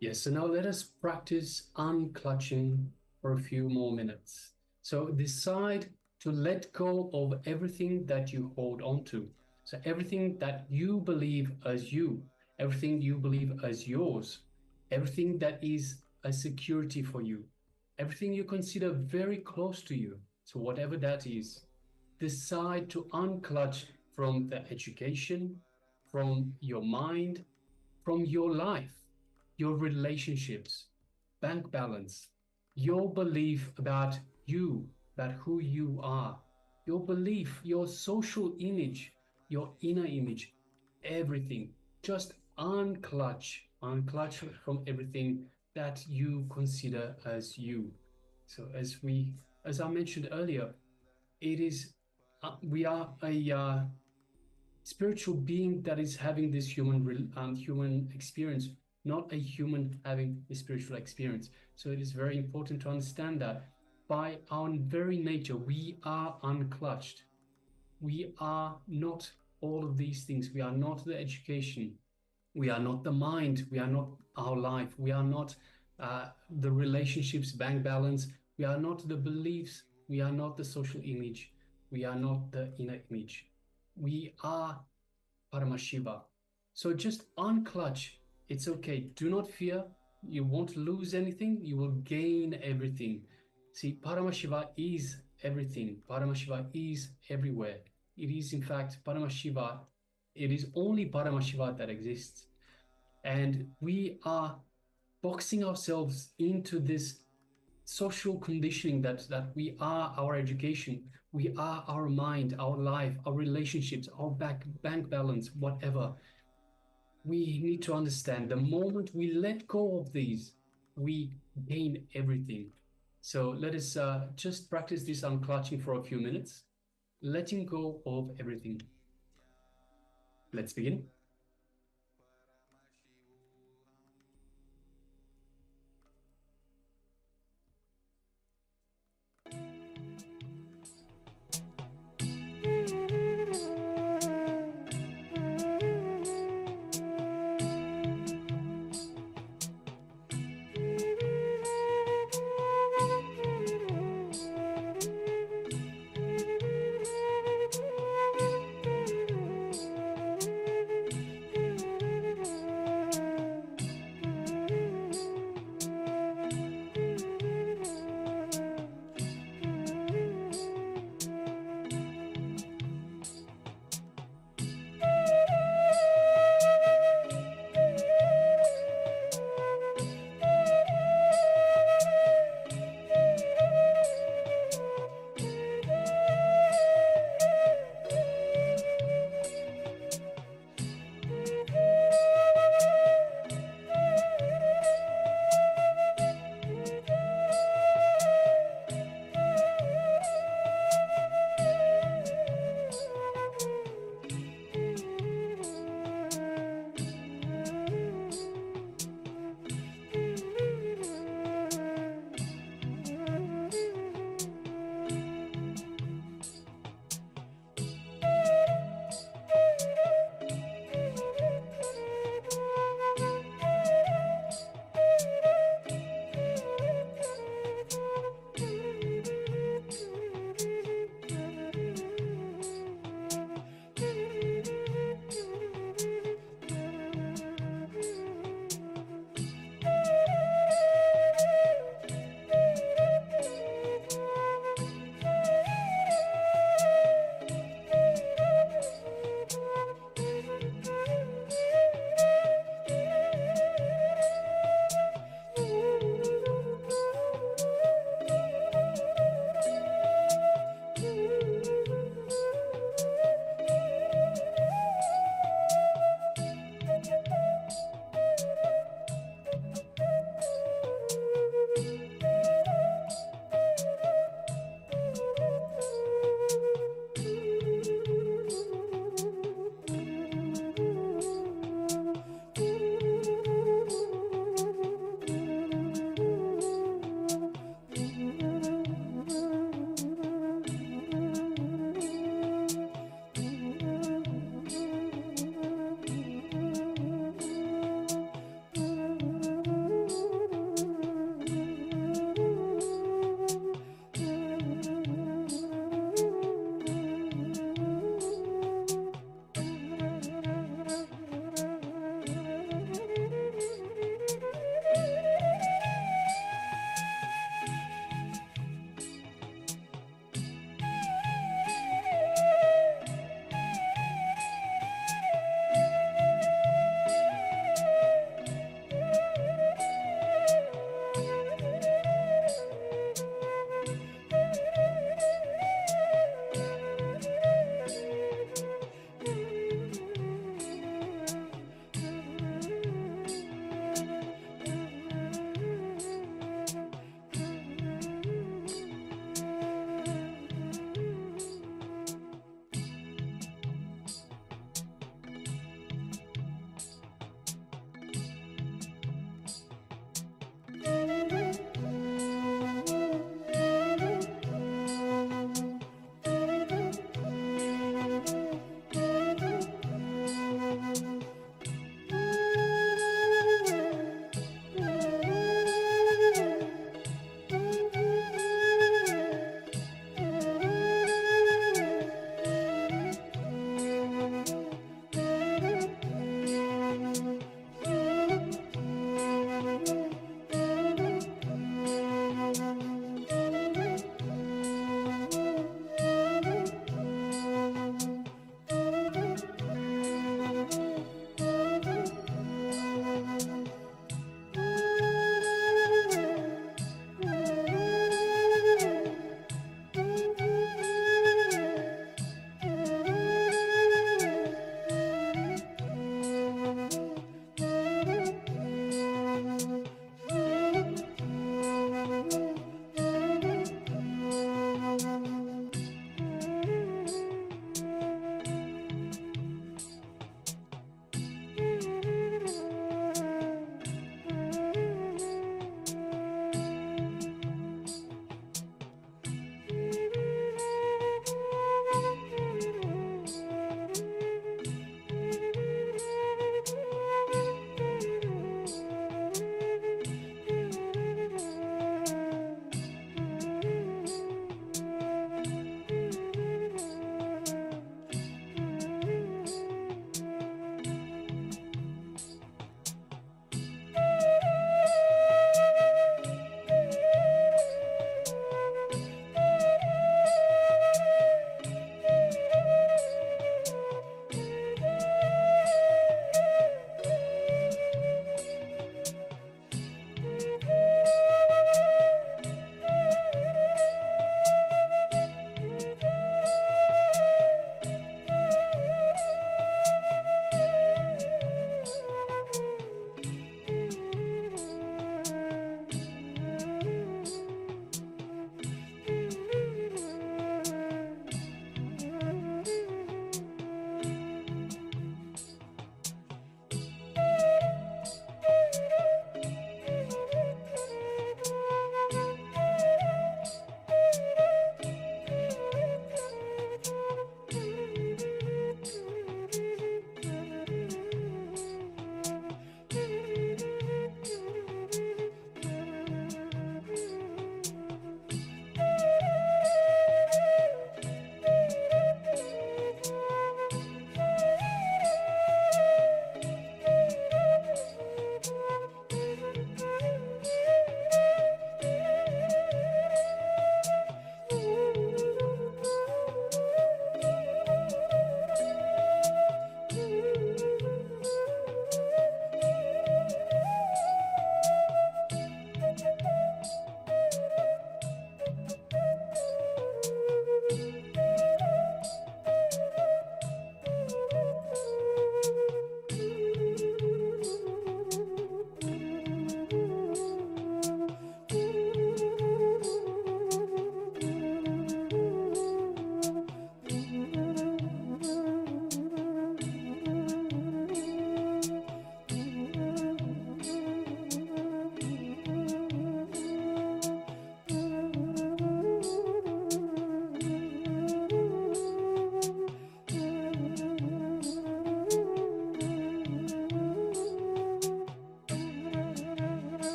Yes, so now let us practice unclutching for a few more minutes. So decide to let go of everything that you hold on to. So everything that you believe as you, everything you believe as yours, everything that is a security for you, everything you consider very close to you. So whatever that is, decide to unclutch from the education, from your mind, from your life, your relationships, bank balance, your belief about you, about who you are, your belief, your social image, your inner image, everything. Just unclutch from everything that you consider as you. So as I mentioned earlier, it is we are a spiritual being that is having this human experience, not a human having a spiritual experience. So it is very important to understand that by our very nature, we are unclutched. We are not all of these things. We are not the education. We are not the mind. We are not our life. We are not the relationships, bank balance. We are not the beliefs. We are not the social image. We are not the inner image. We are Paramashiva. So just unclutch. It's okay. Do not fear. You won't lose anything. You will gain everything. See, Paramashiva is everything. Paramashiva is everywhere. It is, in fact, Paramashiva. It is only Paramashiva that exists. And we are boxing ourselves into this social conditioning that we are our education, we are our mind, our life, our relationships, our bank balance, whatever. We need to understand the moment we let go of these, we gain everything. So let us just practice this unclutching for a few minutes, letting go of everything. Let's begin.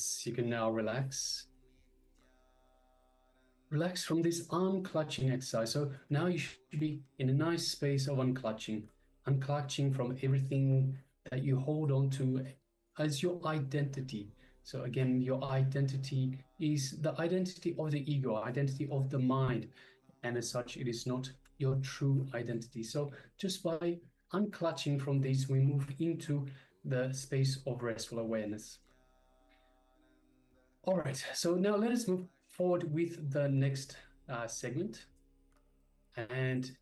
Yes, you can now relax. Relax from this unclutching exercise. So now you should be in a nice space of unclutching. Unclutching from everything that you hold on to as your identity. So again, your identity is the identity of the ego, identity of the mind. And as such, it is not your true identity. So just by unclutching from this, we move into the space of restful awareness. All right, so now let us move forward with the next segment. And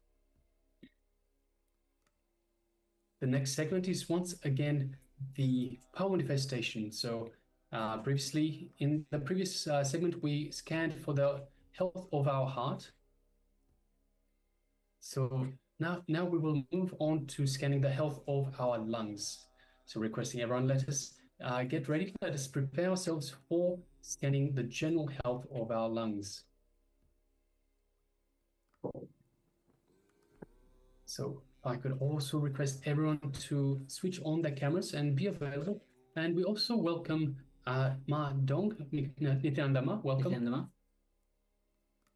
the next segment is once again the power manifestation. So previously, in the previous segment, we scanned for the health of our heart. So now we will move on to scanning the health of our lungs. So requesting everyone, let us get ready. Let us prepare ourselves for scanning the general health of our lungs. So I could also request everyone to switch on their cameras and be available. And we also welcome Ma Dong, Nityananda, welcome. Nityananda.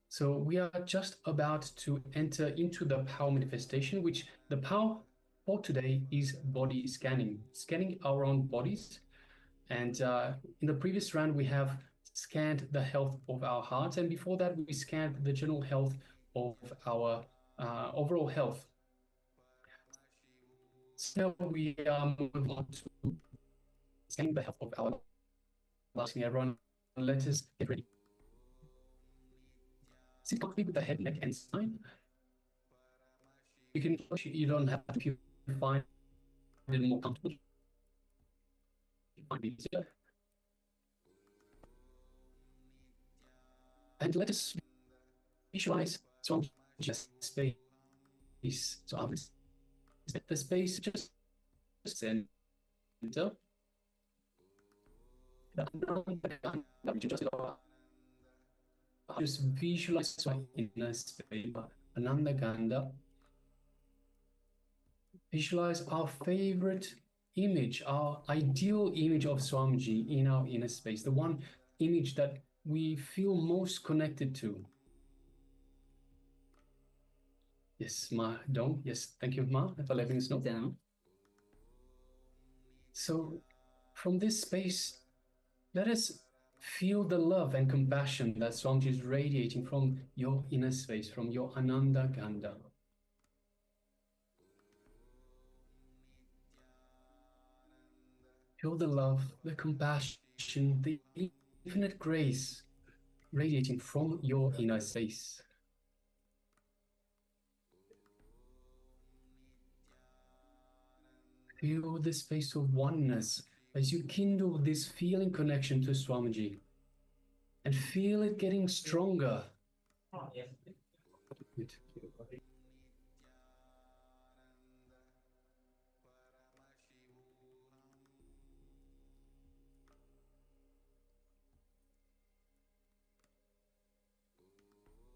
So we are just about to enter into the power manifestation, which the power for today is body scanning, scanning our own bodies. And in the previous round, we have scanned the health of our heart. And before that, we scanned the general health of our overall health. So we move on to scanning the health of our lungs. Everyone, let us get ready. Sit comfortably with the head, neck, and spine. You don't have to find it more comfortable. Find it easier. And let us visualize some just space. So I'll set the space just center. Just visualize inner space, Ananda Ganda. Visualize our favorite image, our ideal image of Swamiji in our inner space, the one image that we feel most connected to. Yes, Ma Dong. Yes, thank you, Ma, for letting us know. Yeah. So from this space, let us feel the love and compassion that Swamiji is radiating from your inner space, from your Ananda Ganda. Feel the love, the compassion, the infinite grace radiating from your inner space. Feel the space of oneness as you kindle this feeling connection to Swamiji. And feel it getting stronger. Good.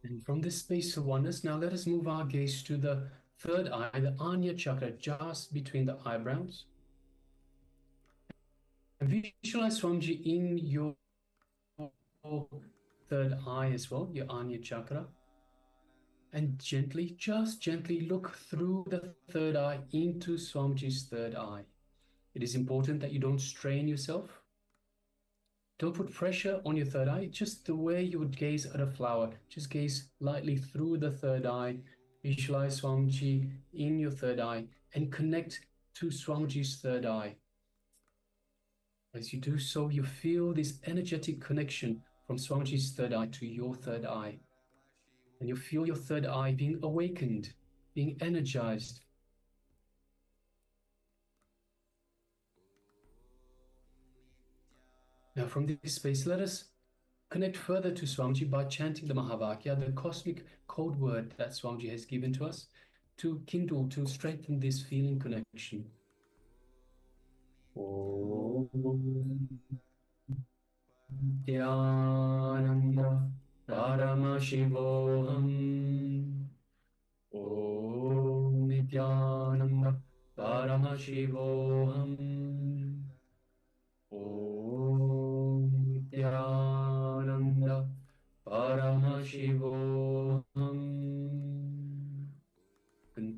And from this space of oneness, now let us move our gaze to the third eye, the Anya chakra, just between the eyebrows. And visualize Swamiji in your third eye as well, your Anya chakra. And gently, just gently look through the third eye into Swamiji's third eye. It is important that you don't strain yourself. Don't put pressure on your third eye, just the way you would gaze at a flower. Just gaze lightly through the third eye. Visualize Swamiji in your third eye and connect to Swamiji's third eye. As you do so, you feel this energetic connection from Swamiji's third eye to your third eye. And you feel your third eye being awakened, being energized. Now from this space, let us connect further to Swamiji by chanting the Mahavakya, the cosmic code word that Swamiji has given to us, to kindle, to strengthen this feeling connection. Om Nityananda Paramashivoham. Om Nityananda Paramashivoham. Om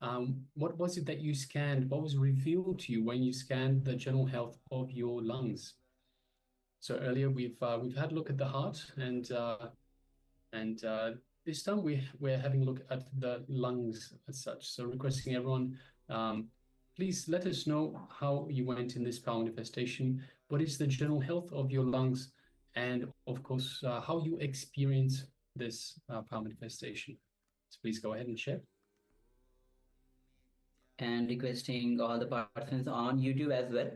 What was it that you scanned? What was revealed to you when you scanned the general health of your lungs? So earlier we've had a look at the heart, and this time we're having a look at the lungs as such. So requesting everyone, please let us know how you went in this power manifestation. What is the general health of your lungs, and of course how you experience this power manifestation. So please go ahead and share. And requesting all the participants on YouTube as well.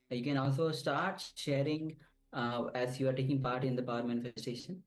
You can also start sharing as you are taking part in the power manifestation.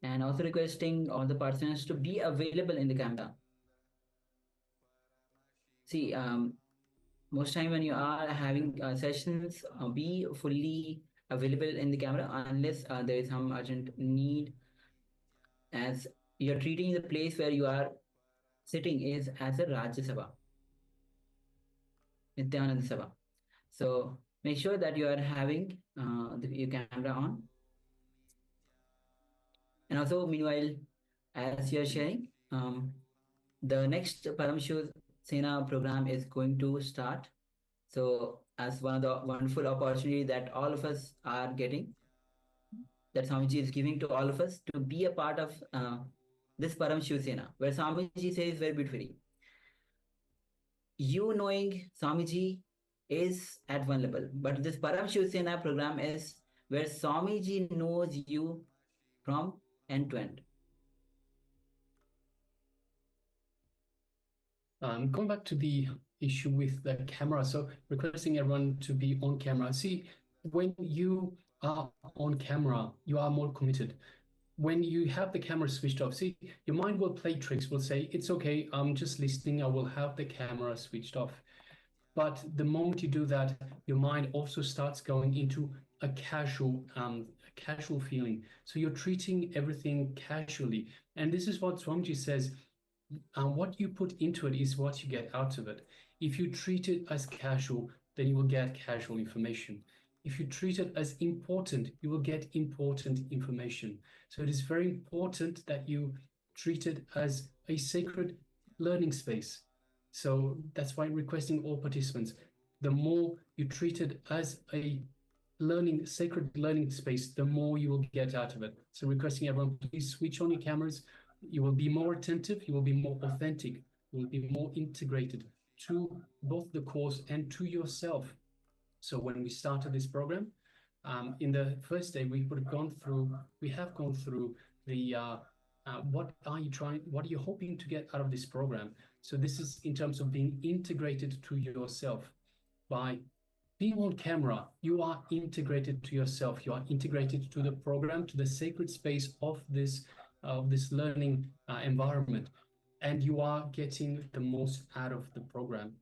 And also requesting all the participants to be available in the camera. See, most time when you are having sessions, be fully available in the camera unless there is some urgent need, as you're treating the place where you are sitting is as a Rajya Sabha, Nityananda Sabha. So make sure that you are having your camera on. And also, meanwhile, as you're sharing, the next Paramashivoham program is going to start. So as one of the wonderful opportunity that all of us are getting, that Swamiji is giving to all of us to be a part of this Paramashivoham, where Swamiji says very beautifully, you knowing Swamiji is at one level, but this Paramashivoham program is where Swamiji knows you from end to end. Going back to the issue with the camera, so requesting everyone to be on camera. See, when you are on camera, you are more committed. When you have the camera switched off, see, your mind will play tricks, will say, it's okay, I'm just listening, I will have the camera switched off. But the moment you do that, your mind also starts going into a casual feeling. So you're treating everything casually. And this is what Swamiji says, what you put into it is what you get out of it. If you treat it as casual, then you will get casual information. If you treat it as important, you will get important information. So it is very important that you treat it as a sacred learning space. So that's why I'm requesting all participants, the more you treat it as a sacred learning space, the more you will get out of it. So requesting everyone, please switch on your cameras. You will be more attentive, you will be more authentic, you will be more integrated to both the course and to yourself. So when we started this program, in the first day, we have gone through the what are you hoping to get out of this program? So this is in terms of being integrated to yourself. By being on camera, you are integrated to yourself, you are integrated to the program, to the sacred space of this learning environment, and you are getting the most out of the program.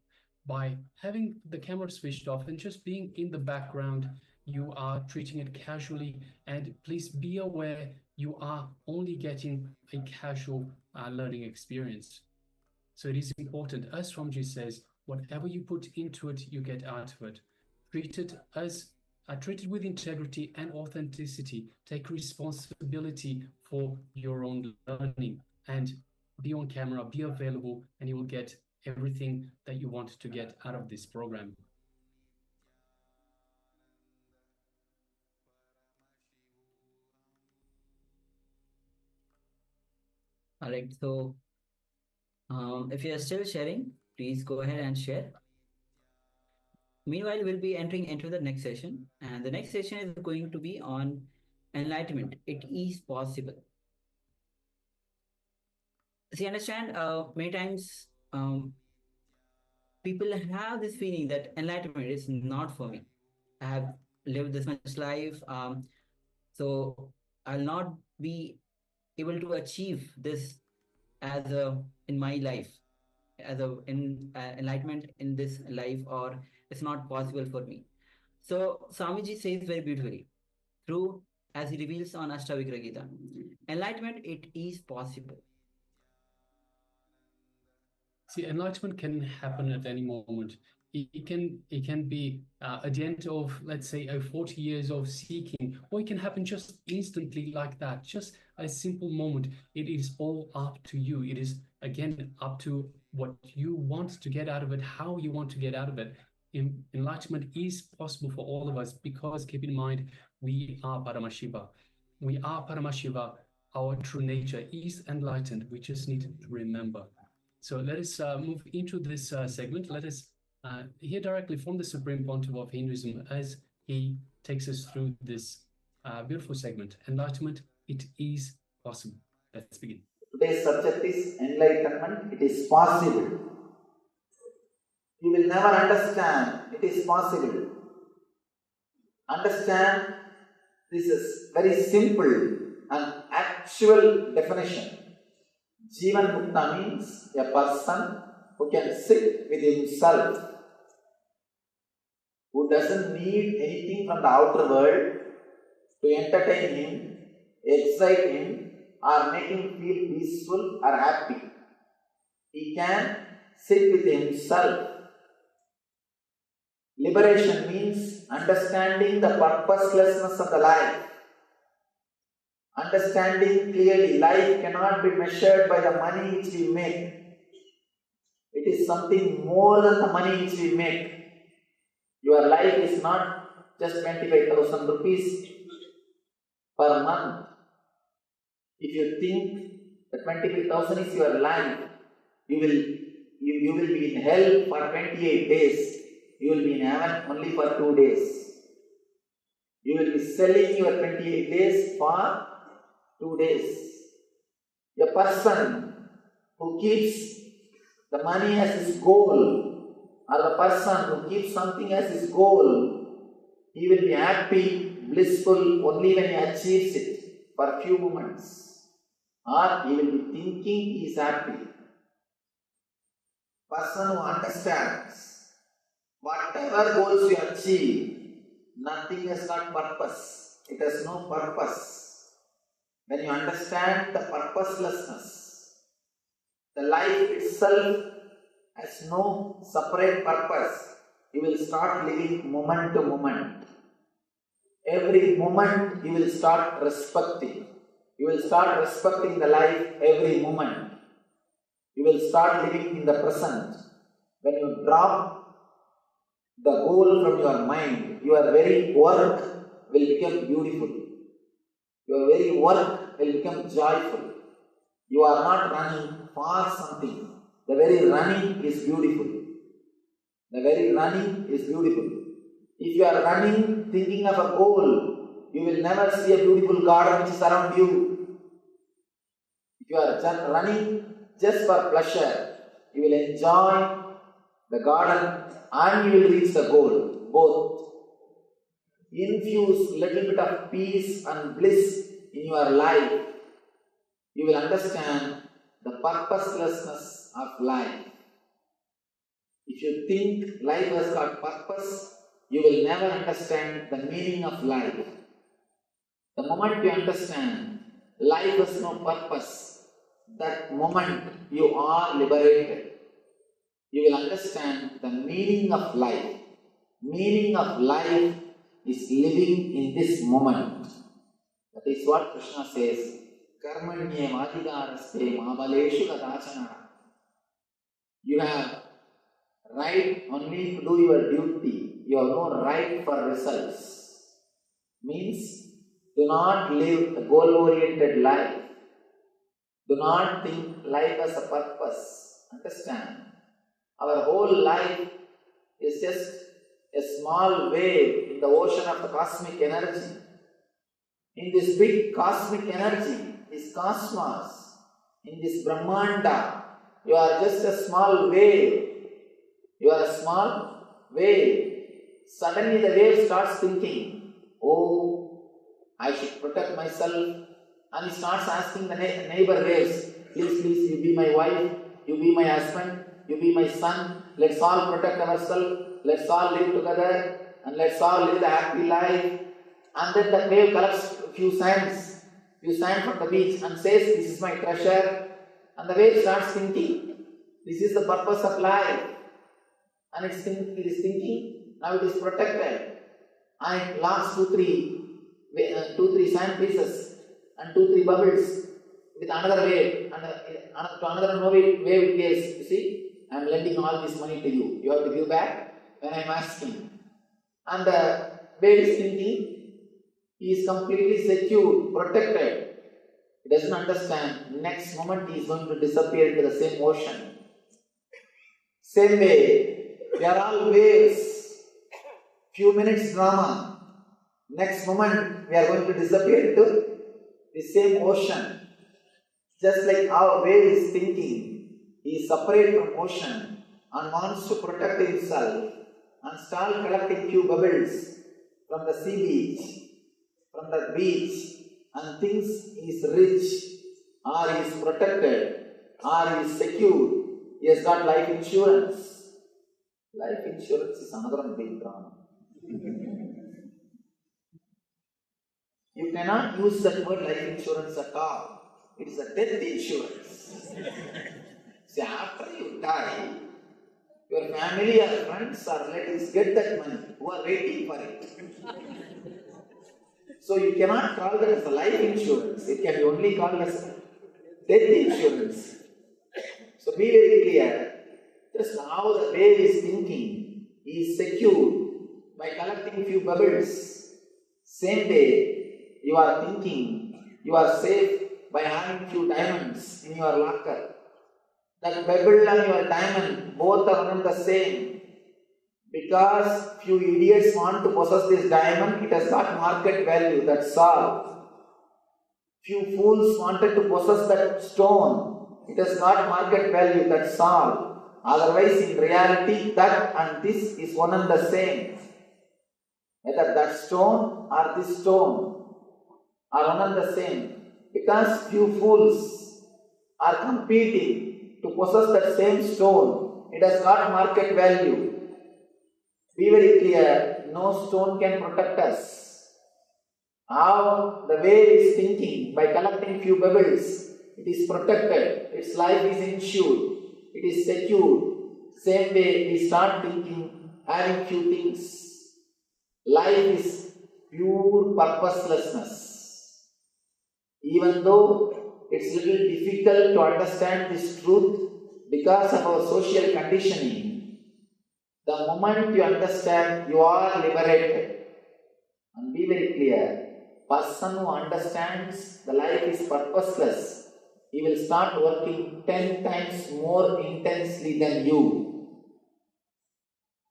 By having the camera switched off and just being in the background, you are treating it casually, and please be aware you are only getting a casual learning experience. So it is important, as Swamiji says, whatever you put into it, you get out of it. Treat it with integrity and authenticity. Take responsibility for your own learning, and be on camera, be available, and you will get everything that you want to get out of this program. All right, so if you're still sharing, please go ahead and share. Meanwhile, we'll be entering into the next session, and the next session is going to be on enlightenment. It is possible. See, understand, many times people have this feeling that enlightenment is not for me. I have lived this much life, so I'll not be able to achieve this in my life. as a enlightenment in this life, or it's not possible for me. So Swamiji says very beautifully, through as he reveals on Ashtavigra Gita, enlightenment, it is possible. See, enlightenment can happen at any moment. It can be at the end of, let's say, 40 years of seeking, or it can happen just instantly like that, just a simple moment. It is all up to you. It is again up to what you want to get out of it, how you want to get out of it. Enlightenment is possible for all of us, because keep in mind, we are Paramashiva. We are Paramashiva. Our true nature is enlightened. We just need to remember. So let us move into this segment. Let us hear directly from the Supreme Pontiff of Hinduism as he takes us through this beautiful segment. Enlightenment, it is possible. Let's begin. Today's subject is enlightenment. It is possible. You will never understand. It is possible. Understand, this is very simple and actual definition. Jivan Mukta means a person who can sit with himself, who doesn't need anything from the outer world to entertain him, excite him, or make him feel peaceful or happy. He can sit with himself. Liberation means understanding the purposelessness of the life. Understanding clearly, life cannot be measured by the money which we make. It is something more than the money which we make. Your life is not just 25,000 rupees per month. If you think that 25,000 is your life, you will be in hell for 28 days. You will be in heaven only for 2 days. You will be selling your 28 days for 2 days. A person who keeps the money as his goal, or the person who keeps something as his goal, he will be happy, blissful only when he achieves it for a few moments. Or he will be thinking he is happy. Person who understands whatever goals you achieve, nothing has got purpose. It has no purpose. When you understand the purposelessness, the life itself has no separate purpose. You will start living moment to moment. Every moment you will start respecting. You will start respecting the life every moment. You will start living in the present. When you drop the goal from your mind, your very work will become beautiful. Your very work will become joyful. You are not running for something. The very running is beautiful. The very running is beautiful. If you are running thinking of a goal, you will never see a beautiful garden which is around you. If you are just running just for pleasure, you will enjoy the garden and you will reach the goal, both. Infuse little bit of peace and bliss in your life. You will understand the purposelessness of life. If you think life has got purpose, you will never understand the meaning of life. The moment you understand life has no purpose, that moment you are liberated. You will understand the meaning of life. Meaning of life is living in this moment. That is what Krishna says. Karmanye vadidaraste mabaleshu kadachana. You have right only to do your duty. You have no right for results. Means, do not live a goal-oriented life. Do not think life has a purpose. Understand? Our whole life is just a small wave in the ocean of the cosmic energy. In this big cosmic energy, this cosmos, in this Brahmanda, you are just a small wave. You are a small wave. Suddenly the wave starts thinking, oh, I should protect myself. And he starts asking the neighbor waves, please, you be my wife, you be my husband. you be my son, let's all protect ourselves, let's all live together, and let's all live a happy life. And then the wave collects few sands from the beach and says, this is my treasure. And the wave starts thinking, this is the purpose of life. And it is thinking, now it is protected. And it lost two, three sand pieces and 2-3 bubbles with another wave, and to another wave it says, you see, I am lending all this money to you. You have to give back when I am asking. And the wave is thinking, he is completely secure, protected. He doesn't understand. Next moment he is going to disappear into the same ocean. Same way, we are all waves. Few minutes drama. Next moment we are going to disappear into the same ocean. Just like our wave is thinking, he is separate from ocean and wants to protect himself and start collecting few bubbles from the sea beach, from the beach, and thinks he is rich, or he is protected, or he is secure. He has got life insurance. Life insurance is another big drama. You cannot use that word life insurance at all. It is a death insurance. See, after you die, your family or friends or relatives get that money who are waiting for it. So you cannot call that as a life insurance. It can be only called as death insurance. So be very clear. Just how the wave is thinking, he is secure by collecting few bubbles. Same way, you are thinking, you are safe by having few diamonds in your locker. That pebble and your diamond, both are one and the same. Because few idiots want to possess this diamond, it has got market value, that's all. Few fools wanted to possess that stone, it has got market value, that's all. Otherwise, in reality, that and this is one and the same. Whether that stone or this stone are one and the same. Because few fools are competing to possess that same stone, it has got market value. Be very clear, no stone can protect us. How the wave is thinking, by collecting few pebbles, it is protected, its life is insured, it is secure. Same way we start thinking, having few things. Life is pure purposelessness. Even though it's little difficult to understand this truth because of our social conditioning, the moment you understand, you are liberated. And be very clear, person who understands the life is purposeless, he will start working 10 times more intensely than you.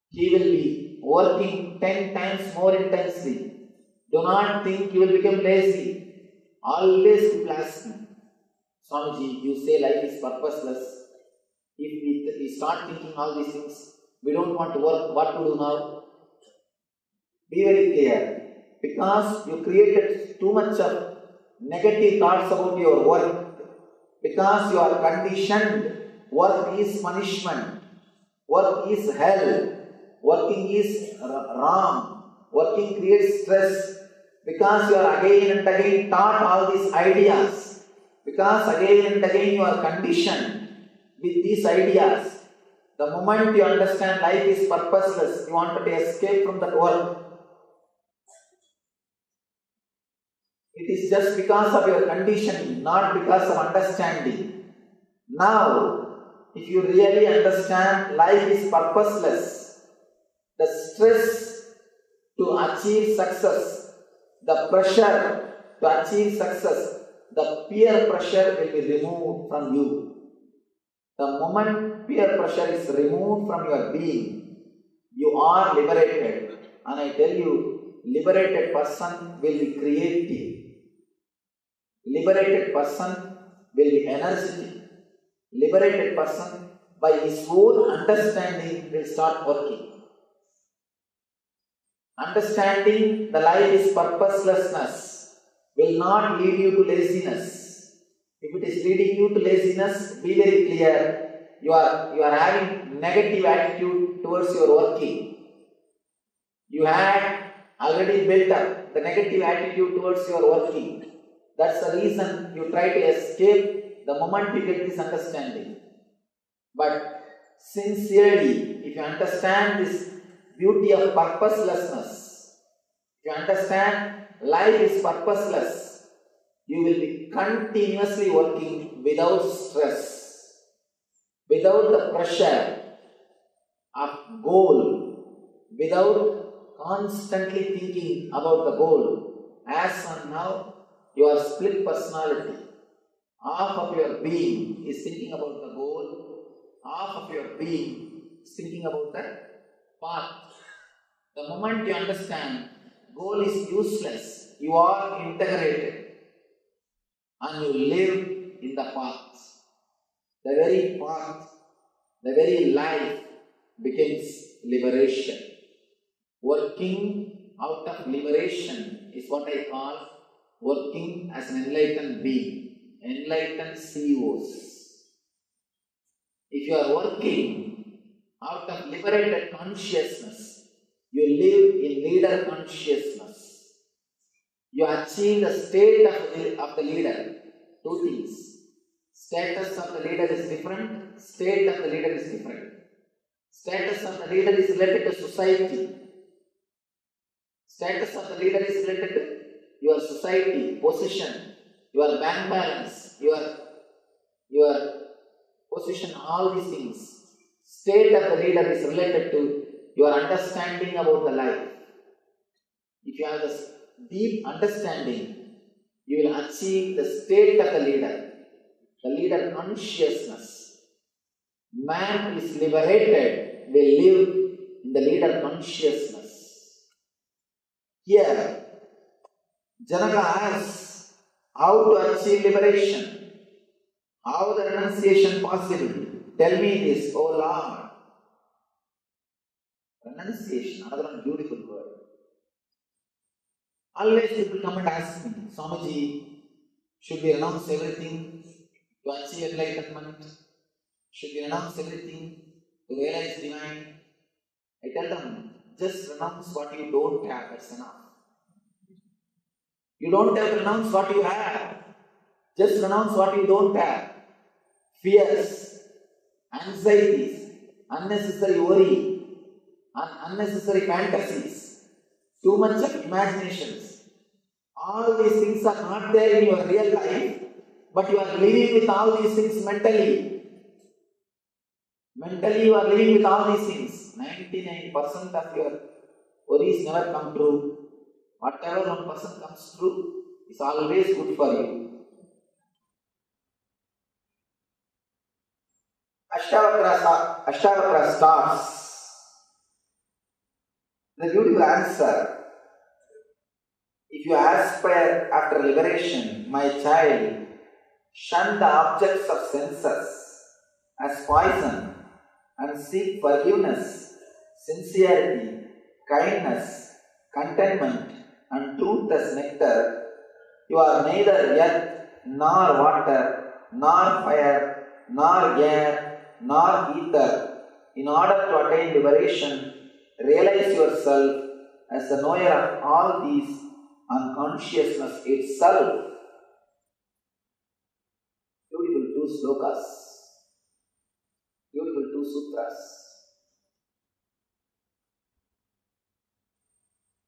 He will be working 10 times more intensely. Do not think you will become lazy. Always people ask me, Swamiji, you say life is purposeless. If we start thinking all these things, we don't want to work, what to do now? Be very clear. Because you created too much of negative thoughts about your work. Because you are conditioned, work is punishment. Work is hell. Working is wrong. Working creates stress. Because you are again and again taught all these ideas. Because again and again you are conditioned with these ideas. The moment you understand life is purposeless, you want to escape from that work. It is just because of your conditioning, not because of understanding. Now, if you really understand life is purposeless, the stress to achieve success, the pressure to achieve success, the peer pressure will be removed from you. The moment peer pressure is removed from your being, you are liberated. And I tell you, liberated person will be creative. Liberated person will be energetic. Liberated person, by his own understanding, will start working. Understanding the life is purposelessness will not lead you to laziness. If it is leading you to laziness, be very clear, you are having negative attitude towards your working. You had already built up the negative attitude towards your working. That's the reason you try to escape the moment you get this understanding. But sincerely, if you understand this beauty of purposelessness, if you understand life is purposeless, you will be continuously working without stress, without the pressure of goal, without constantly thinking about the goal. As on now, you are split personality. Half of your being is thinking about the goal, half of your being is thinking about the path. The moment you understand goal is useless, you are integrated and you live in the path. The very path, the very life becomes liberation. Working out of liberation is what I call working as an enlightened being, enlightened CEOs. If you are working out of liberated consciousness, you live in leader consciousness. You achieve the state of the leader. Two things. Status of the leader is different, state of the leader is different. Status of the leader is related to society. Status of the leader is related to your society, position, your bank balance, your position, all these things. State of the leader is related to your understanding about the life. If you have this deep understanding, you will achieve the state of the leader consciousness. Man is liberated, will live in the leader consciousness. Here, Janaka asks how to achieve liberation. How the renunciation possible? Tell me this, O Lord. Renunciation, another one beautiful word. Always people come and ask me, Swamiji, should we renounce everything to achieve enlightenment? Should we renounce everything to realize divine? I tell them, just renounce what you don't have, that's enough. You don't have to renounce what you have. Just renounce what you don't have. Fears, anxieties, unnecessary worry, unnecessary fantasies, too much of imaginations. All these things are not there in your real life, but you are living with all these things mentally. Mentally you are living with all these things. 99% of your worries never come true. Whatever 1% comes true is always good for you. Ashtavakra starts the beautiful answer. If you aspire after liberation, my child, shun the objects of senses as poison and seek forgiveness, sincerity, kindness, contentment and truth as nectar. You are neither earth, nor water, nor fire, nor air, nor ether. In order to attain liberation, realize yourself as the knower of all these and consciousness itself. Beautiful two slokas, beautiful two sutras.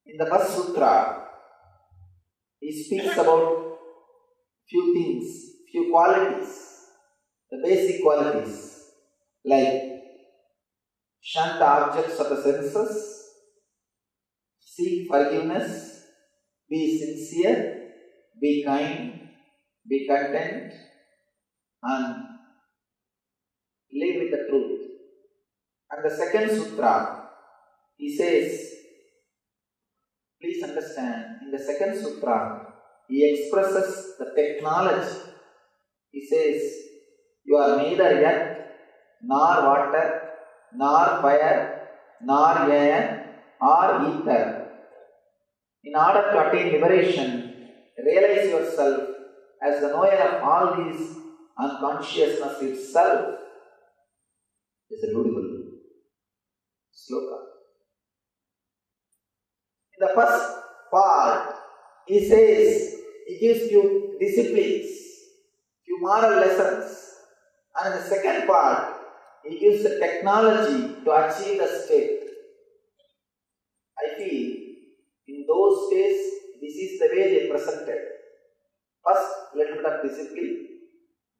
In the first sutra, he speaks about few things, few qualities, the basic qualities like shun the objects of the senses, seek forgiveness, be sincere, be kind, be content, and live with the truth. And the second sutra, he says, please understand, in the second sutra, he expresses the technology. He says, you are neither earth, nor water, nor fire, nor air, or ether. In order to attain liberation, realize yourself as the knower of all these and consciousness itself. It's a beautiful sloka. In the first part, he says, he gives you disciplines, few moral lessons. And in the second part, he gives the technology to achieve the state. I feel in those days, this is the way they presented. First, little bit of discipline,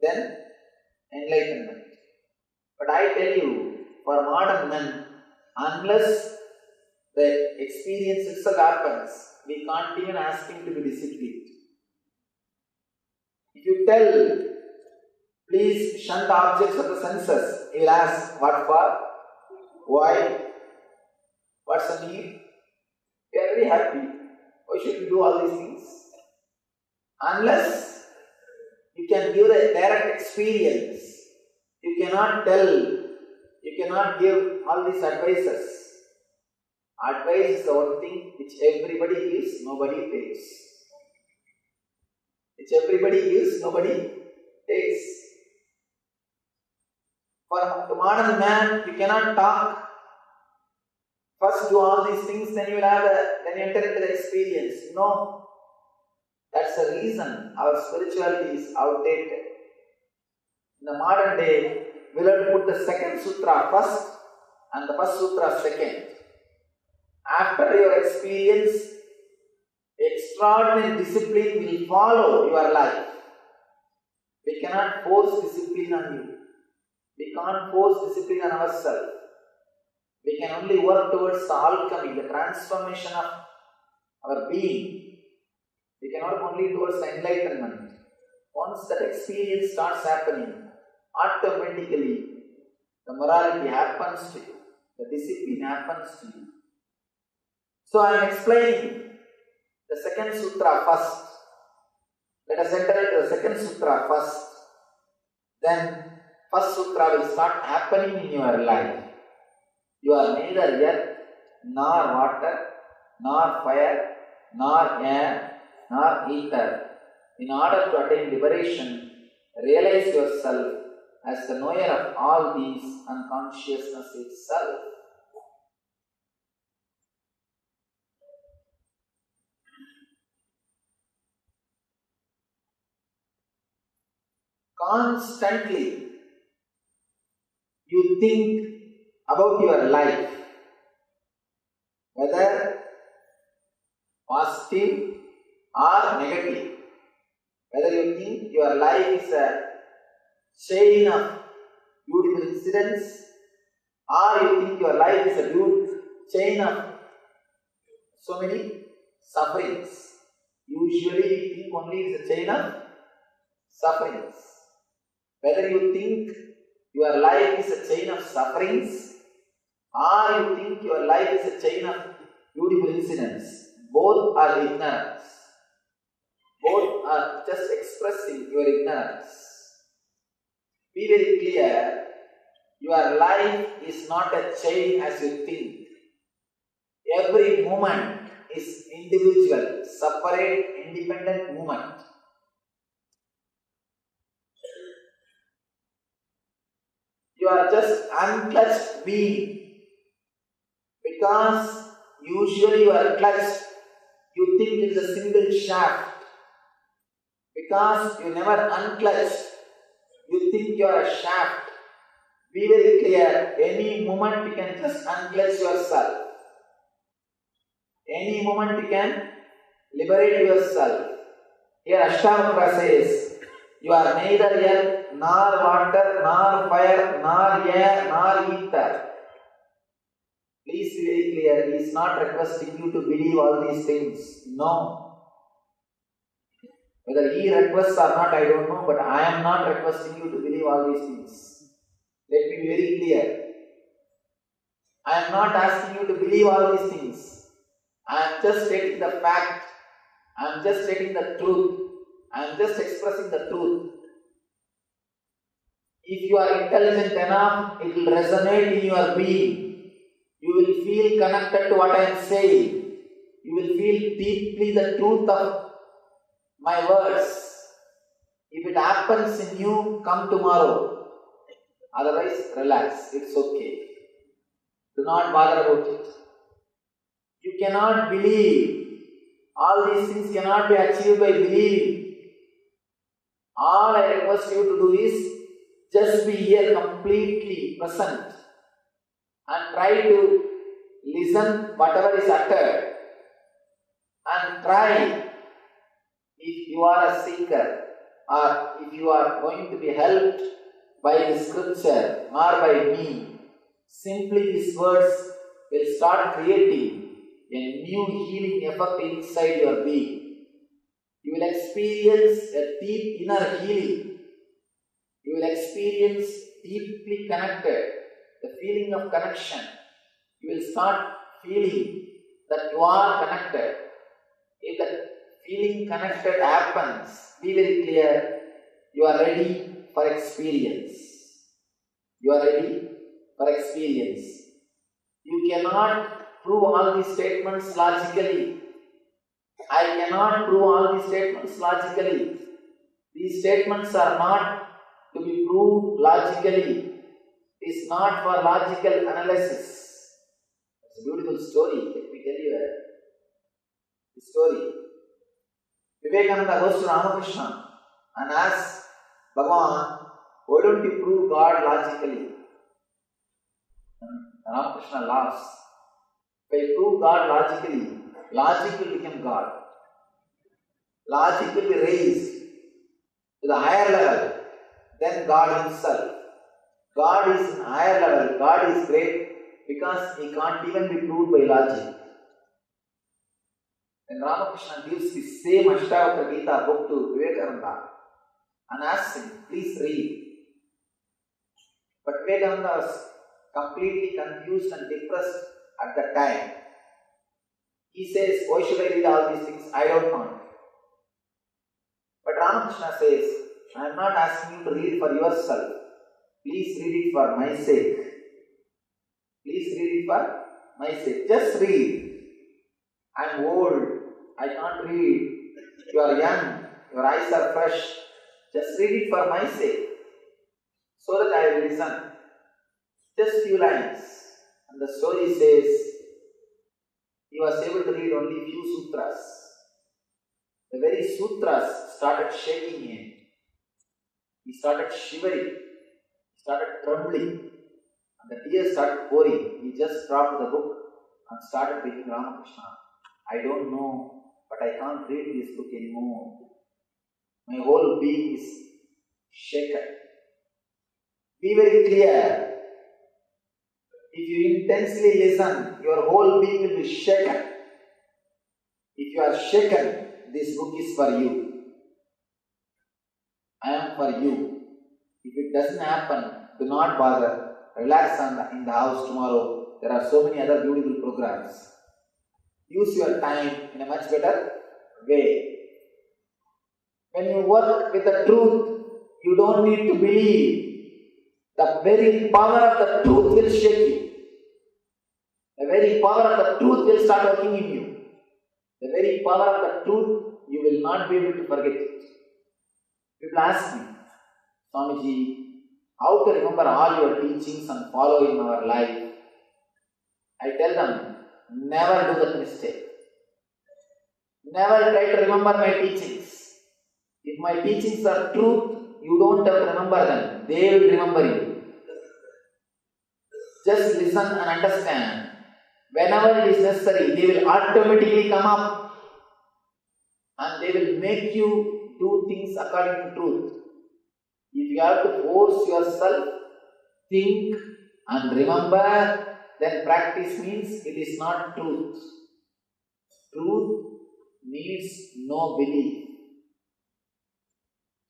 then enlightenment. But I tell you, for modern men, unless the experience itself happens, we can't even ask him to be disciplined. If you tell, please shun the objects of the senses, he will ask, what for? Why? What's the need? We are very happy. Why should we do all these things? Unless you can give the direct experience, you cannot tell, you cannot give all these advices. Advice is the one thing which everybody gives, nobody takes. Which everybody gives, nobody takes. For the modern man, you cannot talk. First do all these things, then you will then enter into the experience. No. That's the reason our spirituality is outdated. In the modern day, we will put the second sutra first and the first sutra second. After your experience, extraordinary discipline will follow your life. We cannot force discipline on you. We can't force discipline on ourselves. We can only work towards the alchemy, the transformation of our being. We can work only towards the enlightenment. Once that experience starts happening, automatically the morality happens to you, the discipline happens to you. So I am explaining the second sutra first. Let us enter into the second sutra first. Then first sutra will start happening in your life. You are neither earth, nor water, nor fire, nor air, nor ether. In order to attain liberation, realize yourself as the knower of all these and consciousness itself. Constantly, you think about your life, whether positive or negative. Whether you think your life is a chain of beautiful incidents, or you think your life is a beautiful chain of so many sufferings. Usually we think only it's a chain of sufferings. Whether you think your life is a chain of sufferings, or you think your life is a chain of beautiful incidents, both are ignorance. Both are just expressing your ignorance. Be very clear, your life is not a chain as you think. Every moment is individual, separate, independent movement. You are just unclutched being. Because usually you are clutched, you think it is a single shaft. Because you never unclutched, you think you are a shaft. Be very clear, any moment you can just unclutch yourself. Any moment you can liberate yourself. Here Ashtavakra says, you are neither earth, nor water, nor fire, nor air, nor ether. Please be very clear, he is not requesting you to believe all these things. No. Whether he requests or not, I don't know, but I am not requesting you to believe all these things. Let me be very clear. I am not asking you to believe all these things. I am just stating the fact. I am just stating the truth. I am just expressing the truth. If you are intelligent enough, it will resonate in your being. You will feel connected to what I am saying. You will feel deeply the truth of my words. If it happens in you, come tomorrow. Otherwise, relax, it's okay. Do not bother about it. You cannot believe. All these things cannot be achieved by believing. All I request you to do is just be here completely present and try to listen whatever is uttered, and try, if you are a seeker or if you are going to be helped by the scripture or by me, simply these words will start creating a new healing effect inside your being. You will experience a deep inner healing. You will experience deeply connected, the feeling of connection. You will start feeling that you are connected. If that feeling connected happens, be very clear, you are ready for experience. You are ready for experience. You cannot prove all these statements logically. I cannot prove all these statements logically. These statements are not to be proved logically. It is not for logical analysis. It's a beautiful story. Let me tell you a story. Vivekananda goes to Ramakrishna and asks, Bhagavan, why don't you prove God logically? And Ramakrishna laughs. If I prove God logically, logic will become God. Logic will be raised to the higher level than God himself. God is in higher level. God is great because he can't even be proved by logic. Then Ramakrishna gives the same Ashtavakra Gita book to Vivekananda and asks him, please read. But Vivekananda was completely confused and depressed at the time. He says, why should I read all these things? I don't want. But Ramakrishna says, I am not asking you to read for yourself. Please read it for my sake. Please read it for my sake. Just read. I am old. I can't read. You are young. Your eyes are fresh. Just read it for my sake, so that I will listen. Just few lines. And the story says, he was able to read only few sutras. The very sutras started shaking him. He started shivering. He started trembling. And the tears started pouring. He just dropped the book and started reading Ramakrishna. I don't know, but I can't read this book anymore. My whole being is shaken. Be very clear. If you intensely listen, your whole being will be shaken. If you are shaken, this book is for you. I am for you. If it doesn't happen, do not bother. Relax in the house tomorrow. There are so many other beautiful programs. Use your time in a much better way. When you work with the truth, you don't need to believe. The very power of the truth will shake you. The very power of the truth will start working in you. The very power of the truth, you will not be able to forget it. People ask me, Swamiji, how to remember all your teachings and follow in our life? I tell them, never do that mistake. Never try to remember my teachings. If my teachings are truth, you don't have to remember them. They will remember you. Just listen and understand. Whenever it is necessary, they will automatically come up and they will make you do things according to truth. If you have to force yourself, think and remember, then practice means it is not truth. Truth needs no belief.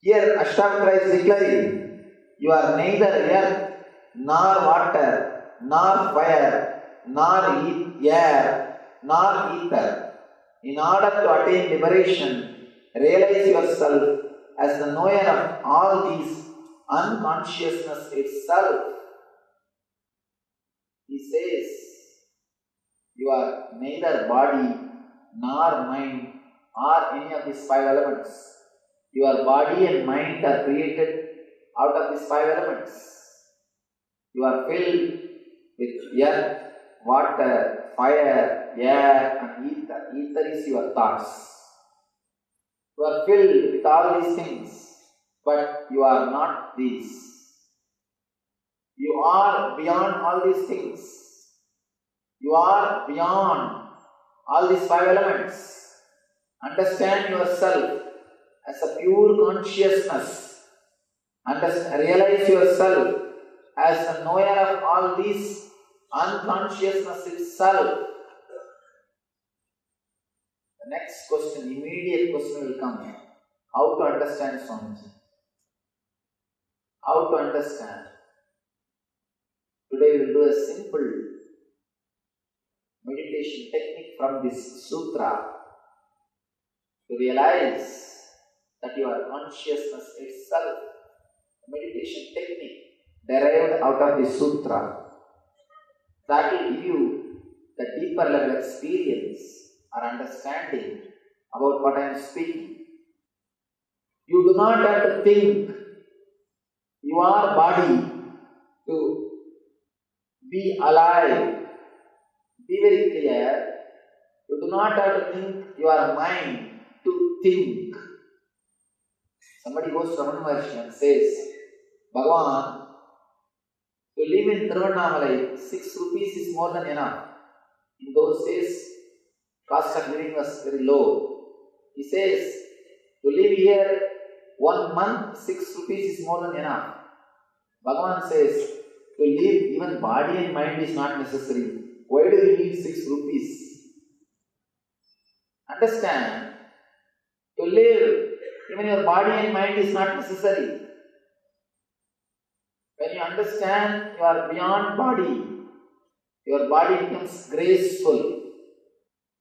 Here Ashtavakra is declaring, you are neither earth, nor water, nor fire, nor air, nor ether. In order to attain liberation, realize yourself as the knower of all these unconsciousness itself. He says, you are neither body, nor mind, or any of these five elements. Your body and mind are created out of these five elements. You are filled with earth, water, fire, air and ether. Ether is your thoughts. You are filled with all these things, but you are not these. You are beyond all these things. You are beyond all these five elements. Understand yourself as a pure consciousness. Realize yourself as the knower of all these unconsciousness itself. The next question, immediate question will come. How to understand Swamiji? How to understand? Today we will do a simple meditation technique from this sutra to realize that your consciousness itself, meditation technique derived out of this sutra, that will give you the deeper level experience or understanding about what I am speaking. You do not have to think your body to be alive. Be very clear. You do not have to think your mind to think. Somebody goes to Ramana Maharshi and says, Bhagavan, to live in Nirvana, 6 rupees is more than enough. In those days, cost of living was very low. He says, to live here 1 month, 6 rupees is more than enough. Bhagavan says, to live even body and mind is not necessary. Why do you need 6 rupees? Understand, to live, even your body and mind is not necessary. When you understand you are beyond body, your body becomes graceful.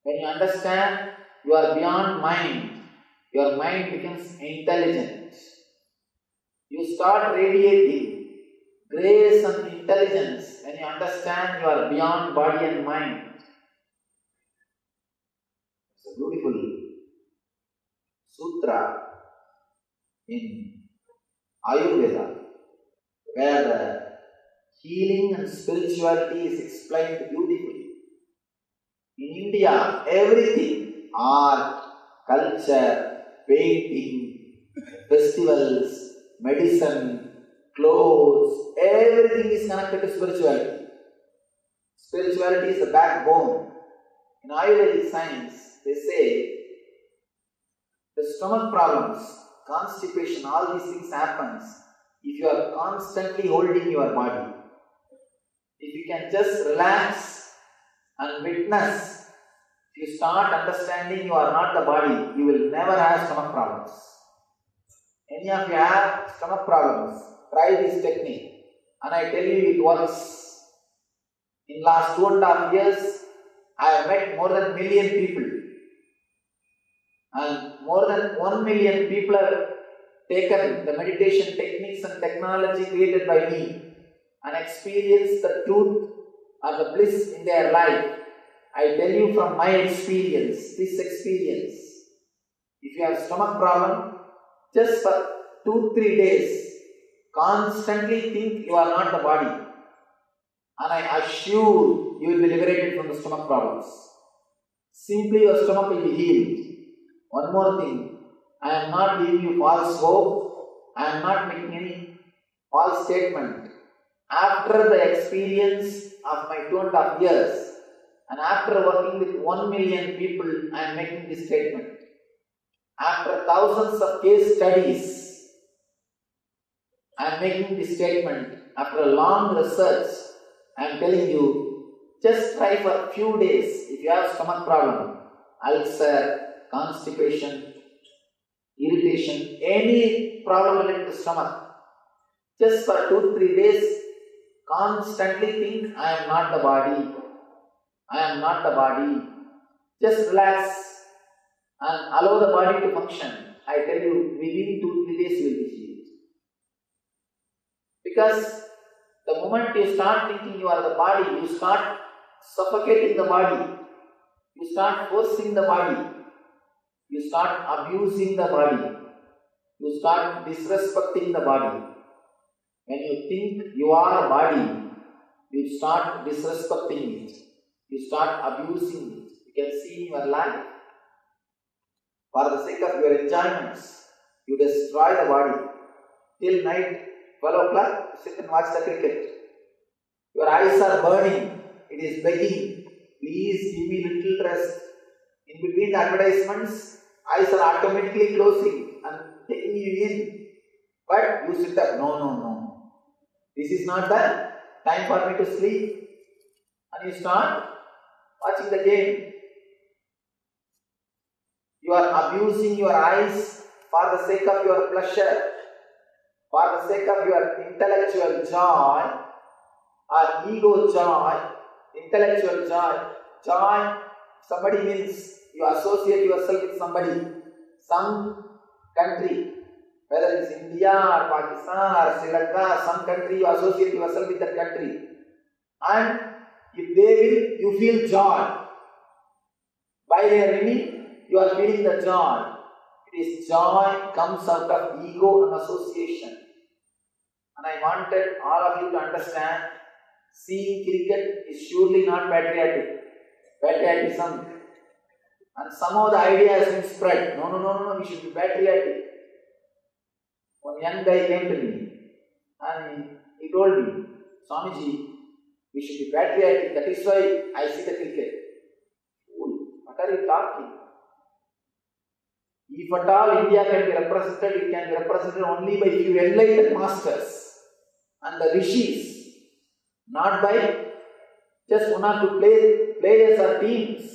When you understand you are beyond mind, your mind becomes intelligent. You start radiating grace and intelligence when you understand you are beyond body and mind. It's a beautiful sutra in Ayurveda, where the healing and spirituality is explained beautifully. In India, everything, art, culture, painting, festivals, medicine, clothes, everything is connected to spirituality. Spirituality is the backbone. In Ayurvedic science, they say the stomach problems, constipation, all these things happens if you are constantly holding your body. If you can just relax and witness, if you start understanding you are not the body, you will never have stomach problems. Any of you have stomach problems, try this technique and I tell you it works. In last 2.5 years, I have met more than 1 million people. And more than 1 million people have taken the meditation techniques and technology created by me and experienced the truth or the bliss in their life. I tell you from my experience, this experience. If you have stomach problem, just for 2-3 days, constantly think you are not the body. And I assure you will be liberated from the stomach problems. Simply your stomach will be healed. One more thing, I am not giving you false hope, I am not making any false statement. After the experience of my 2.5 years and after working with 1 million people, I am making this statement. After thousands of case studies, I am making this statement. After a long research, I am telling you, just try for a few days. If you have stomach problem, ulcer, constipation, irritation, any problem related to stomach, just for 2-3 days, constantly think, I am not the body. I am not the body. Just relax and allow the body to function. I tell you, within 2-3 days you will be healed. Because the moment you start thinking you are the body, you start suffocating the body. You start forcing the body. You start abusing the body. You start disrespecting the body. When you think you are a body, you start disrespecting it, you start abusing it. You can see in your life. For the sake of your enjoyments, you destroy the body. Till night, 12 o'clock, sit and watch the cricket. Your eyes are burning. It is begging, please give me little rest. In between the advertisements, eyes are automatically closing and taking you in. But you sit up, no. This is not the time for me to sleep. And you start watching the game. You are abusing your eyes for the sake of your pleasure, for the sake of your intellectual joy or ego joy, intellectual joy. Joy, somebody means you associate yourself with somebody, some country, whether it's India or Pakistan or Sri Lanka, some country, you associate yourself with that country. And if they win, you feel joy. By their winning, you are feeling the joy. It is joy comes out of ego and association. And I wanted all of you to understand, seeing cricket is surely not patriotism. And somehow the idea has been spread. No, we should be patriotic. One young guy came to me and he told me, Swamiji, we should be patriotic. That is why I see the cricket. Fool, what are you talking? If at all India can be represented, it can be represented only by few enlightened masters and the rishis, not by just one or two players or teams.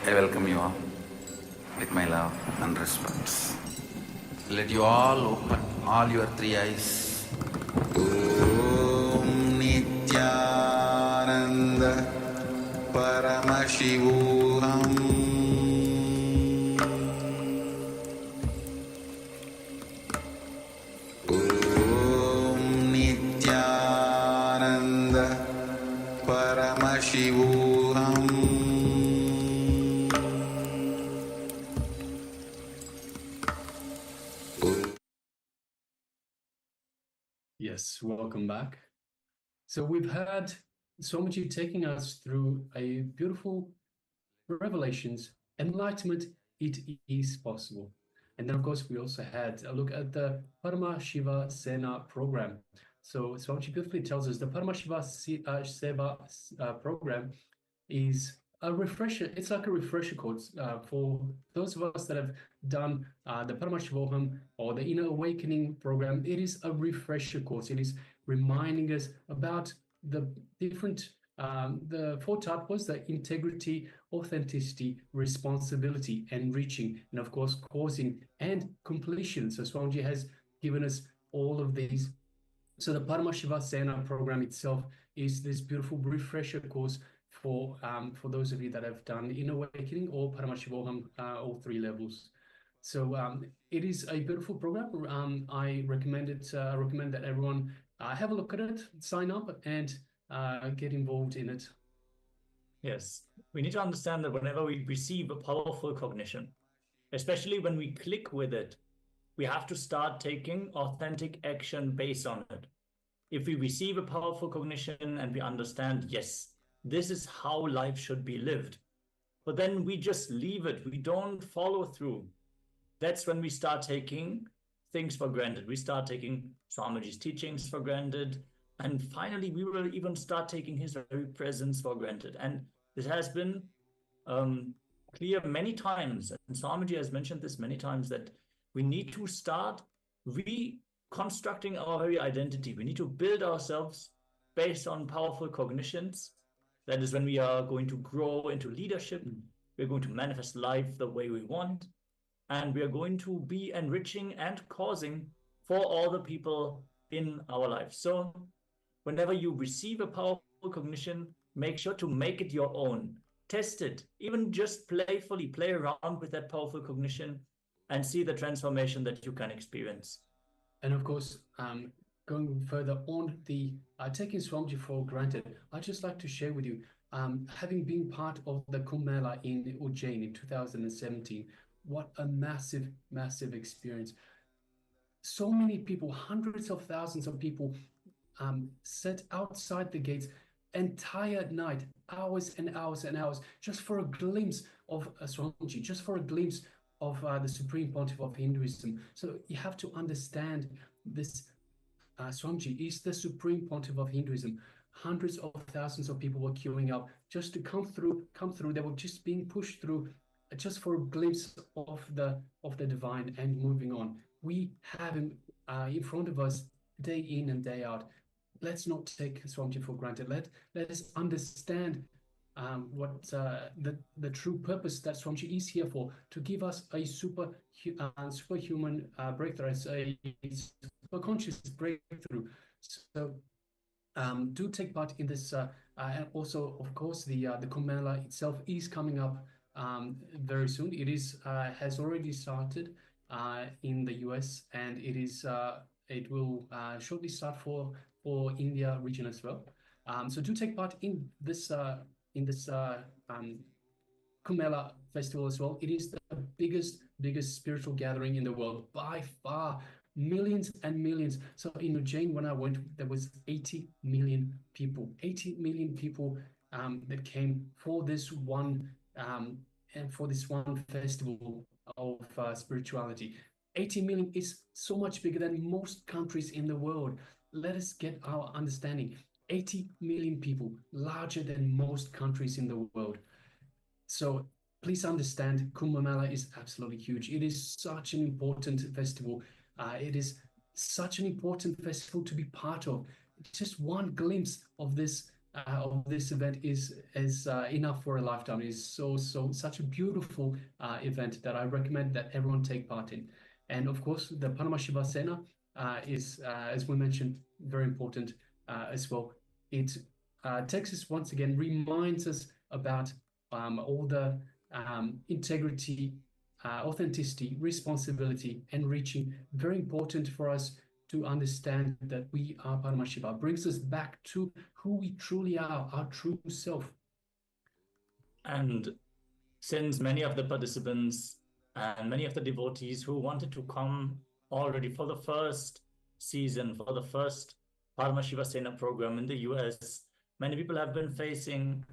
I welcome you all with my love and respect. Let you all open all your three eyes. Om Nityananda Paramashivoham. Om Nityananda Paramashivoham. Yes, welcome back. So we've had Swamiji taking us through a beautiful revelations, enlightenment, it is possible. And then, of course, we also had a look at the Paramashiva Sena program. So Swamiji beautifully tells us the Paramashiva Seva program is a refresher. It's like a refresher course for those of us that have done the Paramashivoham or the Inner Awakening program. It is a refresher course. It is reminding us about the different, the four tattwas: the integrity, authenticity, responsibility, enriching, and of course, causing and completion. So Swamiji has given us all of these. So the Paramashiva Sena program itself is this beautiful refresher course for those of you that have done Inner Awakening or Paramashivoham, all three levels. So it is a beautiful program. I recommend it. Recommend that everyone have a look at it, sign up, and get involved in it. Yes, we need to understand that whenever we receive a powerful cognition, especially when we click with it, we have to start taking authentic action based on it. If we receive a powerful cognition and we understand, yes, this is how life should be lived, but then we just leave it, we don't follow through, that's when we start taking things for granted. We start taking Swamiji's teachings for granted. And finally, we will even start taking his very presence for granted. And this has been clear many times. And Swamiji has mentioned this many times, that we need to start reconstructing our very identity. We need to build ourselves based on powerful cognitions. That is when we are going to grow into leadership. We're going to manifest life the way we want. And we are going to be enriching and causing for all the people in our life. So whenever you receive a powerful cognition, make sure to make it your own. Test it, even just playfully play around with that powerful cognition and see the transformation that you can experience. And of course, going further on the taking Swamiji for granted, I'd just like to share with you, having been part of the Kumbh Mela in Ujjain in 2017, what a massive, massive experience. So many people, hundreds of thousands of people sat outside the gates entire night, hours and hours and hours, just for a glimpse of Swamiji, just for a glimpse of the Supreme Pontiff of Hinduism. So you have to understand this. Swamiji is the Supreme Pontiff of Hinduism. Hundreds of thousands of people were queuing up just to come through. They were just being pushed through just for a glimpse of the divine and moving on. We have him in front of us day in and day out. Let's not take Swamiji for granted. Let us understand what the true purpose that Swamiji is here for, to give us a superhuman breakthrough, a super conscious breakthrough. So do take part in this. And also, of course, the Kumbh Mela itself is coming up very soon. It has already started in the US, and it will shortly start for India region as well. So do take part in this Kumbh Mela festival as well. It is the biggest spiritual gathering in the world by far. Millions and millions. So in Ujjain, when I went, there was 80 million people. 80 million people that came for this one festival of spirituality. 80 million is so much bigger than most countries in the world. Let us get our understanding. 80 million people, larger than most countries in the world. So please understand, Kumbh Mela is absolutely huge. It is such an important festival. It is such an important festival to be part of. Just one glimpse of this of this event is enough for a lifetime. It's such a beautiful event that I recommend that everyone take part in. And of course, the Paramashiva is, as we mentioned, very important as well. It takes us once again, reminds us about all the integrity, authenticity, responsibility, and reaching. Very important for us to understand that we are Paramashiva. Brings us back to who we truly are, our true self. And since many of the participants and many of the devotees who wanted to come already for the first season, for the first Paramashiva Sena program in the US, many people have been facing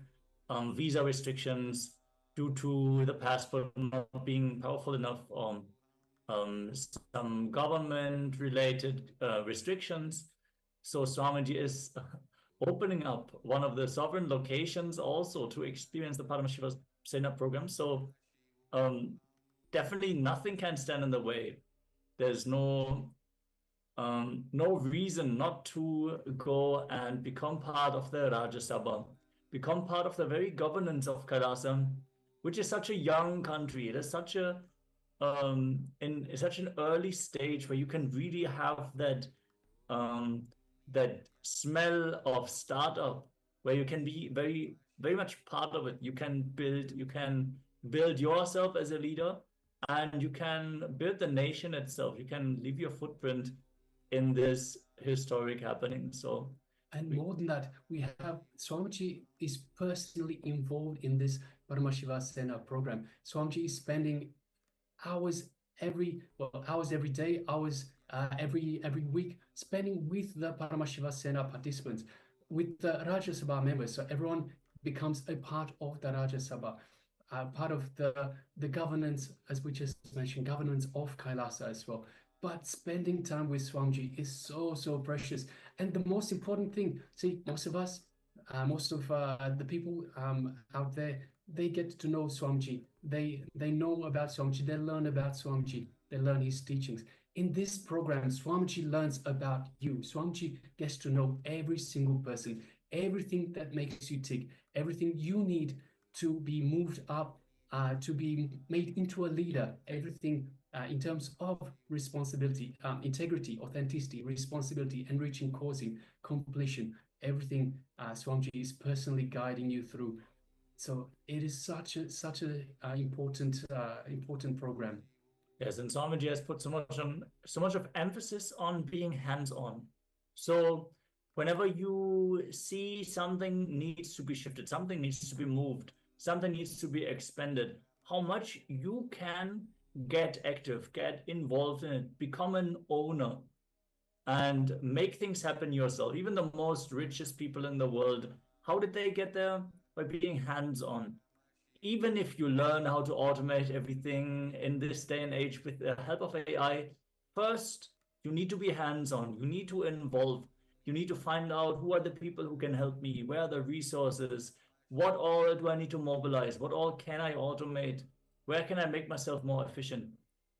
visa restrictions due to the passport not being powerful enough, some government-related restrictions. So Swamiji is opening up one of the sovereign locations also to experience the Paramashiva Sena program. So definitely nothing can stand in the way. There's no reason not to go and become part of the Rajya Sabha, become part of the very governance of KAILASA, which is such a young country. It is such a in such an early stage where you can really have that that smell of startup, where you can be very, very much part of it. You can build yourself as a leader, and you can build the nation itself. You can leave your footprint in this historic happening. So, and more than that, we have Swamiji is personally involved in this Paramashiva Sena program. Swamiji is spending hours every day, hours every week, spending with the Paramashiva Sena participants, with the Rajya Sabha members. So everyone becomes a part of the Rajya Sabha, part of the governance, as we just mentioned, governance of KAILASA as well. But spending time with Swamiji is so precious. And the most important thing, see, most of us, most of the people out there, they get to know Swamiji. They know about Swamiji. They learn about Swamiji. They learn his teachings. In this program, Swamiji learns about you. Swamiji gets to know every single person, everything that makes you tick, everything you need to be moved up, to be made into a leader, everything in terms of responsibility, integrity, authenticity, responsibility, enriching, causing, completion, everything Swamiji is personally guiding you through. So it is such a important program. Yes, and Swamiji has put so much of emphasis on being hands-on. So whenever you see something needs to be shifted, something needs to be moved, something needs to be expanded, how much you can get active, get involved in it, become an owner, and make things happen yourself. Even the most richest people in the world, how did they get there? By being hands-on. Even if you learn how to automate everything in this day and age with the help of AI, first, you need to be hands-on. You need to involve. You need to find out who are the people who can help me, where are the resources, what all do I need to mobilize, what all can I automate, where can I make myself more efficient.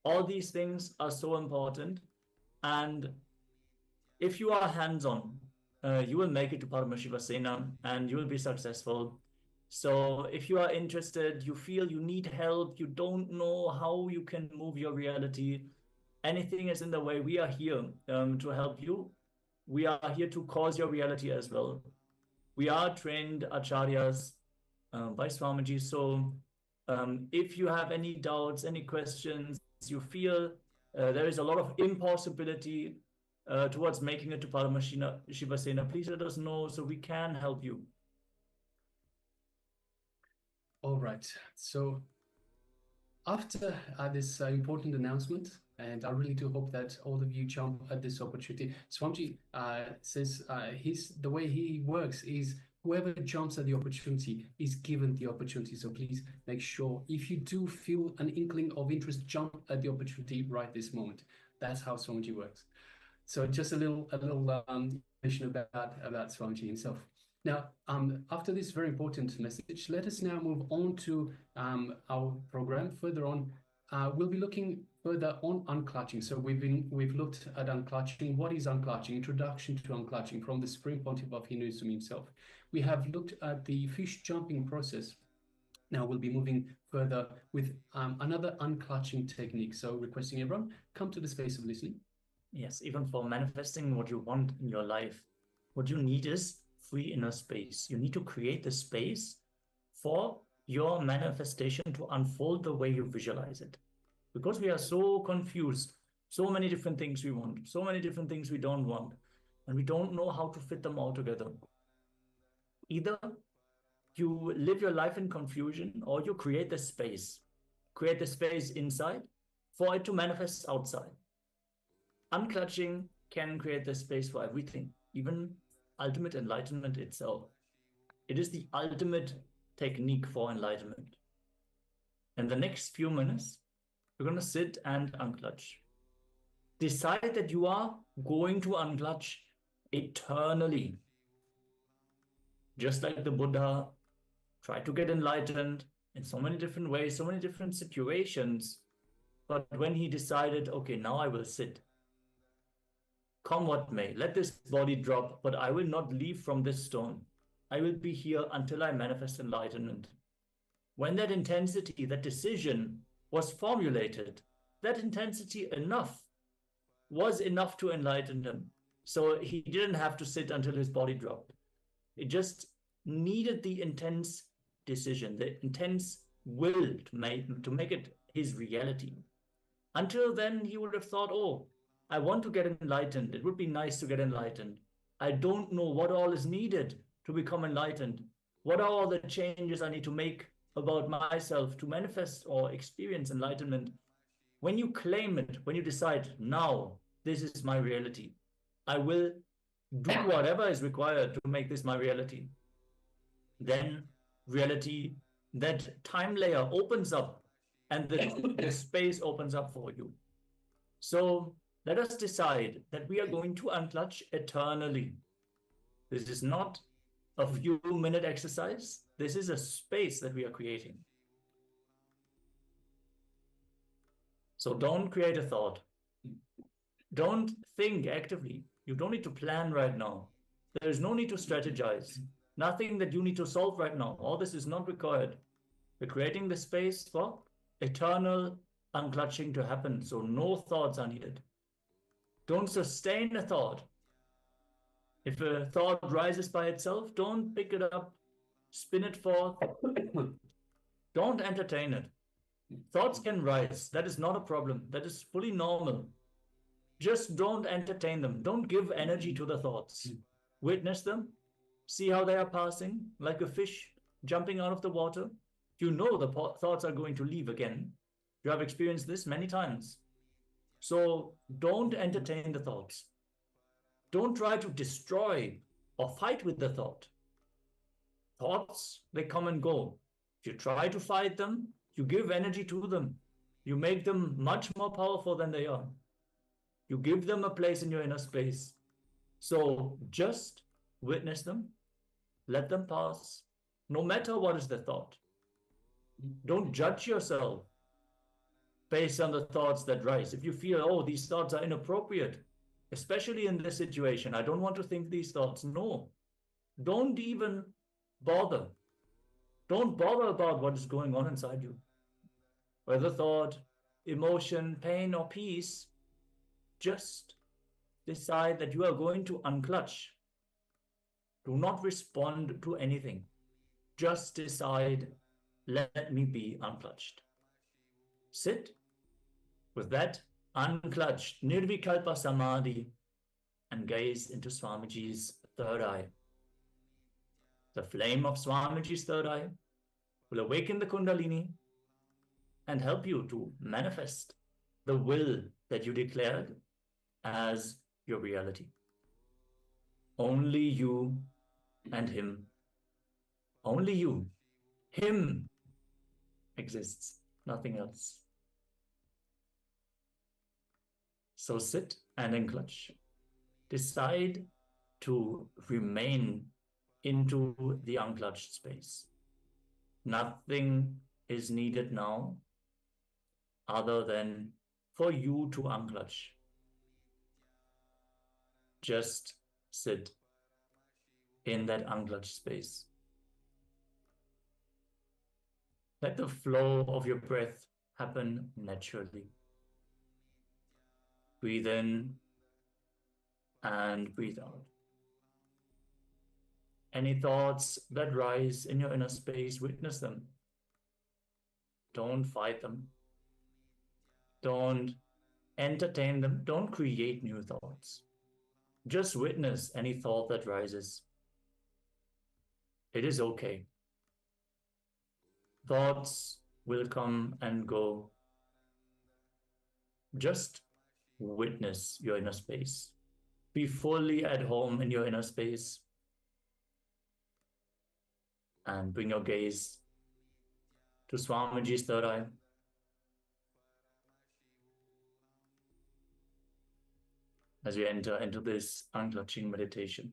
All these things are so important. And if you are hands-on, you will make it to Paramashiva Sena and you will be successful. So if you are interested, you feel you need help, you don't know how you can move your reality, anything is in the way, we are here to help you. We are here to cause your reality as well. We are trained acharyas by Swamiji. So if you have any doubts, any questions, you feel there is a lot of impossibility towards making it to Paramashiva Sena, please let us know so we can help you. All right. So after this important announcement, and I really do hope that all of you jump at this opportunity. Swamiji says the way he works is whoever jumps at the opportunity is given the opportunity. So please make sure, if you do feel an inkling of interest, jump at the opportunity right this moment. That's how Swamiji works. So just a little information about Swamiji himself. Now, after this very important message, let us now move on to our program. Further on, we'll be looking further on unclutching. So we've looked at unclutching. What is unclutching? Introduction to unclutching from the Supreme Pontiff of Hinduism himself. We have looked at the fish jumping process. Now we'll be moving further with another unclutching technique. So requesting everyone, come to the space of listening. Yes, even for manifesting what you want in your life, what you need is free inner space. You need to create the space for your manifestation to unfold the way you visualize it. Because we are so confused, so many different things we want, so many different things we don't want, and we don't know how to fit them all together. Either you live your life in confusion, or you create the space inside for it to manifest outside. Unclutching can create the space for everything, even ultimate enlightenment itself. It is the ultimate technique for enlightenment. In the next few minutes, you're going to sit and unclutch. Decide that you are going to unclutch eternally. Just like the Buddha tried to get enlightened in so many different ways, so many different situations. But when he decided, okay, now I will sit. Come what may, let this body drop, but I will not leave from this stone. I will be here until I manifest enlightenment. When that intensity, that decision was formulated, that intensity was enough to enlighten him. So he didn't have to sit until his body dropped. It just needed the intense decision, the intense will to make it his reality. Until then, he would have thought, oh, I want to get enlightened. It would be nice to get enlightened. I don't know what all is needed to become enlightened. What are all the changes I need to make about myself to manifest or experience enlightenment? When you claim it, when you decide, now, this is my reality, I will do whatever is required to make this my reality, then reality, that time layer opens up and the space opens up for you. So let us decide that we are going to unclutch eternally. This is not a few minute exercise. This is a space that we are creating. So don't create a thought. Don't think actively. You don't need to plan right now. There is no need to strategize. Nothing that you need to solve right now. All this is not required. We're creating the space for eternal unclutching to happen. So no thoughts are needed. Don't sustain a thought. If a thought rises by itself, don't pick it up, spin it forth. Don't entertain it. Thoughts can rise. That is not a problem. That is fully normal. Just don't entertain them. Don't give energy to the thoughts. Witness them. See how they are passing, like a fish jumping out of the water. You know the thoughts are going to leave again. You have experienced this many times. So don't entertain the thoughts. Don't try to destroy or fight with the thought. Thoughts, they come and go. If you try to fight them, you give energy to them. You make them much more powerful than they are. You give them a place in your inner space. So just witness them, let them pass, no matter what is the thought. Don't judge yourself based on the thoughts that rise. If you feel, oh, these thoughts are inappropriate, especially in this situation, I don't want to think these thoughts. No, don't even bother. Don't bother about what is going on inside you. Whether thought, emotion, pain, or peace, just decide that you are going to unclutch. Do not respond to anything. Just decide, let me be unclutched. Sit with that unclutched nirvikalpa samadhi and gaze into Swamiji's third eye. The flame of Swamiji's third eye will awaken the Kundalini and help you to manifest the will that you declared as your reality. Only you and him. Only you. Him exists, nothing else. So sit and unclutch. Decide to remain into the unclutched space. Nothing is needed now other than for you to unclutch. Just sit in that unclutched space. Let the flow of your breath happen naturally. Breathe in and breathe out. Any thoughts that rise in your inner space, witness them. Don't fight them. Don't entertain them. Don't create new thoughts. Just witness any thought that rises. It is okay. Thoughts will come and go. Just witness your inner space. Be fully at home in your inner space. And bring your gaze to Swamiji's third eye. As we enter into this unclutching meditation.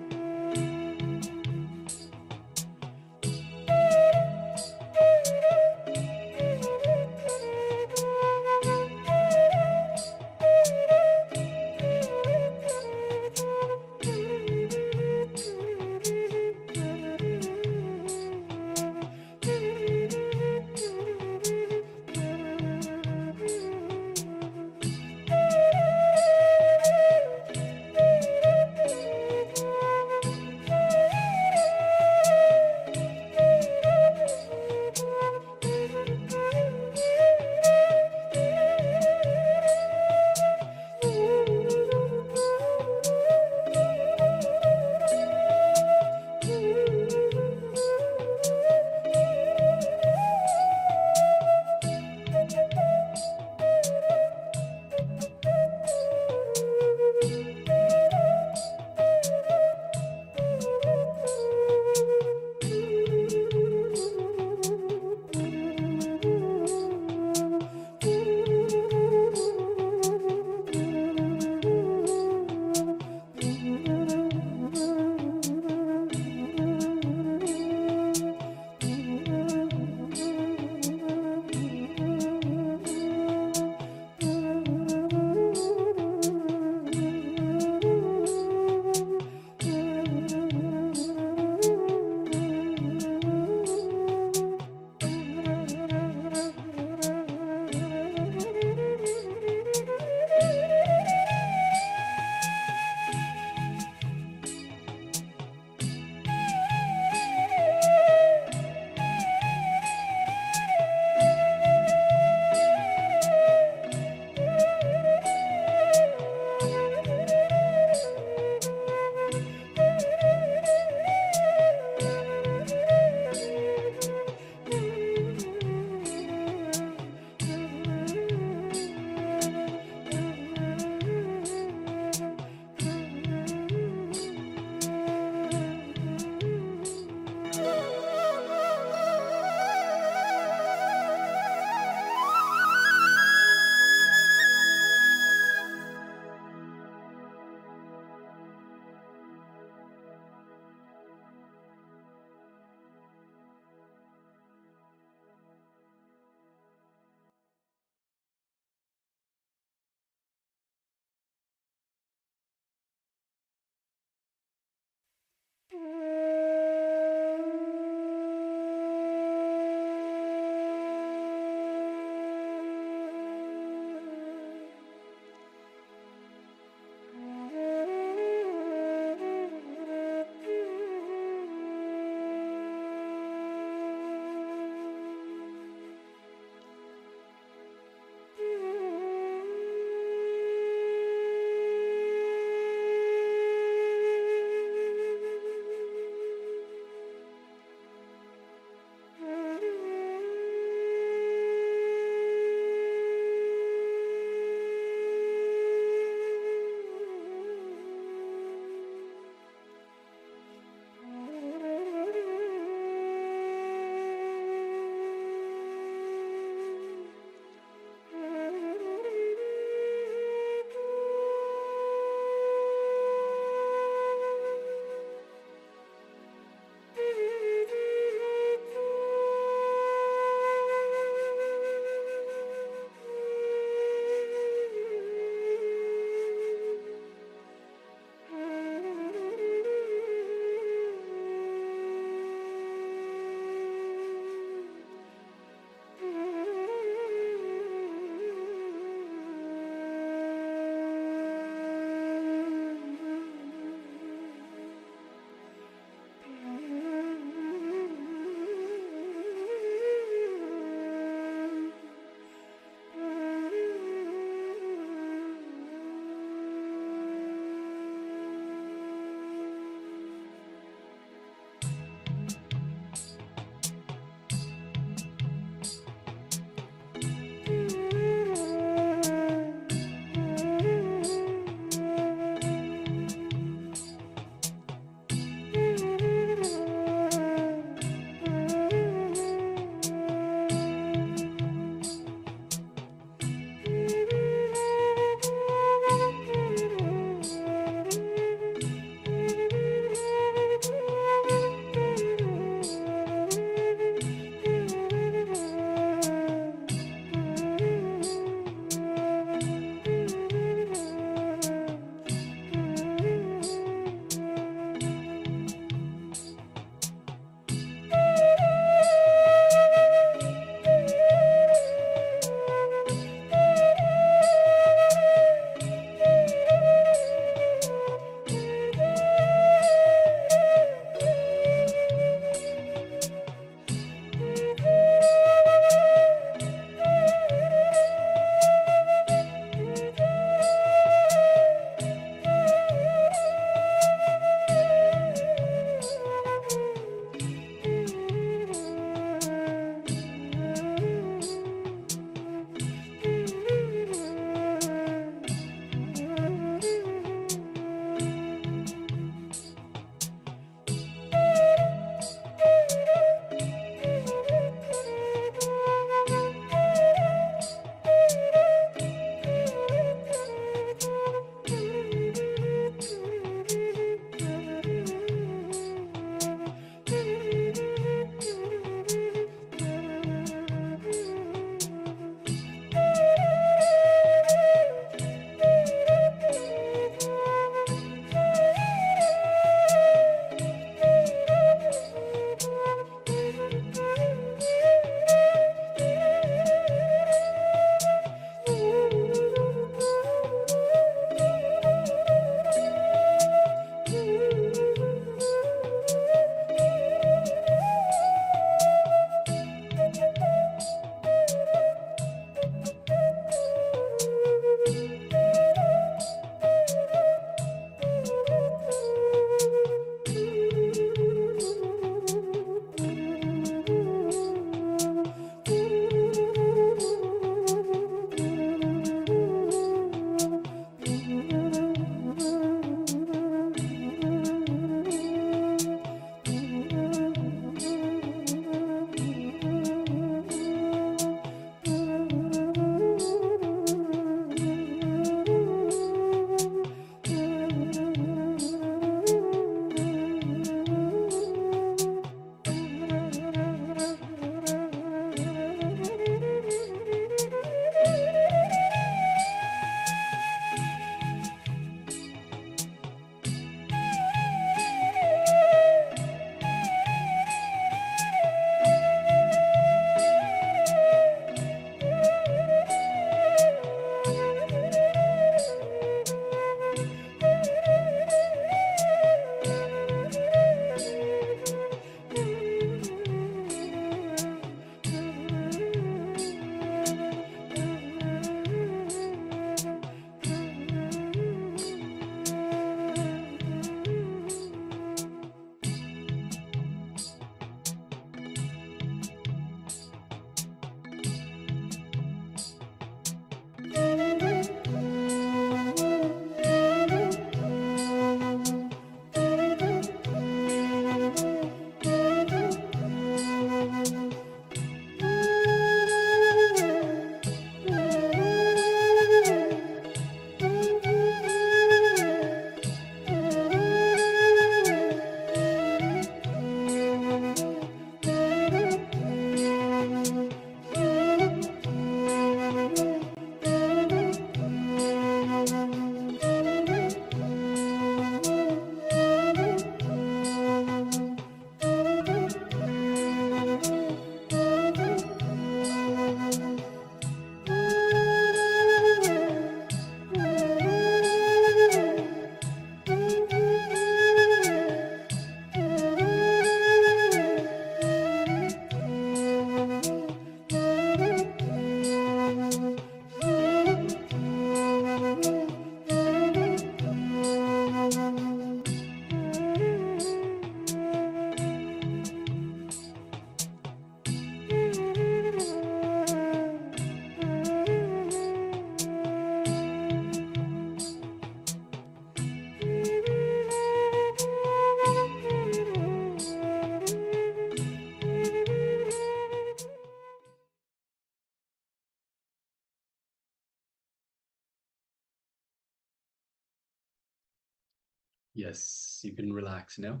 Yes, you can relax now.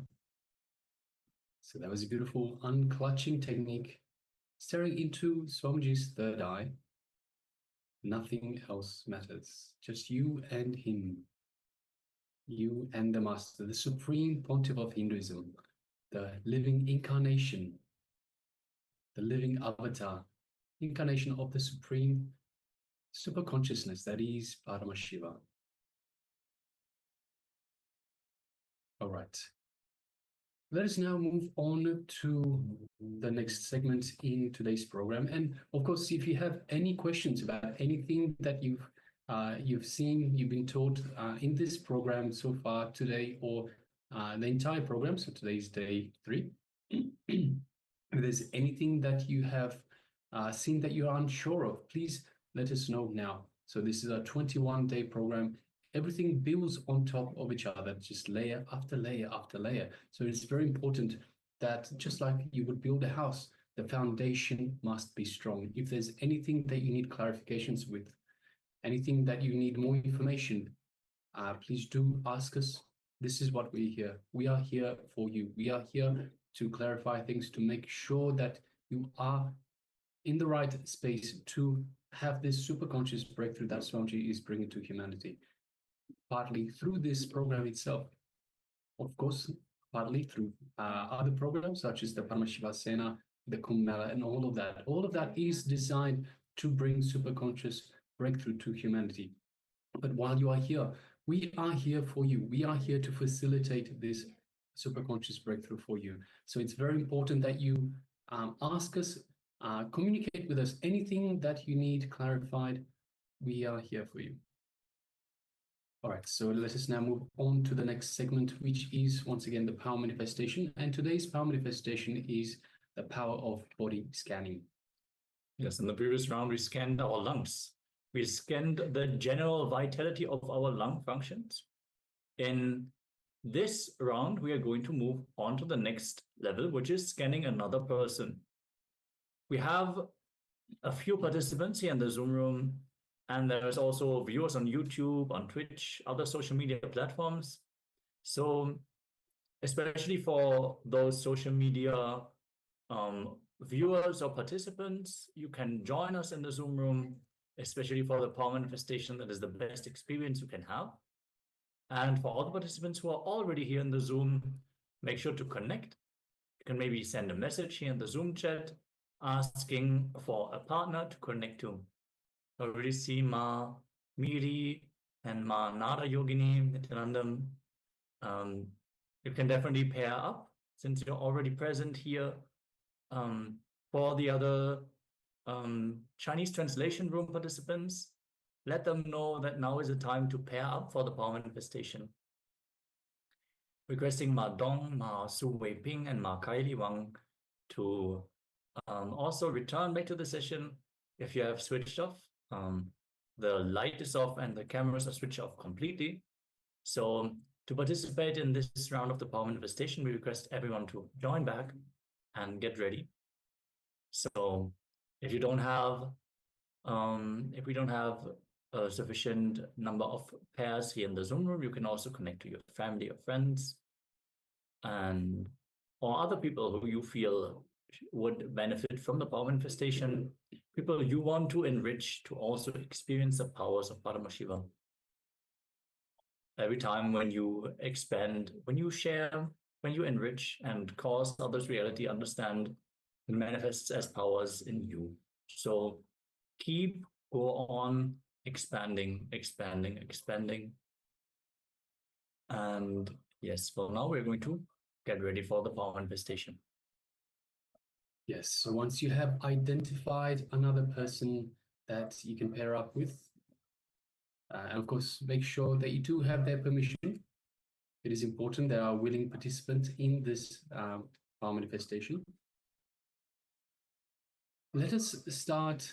So that was a beautiful unclutching technique, staring into Swamiji's third eye. Nothing else matters, just you and him. You and the Master, the Supreme Pontiff of Hinduism, the living incarnation, the living avatar, incarnation of the Supreme Super Consciousness that is Paramashiva. All right. Let us now move on to the next segment in today's program. And of course, if you have any questions about anything that you've seen, you've been taught in this program so far today, or the entire program, so today's day 3, if there's anything that you have seen that you're unsure of, please let us know now. So this is a 21-day program. Everything builds on top of each other, just layer after layer after layer. So it's very important that just like you would build a house, the foundation must be strong. If there's anything that you need clarifications with, anything that you need more information, please do ask us. This is what we're here. We are here for you. We are here to clarify things, to make sure that you are in the right space to have this super conscious breakthrough that Swamiji is bringing to humanity. Partly through this program itself, of course, partly through other programs such as the Paramashiva Sena, the Kumbh Mela, and all of that. All of that is designed to bring super conscious breakthrough to humanity. But while you are here, we are here for you. We are here to facilitate this super conscious breakthrough for you. So it's very important that you ask us, communicate with us, anything that you need clarified, we are here for you. All right, so let us now move on to the next segment, which is once again the power manifestation. And today's power manifestation is the power of body scanning. Yes, in the previous round, we scanned our lungs. We scanned the general vitality of our lung functions. In this round, we are going to move on to the next level, which is scanning another person. We have a few participants here in the Zoom room, and there's also viewers on YouTube, on Twitch, other social media platforms. So especially for those social media viewers or participants, you can join us in the Zoom room, especially for the power manifestation. That is the best experience you can have. And for all the participants who are already here in the Zoom, make sure to connect. You can maybe send a message here in the Zoom chat asking for a partner to connect to. I already see Ma Miri and Ma Nada Yogini Nityanandam. You can definitely pair up since you're already present here. For the other Chinese translation room participants, let them know that now is the time to pair up for the power manifestation. Requesting Ma Dong, Ma Su Wei Ping, and Ma Kaili Wang to also return back to the session if you have switched off. The light is off and the cameras are switched off completely. So to participate in this round of the power manifestation, we request everyone to join back and get ready. So if you don't have, if we don't have a sufficient number of pairs here in the Zoom room, you can also connect to your family or friends and or other people who you feel would benefit from the power manifestation, people you want to enrich to also experience the powers of Paramashivam. Every time when you expand, when you share, when you enrich and cause others' reality, understand, it manifests as powers in you. So go on expanding, expanding, expanding. And yes, for now we're going to get ready for the power manifestation. Yes, so once you have identified another person that you can pair up with, and of course, make sure that you do have their permission. It is important there are willing participants in this power manifestation. Let us start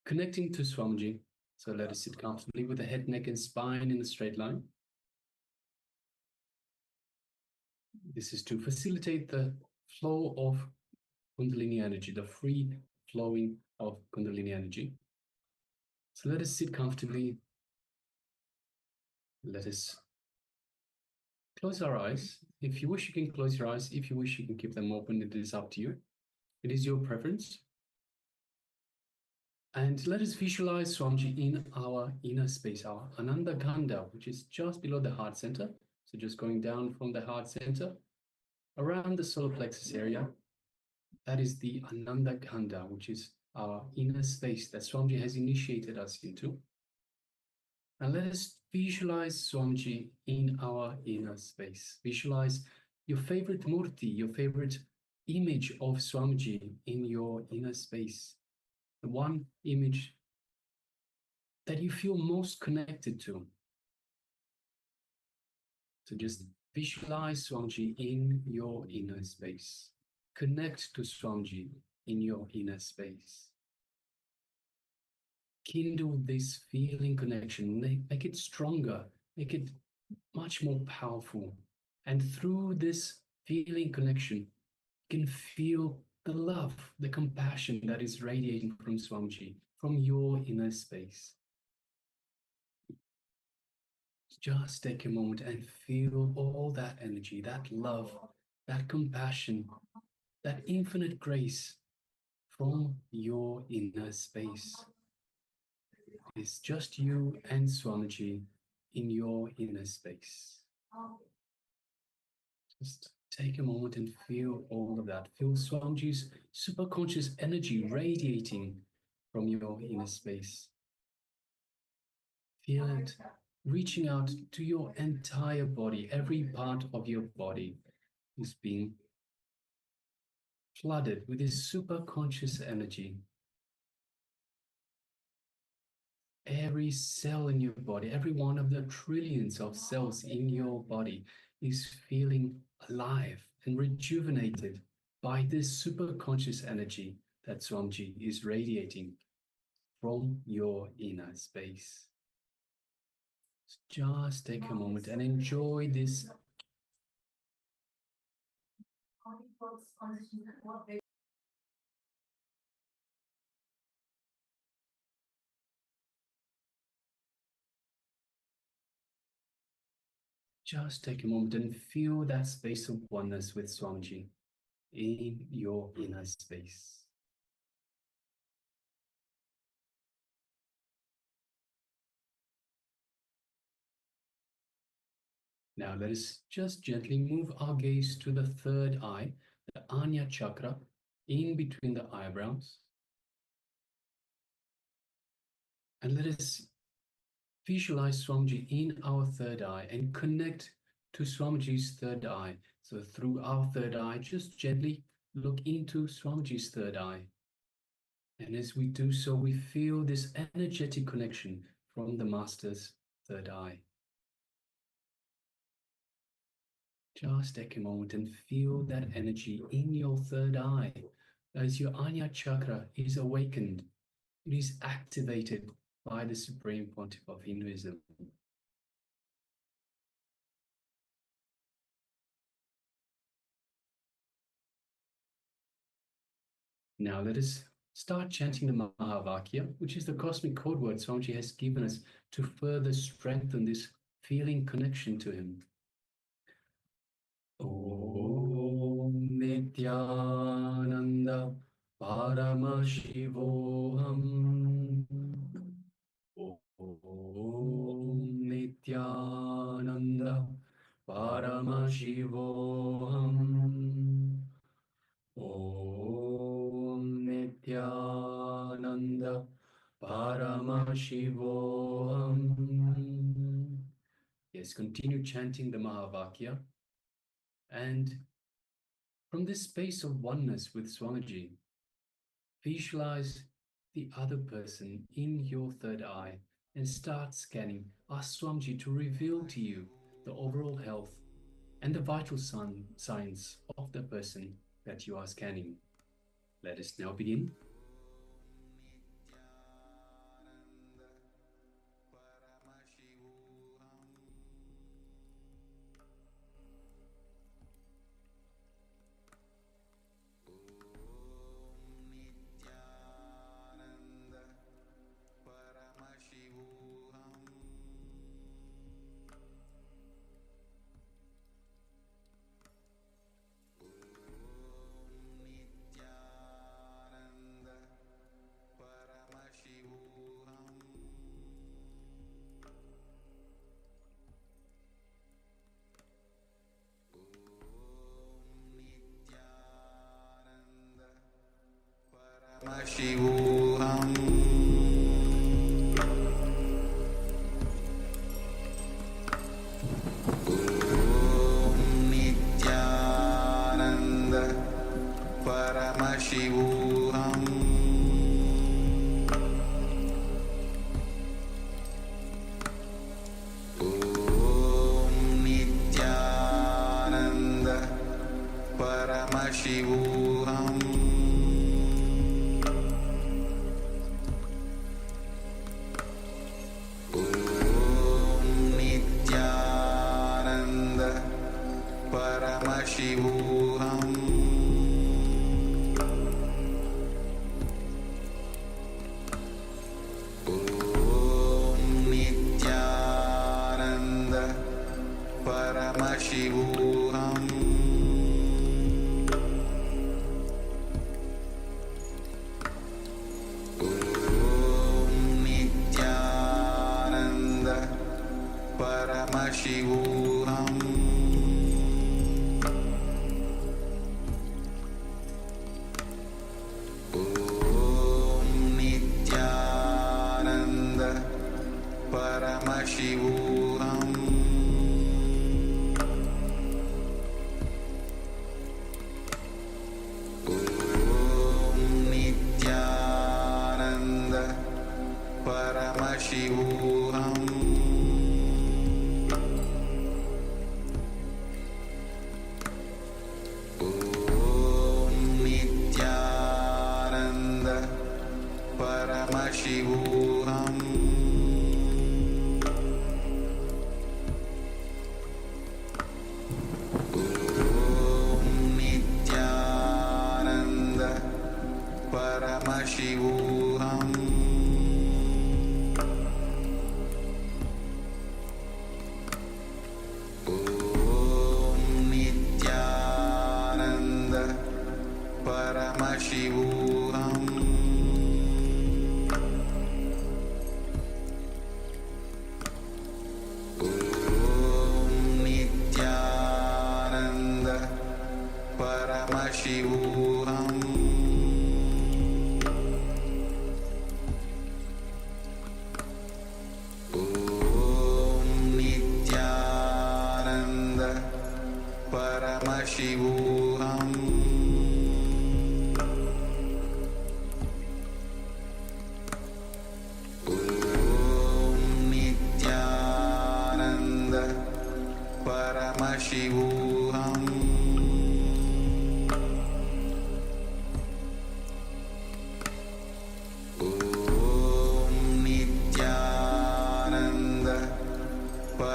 connecting to Swamiji. So let us sit comfortably with the head, neck, and spine in a straight line. This is to facilitate the flow of Kundalini energy, the free flowing of Kundalini energy. So let us sit comfortably, Let us close our eyes. If you wish, you can close your eyes. If you wish, you can keep them open. It is up to you. It is your preference. And let us visualize Swamiji in our inner space, our Ananda Ganda, which is just below the heart center. So just going down from the heart center, around the solar plexus area, that is the Ananda Ganda, which is our inner space that Swamiji has initiated us into. And let us visualize Swamiji in our inner space. Visualize your favorite murti, your favorite image of Swamiji in your inner space. The one image that you feel most connected to. So just visualize Swamiji in your inner space. Connect to Swamiji in your inner space. Kindle this feeling connection, make it stronger, make it much more powerful. And through this feeling connection, you can feel the love, the compassion that is radiating from Swamiji, from your inner space. Just take a moment and feel all that energy, that love, that compassion, that infinite grace from your inner space. It's just you and Swamiji in your inner space. Just take a moment and feel all of that. Feel Swamiji's superconscious energy radiating from your inner space. Feel it reaching out to your entire body. Every part of your body is being flooded with this superconscious energy. Every cell in your body, every one of the trillions of cells in your body is feeling alive and rejuvenated by this superconscious energy that Swamiji is radiating from your inner space. Just take a moment and enjoy this. Just take a moment and feel that space of oneness with Swamiji in your inner space. Now let us just gently move our gaze to the third eye, the Ajna chakra, in between the eyebrows. And let us visualize Swamiji in our third eye and connect to Swamiji's third eye. So through our third eye, just gently look into Swamiji's third eye. And as we do so, we feel this energetic connection from the Master's third eye. Just take a moment and feel that energy in your third eye as your Ajna chakra is awakened. It is activated by the Supreme Pontiff of Hinduism. Now let us start chanting the Mahavakya, which is the cosmic code word Swamiji has given us to further strengthen this feeling connection to him. Om Nityananda Paramashivoham. Om Nityananda Paramashivoham. Om Nityananda Paramashivoham. Yes, continue chanting the Mahavakya. And from this space of oneness with Swamiji, visualize the other person in your third eye and start scanning. Ask Swamiji to reveal to you the overall health and the vital signs of the person that you are scanning. Let us now begin. Paramashivoham Om Nityananda Paramashivoham Om Nityananda Paramashivoham Paramashivoham Om Nityananda Paramashivoham Om Nityananda Paramashivoham Paramashivoham Om Nityananda Paramashivoham Om Nityananda Paramashivoham Paramashivoham Om Nityananda Paramashivoham Om Nityananda Paramashivoham Paramashivoham Om Nityananda Paramashivoham Om Nityananda Paramashivoham Paramashivoham Om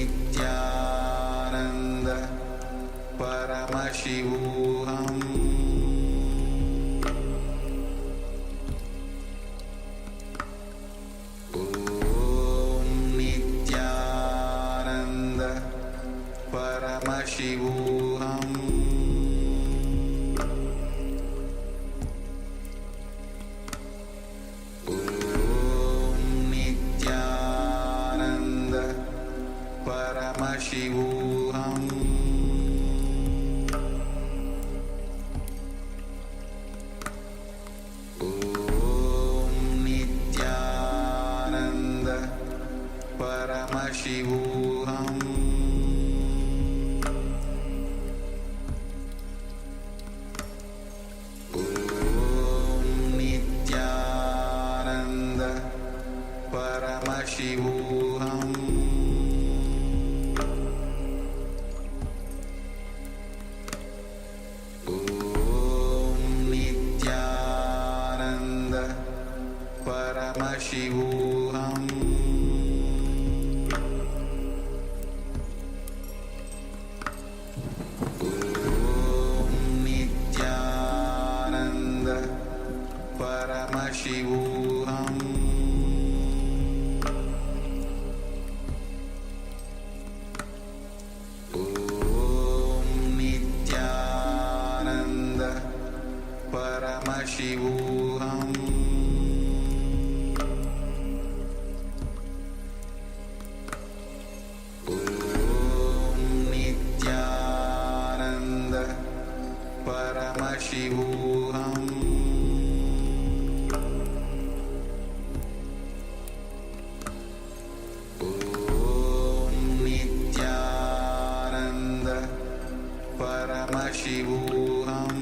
Nityananda Paramashivoham Om Nityananda Paramashivoham Paramashivoham Om Nityananda Paramashivoham Om Nityananda Paramashivoham Paramashivoham Om Nityananda Paramashivoham Om Paramashivoham Om Nityananda Paramashivoham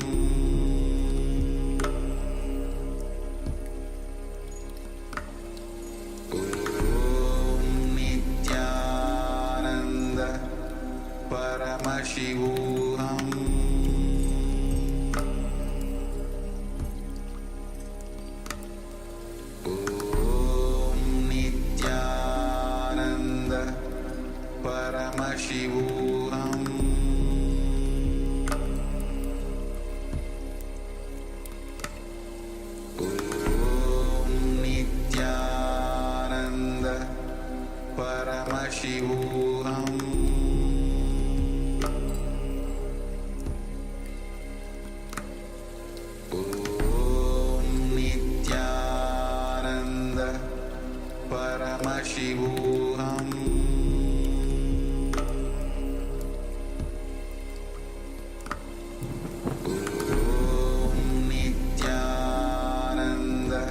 Om Nityananda Paramashivoham Om Nityananda Paramashivoham Om Nityananda Paramashivoham Om Nityananda Paramashivoham Om Nityananda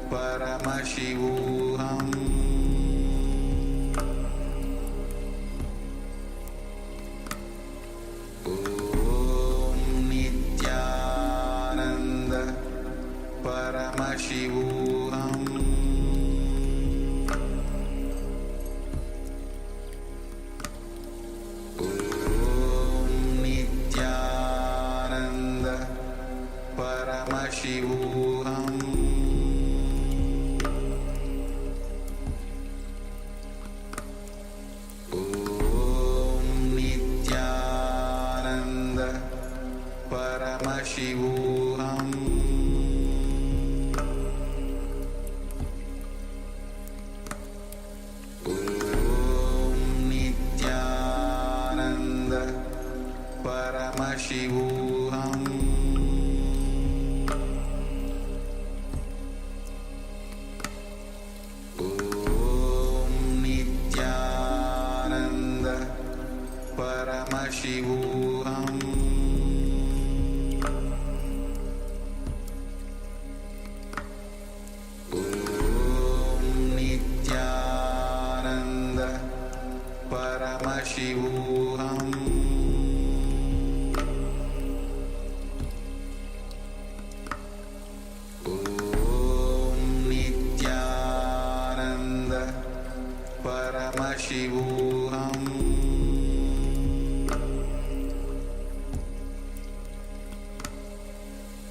Paramashivoham Om Nityananda Paramashivoham Om Nityananda Paramashivoham Om Nityananda Paramashivoham Om Nityananda Paramashivoham Om Nityananda Paramashivoham Om Nityananda Paramashivoham Om Nityananda Paramashivoham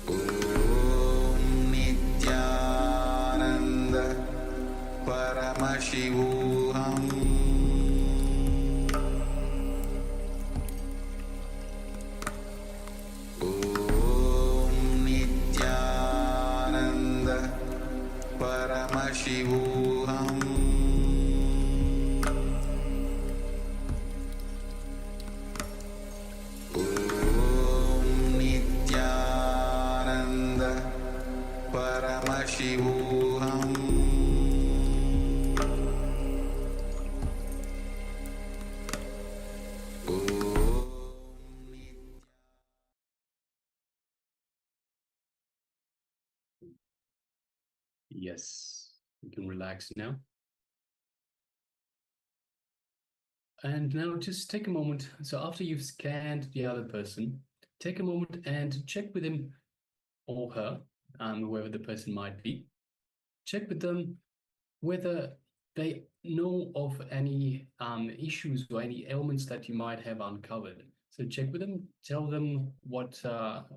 Om Nityananda Paramashivoham Om Nityananda Paramashivoham Om Nityananda Paramashivoham Yes, you can relax now. And now just take a moment. So after you've scanned the other person, take a moment and check with him or her, whoever the person might be. Check with them whether they know of any issues or any ailments that you might have uncovered. So check with them, tell them what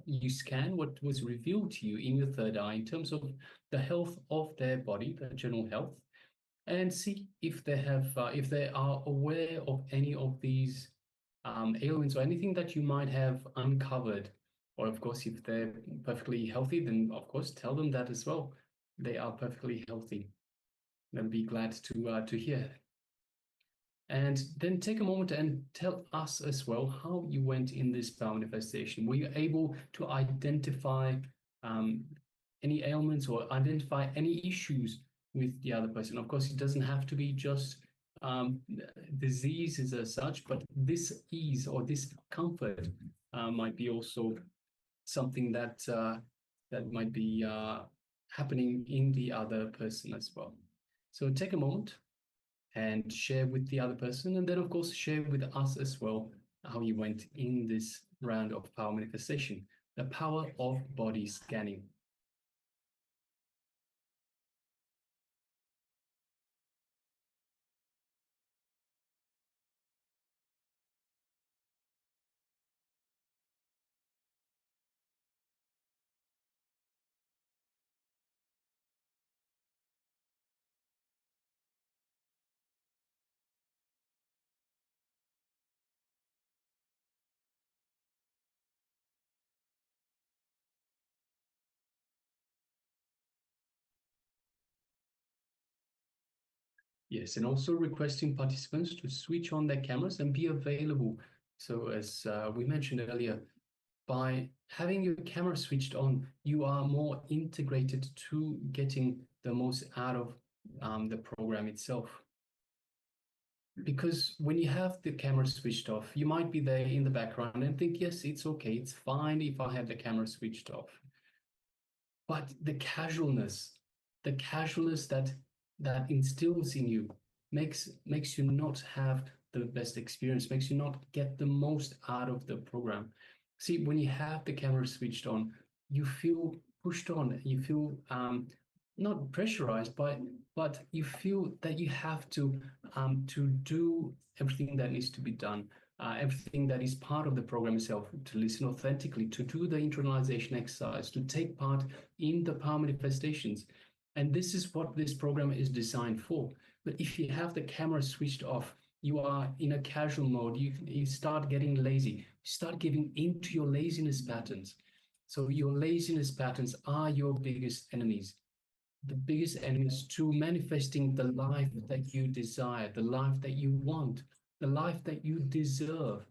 you scan, what was revealed to you in your third eye in terms of the health of their body, their general health, and see if they have, if they are aware of any of these ailments or anything that you might have uncovered. Or of course, if they're perfectly healthy, then of course tell them that as well. They are perfectly healthy. They'll be glad to hear. And then take a moment and tell us as well how you went in this power manifestation. Were you able to identify any ailments or identify any issues with the other person? Of course, it doesn't have to be just diseases as such, but this ease or this comfort might be also something that that might be happening in the other person as well. So take a moment and share with the other person, and then of course share with us as well how you went in this round of power manifestation, the power of body scanning. Yes, and also requesting participants to switch on their cameras and be available. So as we mentioned earlier, by having your camera switched on, you are more integrated to getting the most out of the program itself. Because when you have the camera switched off, you might be there in the background and think, yes, it's okay, it's fine if I have the camera switched off. But the casualness that instills in you makes you not have the best experience, makes you not get the most out of the program. See, when you have the camera switched on, you feel pushed on, you feel not pressurized, but you feel that you have to do everything that needs to be done, everything that is part of the program itself, to listen authentically, to do the internalization exercise, to take part in the power manifestations. And this is what this program is designed for. But if you have the camera switched off, you are in a casual mode, you start getting lazy, you start giving into your laziness patterns. So your laziness patterns are your biggest enemies. The biggest enemies to manifesting the life that you desire, the life that you want, the life that you deserve.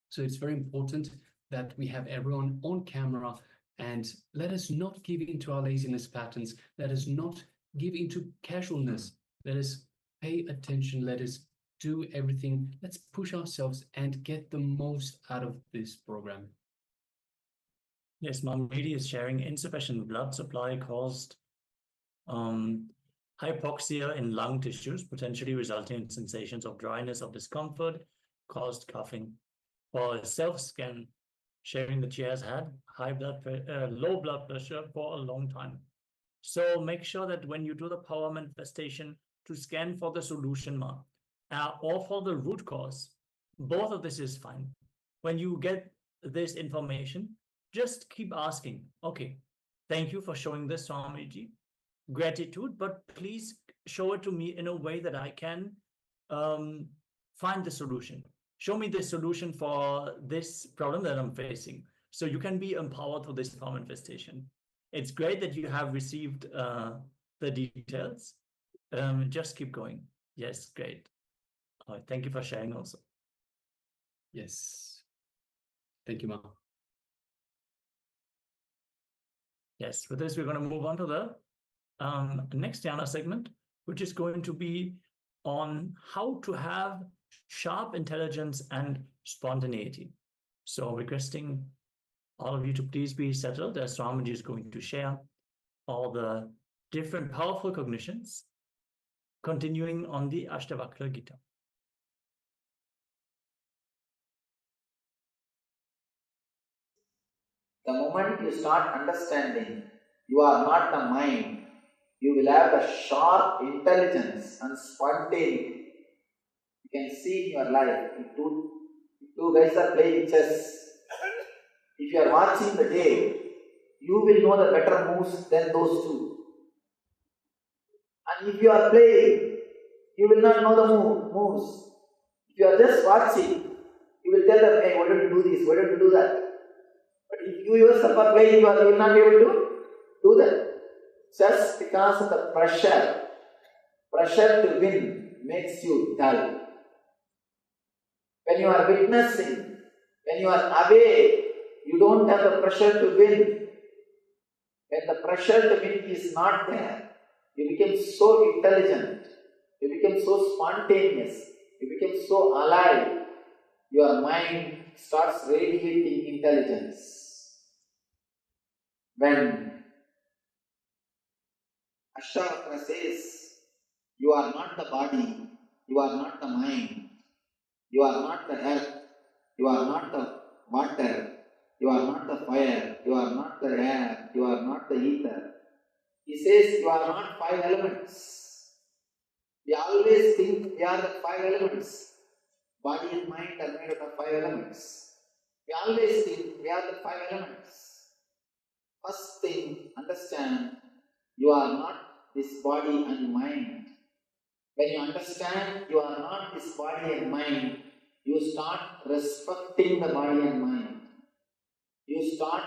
So it's very important that we have everyone on camera, and let us not give into our laziness patterns. Let us not give into casualness. Let us pay attention. Let us do everything. Let's push ourselves and get the most out of this program. Yes, Mamridi is sharing insufficient blood supply caused hypoxia in lung tissues, potentially resulting in sensations of dryness or discomfort, caused coughing. For self-scan, sharing that she has had low blood pressure for a long time. So make sure that when you do the power manifestation, to scan for the solution mark or for the root cause. Both of this is fine. When you get this information, just keep asking, okay, thank you for showing this, Swamiji. Gratitude, but please show it to me in a way that I can find the solution. Show me the solution for this problem that I'm facing. So you can be empowered for this power manifestation. It's great that you have received the details. Just keep going. Yes, great. Thank you for sharing also. Yes. Thank you, Ma. Yes, with this, we're going to move on to the next Dhyana segment, which is going to be on how to have sharp intelligence and spontaneity. So requesting all of you to please be settled, as Swamiji is going to share all the different powerful cognitions, continuing on the Ashtavakra Gita. The moment you start understanding you are not the mind, you will have a sharp intelligence and spontaneity. You can see in your life, if two guys are playing chess, if you are watching the game, you will know the better moves than those two. And if you are playing, you will not know the moves. If you are just watching, you will tell them, hey, why don't you do this, why don't you do that? But if you yourself are playing, you will not be able to do that. Just because of the pressure to win makes you dull. When you are witnessing, when you are away, you don't have the pressure to win. When the pressure to win is not there, you become so intelligent, you become so spontaneous, you become so alive, your mind starts radiating intelligence. When Ashtavakra says, you are not the body, you are not the mind, you are not the earth, you are not the water, you are not the fire, you are not the air, you are not the ether. He says you are not five elements. We always think we are the five elements. Body and mind are made up of five elements. We always think we are the five elements. First thing, understand you are not this body and mind. When you understand you are not this body and mind, you start respecting the body and mind. You start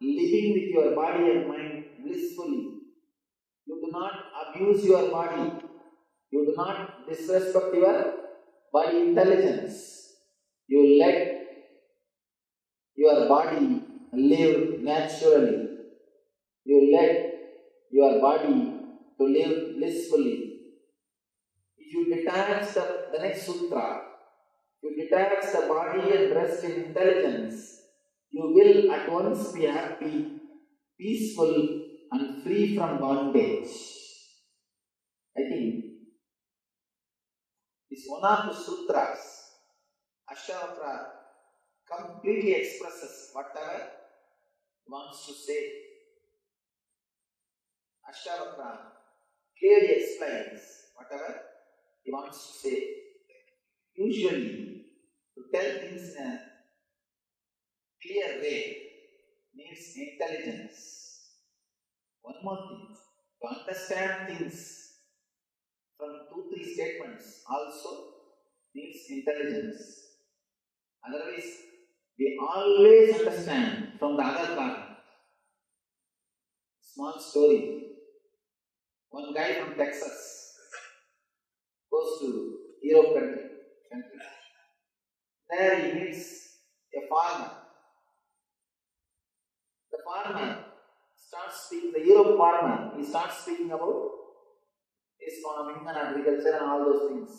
living with your body and mind blissfully. You do not abuse your body. You do not disrespect your body intelligence. You let your body live naturally. You let your body to live blissfully. If you detach the next sutra, you detach the body and rest in intelligence, you will at once be happy, peaceful and free from bondage. I think this one of the sutras, Ashtavakra completely expresses whatever he wants to say. Ashtavakra clearly explains whatever he wants to say. Usually, to tell things in a clear way needs intelligence. One more thing, to understand things from 2-3 statements also needs intelligence. Otherwise, we always understand from the other part. Small story. One guy from Texas goes to Europe country. There he meets a farmer. The farmer starts speaking, the Europe farmer, he starts speaking about his farming and agriculture and all those things.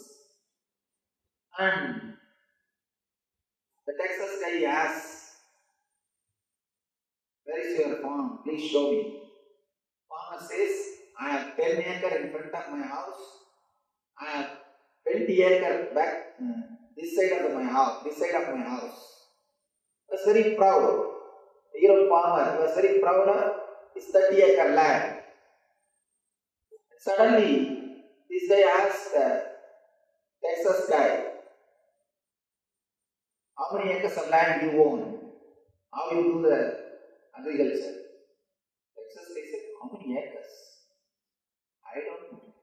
And the Texas guy asks, where is your farm? Please show me. Farmer says, I have 10 acres in front of my house. I have 20 acres back this side of my house. He was very proud. The Europe farmer, he was very proud of his 30-acre land. Suddenly, this guy asked the Texas guy, how many acres of land you own? How you do the agriculture? Texas guy said, how many acres? I don't know.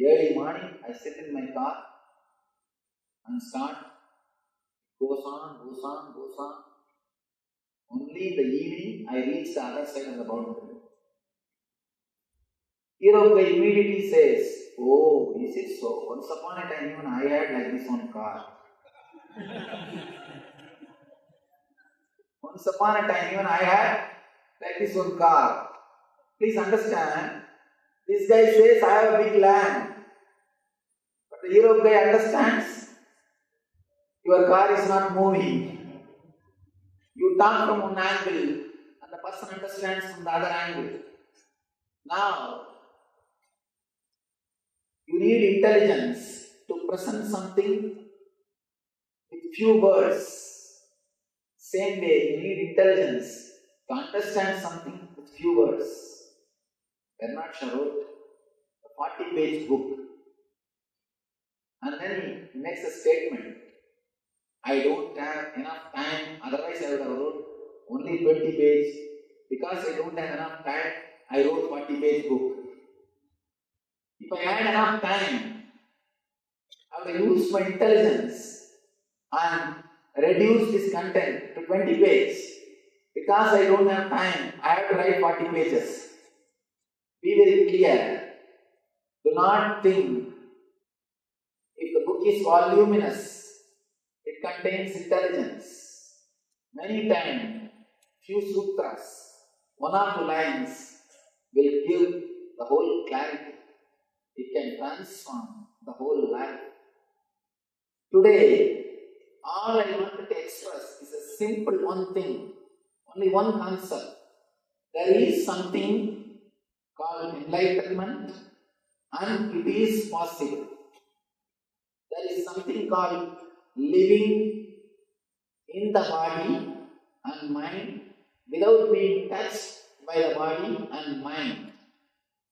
Early morning, I sit in my car and start. Goes on. Only in the evening, I reach the other side of the boundary. Europe guy immediately says, oh, is it so? Once upon a time, even I had like this one car. Once upon a time, even I had like this one car. Please understand, this guy says, I have a big land. But the Europe guy understands, your car is not moving. You talk from one angle, and the person understands from the other angle. Now, you need intelligence to present something with few words. Same way, you need intelligence to understand something with few words. Bernard Shaw wrote a 40-page book. And then he makes a statement. I don't have enough time, otherwise I would have wrote only 20 pages. Because I don't have enough time, I wrote 40-page book. If I had enough time, I would have used my intelligence and reduced this content to 20 pages. Because I don't have time, I have to write 40 pages. Be very clear. Do not think if the book is voluminous, it contains intelligence. Many times, few sutras, one or two lines will give the whole clarity. It can transform the whole life. Today, all I wanted to express is a simple one thing, only one concept. There is something called enlightenment and it is possible. There is something called living in the body and mind without being touched by the body and mind.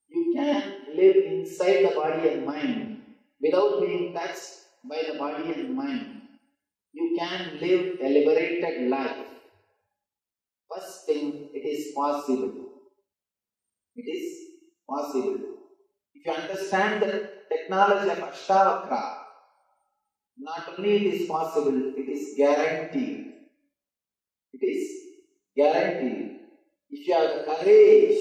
You can live inside the body and mind without being touched by the body and mind. You can live a liberated life. First thing, it is possible. It is possible. If you understand the technology of Ashtavakra, not only it is possible, it is guaranteed. It is guaranteed. If you have the courage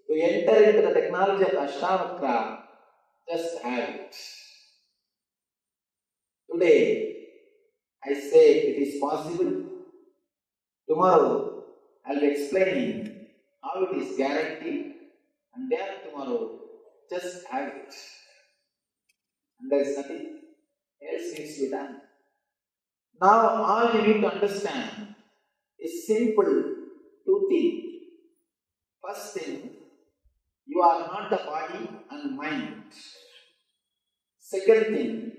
to enter into the technology of Ashtavakra, just have it. Today, I say it is possible. Tomorrow, I will be explaining how it is guaranteed, and then tomorrow, just have it. And there is nothing else needs to be done. Now, all you need to understand is simple two things. First thing, you are not the body and mind. Second thing,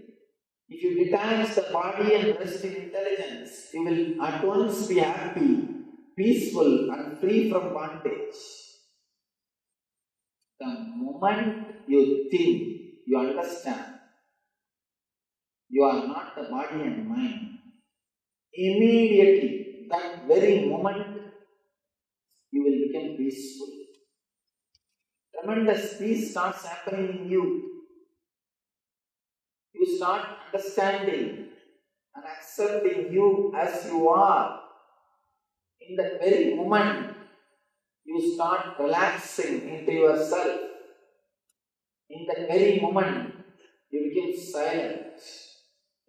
if you detach the body and rest in intelligence, you will at once be happy, peaceful and free from bondage. The moment you think, you understand, you are not the body and mind, immediately, that very moment, you will become peaceful. Tremendous peace starts happening in you. You start understanding and accepting you as you are. In that very moment, you start relaxing into yourself. In that very moment, you become silent.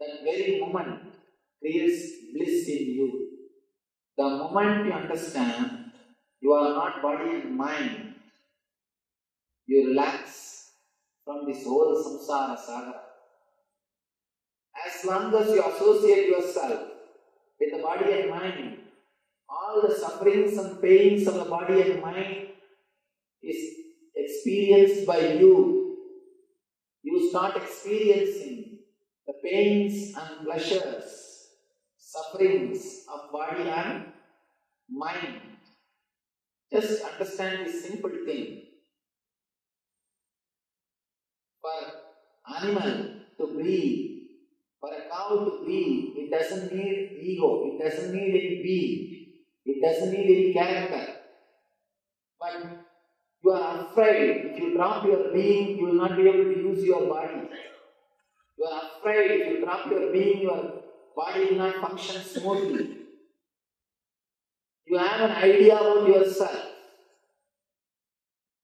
That very moment creates bliss in you. The moment you understand you are not body and mind, you relax from this whole samsara saga. As long as you associate yourself with the body and mind, all the sufferings and pains of the body and mind is experienced by you. You start experiencing the pains and pleasures, sufferings of body and mind. Just understand this simple thing. For animal to breathe, for a cow to breathe, it doesn't need ego, it doesn't need any being, it doesn't need any character. But you are afraid, if you drop your being, you will not be able to use your body. You are afraid, if you drop your being, your body will not function smoothly. You have an idea about yourself.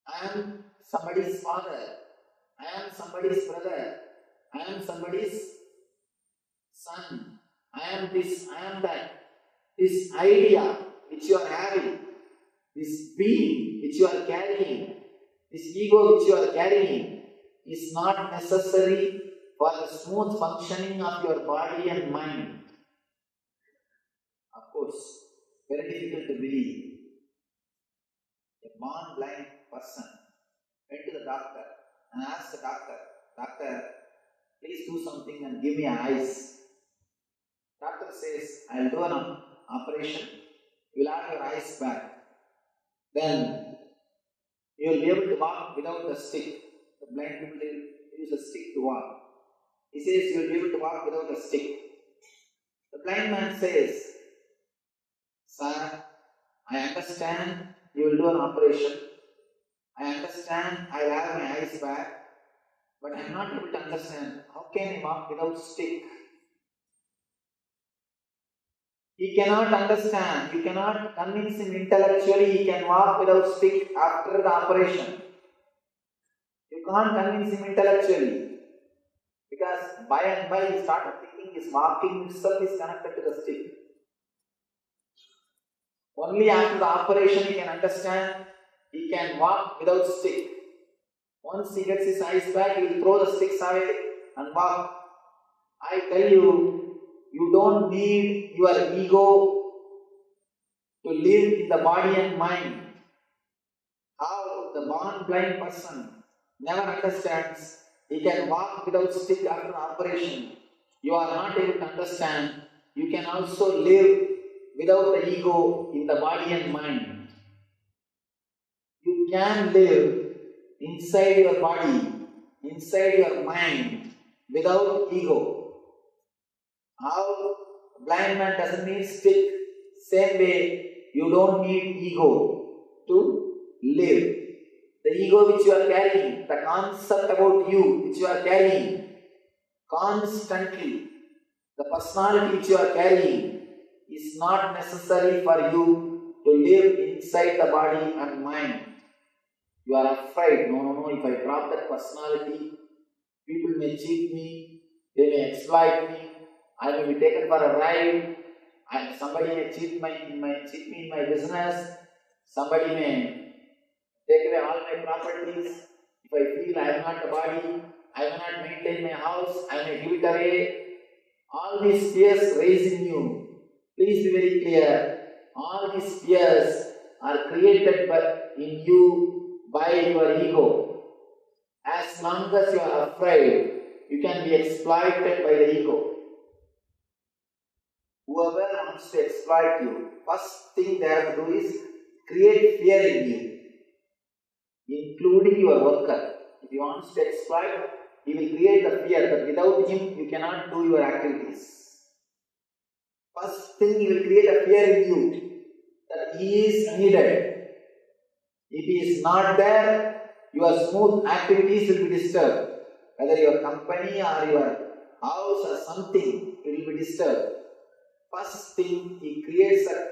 I am somebody's father, I am somebody's brother, I am somebody's son, I am this, I am that. This idea which you are having, this being which you are carrying, this ego which you are carrying is not necessary for the smooth functioning of your body and mind. Of course, very difficult to believe. A born blind person went to the doctor and asked the doctor, "Doctor, please do something and give me eyes." Doctor says, "I'll do an operation, you will have your eyes back. Then you will be able to walk without the stick." The blind people use a stick to walk. He says, "You will be able to walk without a stick." The blind man says, "Sir, I understand you will do an operation. I understand I will have my eyes back, but I am not able to understand how can I walk without stick?" He cannot understand. You cannot convince him intellectually he can walk without stick after the operation. You can't convince him intellectually. Because by and by he started thinking his walking itself is connected to the stick. Only after the operation he can understand he can walk without stick. Once he gets his eyes back, he will throw the sticks away and walk. I tell you, you don't need your ego to live in the body and mind. the born blind person never understands. He can walk without stick after an operation. You are not able to understand. You can also live without the ego in the body and mind. You can live inside your body, inside your mind, without ego. How blind man doesn't need stick, same way you don't need ego to live. The ego which you are carrying, the concept about you which you are carrying constantly, the personality which you are carrying is not necessary for you to live inside the body and mind. You are afraid, no, if I drop that personality, people may cheat me, they may exploit me, I may be taken for a ride, and somebody may cheat me in my business, somebody may take away all my properties. If I feel I am not the body, I will not maintain my house, I may give it away. All these fears raise in you. Please be very clear. All these fears are created in you by your ego. As long as you are afraid, you can be exploited by the ego. Whoever wants to exploit you, first thing they have to do is create fear in you, including your worker. If he wants to exploit, he will create the fear that without him you cannot do your activities. First thing, he will create a fear in you that he is needed. If he is not there, your smooth activities will be disturbed. Whether your company or your house or something, it will be disturbed. First thing, he creates a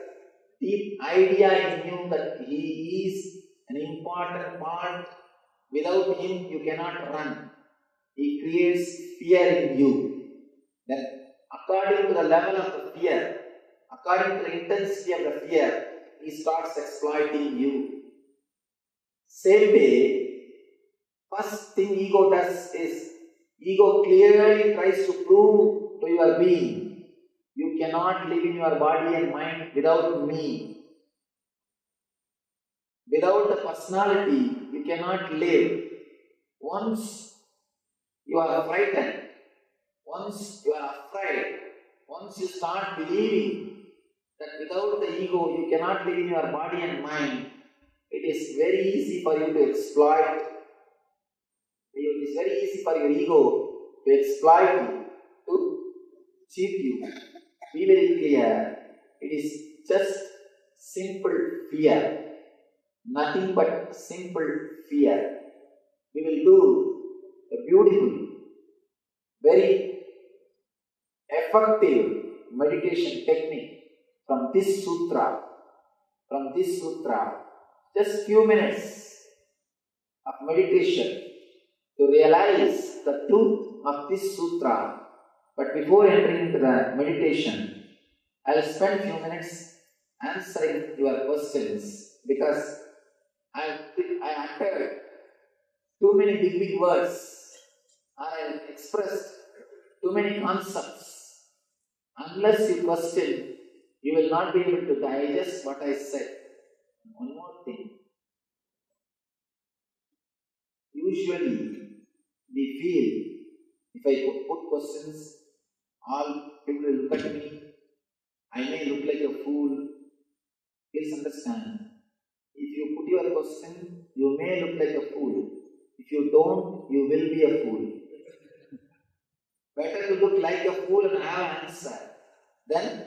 deep idea in you that he is an important part. Without him, you cannot run. He creates fear in you. Then, according to the level of the fear, according to the intensity of the fear, he starts exploiting you. Same way, first thing ego does is, ego clearly tries to prove to your being, you cannot live in your body and mind without me. Without the personality, you cannot live. Once you are frightened, once you are afraid, once you start believing that without the ego you cannot live in your body and mind, it is very easy for you to exploit. It is very easy for your ego to exploit you, to cheat you. Be very clear, it is just simple fear. Nothing but simple fear. We will do a beautiful, very effective meditation technique from this sutra. From this sutra, just few minutes of meditation to realize the truth of this sutra. But before entering into the meditation, I will spend few minutes answering your questions because I uttered too many big words, or I expressed too many concepts. Unless you question, you will not be able to digest what I said. One more thing. Usually, we feel if I put questions, all people will look at me. I may look like a fool. Please understand. If you put your question, you may look like a fool. If you don't, you will be a fool. Better to look like a fool and have an answer than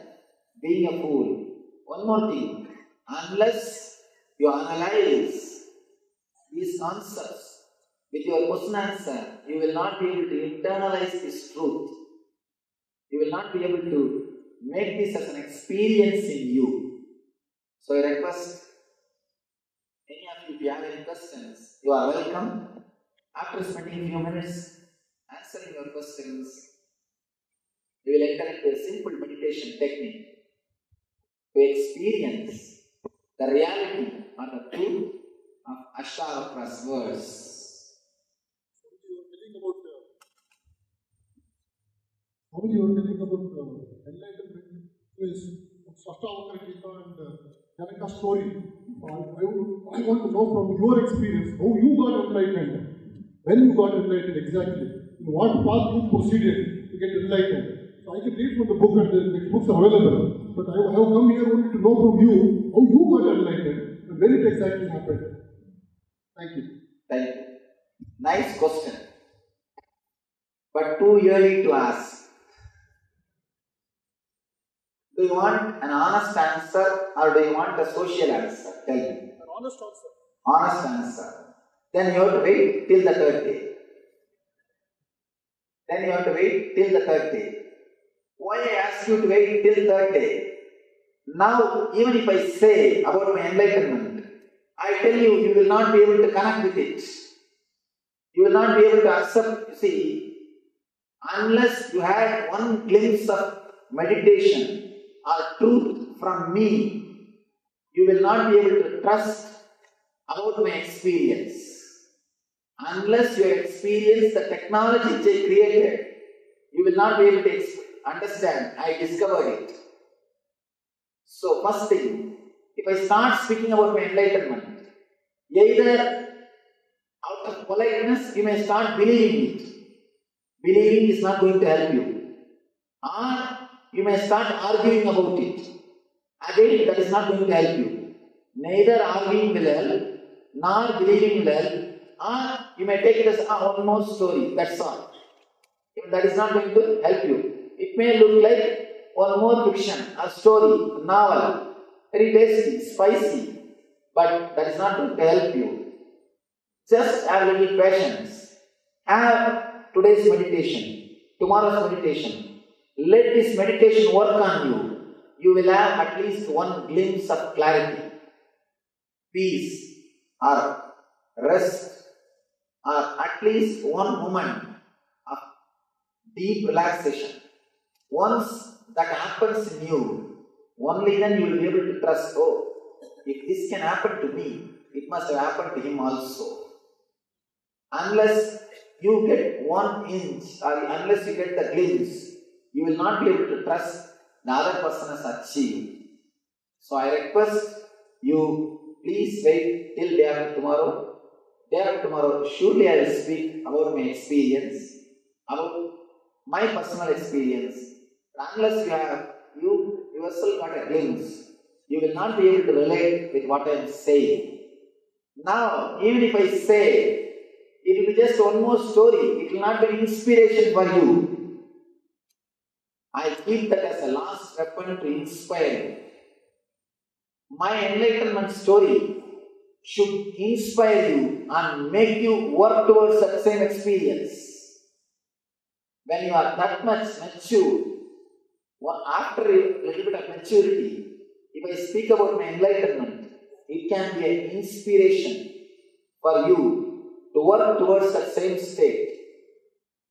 being a fool. One more thing. Unless you analyze these concepts with your question answer, you will not be able to internalize this truth. You will not be able to make this as an experience in you. So I request any of you, if you have any questions, you are welcome. After spending a few minutes answering your questions, we will enter into a simple meditation technique to experience the reality or the truth of Ashavakra's words. How you were telling about enlightenment is Ashavakr's and Janaka's story. I want to know from your experience how you got enlightened. When you got enlightened exactly. In what path you proceeded to get enlightened. So I can read from the book and the books are available. But I have come here only to know from you how you got enlightened and when it exactly happened. Thank you. Thank you. Nice question. But too early to ask. Do you want an honest answer or do you want a social answer? Tell me. An honest answer. Honest answer. Then you have to wait till the third day. Then you have to wait till the third day. Why I ask you to wait till third day? Now, even if I say about my enlightenment, I tell you, you will not be able to connect with it. You will not be able to accept, you see, unless you had one glimpse of meditation or truth from me, you will not be able to trust about my experience. Unless you experience the technology which I created, you will not be able to understand. I discovered it. So first thing, if I start speaking about my enlightenment, either out of politeness you may start believing it. Believing is not going to help you. Or you may start arguing about it. Again, that is not going to help you. Neither arguing will help, nor believing will help, or you may take it as one more story, that's all. That is not going to help you. It may look like one more fiction, a story, a novel, very tasty, spicy, but that is not going to help you. Just have a little patience. Have today's meditation, tomorrow's meditation. Let this meditation work on you. You will have at least one glimpse of clarity, peace, or rest, or at least one moment of deep relaxation. Once that happens in you, only then you will be able to trust, oh, if this can happen to me, it must have happened to him also. Unless you get 1 inch or unless you get the glimpse, you will not be able to trust the other person has achieved. So I request you, please wait till day after tomorrow. Day after tomorrow, surely I will speak about my experience, about my personal experience. Unless you yourself got a glimpse, you will not be able to relate with what I am saying. Now, even if I say, it will be just one more story, it will not be an inspiration for you. I keep that as a last weapon to inspire you. My enlightenment story should inspire you and make you work towards that same experience. When you are that much mature, after a little bit of maturity, if I speak about my enlightenment, it can be an inspiration for you to work towards that same state.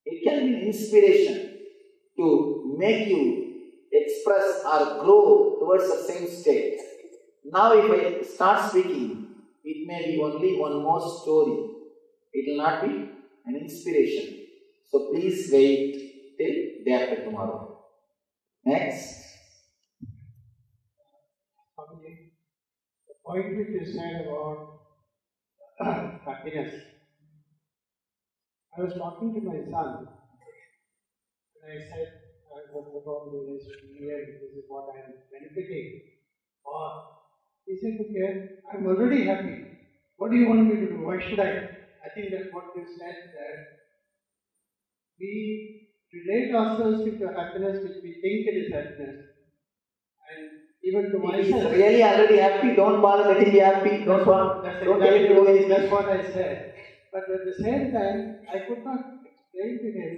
It can be an inspiration to make you express or grow towards the same state. Now if I start speaking, it may be only one more story. It will not be an inspiration. So please wait till day after tomorrow. Next. The point which you said about happiness. I was talking to my son and I said, what about this year? This is what I am benefiting. Or he said, okay, I am already happy. What do you want me to do? Why should I? I think that's what you said, that we relate ourselves with the happiness which we think it is happiness. And even to myself. If he is really already happy, don't bother letting me happy. Don't That's what I said. But at the same time, I could not explain to him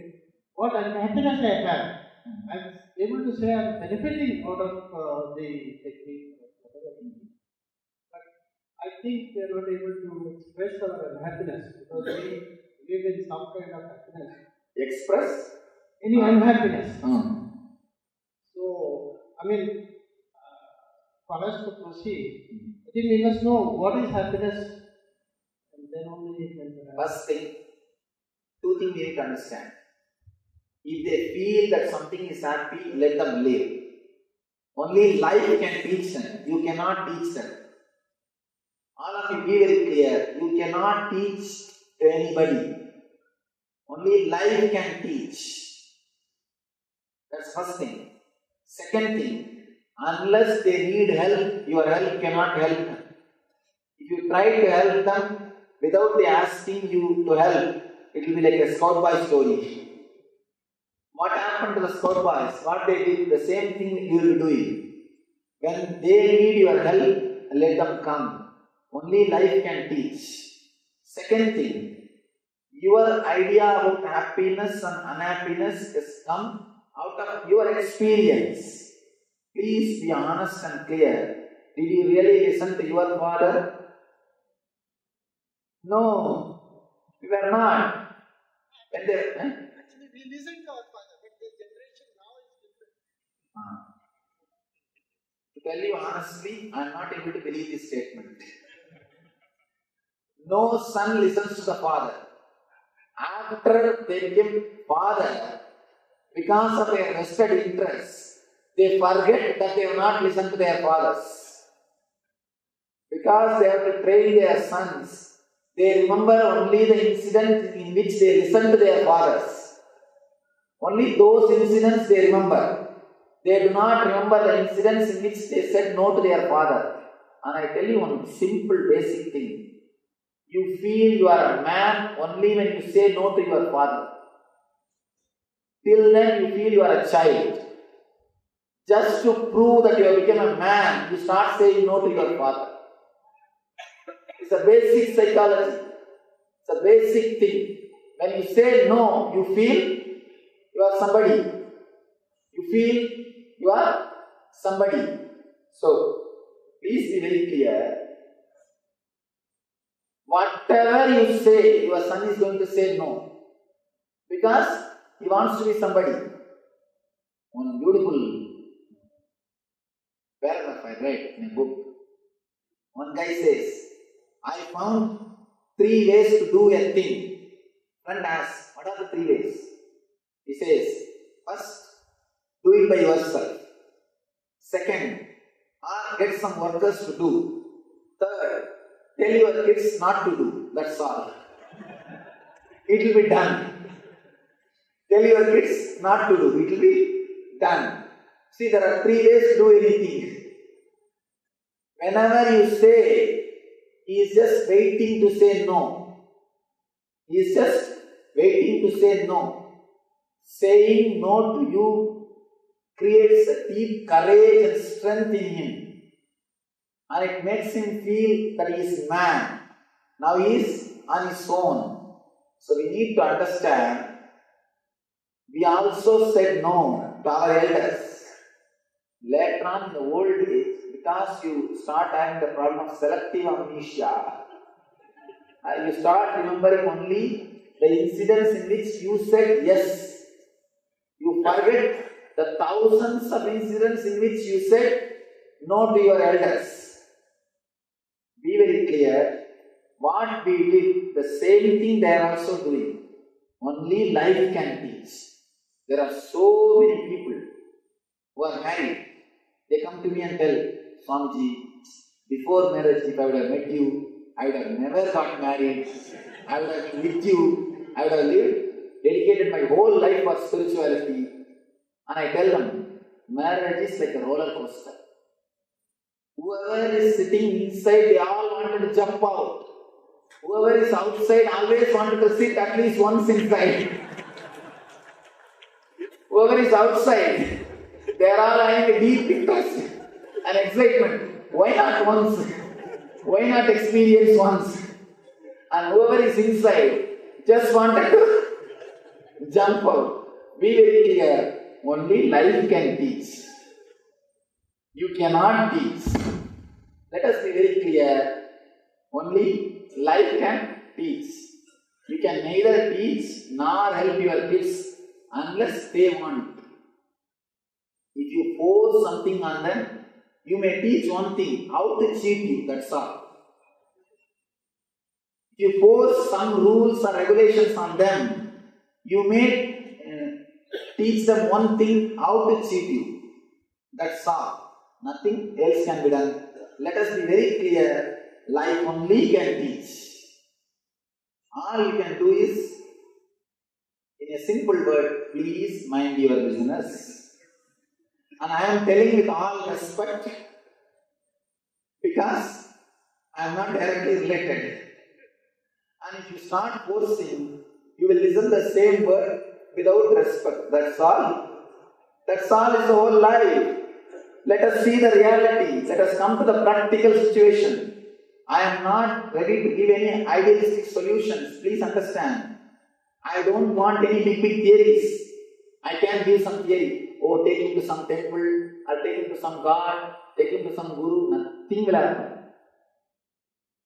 what unhappiness I have. I was able to say I am benefiting out of the technique. But I think they are not able to express our unhappiness because we live in some kind of happiness. Express? Any unhappiness. So, I mean, for us to proceed, I think we must know what is happiness. Then only we can. First thing, two things we need to understand. If they feel that something is happy, let them live. Only life can teach them. You cannot teach them. All of you be very clear. You cannot teach to anybody. Only life can teach. That's first thing. Second thing, unless they need help, your help cannot help them. If you try to help them without they asking you to help, it will be like a scout boy story. What happened to the scout boys? What they did, the same thing you will be doing. When they need your help, let them come. Only life can teach. Second thing, your idea about happiness and unhappiness has come out of your experience. Please be honest and clear. Did you really listen to your father? No, we were not. When they, Actually, we listen to our father, but the generation now is different. To tell you honestly, I am not able to believe this statement. No son listens to the father. After they became father, because of their vested interests, they forget that they have not listened to their fathers. Because they have to train their sons, they remember only the incident in which they listened to their fathers. Only those incidents they remember. They do not remember the incidents in which they said no to their father. And I tell you one simple basic thing. You feel you are a man only when you say no to your father. Till then you feel you are a child. Just to prove that you have become a man, you start saying no to your father. It's a basic psychology. It's a basic thing. When you say no, you feel you are somebody. You feel you are somebody. So, please be very clear. Whatever you say, your son is going to say no. Because he wants to be somebody. One beautiful paragraph I read in a book. One guy says, I found 3 ways to do a thing. Friend asks, what are the 3 ways? He says, first, do it by yourself. Second, get some workers to do. Third, tell your kids not to do. That's all. It will be done. Tell your kids not to do. It will be done. See, there are 3 ways to do anything. Whenever you say, he is just waiting to say no. He is just waiting to say no. Saying no to you creates a deep courage and strength in him. And it makes him feel that he is man. Now he is on his own. So we need to understand, we also said no to our elders. Later on in the old age, because you start having the problem of selective amnesia, you start remembering only the incidents in which you said yes. You forget the thousands of incidents in which you said no to your elders. Be very clear, what we did, the same thing they are also doing. Only life can teach. There are so many people who are married. They come to me and tell, Swamiji, before marriage, if I would have met you, I would have never got married. I would have been with you. I would have dedicated my whole life for spirituality. And I tell them, marriage is like a roller coaster. Whoever is sitting inside, they all wanted to jump out. Whoever is outside always wanted to sit at least once inside. Whoever is outside, they are all having a deep interest and excitement. Why not once? Why not experience once? And whoever is inside just wanted to jump out. Be very clear. Only life can teach. You cannot teach. Let us be very clear. Only life can teach. You can neither teach nor help your kids unless they want. If you force something on them, you may teach one thing, how to cheat you, that's all. If you force some rules or regulations on them, you may teach them one thing, how to cheat you. That's all. Nothing else can be done. Let us be very clear. life only can teach. All you can do is, in a simple word, please mind your business. And I am telling with all respect because I am not directly related. And if you start forcing, you will listen the same word without respect. That's all. That's all is the whole life. Let us see the reality. Let us come to the practical situation. I am not ready to give any idealistic solutions. Please understand. I don't want any big theories. I can give some theory. Oh, take him to some temple, or take him to some god, take him to some guru. Nothing will happen.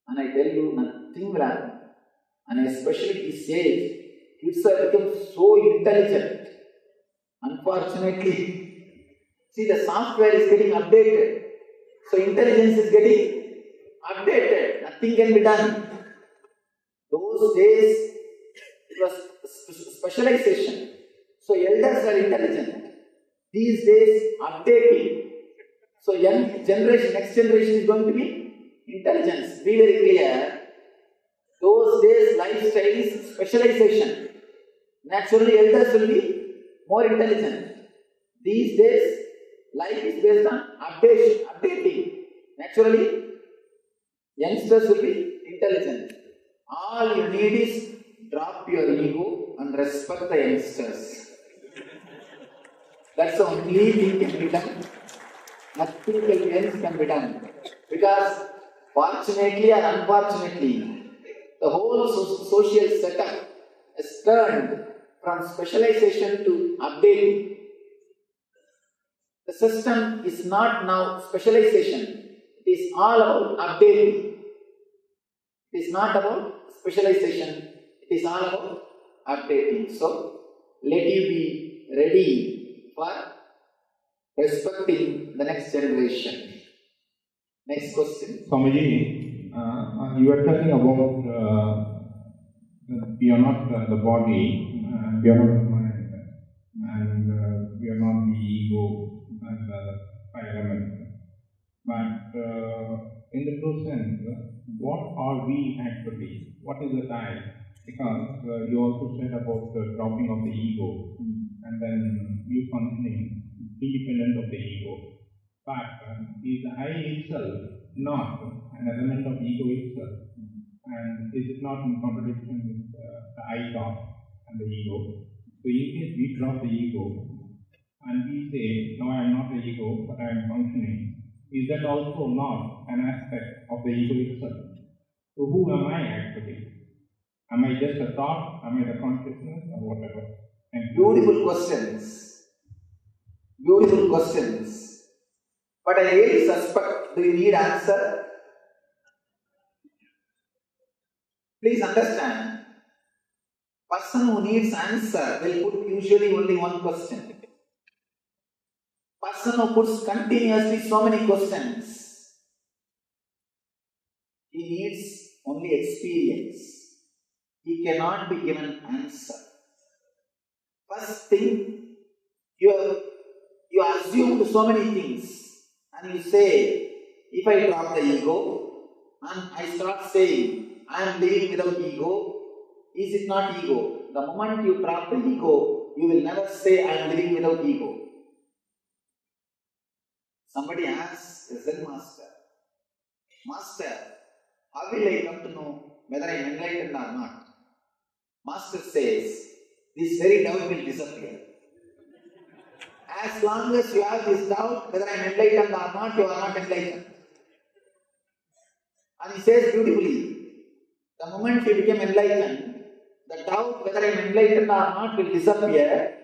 And I tell you, nothing will happen. And especially this age, kids have become so intelligent. Unfortunately, see, the software is getting updated. So intelligence is getting updated. Nothing can be done. Those days, it was specialization. So elders were intelligent. These days, updating. So young generation, next generation is going to be intelligence. Be very clear. Those days, lifestyle is specialization. Naturally, elders will be more intelligent. These days, life is based on updating. Naturally, youngsters will be intelligent. All you need is drop your ego and respect the youngsters. That's the only thing can be done. Nothing else can be done. Because fortunately or unfortunately, the whole social setup has turned from specialization to updating. The system is not now specialization. It is all about updating. It is not about specialization. It is all about updating. So, let you be ready for respecting the next generation. Next question. Swamiji, you are talking about we are not the body, we are not the mind, and we are not the ego and the element. But in the true sense, what are we actually? What is the I? Because you also said about the dropping of the ego and then you functioning independent of the ego. But is the I itself not an element of ego itself? And is it not in contradiction with the I thought and the ego? So in case we drop the ego and we say, no, I am not the ego, but I am functioning, is that also not an aspect of the ego itself? So who am I actually? Am I just a thought? Am I the consciousness or whatever? Beautiful questions. Beautiful questions. But I really suspect, do you need answer? Please understand, person who needs answer will put usually only one question. Person who puts continuously so many questions, he needs only experience. He cannot be given answer. First thing, you assumed so many things and you say, if I drop the ego and I start saying, I am living without ego, is it not ego? The moment you drop the ego, you will never say I am living without ego. Somebody asks a Zen master, Master, how will I come to know whether I am enlightened or not? Master says, this very doubt will disappear. As long as you have this doubt whether I am enlightened or not, you are not enlightened. And he says beautifully, the moment you become enlightened, the doubt whether I am enlightened or not will disappear.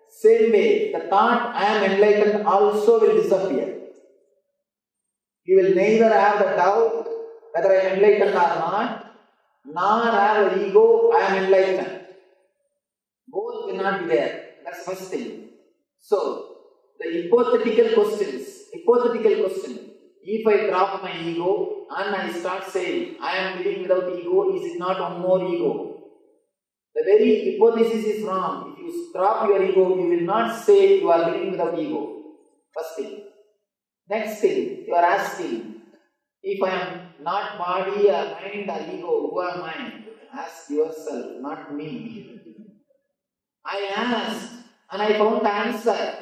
Same way, the thought I am enlightened also will disappear. You will neither have the doubt whether I am enlightened or not, nor have the ego I am enlightened. Both will not be there. That's first thing. So, the hypothetical question, if I drop my ego and I start saying, I am living without ego, is it not one more ego? The very hypothesis is wrong. If you drop your ego, you will not say you are living without ego. First thing. Next thing, you are asking, If I am not body or mind or ego, who am I? Ask yourself, not me. I asked and I found the answer.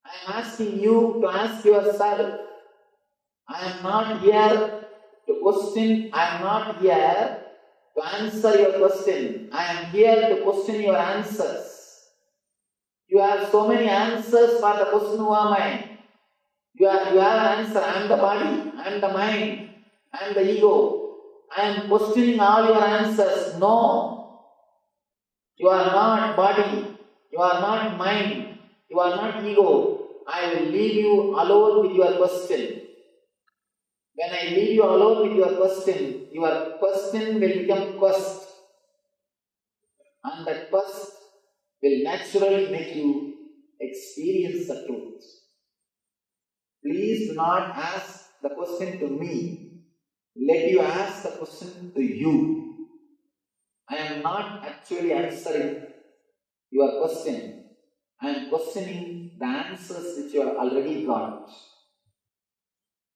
I am asking you to ask yourself. I am not here to question, I am not here to answer your question. I am here to question your answers. You have so many answers for the question, who am I? You have an answer. I am the body, I am the mind, I am the ego. I am questioning all your answers. No, you are not body, you are not mind, you are not ego. I will leave you alone with your question. When I leave you alone with your question will become quest. And that quest will naturally make you experience the truth. Please do not ask the question to me. Let you ask the question to you. I am not actually answering your question. I am questioning the answers which you have already got.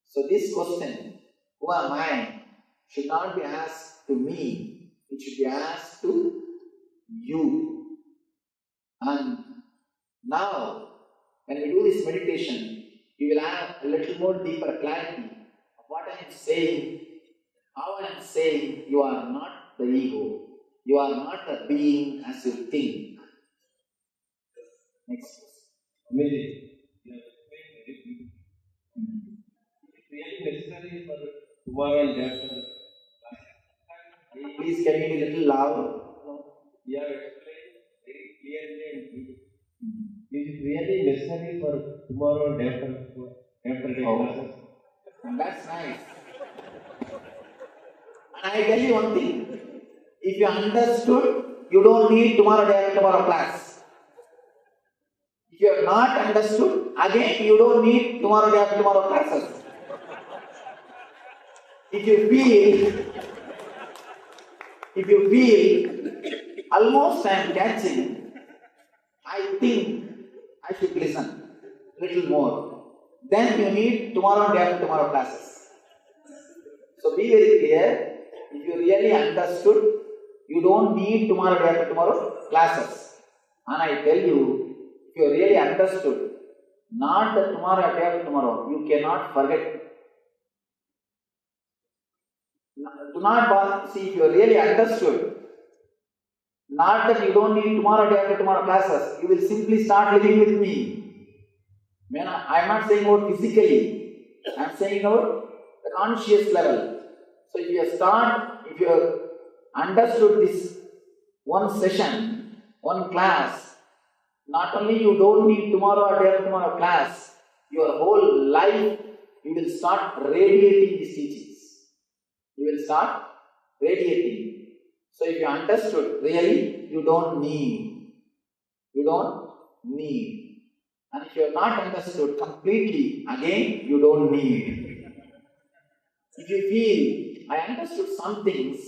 So this question, who am I, should not be asked to me. It should be asked to you. And now, when we do this meditation, you will have a little more deeper clarity of what I am saying, how I am saying. You are not the ego. You are not a being as you think. Next. Amazing. It's really necessary for tomorrow and day after. Please can you be a little loud? You have explained very clearly and clearly. Is it really necessary for tomorrow and day after day classes? And that's nice. And I tell you one thing. If you understood, you don't need tomorrow, day after tomorrow class. If you have not understood, again you don't need tomorrow, day after tomorrow classes. If you feel almost I am catching, I think I should listen little more. Then you need tomorrow, day after tomorrow classes. So be very clear. If you really understood, you don't need tomorrow, day after tomorrow classes. And I tell you, if you really understood, not that tomorrow, day after tomorrow, you cannot forget. Do not bother. See, if you really understood, not that you don't need tomorrow, day after tomorrow classes, you will simply start living with me. I am not saying about physically, I am saying about the conscious level. So if you have understood this one session, one class, not only you don't need tomorrow or day after tomorrow class, your whole life you will start radiating these teachings. You will start radiating. So if you understood, really you don't need. You don't need. And if you have not understood completely, again you don't need. If you feel, I understood some things,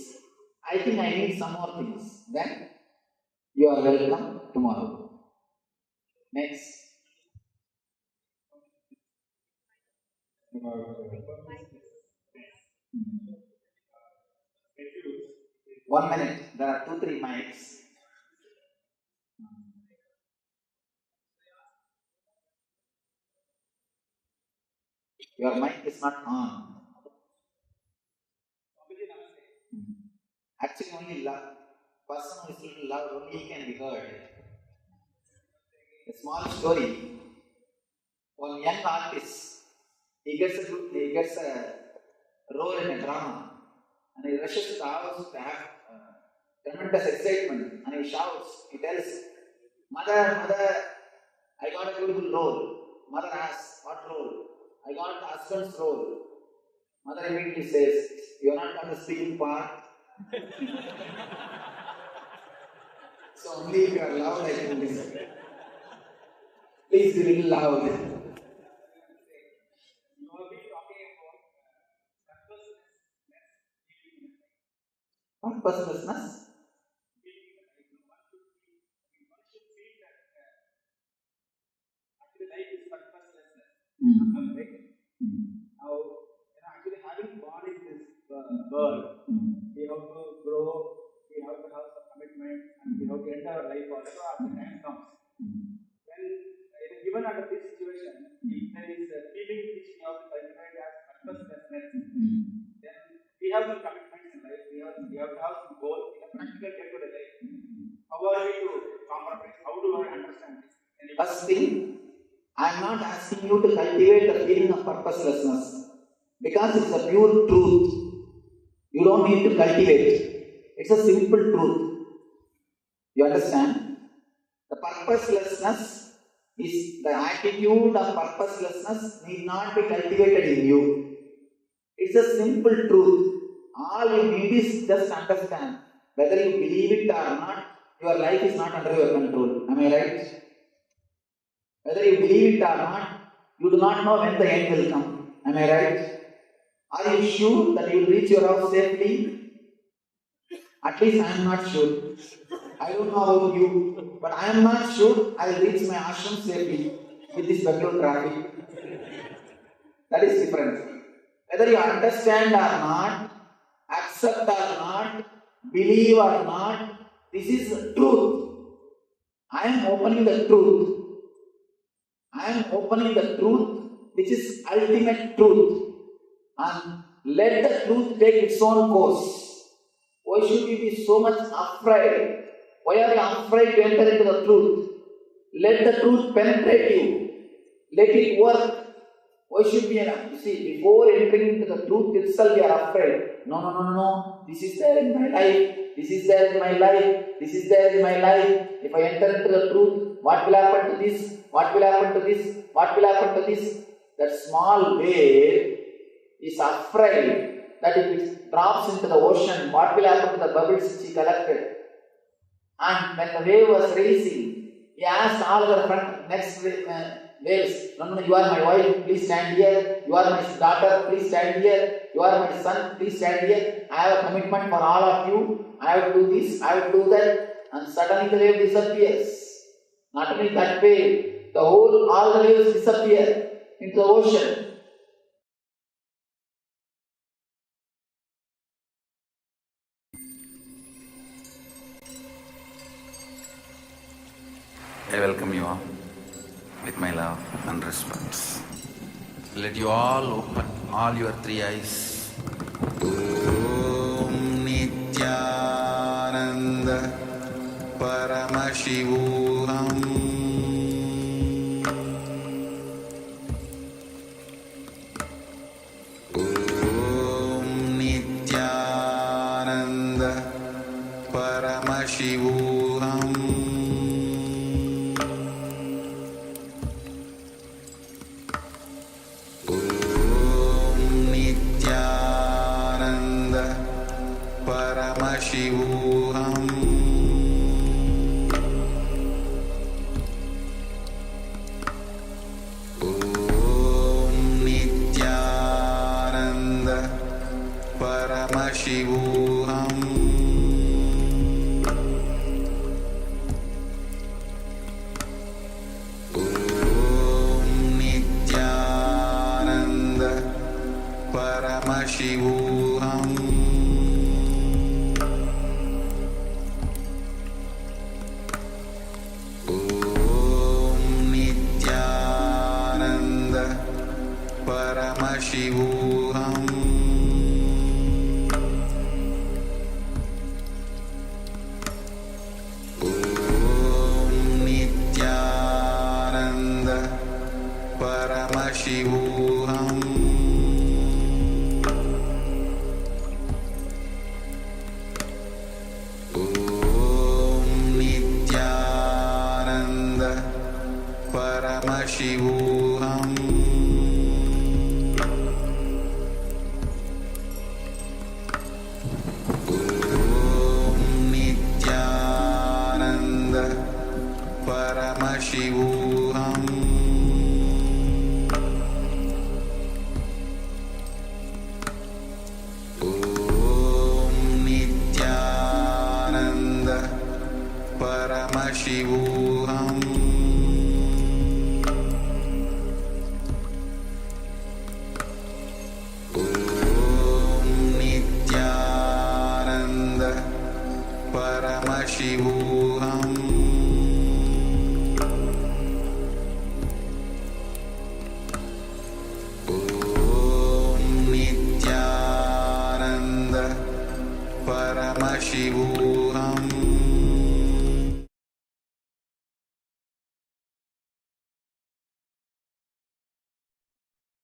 I think I need some more things, then you are welcome tomorrow. Next. One minute. There are 2-3 mics. Your mic is not on. Actually, only person who is little loud, only he can be heard. A small story. One young artist, he gets a role in a drama, and he rushes to the house to have tremendous excitement, and he shouts, he tells, Mother, I got a beautiful role. Mother asks, what role? I got the husband's role. Mother immediately says, you are not got the speaking part. So only if you are loud I can listen. Please be a little loud. What purposelessness? world. We have to grow, we have to have some commitment, and we have to end our life also as the time comes. When given under this situation, if there is a feeling which we have to cultivate as purposelessness, then we have some commitments in life, we have to have some goals in a practical day-to-day life. How are we to compromise? How do I understand this? First thing, I am not asking you to cultivate the feeling of purposelessness because it's a pure truth. You don't need to cultivate. It's a simple truth. You understand? The purposelessness is the attitude of purposelessness need not be cultivated in you. It's a simple truth. All you need is just understand whether you believe it or not. Your life is not under your control. Am I right? Whether you believe it or not, you do not know when the end will come. Am I right? Are you sure that you will reach your house safely? At least I am not sure. I don't know about you, but I am not sure I will reach my ashram safely with this Bangalore traffic. That is different. Whether you understand or not, accept or not, believe or not, this is truth. I am opening the truth. I am opening the truth which is ultimate truth. And let the truth take its own course. Why should you be so much afraid? Why are you afraid to enter into the truth? Let the truth penetrate you. Let it work. Why should we? You see, before entering into the truth itself, we are afraid. No. This is there in my life. This is there in my life. This is there in my life. If I enter into the truth, what will happen to this? What will happen to this? What will happen to this? That small wave is afraid that if it drops into the ocean, what will happen to the bubbles which he collected? And when the wave was raising, he asked all the next waves, no, you are my wife, please stand here. You are my daughter, please stand here. You are my son, please stand here. I have a commitment for all of you. I have to do this, I have to do that. And suddenly the wave disappears. Not only that wave, all the waves disappear into the ocean. I welcome you all with my love and respect. Let you all open all your three eyes. Om Nityananda Paramashivoham. Om Nityananda Paramashivoham. Paramashivoham. Om Nityananda Paramashivoham. Om Nityananda Paramashivoham. Paramashivoham. Om Nityananda Paramashivoham. Om Nityananda Paramashivoham. Paramashivoham. Om Nityananda Paramashivoham. Om Nityananda Paramashivoham Om Nityananda Paramashivoham.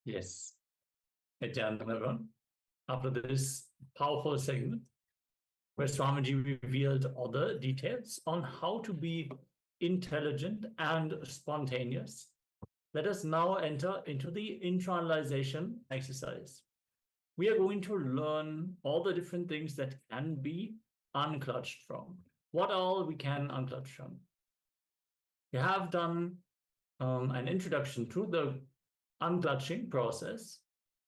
Yes. Nityananda everyone. After this powerful segment, where Swamiji revealed all the details on how to be intelligent and spontaneous, let us now enter into the internalization exercise. We are going to learn all the different things that can be unclutched from. What all we can unclutch from. We have done an introduction to the unclutching process,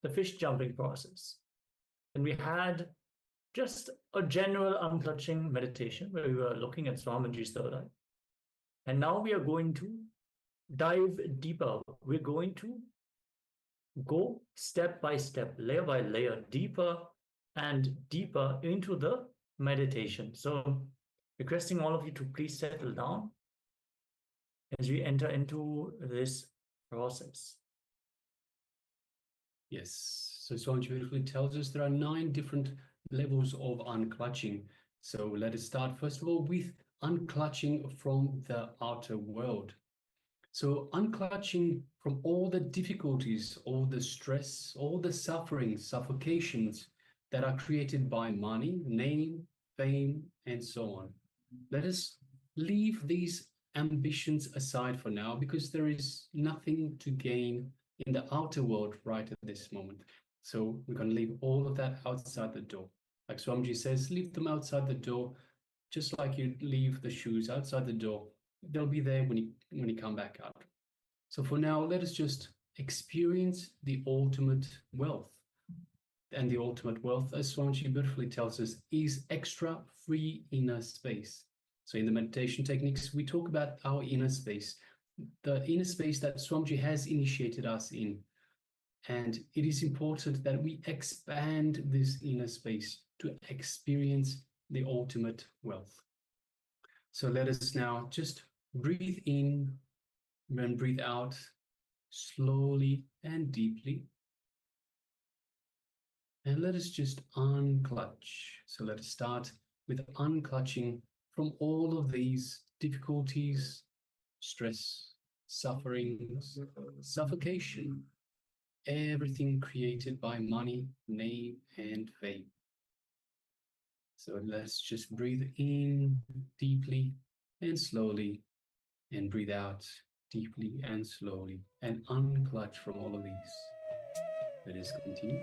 the fish jumping process. And we had just a general unclutching meditation where we were looking at Swamiji's third eye. And now we are going to dive deeper. We're going to go step by step, layer by layer, deeper and deeper into the meditation. So requesting all of you to please settle down as we enter into this process. Yes, so Swamiji beautifully tells us there are 9 different levels of unclutching. So let us start first of all with unclutching from the outer world. So unclutching from all the difficulties, all the stress, all the suffering, suffocations that are created by money, name, fame, and so on. Let us leave these ambitions aside for now, because there is nothing to gain in the outer world right at this moment. So we're going to leave all of that outside the door. Like Swamiji says, leave them outside the door, just like you leave the shoes outside the door. They'll be there when you come back out. So for now, let us just experience the ultimate wealth. And the ultimate wealth, as Swamiji beautifully tells us, is extra free inner space. So in the meditation techniques, we talk about our inner space, the inner space that Swamiji has initiated us in. And it is important that we expand this inner space to experience the ultimate wealth. So let us now just breathe in and breathe out slowly and deeply. And let us just unclutch. So let us start with unclutching from all of these difficulties, stress, sufferings, suffocation, everything created by money, name, and fame. So let's just breathe in deeply and slowly, and breathe out deeply and slowly, and unclutch from all of these. Let us continue.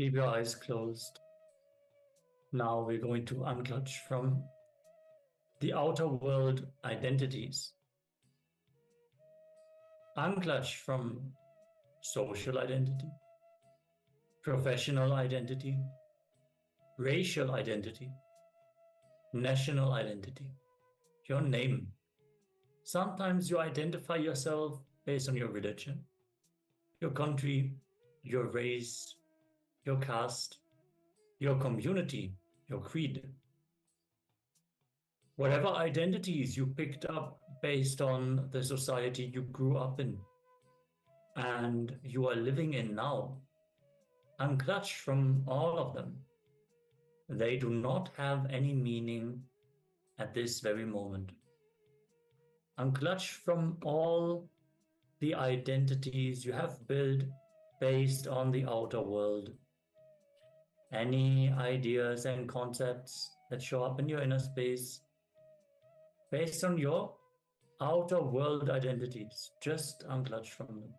Keep your eyes closed. Now we're going to unclutch from the outer world identities. Unclutch from social identity, professional identity, racial identity, national identity, your name. Sometimes you identify yourself based on your religion, your country, your race, your caste, your community, your creed. Whatever identities you picked up based on the society you grew up in and you are living in now, unclutch from all of them. They do not have any meaning at this very moment. Unclutch from all the identities you have built based on the outer world. Any ideas and concepts that show up in your inner space based on your outer world identities, just unclutch from them.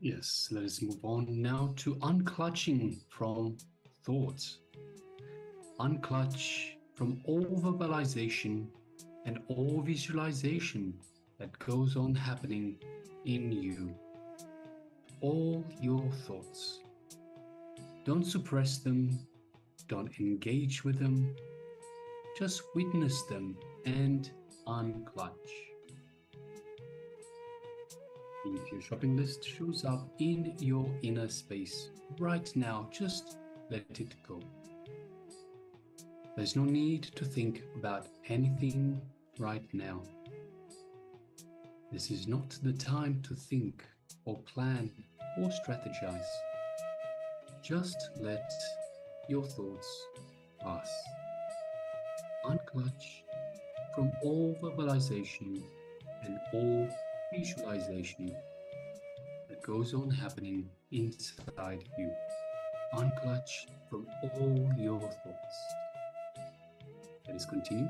Yes, let us move on now to unclutching from thoughts. Unclutch from all verbalization and all visualization that goes on happening in you. All your thoughts. Don't suppress them, don't engage with them, just witness them and unclutch. If your shopping list shows up in your inner space right now, just let it go. There's no need to think about anything right now. This is not the time to think or plan or strategize. Just let your thoughts pass. Unclutch from all verbalization and all visualization that goes on happening inside you. Unclutch from all your thoughts. Let us continue.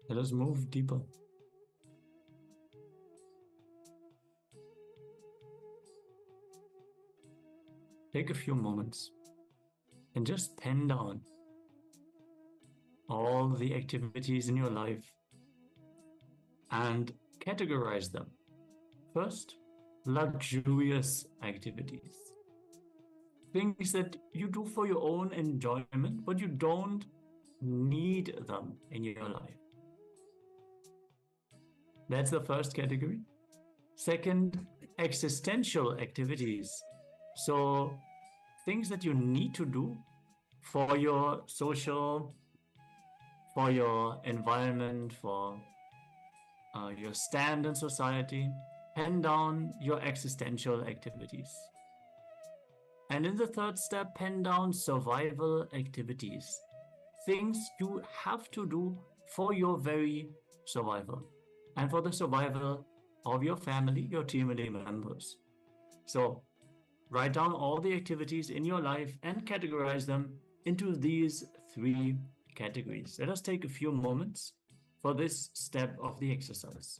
Let us move deeper. Take a few moments and just pen down all the activities in your life and categorize them. First, luxurious activities. Things that you do for your own enjoyment, but you don't need them in your life. That's the first category. Second, existential activities. So things that you need to do for your social, for your environment, for your stand in society. Pen down your existential activities. And in the third step, pen down survival activities. Things you have to do for your very survival and for the survival of your family, your team members. So write down all the activities in your life and categorize them into these 3 categories. Let us take a few moments for this step of the exercise.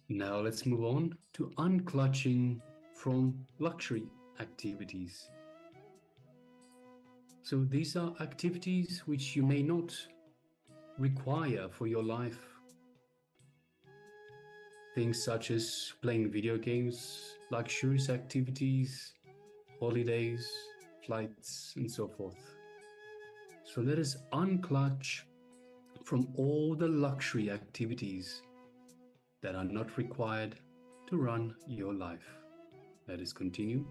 Now let's move on to unclutching from luxury activities. So these are activities which you may not require for your life. Things such as playing video games, luxurious activities, holidays, flights, and so forth. So let us unclutch from all the luxury activities that are not required to run your life. Let us continue.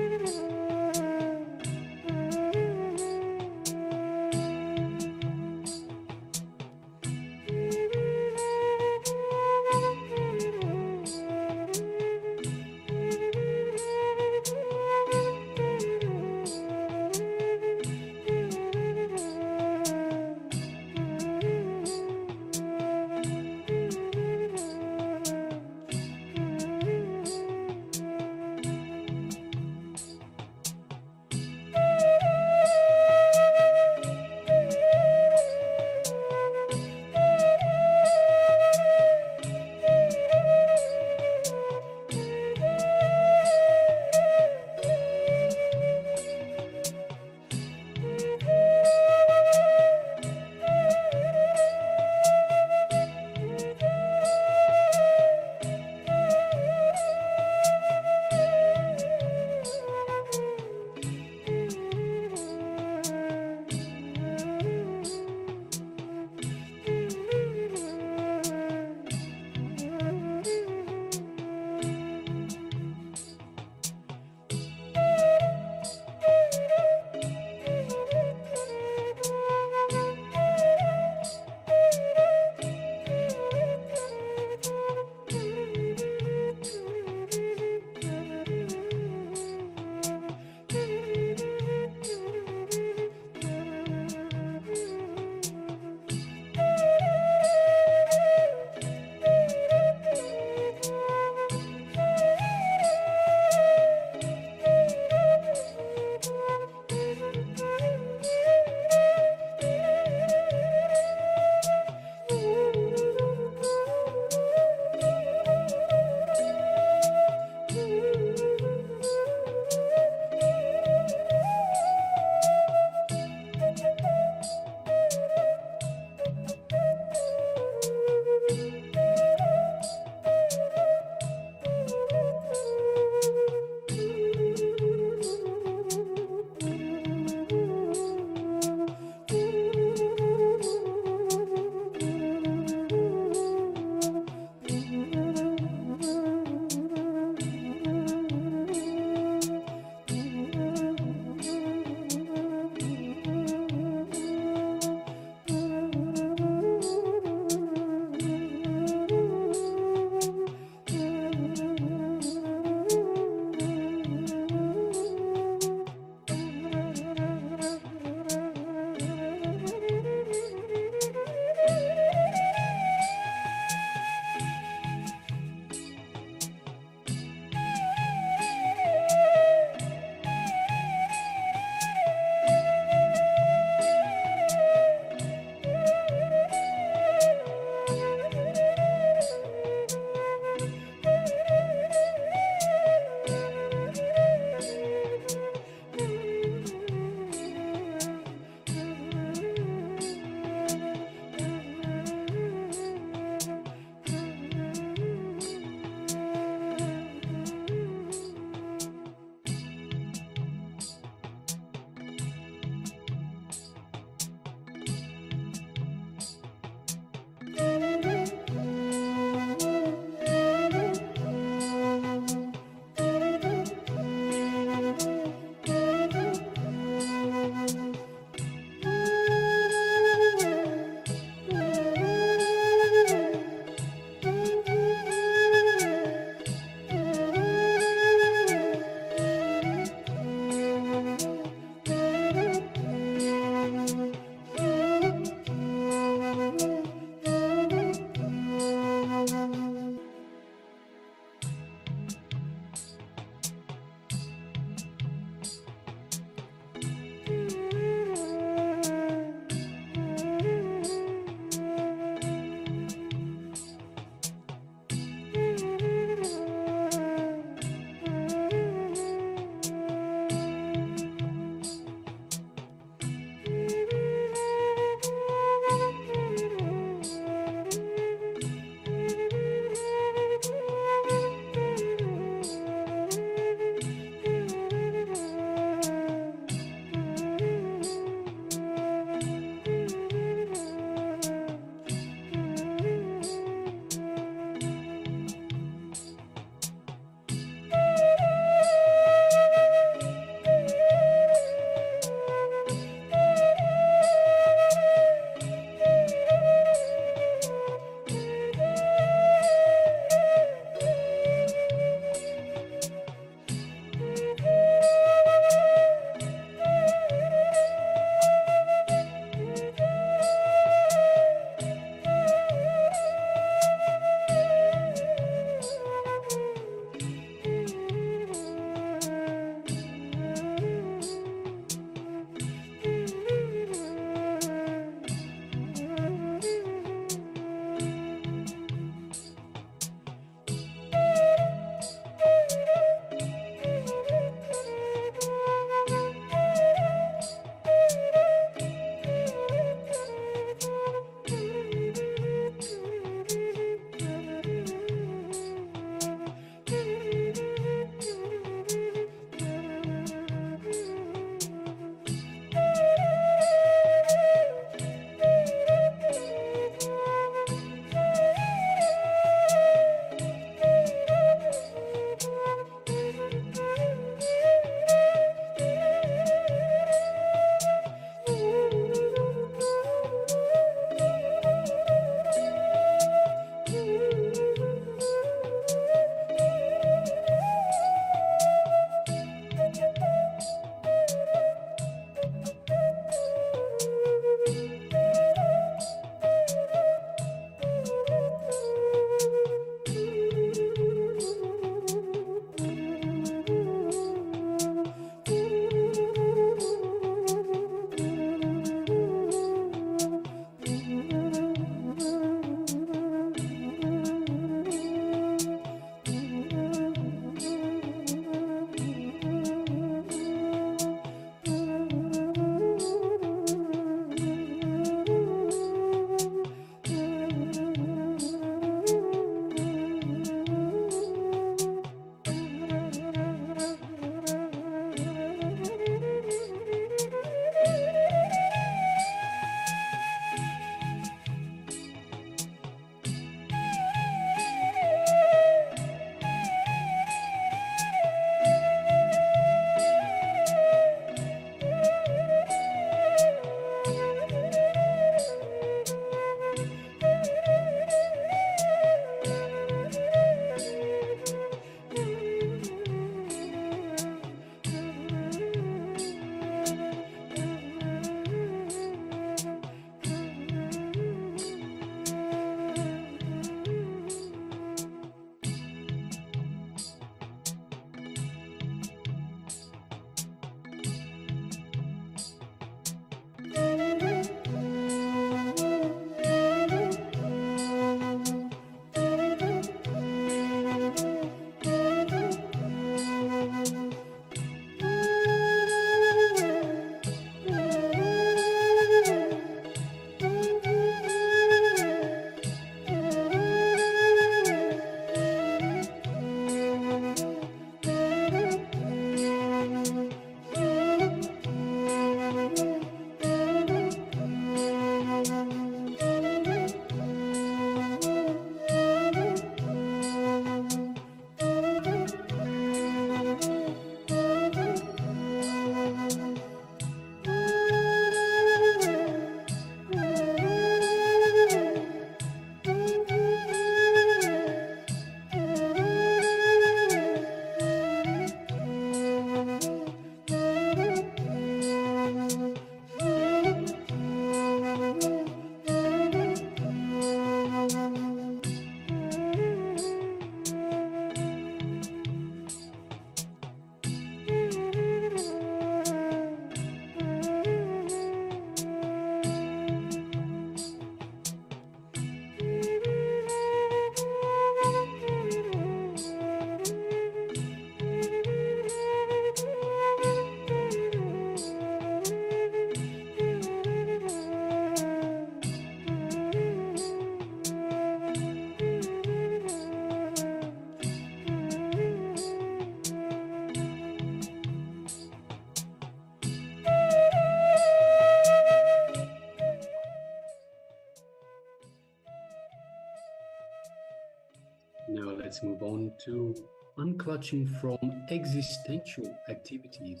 Now let's move on to unclutching from existential activities.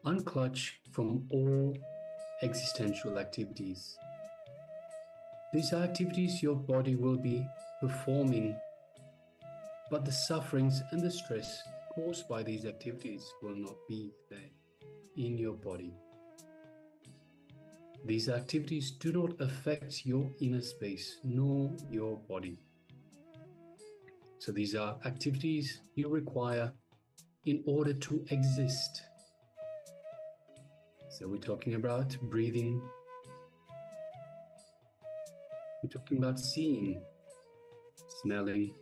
Unclutch from all existential activities. These are activities your body will be performing, but the sufferings and the stress caused by these activities will not be there in your body. These activities do not affect your inner space nor your body. So these are activities you require in order to exist. So we're talking about breathing, we're talking about seeing, smelling.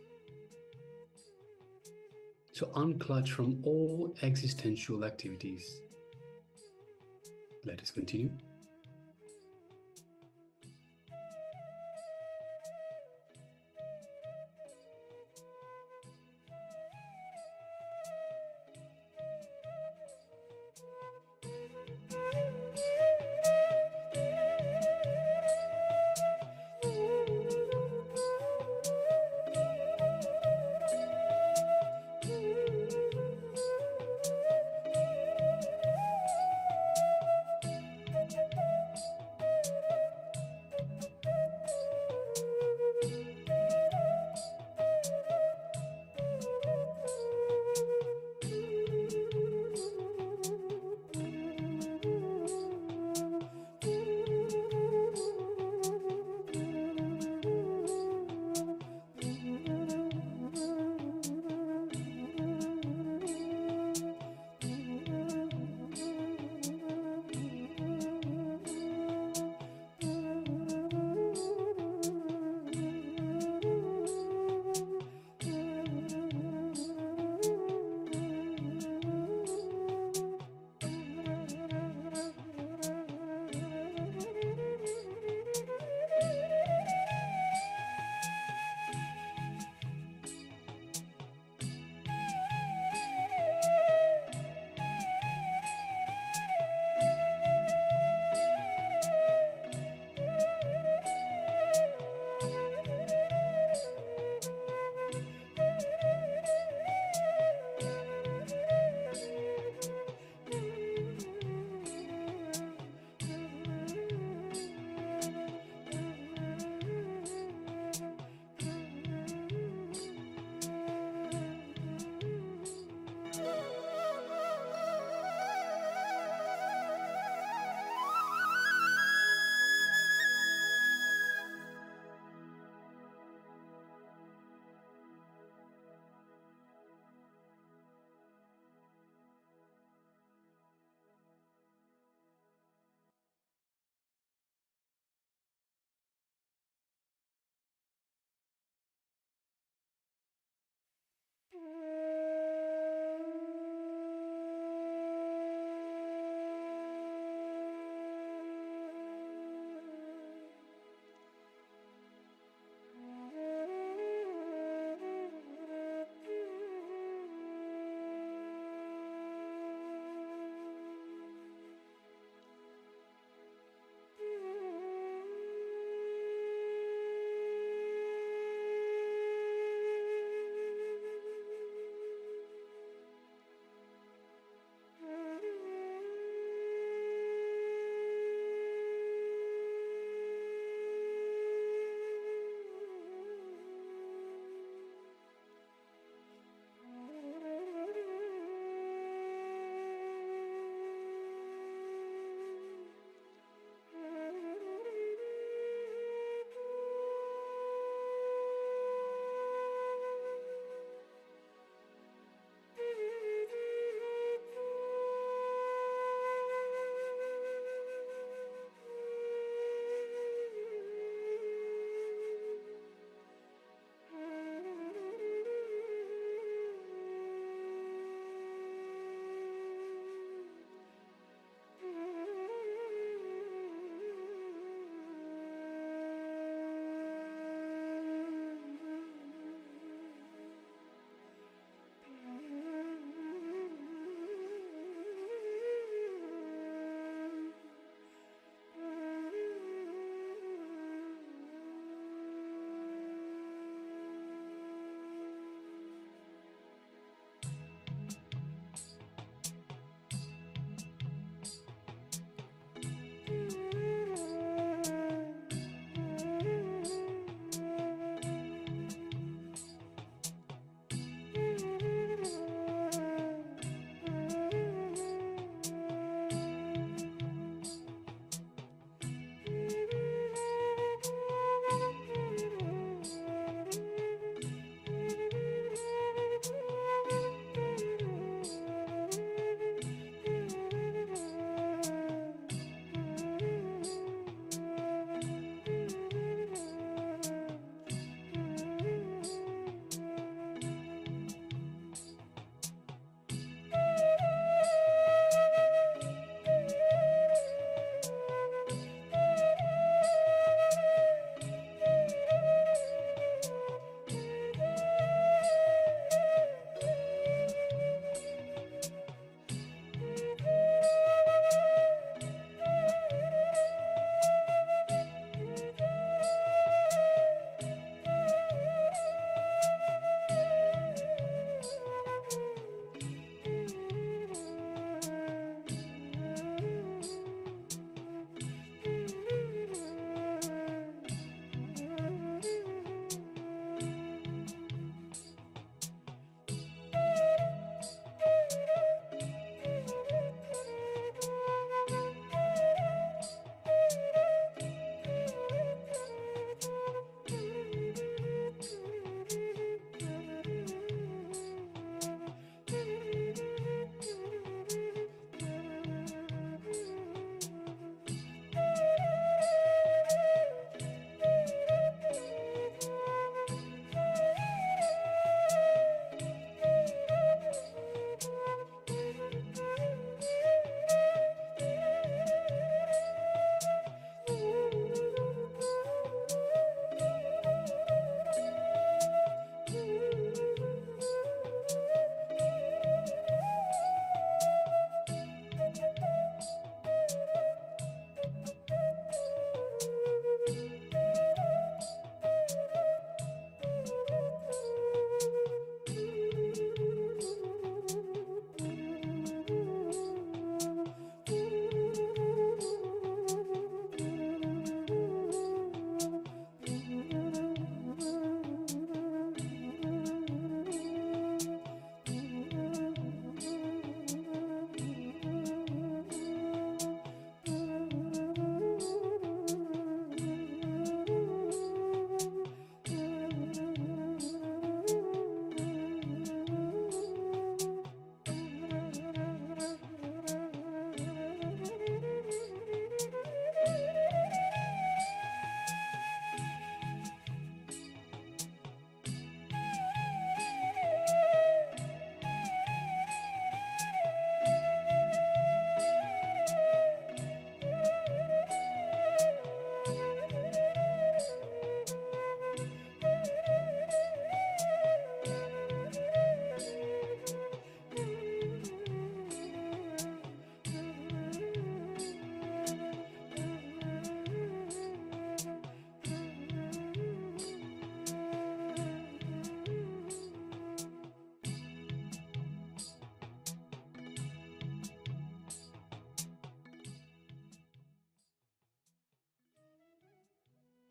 So unclutch from all existential activities. Let us continue.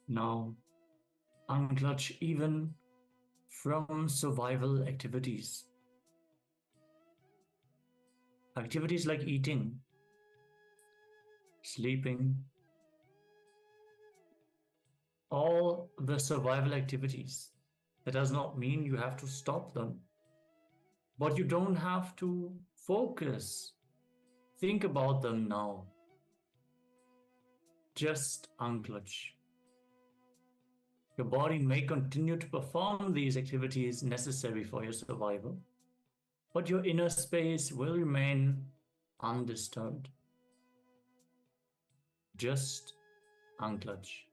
Now, unclutch even from survival activities. Activities like eating, sleeping, all the survival activities. That does not mean you have to stop them, but you don't have to focus. Think about them now. Just unclutch. Your body may continue to perform these activities necessary for your survival, but your inner space will remain undisturbed. Just unclutch.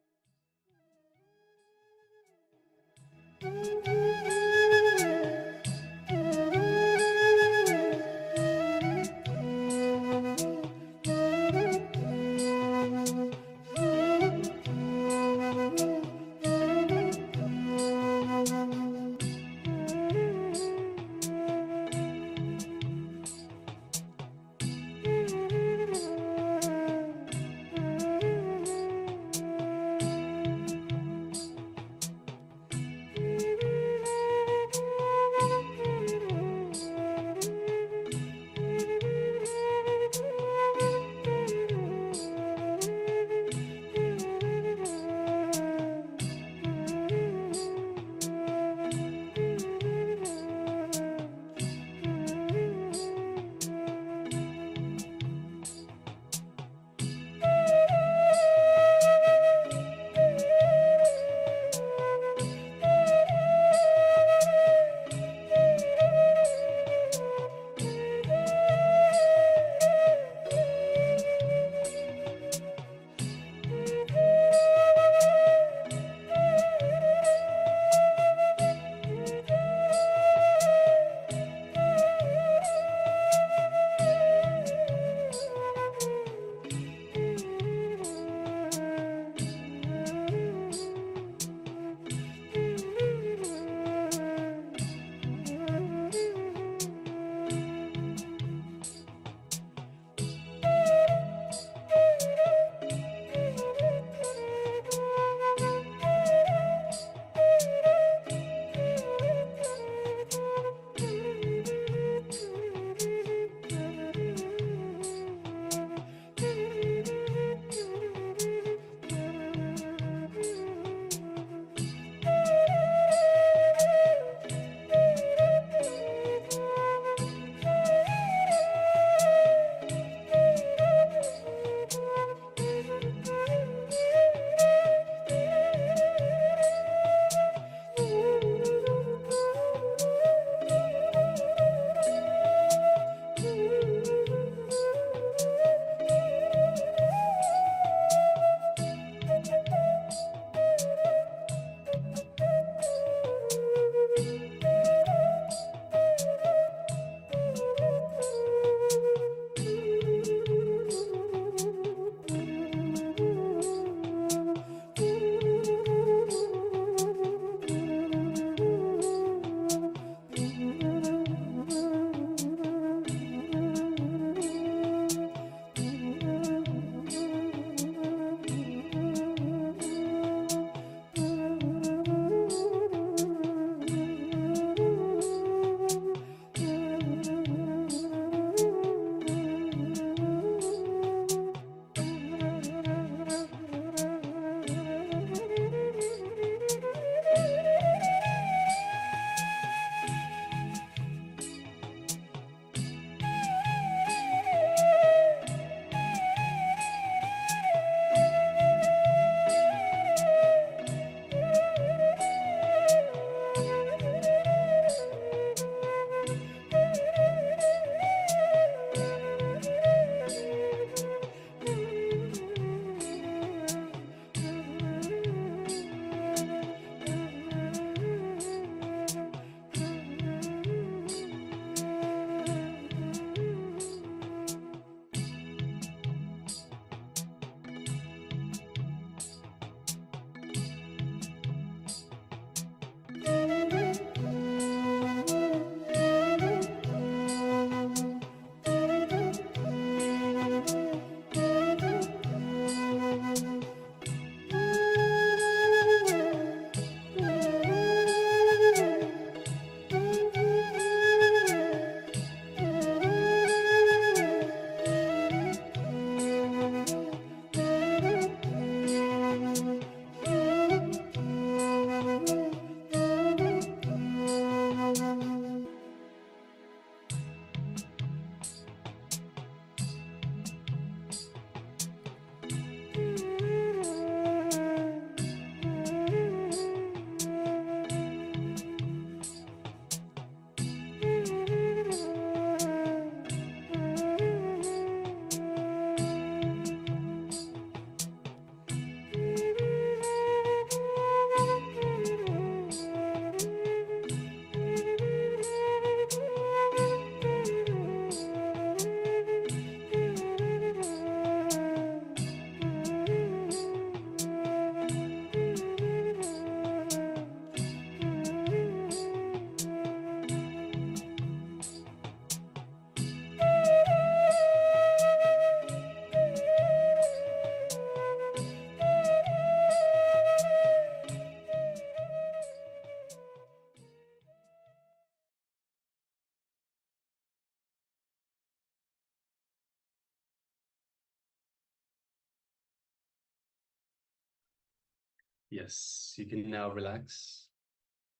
Yes, you can now relax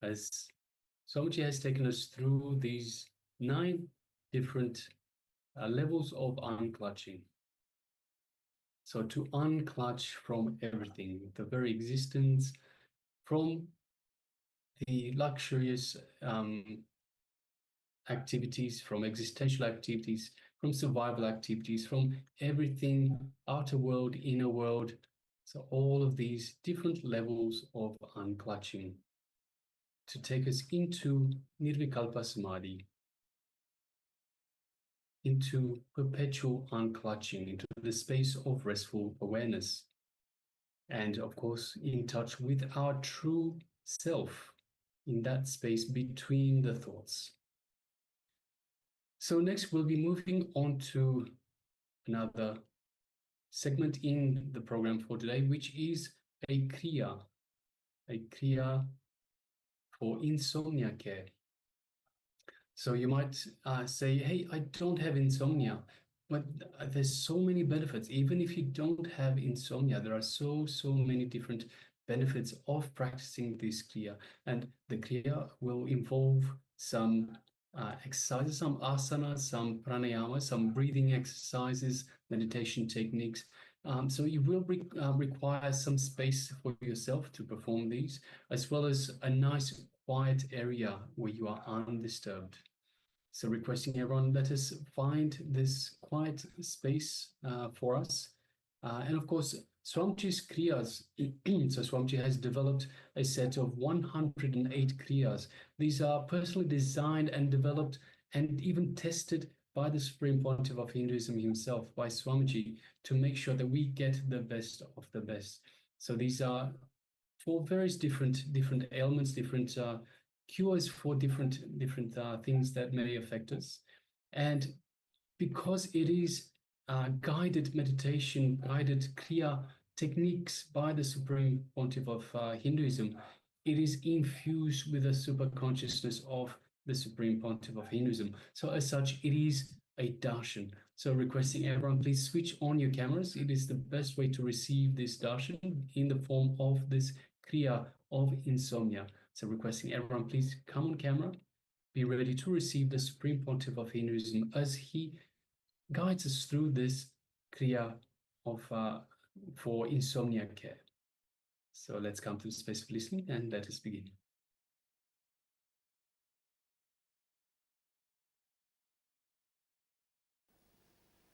as Swamiji has taken us through these 9 different levels of unclutching. So to unclutch from everything, the very existence, from the luxurious activities, from existential activities, from survival activities, from everything, outer world, inner world. So all of these different levels of unclutching to take us into Nirvikalpa Samadhi, into perpetual unclutching, into the space of restful awareness. And of course, in touch with our true self in that space between the thoughts. So next we'll be moving on to another segment in the program for today, which is a kriya for insomnia care. So you might say, hey, I don't have insomnia, but there's so many benefits. Even if you don't have insomnia, there are so many different benefits of practicing this kriya. And the kriya will involve some exercises, some asanas, some pranayama, some breathing exercises, meditation techniques. So you will require some space for yourself to perform these, as well as a nice quiet area where you are undisturbed. So requesting everyone, let us find this quiet space for us. And of course, Swamiji's kriyas, so Swamiji has developed a set of 108 kriyas. These are personally designed and developed and even tested by the Supreme Pontiff of Hinduism himself, by Swamiji, to make sure that we get the best of the best. So these are for various different ailments, different cures for different things that may affect us. And because it is guided meditation, guided kriya techniques by the Supreme Pontiff of Hinduism, it is infused with the super consciousness of the Supreme Pontiff of Hinduism. So as such, it is a darshan. So requesting everyone, please switch on your cameras. It is the best way to receive this darshan in the form of this kriya of insomnia. So requesting everyone, please come on camera, be ready to receive the Supreme Pontiff of Hinduism as he guides us through this kriya of for insomnia care. So let's come to the space of listening and let us begin.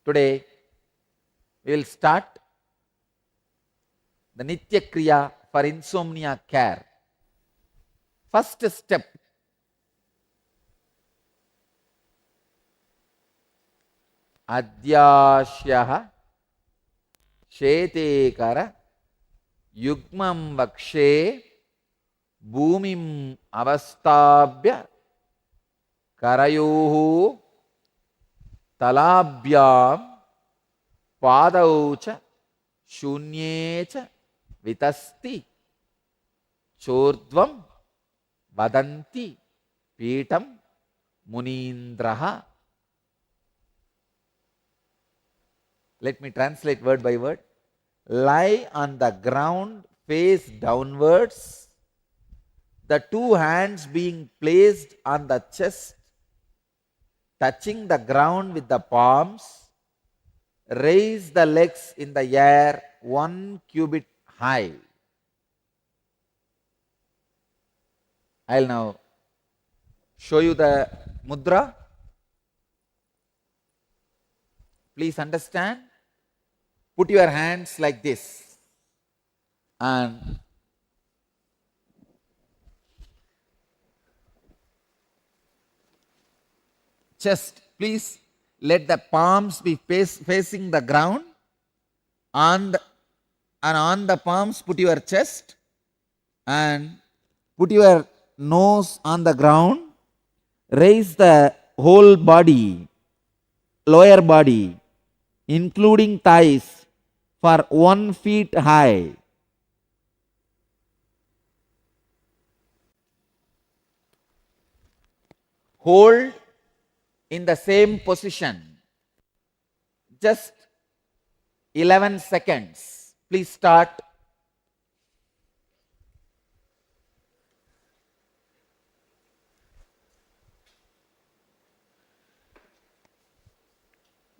Today, we will start the Nitya Kriya for insomnia care. First step, Adhyashyah Shetekara Yugmam Vakshe Bhumim Avastabhya Karayuhu Talabhyam Padaucha Shunyecha Vitasti Chordvam Vadanti Pitam Munindraha. Let me translate word by word. Lie on the ground, face downwards, the two hands being placed on the chest, touching the ground with the palms. Raise the legs in the air 1 cubit high. I'll now show you the mudra. Please understand. Put your hands like this and chest. Please let the palms be facing the ground. And on the palms put your chest and put your nose on the ground. Raise the whole body, lower body, including thighs, for 1 feet high. Hold in the same position just 11 seconds. Please start.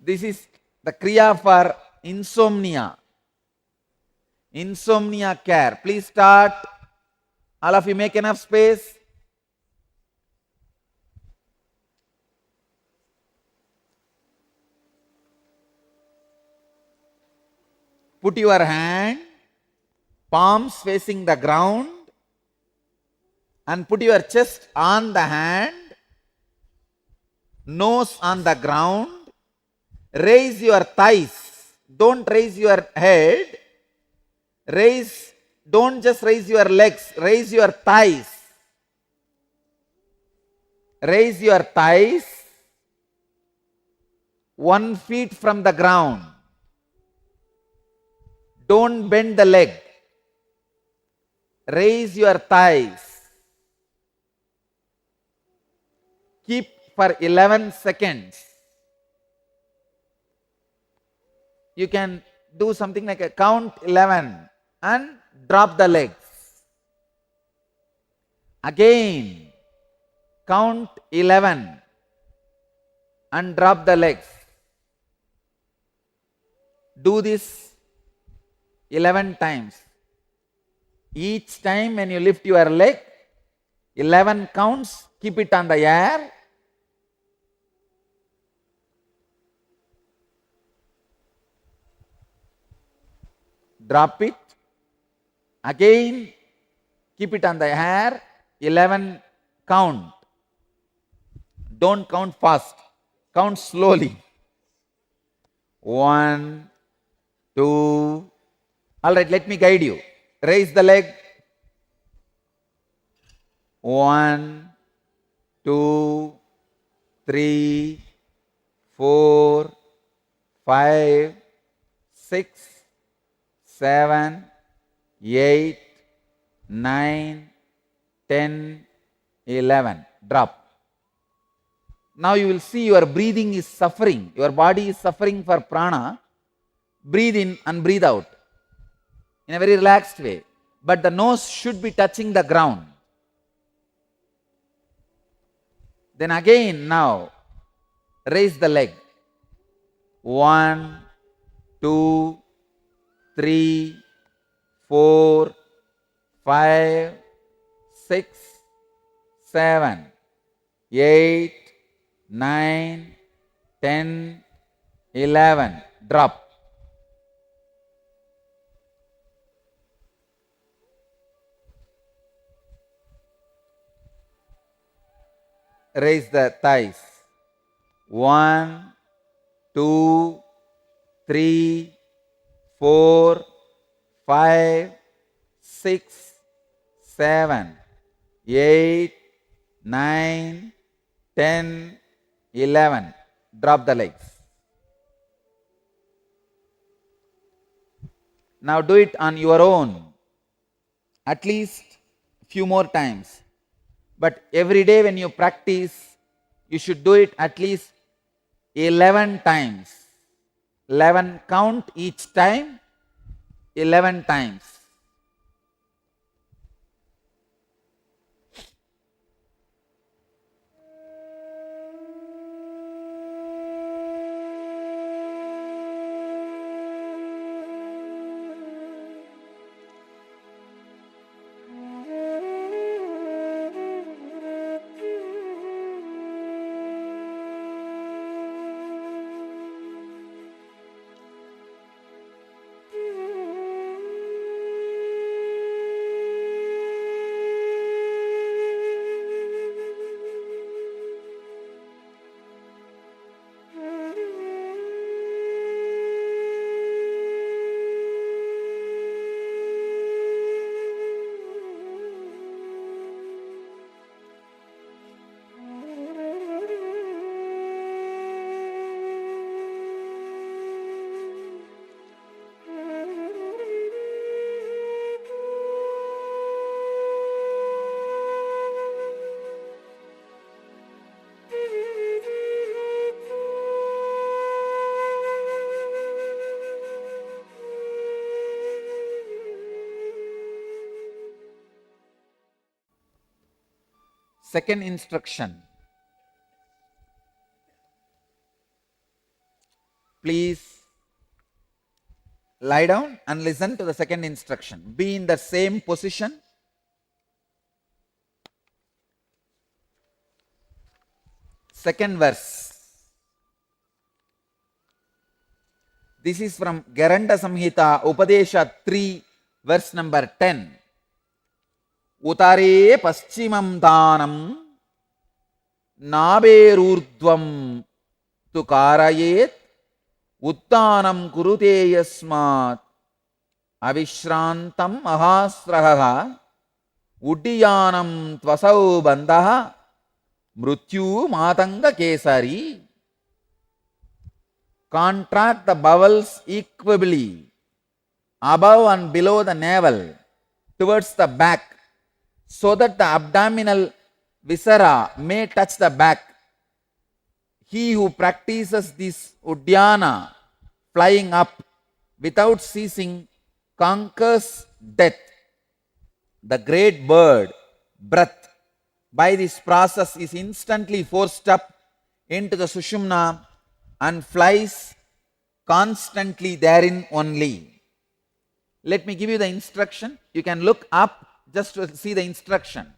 This is the Kriya for insomnia. Insomnia care. Please start. All of you make enough space. Put your hand, palms facing the ground, and put your chest on the hand, nose on the ground. Raise your thighs. Don't raise your head. Don't just raise your legs, raise your thighs. Raise your thighs 1 feet from the ground. Don't bend the leg. Raise your thighs. Keep for 11 seconds. You can do something like a count 11 and drop the legs. Again, count 11 and drop the legs. Do this 11 times. Each time when you lift your leg, 11 counts, keep it on the air. Drop it. Again, keep it on the air. 11 count. Don't count fast. Count slowly. 1, 2. All right, let me guide you. Raise the leg. 1, 2, 3, 4, 5, 6, 7, 8, 9, 10, 11. Drop. Now you will see your breathing is suffering. Your body is suffering for prana. Breathe in and breathe out in a very relaxed way. But the nose should be touching the ground. Then again now, raise the leg. 1, 2, 3, 4, 5, 6, 7, 8, 9, 10, 11. Drop. Raise the thighs. 1, 2, 3, 4, 5, 6, 7, 8, 9, 10, 11. Drop the legs. Now do it on your own. At least few more times. But every day when you practice, you should do it at least 11 times. 11 count each time, 11 times. Second instruction. Please lie down and listen to the second instruction. Be in the same position. Second verse. This is from Garanda Samhita, Upadesha 3, verse number 10. Utare paschimam dhanam naberurdvam tu karayet uttanam kurute yasmat avishrantam ahasraha uddiyanam tvasau bandha mrityu matanga kesari. Contract the bowels equably above and below the navel towards the back, so that the abdominal viscera may touch the back. He who practices this uddiyana, flying up without ceasing, conquers death. The great bird, breath, by this process is instantly forced up into the sushumna and flies constantly therein only. Let me give you the instruction. You can look up just to see the instruction.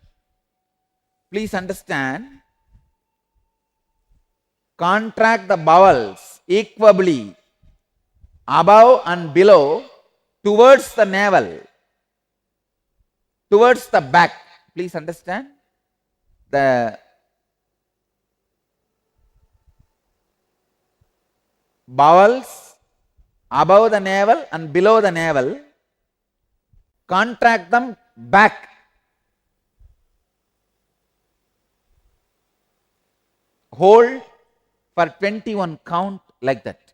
Please understand. Contract the bowels equably above and below towards the navel, towards the back. Please understand. The bowels above the navel and below the navel, contract them back. Hold for 21 count like that.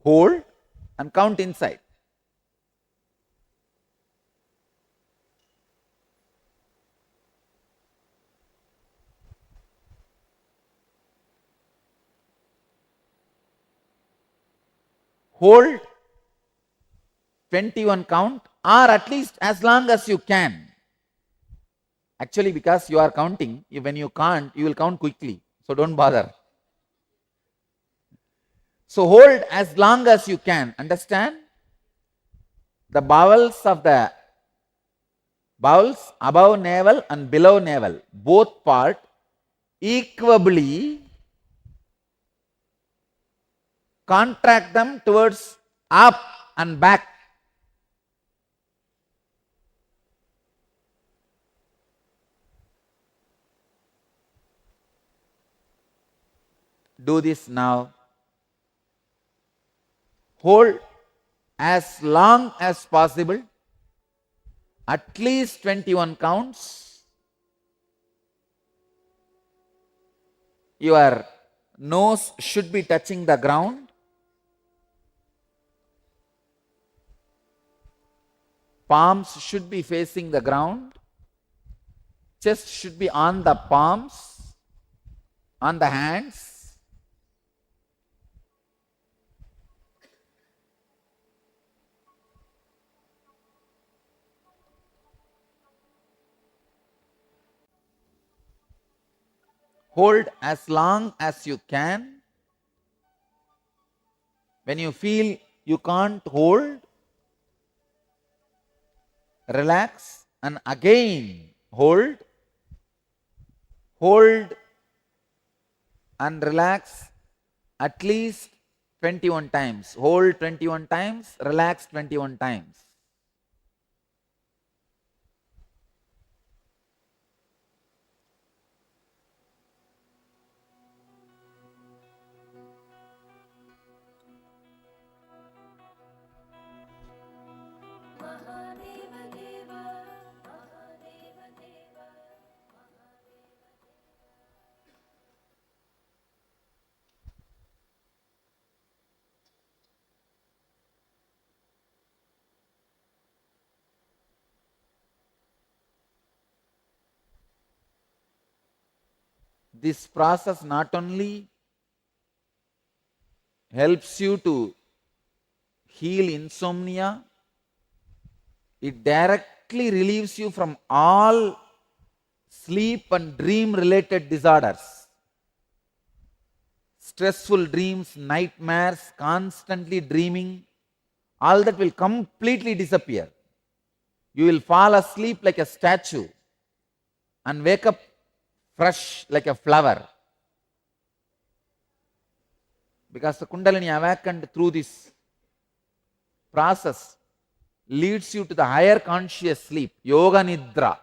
Hold and count inside. Hold 21 count, or at least as long as you can. Actually, because you are counting, when you can't, you will count quickly. So don't bother. So hold as long as you can. Understand? The bowels above navel and below navel, both part equably contract them towards up and back. Do this now. Hold as long as possible, at least 21 counts. Your nose should be touching the ground. Palms should be facing the ground. Chest should be on the palms, on the hands. Hold as long as you can. When you feel you can't hold, relax and again hold. Hold and relax at least 21 times. Hold 21 times, relax 21 times. This process not only helps you to heal insomnia, it directly relieves you from all sleep and dream related disorders. stressful dreams, nightmares, constantly dreaming, all that will completely disappear. You will fall asleep like a statue and wake up fresh like a flower. Because the Kundalini awakened through this process leads you to the higher conscious sleep, Yoga Nidra.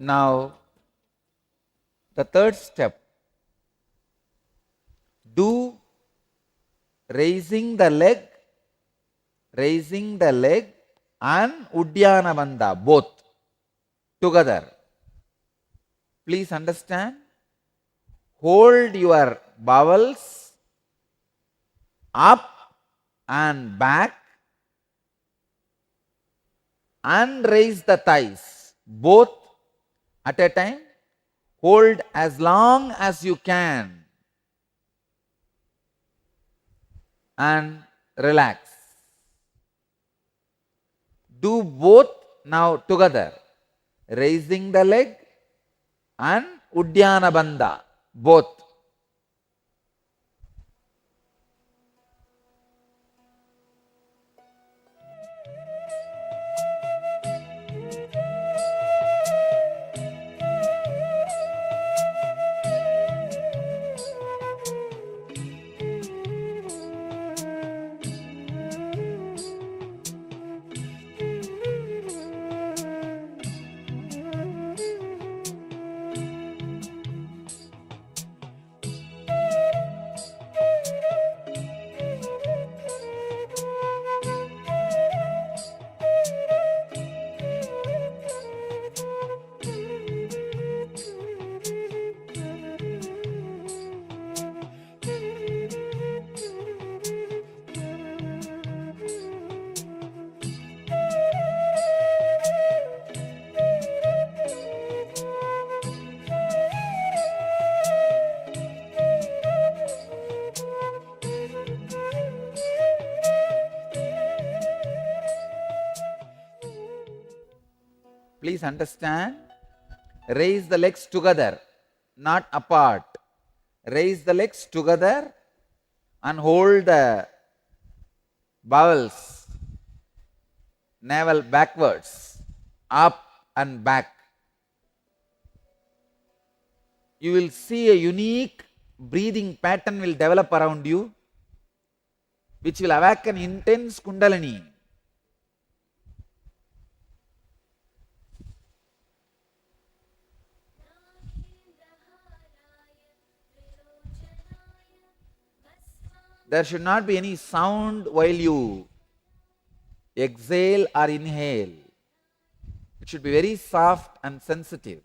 Now, the third step, do raising the leg and Uddiyana Bandha, both together. Please understand, hold your bowels up and back and raise the thighs, both at a time. Hold as long as you can and relax. Do both now together, raising the leg and Uddiyana Bandha, both. Please understand, raise the legs together, not apart. Raise the legs together and hold the bowels, navel backwards, up and back. You will see a unique breathing pattern will develop around you, which will awaken intense Kundalini. There should not be any sound while you exhale or inhale. It should be very soft and sensitive.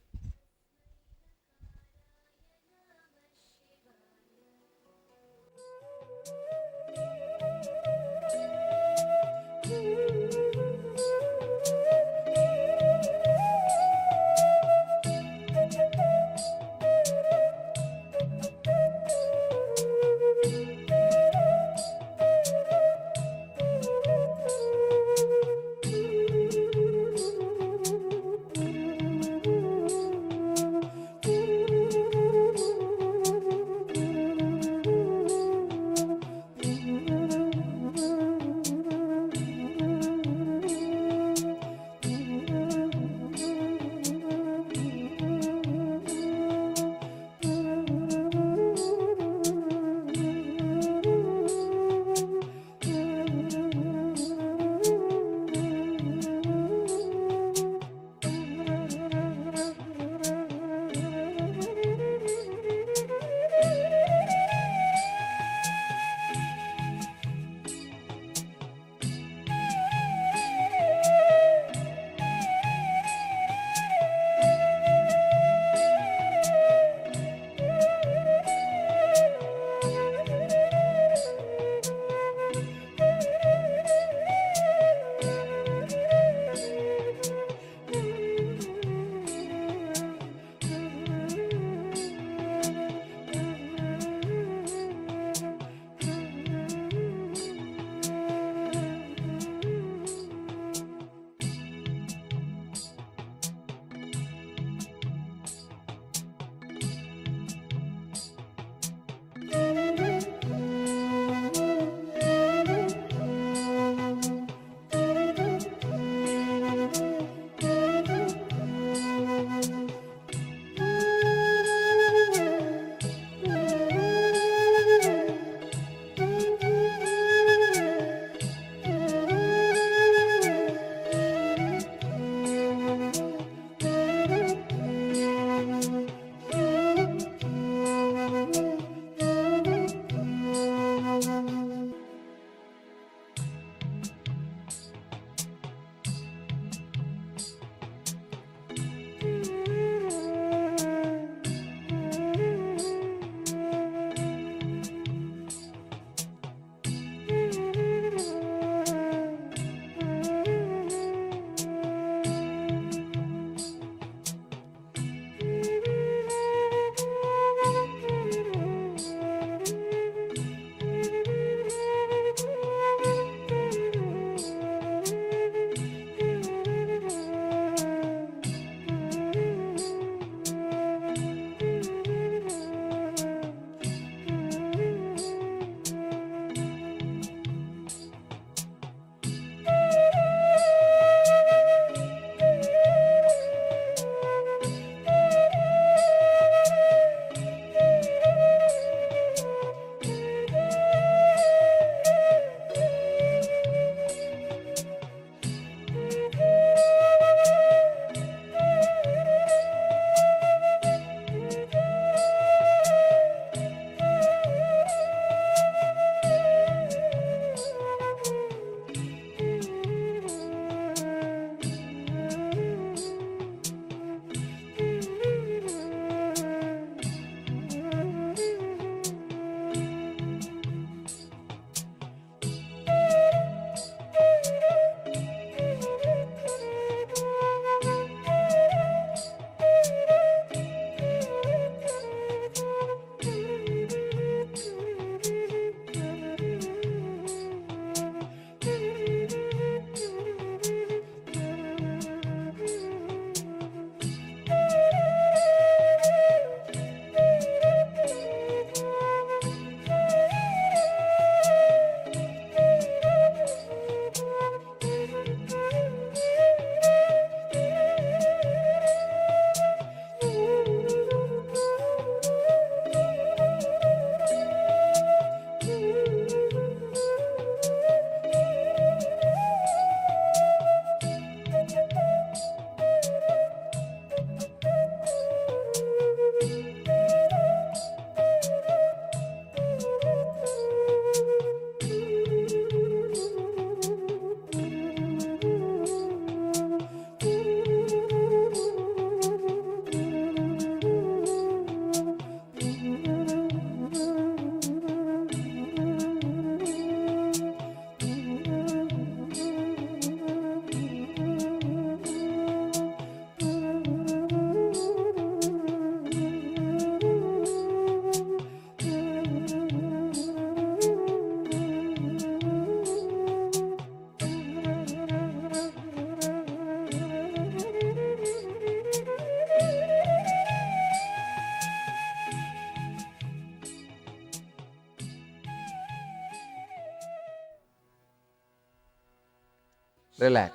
relax.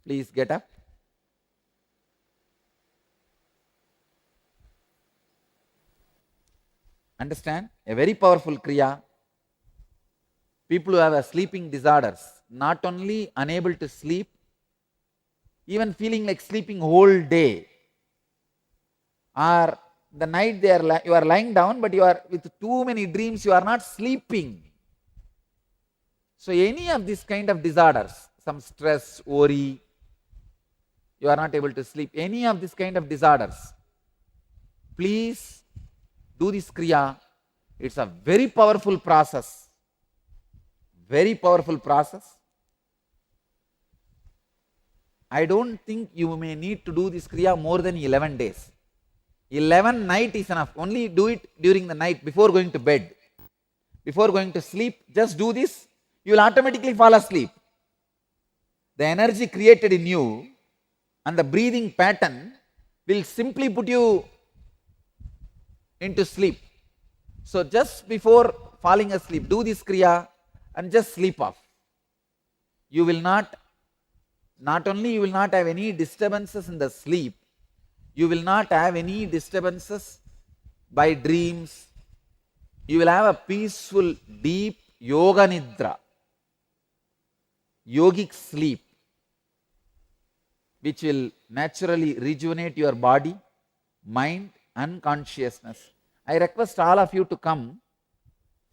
Please get up. Understand? A very powerful Kriya. People who have a sleeping disorders, not only unable to sleep, even feeling like sleeping whole day, or the night you are lying down, but you are with too many dreams, you are not sleeping. So any of these kind of disorders, some stress, worry, you are not able to sleep, any of these kind of disorders, please do this Kriya. It's a very powerful process. Very powerful process. I don't think you may need to do this Kriya more than 11 days. 11 night is enough. Only do it during the night before going to bed. Before going to sleep, just do this. You will automatically fall asleep. The energy created in you and the breathing pattern will simply put you into sleep. So just before falling asleep, do this Kriya and just sleep off. You will not only you will not have any disturbances in the sleep, you will not have any disturbances by dreams. You will have a peaceful, deep yoga nidra, yogic sleep, which will naturally rejuvenate your body, mind and consciousness. I request all of you to come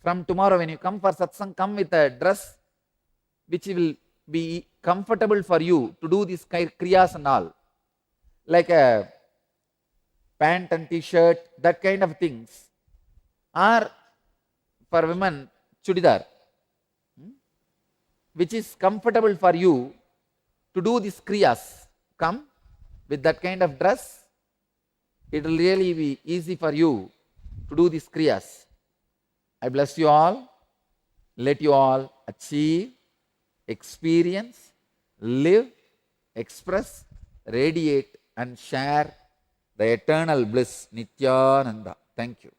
from tomorrow. When you come for satsang, come with a dress which will be comfortable for you to do these kriyas and all, like a pant and t-shirt, that kind of things, or for women, chudidar, which is comfortable for you to do these kriyas. Come with that kind of dress. It will really be easy for you to do these kriyas. I bless you all. Let you all achieve, experience, live, express, radiate and share the eternal bliss, Nityananda. Thank you.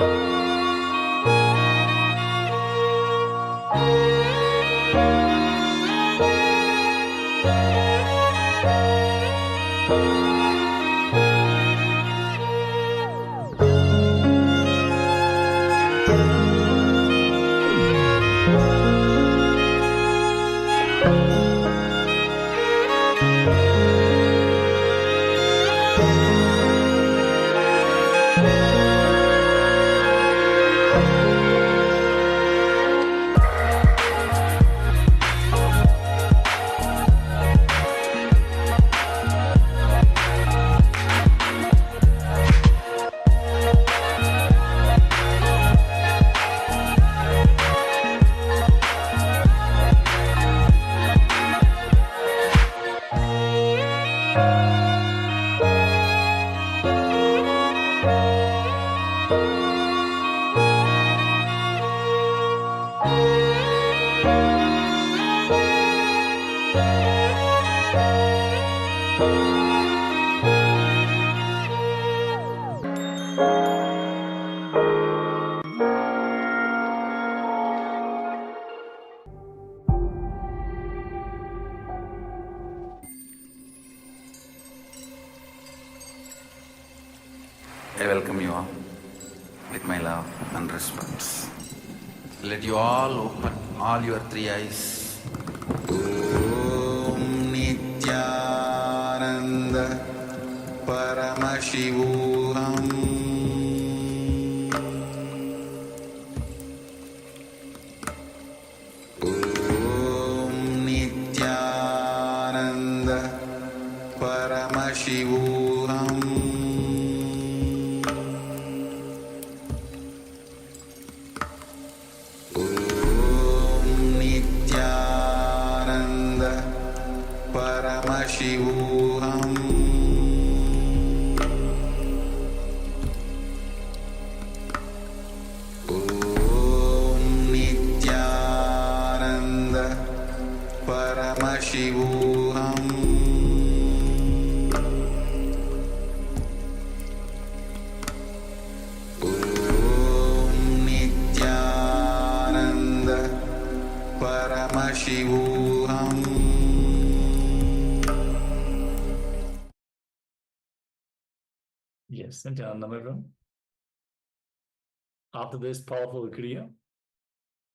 I welcome you all with my love and respect. Let you all open all your three eyes. Om Nityananda Paramashivoham. Om Nityananda Paramashivoham. Paramashivoham. Om Nityananda Paramashivoham. Om Nityananda Paramashivoham. Yes, Nityananda everyone. After this powerful kriya,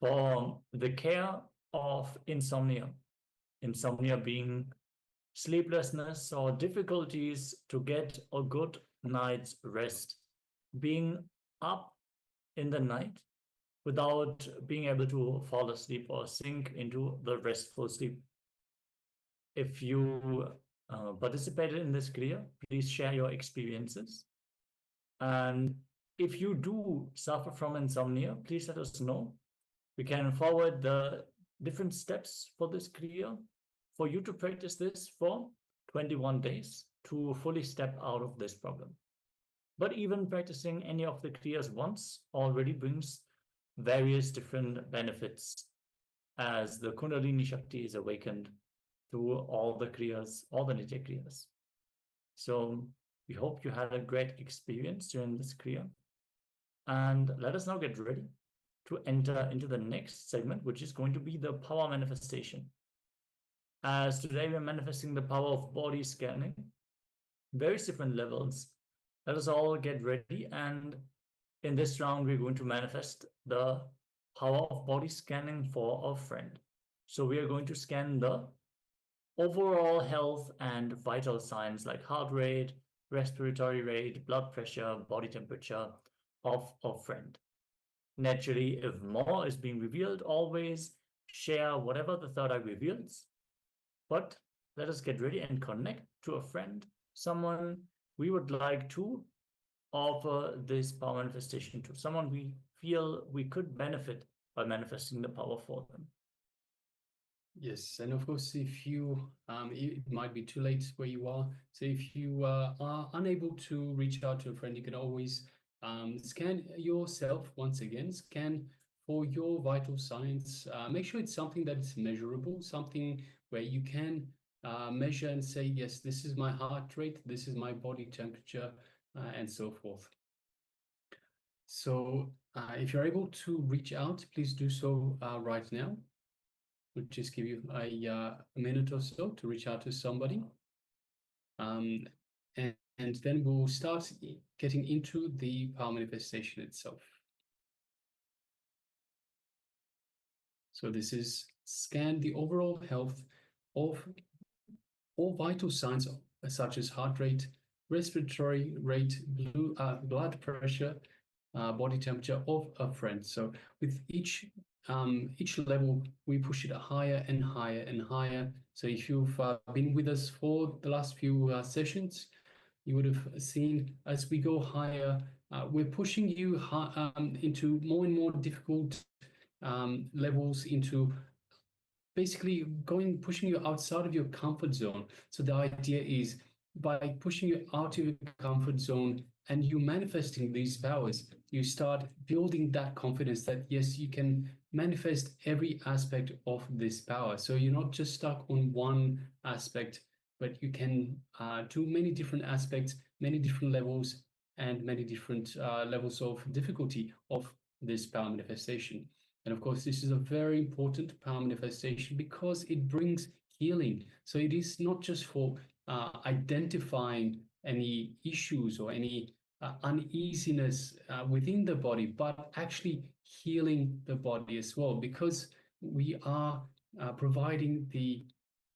for the care of insomnia being sleeplessness or difficulties to get a good night's rest, being up in the night without being able to fall asleep or sink into the restful sleep. If you participated in this kriya, please share your experiences. And if you do suffer from insomnia, please let us know. We can forward the different steps for this kriya for you to practice this for 21 days to fully step out of this problem. But even practicing any of the kriyas once already brings various different benefits as the Kundalini Shakti is awakened through all the kriyas, all the Nitya kriyas. So we hope you had a great experience during this kriya. And let us now get ready to enter into the next segment, which is going to be the power manifestation. As today we're manifesting the power of body scanning, various different levels. Let us all get ready, and in this round we're going to manifest the power of body scanning for our friend. So we are going to scan the overall health and vital signs like heart rate, respiratory rate, blood pressure, body temperature of our friend. Naturally, if more is being revealed, always share whatever the third eye reveals. But let us get ready and connect to a friend, someone we would like to offer this power manifestation to, someone we feel we could benefit by manifesting the power for them. Yes, and of course, if you, it might be too late where you are. So if you are unable to reach out to a friend, you can always scan yourself once again, scan for your vital signs. Make sure it's something that is measurable, something where you can measure and say, yes, this is my heart rate, this is my body temperature, and so forth. So if you're able to reach out, please do so right now. We'll just give you a minute or so to reach out to somebody. And then we'll start getting into the power manifestation itself. So this is scan the overall health of all vital signs such as heart rate, respiratory rate, blood pressure, body temperature of a friend. So with each level, we push it higher and higher and higher. So if you've been with us for the last few sessions, you would have seen as we go higher, we're pushing you into more and more difficult levels, into basically pushing you outside of your comfort zone. So the idea is by pushing you out of your comfort zone and you manifesting these powers, you start building that confidence that yes, you can manifest every aspect of this power. So you're not just stuck on one aspect, but you can do many different aspects, many different levels, and many different levels of difficulty of this power manifestation. And of course, this is a very important power manifestation because it brings healing. So it is not just for identifying any issues or any uneasiness within the body, but actually healing the body as well, because we are providing the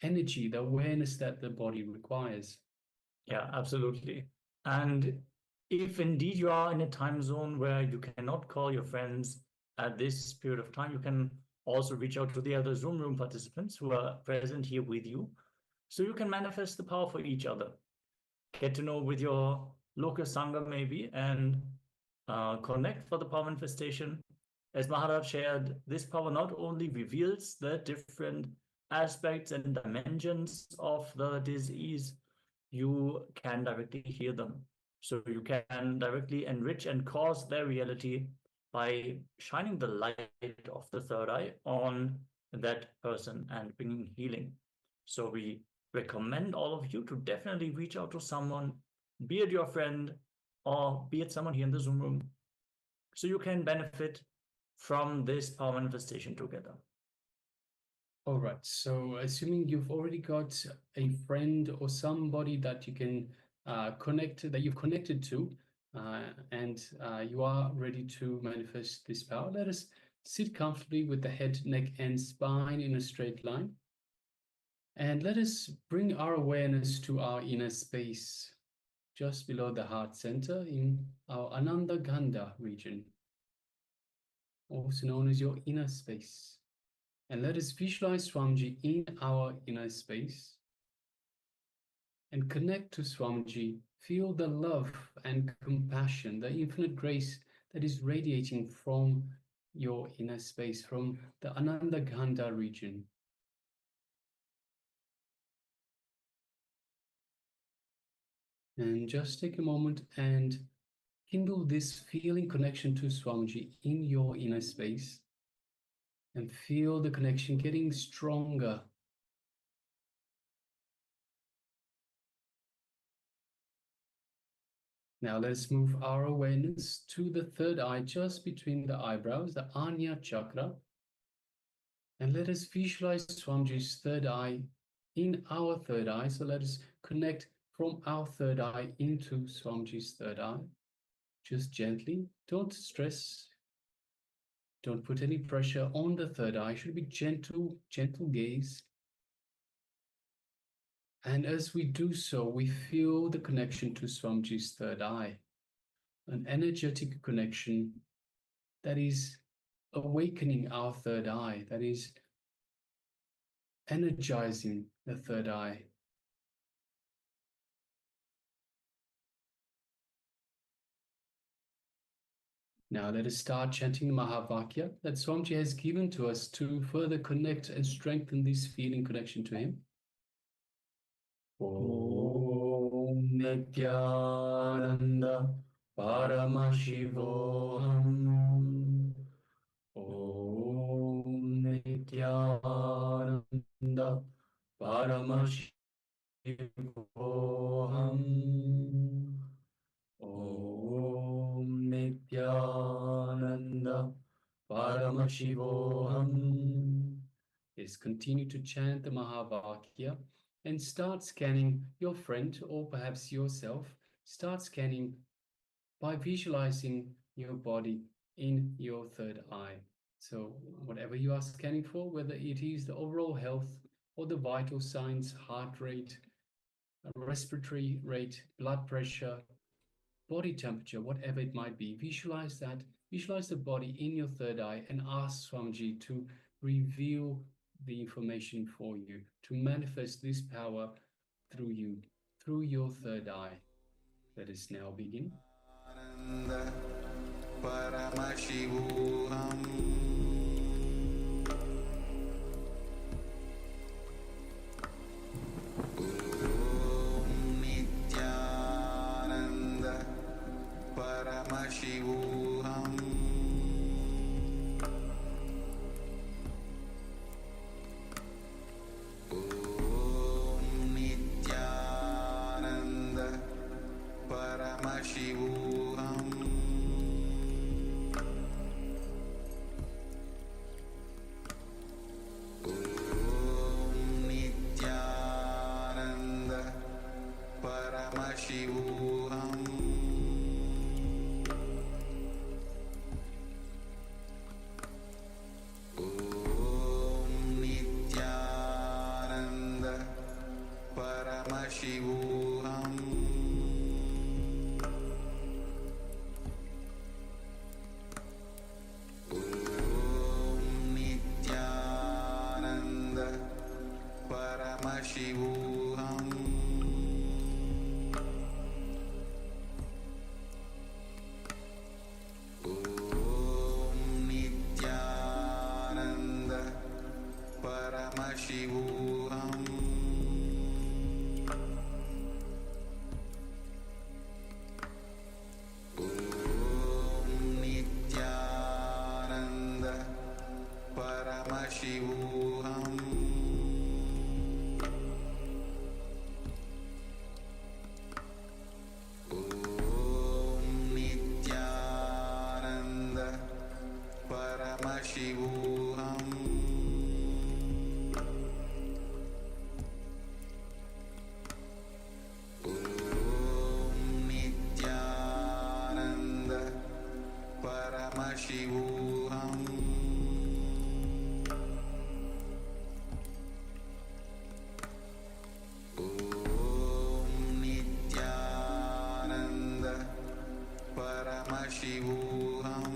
energy, the awareness that the body requires. Yeah, absolutely. And if indeed you are in a time zone where you cannot call your friends at this period of time, you can also reach out to the other Zoom room participants who are present here with you. So you can manifest the power for each other. Get to know with your local Sangha maybe and connect for the power manifestation. As Maharaj shared, this power not only reveals the different aspects and dimensions of the disease, you can directly hear them. So you can directly enrich and cause their reality by shining the light of the third eye on that person and bringing healing. So we recommend all of you to definitely reach out to someone, be it your friend or be it someone here in the Zoom room, so you can benefit from this power manifestation together. All right. So assuming you've already got a friend or somebody that you can that you've connected to, and you are ready to manifest this power, let us sit comfortably with the head, neck, and spine in a straight line. And let us bring our awareness to our inner space, just below the heart center in our Ananda Gandha region, also known as your inner space. And let us visualize Swamiji in our inner space and connect to Swamiji. Feel the love and compassion, the infinite grace that is radiating from your inner space, from the Ananda Gandha region. And just take a moment and kindle this feeling connection to Swamiji in your inner space. And feel the connection getting stronger. Now let's move our awareness to the third eye, just between the eyebrows, the Ajna chakra. And let us visualize Swamiji's third eye in our third eye. So let us connect from our third eye into Swamiji's third eye. Just gently, don't stress. Don't put any pressure on the third eye. It should be gentle, gentle gaze. And as we do so, we feel the connection to Swamiji's third eye, an energetic connection that is awakening our third eye, that is energizing the third eye. Now let us start chanting the Mahavakya that Swamiji has given to us to further connect and strengthen this feeling connection to him. Om Nityananda Paramashivoham. Om Nityananda Paramashivoham. Om Nityananda Paramashivoham. Is continue to chant the Mahavakya and start scanning your friend or perhaps yourself. Start scanning by visualizing your body in your third eye. So whatever you are scanning for, whether it is the overall health or the vital signs, heart rate, respiratory rate, blood pressure, body temperature, whatever it might be, visualize that. Visualize the body in your third eye and ask Swamiji to reveal the information for you, to manifest this power through you, through your third eye. Let us now begin. Paramashivoham Om Nityananda Paramashivoham Om Nityananda Paramashivoham Paramashivoham Om Nityananda Paramashivoham Om Nityananda Paramashivoham Paramashivoham Om Nityananda Paramashivoham Om Nityananda Paramashivoham Paramashivoham Om Nityananda Paramashivoham Om Nityananda Paramashivoham Paramashivoham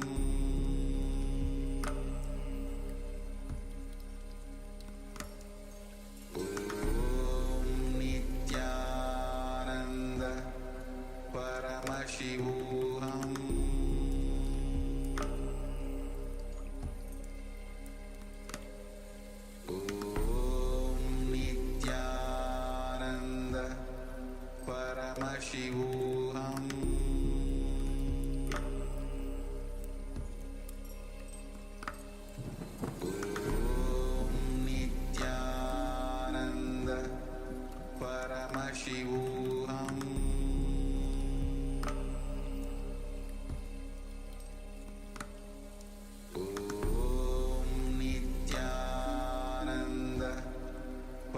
Om Nityananda Paramashivoham Om Nityananda Paramashivoham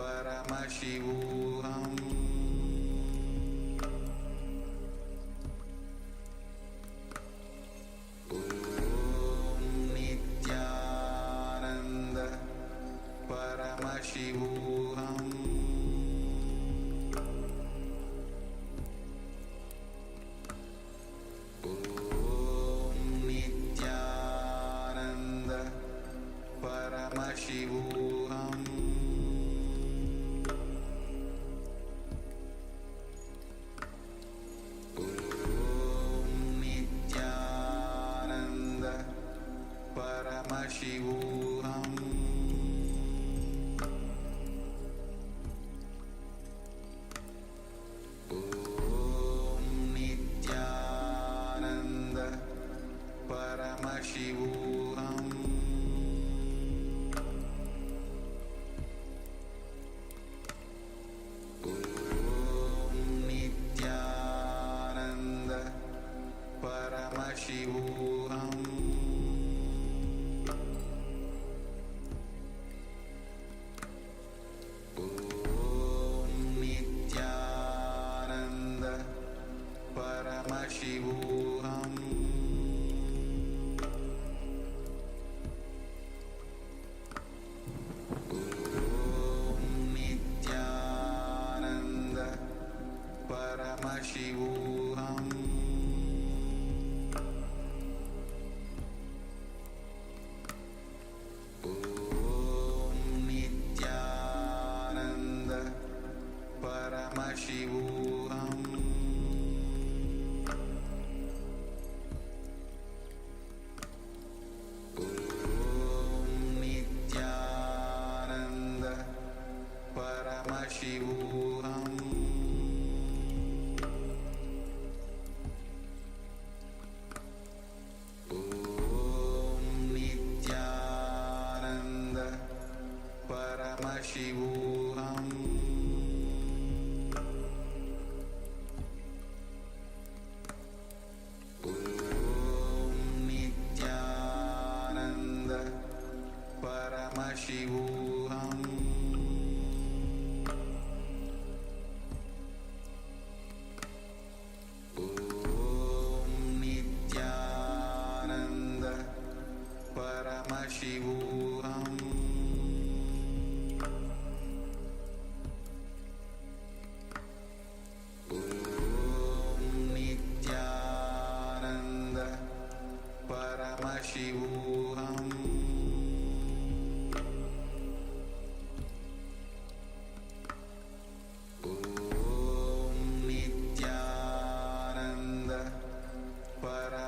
Paramashivoham Om Nityananda Paramashivoham Om Nityananda Paramashivoham Paramashivoham Om Nityananda Paramashivoham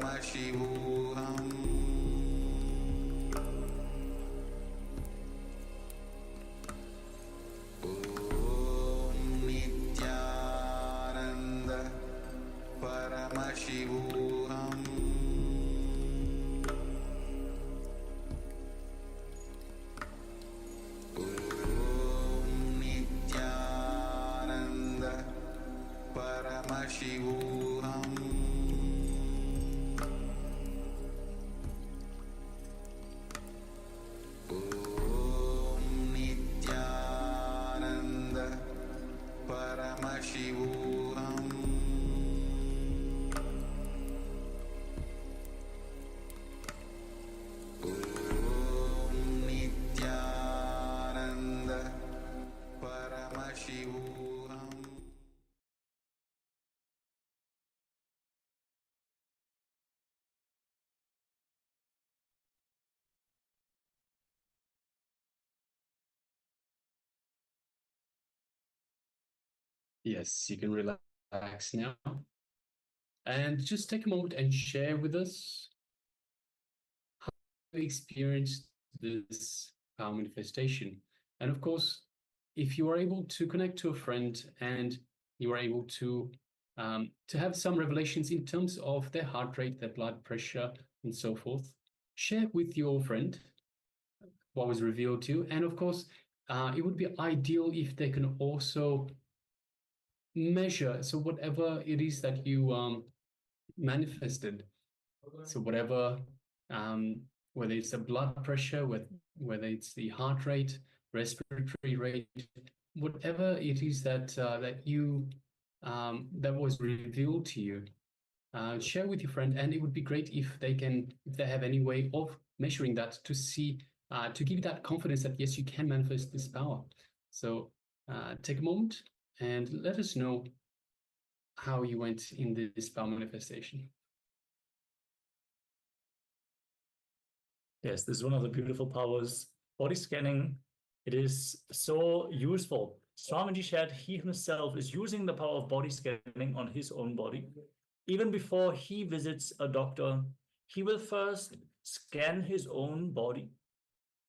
Paramashivoham Om Nityananda Paramashivoham Om Nityananda Paramashivoham Om Nityananda Paramashivoham Om Nityananda Paramashivoham. Yes, you can relax now. And just take a moment and share with us how you experienced this power manifestation. And of course, if you are able to connect to a friend and you are able to have some revelations in terms of their heart rate, their blood pressure, and so forth, share with your friend what was revealed to you. And of course, it would be ideal if they can also measure. So whatever it is that you manifested, so whatever, whether it's the blood pressure, whether it's the heart rate, respiratory rate, whatever it is that that was revealed to you, share with your friend. And it would be great if they have any way of measuring that to see, to give you that confidence that yes, you can manifest this power. So take a moment and let us know how you went in this power manifestation. Yes, this is one of the beautiful powers. Body scanning, it is so useful. Swamiji shared he himself is using the power of body scanning on his own body. Even before he visits a doctor, he will first scan his own body.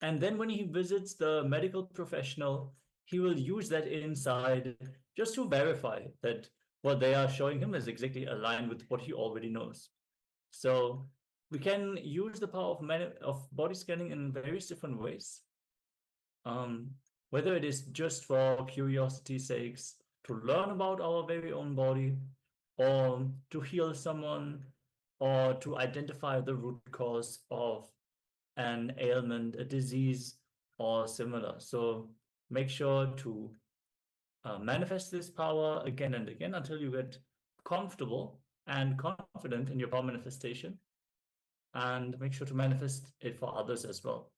And then when he visits the medical professional, he will use that inside just to verify that what they are showing him is exactly aligned with what he already knows. So we can use the power of body scanning in various different ways. Whether it is just for curiosity's sakes, to learn about our very own body, or to heal someone, or to identify the root cause of an ailment, a disease, or similar. So make sure to manifest this power again and again until you get comfortable and confident in your power manifestation, and make sure to manifest it for others as well.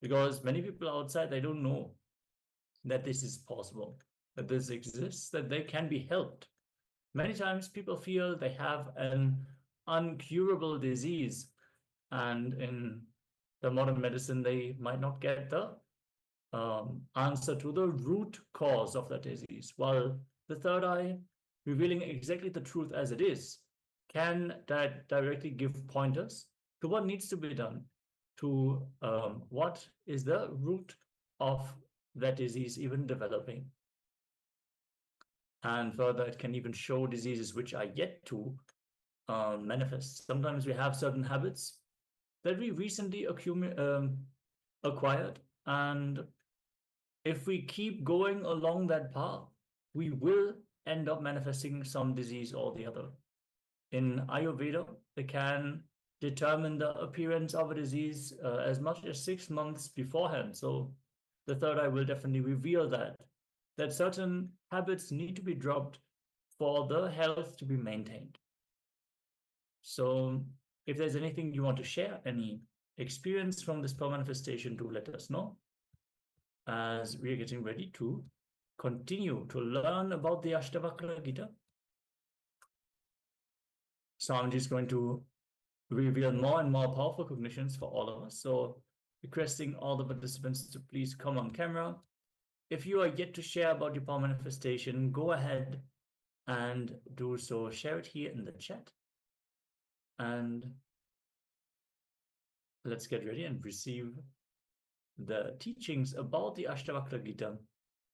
Because many people outside, they don't know that this is possible, that this exists, that they can be helped. Many times people feel they have an uncurable disease, and in the modern medicine, they might not get the answer to the root cause of that disease. While the third eye, revealing exactly the truth as it is, can directly give pointers to what needs to be done, to what is the root of that disease even developing. And further, it can even show diseases which are yet to manifest. Sometimes we have certain habits that we recently acquired, and if we keep going along that path, we will end up manifesting some disease or the other. In Ayurveda, they can determine the appearance of a disease as much as 6 months beforehand. So the third eye will definitely reveal that certain habits need to be dropped for the health to be maintained. So if there's anything you want to share, any experience from this power manifestation, do let us know, as we are getting ready to continue to learn about the Ashtavakra Gita. Swamiji is going to reveal more and more powerful cognitions for all of us. So requesting all the participants to please come on camera. If you are yet to share about your power manifestation, go ahead and do so. Share it here in the chat. And let's get ready and receive the teachings about the Ashtavakra Gita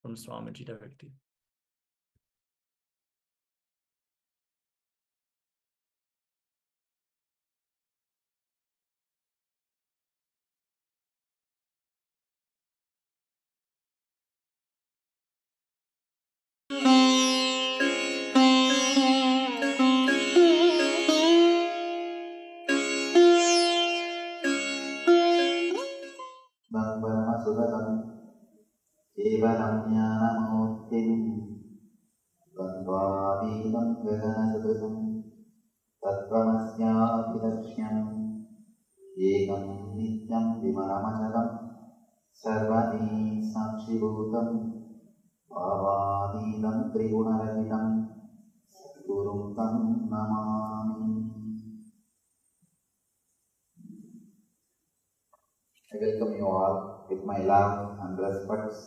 from Swamiji directly. केवलं ज्ञानमूर्तिं द्वन्द्वातीतं गगनसदृशं तत्त्वमस्याभिलक्ष्यम् एकं नित्यं विमलमचलं सर्वधी साक्षिभूतं भावातीतं त्रिगुणरहितं सद्गुरुं तं Namami. I welcome you all with my love and respects.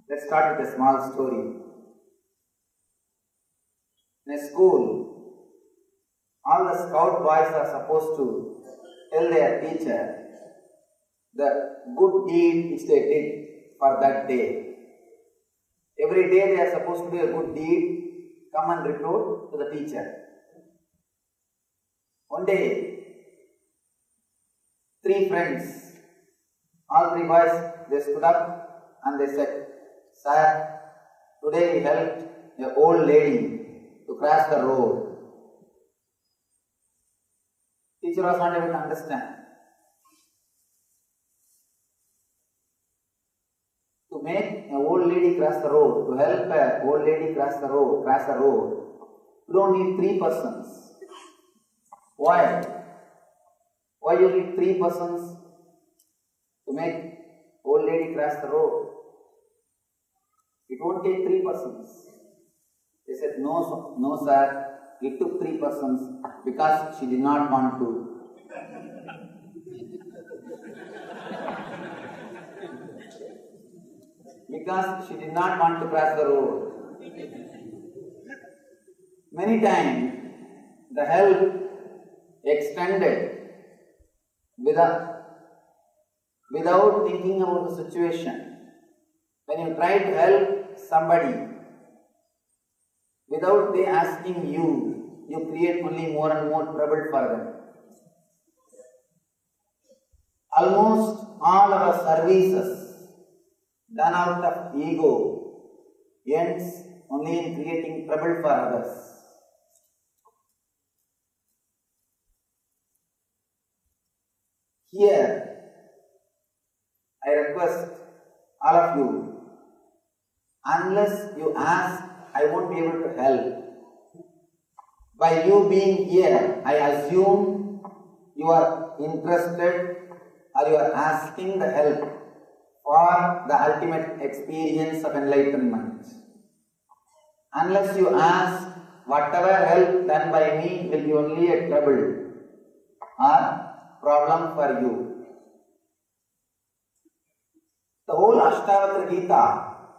Let's start with a small story. In a school, all the scout boys are supposed to tell their teacher the good deed which they did for that day. Every day they are supposed to do a good deed, come and report to the teacher. One day, 3 friends, all 3 boys, they stood up and they said, "Sir, today we helped an old lady to cross the road." Teacher was not able to understand. To make an old lady cross the road, to help an old lady cross the road, you don't need 3 persons. Why? Why you need 3 persons to make old lady cross the road? It won't take 3 persons. They said, no sir, it took 3 persons because she did not want to. Because she did not want to cross the road. Many times, the help extended without thinking about the situation. When you try to help somebody without they asking you, you create only more and more trouble for them. Almost all our services done out of ego ends only in creating trouble for others. Here, I request all of you, unless you ask, I won't be able to help. By you being here, I assume you are interested or you are asking the help for the ultimate experience of enlightenment. Unless you ask, whatever help done by me will be only a trouble or problem for you. The whole Ashtavakra Gita,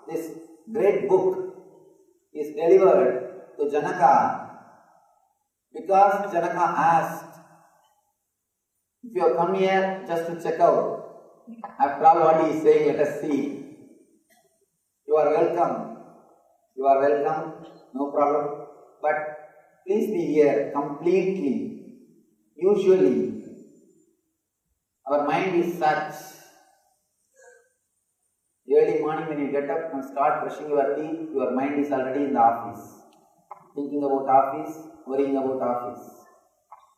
this great book, is delivered to Janaka because Janaka asked, if you have come here just to check out, after all what he is saying, let us see. You are welcome, no problem, but please be here completely. Usually, our mind is such, early morning when you get up and start brushing your teeth, your mind is already in the office. Thinking about office, worrying about office.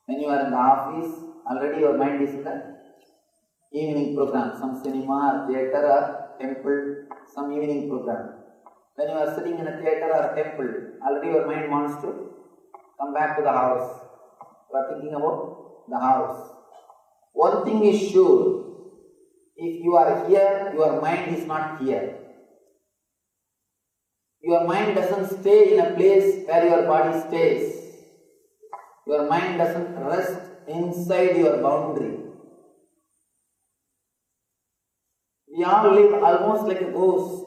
When you are in the office, already your mind is in the evening program, some cinema, theatre or temple, some evening program. When you are sitting in a theatre or a temple, already your mind wants to come back to the house. You are thinking about the house. One thing is sure, if you are here, your mind is not here. Your mind doesn't stay in a place where your body stays. Your mind doesn't rest inside your boundary. We all live almost like a ghost.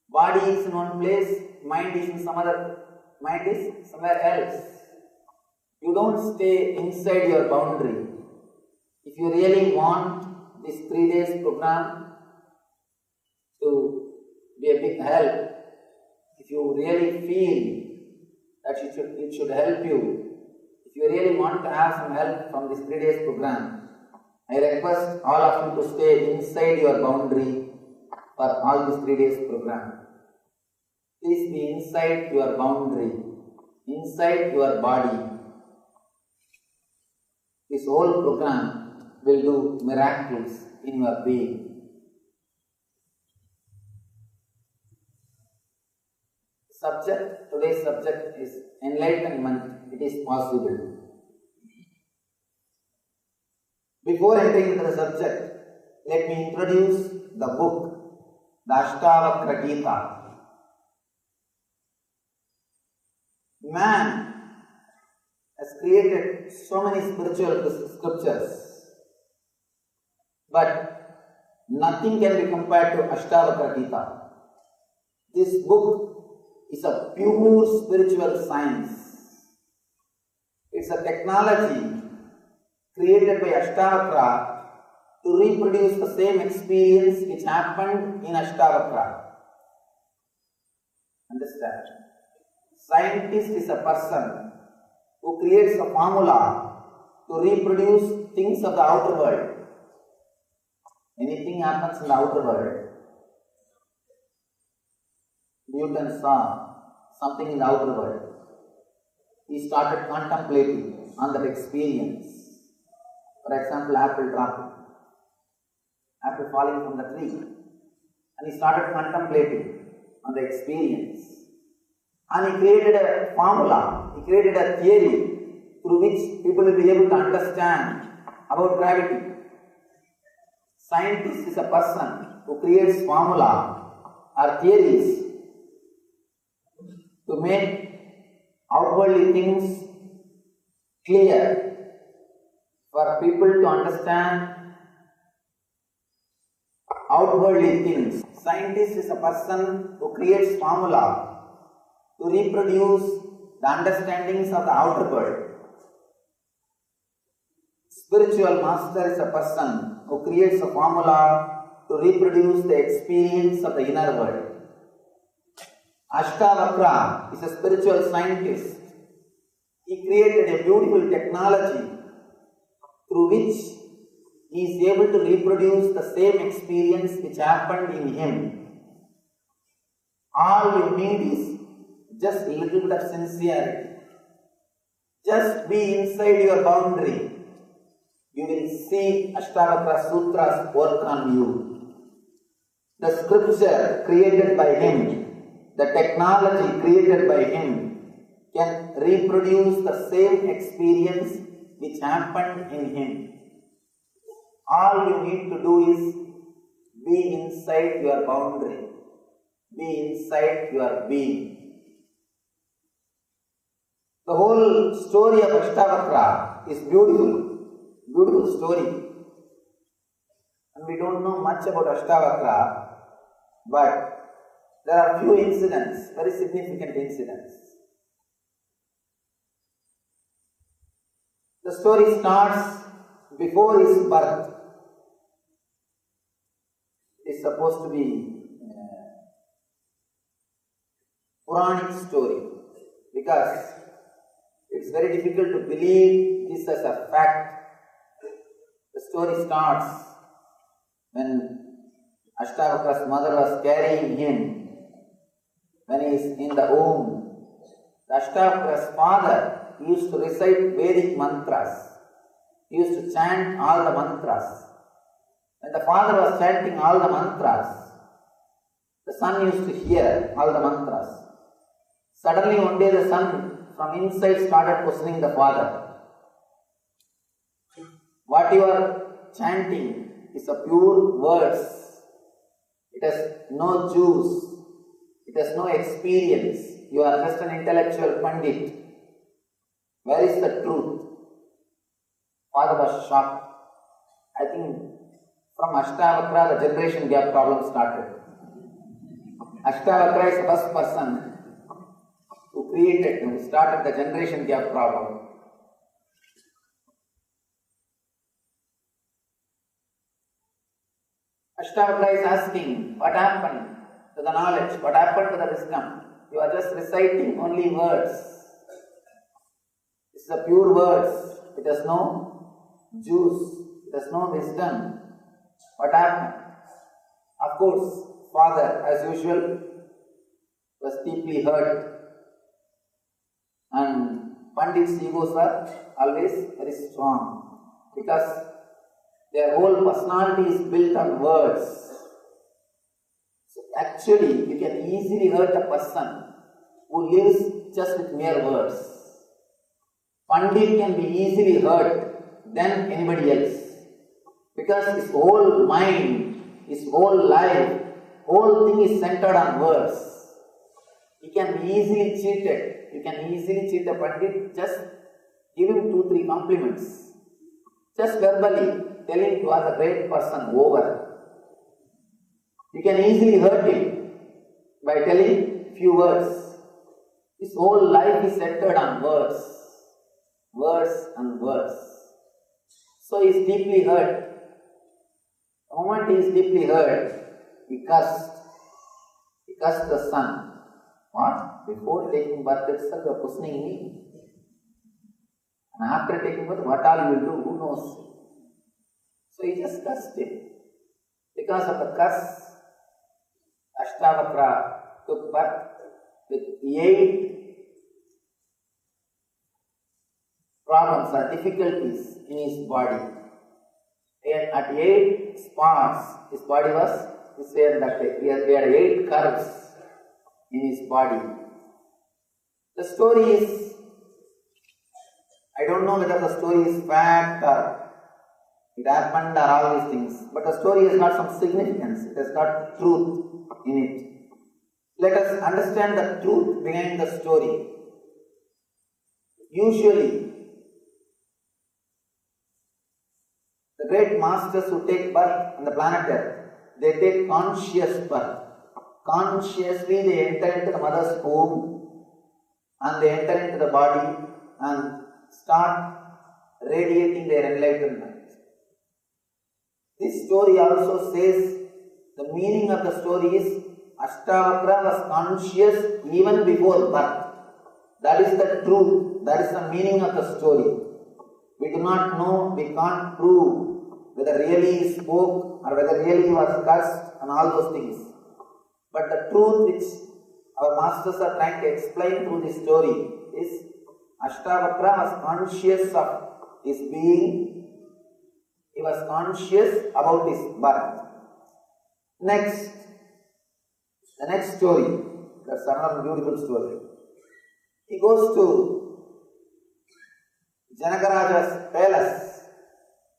Body is in one place, mind is in some other mind is somewhere else. You don't stay inside your boundary. If you really want this 3 days program to be a big help, if you really feel that it should help you, if you really want to have some help from this 3 days program, I request all of you to stay inside your boundary for all this 3 days program. Please be inside your boundary, inside your body. This whole program will do miracles in your being. Today's subject is enlightenment. It is possible. Before entering into the subject, let me introduce the book, the Ashtavakra Gita. Man has created so many spiritual scriptures, but nothing can be compared to Ashtavakra Gita. This book is a pure spiritual science. It's a technology created by Ashtavakra to reproduce the same experience which happened in Ashtavakra. Understand? Scientist is a person who creates a formula to reproduce things of the outer world. Anything happens in the outer world. Newton saw something in the outer world. He started contemplating on that experience. For example, apple dropping, apple falling from the tree. And he started contemplating on the experience. And he created a formula, he created a theory through which people will be able to understand about gravity. Scientist is a person who creates formula or theories to make outwardly things clear for people to understand outwardly things. Scientist is a person who creates formula to reproduce the understandings of the outer world. Spiritual master is a person who creates a formula to reproduce the experience of the inner world. Ashtavakra is a spiritual scientist. He created a beautiful technology through which he is able to reproduce the same experience which happened in him. All you need is just a little bit of sincerity. Just be inside your boundary. You will see Ashtavakra Sutras work on you. The scripture created by him, the technology created by him can reproduce the same experience which happened in him. All you need to do is be inside your boundary. Be inside your being. The whole story of Ashtavakra is beautiful, beautiful story. And we don't know much about Ashtavakra, but there are few incidents, very significant incidents. The story starts before his birth. It is supposed to be a Puranic story because it's very difficult to believe this as a fact. The story starts when Ashtavakara's mother was carrying him. When he is in the womb, the Ashtavakara's father used to recite Vedic mantras. He used to chant all the mantras. When the father was chanting all the mantras, the son used to hear all the mantras. Suddenly one day the son from inside started questioning the father. What you are chanting is a pure verse. It has no juice. It has no experience. You are just an intellectual pandit. Where is the truth? Father was shocked. I think from Ashtavakra the generation gap problem started. Ashtavakra is the first person who started the generation gap problem. Ashtavakra is asking, what happened to the knowledge? What happened to the wisdom? You are just reciting only words. This is a pure words. It has no juice. It has no wisdom. What happened? Of course, father, as usual, was deeply hurt. And Pandits' egos are always very strong because their whole personality is built on words. So actually, you can easily hurt a person who lives just with mere words. Pandit can be easily hurt than anybody else because his whole mind, his whole life, whole thing is centered on words. He can be easily cheated. You can easily cheat a Pandit, just give him 2-3 compliments. Just verbally telling you are a great person, over. You can easily hurt him by telling few words. His whole life is centered on words. Words and words. So he is deeply hurt. The moment he is deeply hurt, he cursed. He cursed the sun. What? Before taking birth itself, you are questioning me. And after taking birth, what all you will do? Who knows? So he just cursed him. Because of the curse, Ashtavakra took birth with 8 problems or difficulties in his body. And at 8 spots, his body was this way and that way. He had 8 curves in his body. The story is, I don't know whether the story is fact or it happened or all these things, but the story has got some significance, it has got truth in it. Let us understand the truth behind the story. Usually, the great masters who take birth on the planet Earth, they take conscious birth. Consciously they enter into the mother's womb and they enter into the body and start radiating their enlightenment. This story also says the meaning of the story is Ashtavakra was conscious even before birth. That is the truth, that is the meaning of the story. We do not know, we can't prove whether really he spoke or whether really he was cursed and all those things. But the truth which our masters are trying to explain through this story is Ashtavakra was conscious of his being, he was conscious about his birth. Next, the next story, that's another beautiful story. He goes to Janakaraja's palace.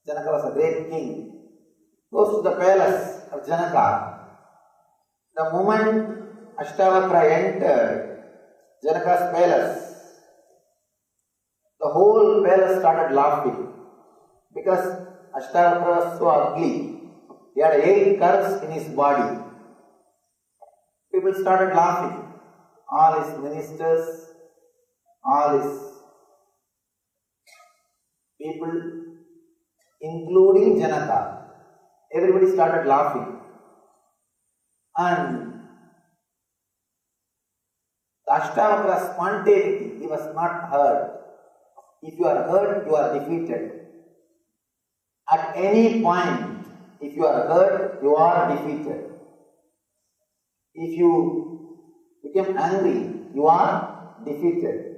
Janaka was a great king. Goes to the palace of Janaka. The moment Ashtavakra entered Janaka's palace, the whole palace started laughing because Ashtavakra was so ugly. He had 8 curves in his body. People started laughing. All his ministers, all his people, including Janaka, everybody started laughing. And the Ashtavakra spontaneity, he was not hurt. If you are hurt, you are defeated. At any point, if you are hurt, you are defeated. If you become angry, you are defeated.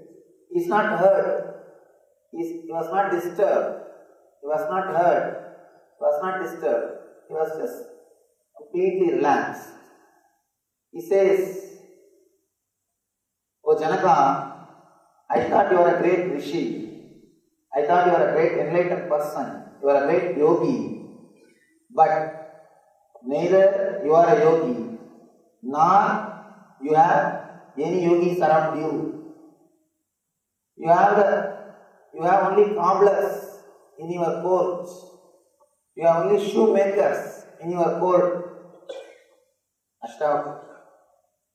He is not hurt. He was not disturbed. He was not hurt. He was not disturbed. He was just completely relaxed. He says, "Oh Janaka, I thought you were a great rishi. I thought you were a great enlightened person. You are a great yogi. But neither you are a yogi, nor you have any yogis around you. You have only cobblers in your court. You have only shoemakers in your court."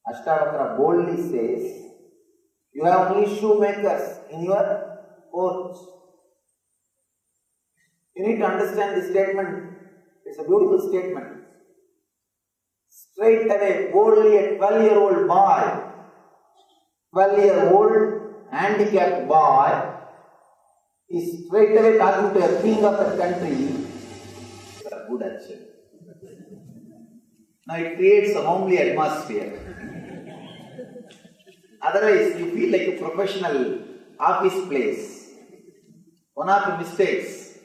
Ashtavakra boldly says, You have only shoemakers in your porch. You need to understand this statement. It's a beautiful statement. Straight away, boldly, a 12-year-old boy, 12-year-old handicapped boy, is straight away talking to a king of the country. Good action. Now it creates a homely atmosphere. Otherwise, you feel like a professional office place. One of the mistakes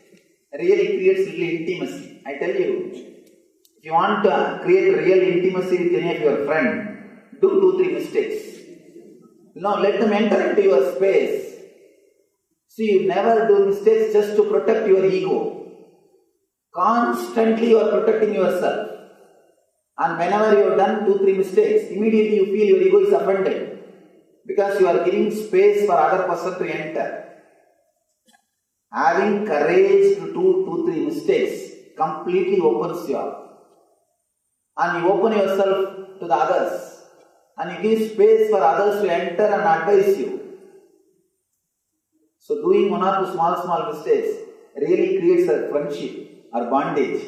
really creates little intimacy. I tell you, if you want to create real intimacy with any of your friend, do 2-3 mistakes. No, let them enter into your space. See, you never do mistakes just to protect your ego. Constantly you are protecting yourself. And whenever you have done 2-3 mistakes, immediately you feel your ego is offended. Because you are giving space for other person to enter. Having courage to do 2-3 mistakes completely opens you up. And you open yourself to the others. And you give space for others to enter and advise you. So doing 1 or 2 small mistakes really creates a friendship or bondage.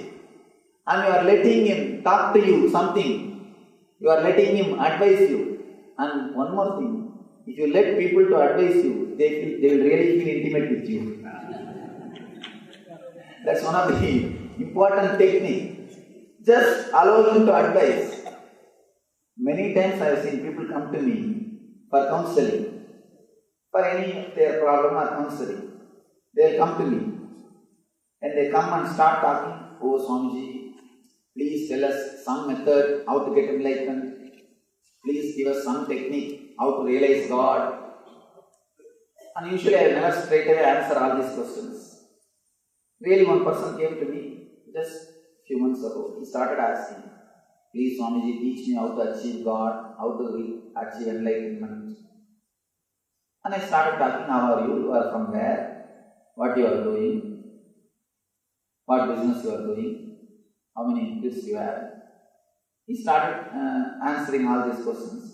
And you are letting him talk to you something. You are letting him advise you. And one more thing. If you let people to advise you, they will really feel intimate with you. That's one of the important techniques. Just allow him to advise. Many times I have seen people come to me for counseling. For any of their problem or counseling. They will come to me. And they come and start talking. Oh Swamiji, please tell us some method how to get enlightenment. Please give us some technique how to realize God. And usually I will never straight away answer all these questions. Really, one person came to me just a few months ago. He started asking, please Swamiji, teach me how to achieve God, how to achieve enlightenment. And I started talking, how are you? You are from where? What you are doing? What business you are doing? How many kids you have? He started answering all these questions.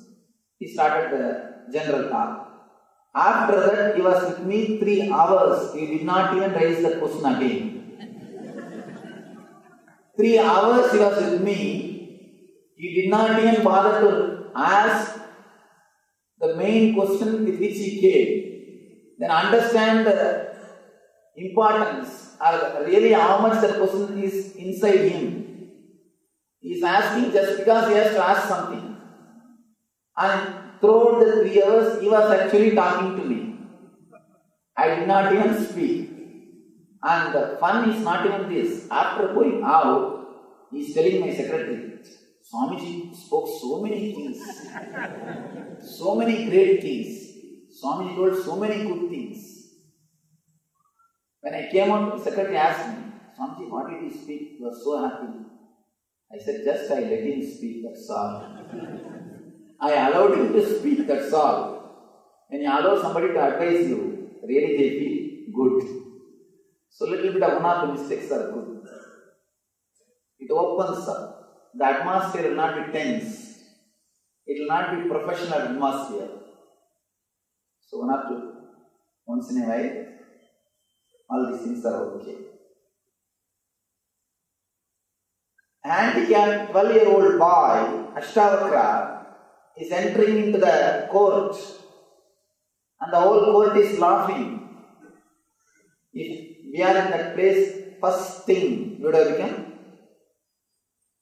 He started the general talk. After that, he was with me 3 hours. He did not even raise the question again. 3 hours he was with me. He did not even bother to ask the main question with which he came. Then understand the importance or really how much the question is inside him. He is asking just because he has to ask something. And throughout the 3 hours, he was actually talking to me. I did not even speak. And the fun is not even this. After going out, he is telling my secretary, Swamiji spoke so many things. So many great things. Swamiji told so many good things. When I came out, the secretary asked me, Swamiji, what did he speak? He was so happy. I said, just I let him speak, that's all. I allowed him to speak, that's all. When you allow somebody to advise you, really they feel good. So little bit of one or two mistakes are good. It opens up. The atmosphere will not be tense. It will not be professional atmosphere. So one or two, once in a while, all these things are okay. Handicapped 12-year-old boy, Ashtavakra, is entering into the court and the whole court is laughing. If we are in that place, first thing we would have become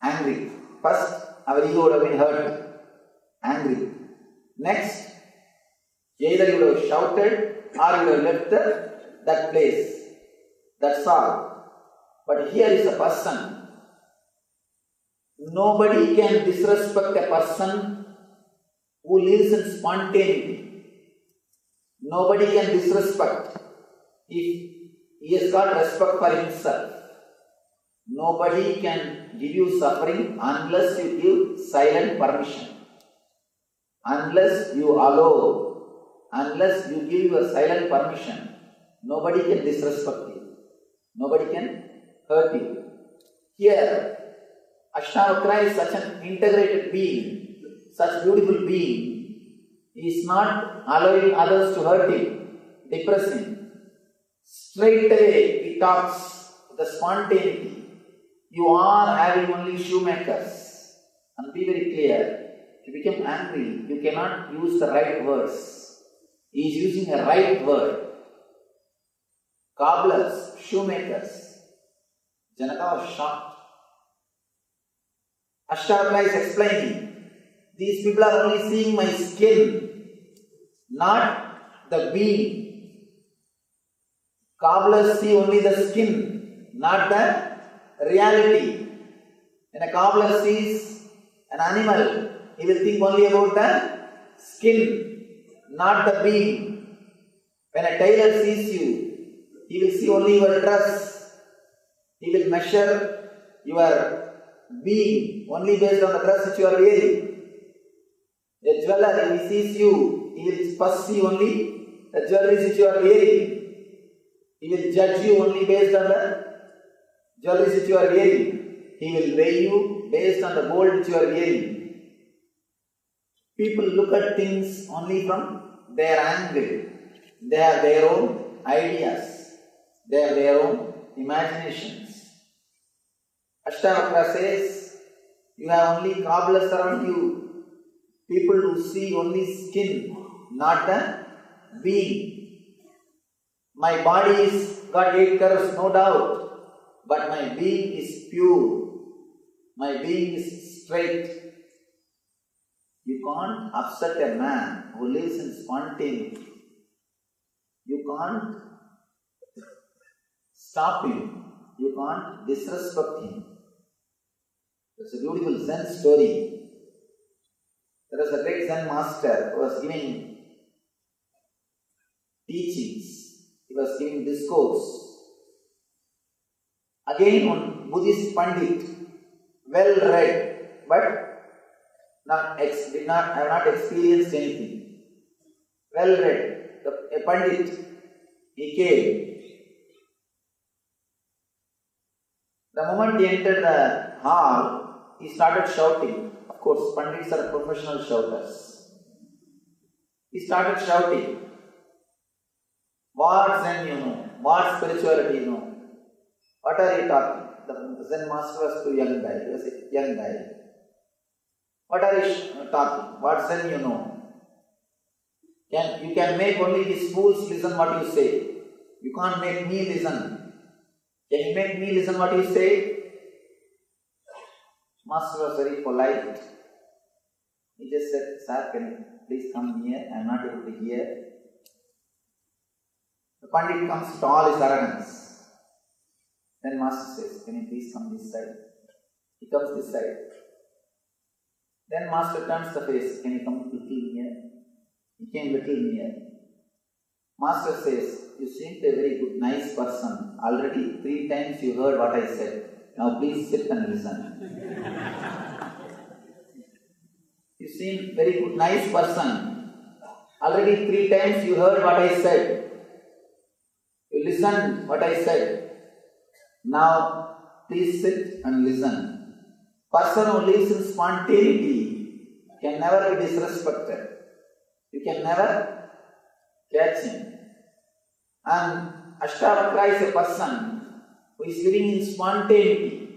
angry. First, our ego would have been hurt, angry. Next, either you would have shouted or you would have left that place. That's all. But here is a person. Nobody can disrespect a person who lives in spontaneity. Nobody can disrespect if he has got respect for himself. Nobody can give you suffering unless you give silent permission. Unless you allow, unless you give your silent permission, nobody can disrespect you. Nobody can hurt you. Here, Ashtavakra is such an integrated being, such beautiful being. He is not allowing others to hurt him, depress him. Straight away he talks with the spontaneity. You are having only shoemakers. And be very clear, if you become angry, you cannot use the right words. He is using a right word. Cobblers, shoemakers. Janaka was shocked. Ashtavakra is explaining, these people are only seeing my skin, not the being. Cobblers see only the skin, not the reality. When a cobbler sees an animal, he will think only about the skin, not the being. When a tailor sees you, he will see only your dress. He will measure your being only based on the dress which you are wearing. A jeweler, if he sees you, he will first see only the jewelry which you are wearing. He will judge you only based on the jewelry which you are wearing. He will weigh you based on the gold which you are wearing. People look at things only from their angle. They have their own ideas. They have their own imaginations. Ashtavakra says, you have only cobblers around you. People who see only skin, not the being. My body is got 8 curves, no doubt, but my being is pure. My being is straight. You can't upset a man who lives in spontaneity. You can't stop him. You can't disrespect him. It's a beautiful Zen story. There was a great Zen master who was giving teachings. He was giving discourse. Again, one Buddhist Pandit, well read, but have not experienced anything. Well read. A Pandit, he came. The moment he entered the hall, he started shouting. Of course, Pandits are professional shouters. He started shouting. What Zen you know? What spirituality you know? What are you talking? The Zen master was too young guy. He was a young guy. What are you talking? What Zen you know? You can make only these fools listen what you say. You can't make me listen. Can you make me listen what you say? Master was very polite. He just said, Sir, can you please come here? I am not able to hear. The Pandit comes with all his arrogance. Then Master says, can you please come this side? He comes this side. Then Master turns the face, can you come little near? He came little near. Master says, you seem a very good, nice person. Already 3 times you heard what I said. Now please sit and listen. You seem very good, nice person. Already 3 times you heard what I said. You listened what I said. Now please sit and listen. Person who lives in spontaneity can never be disrespected. You can never catch him. And Ashtavakra is a person who is living in spontaneity,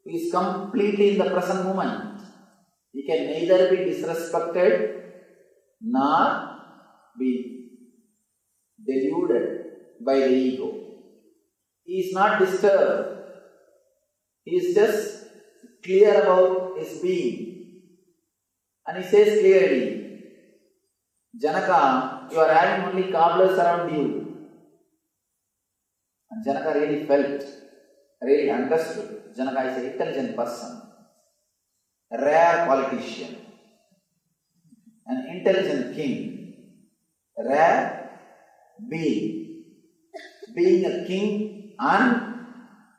who is completely in the present moment. He can neither be disrespected nor be deluded by the ego. He is not disturbed. He is just clear about his being. And he says clearly, Janaka, you are having only cobblers around you. And Janaka really felt, really understood. Janaka is an intelligent person, a rare politician, an intelligent king, a rare being. Being a king and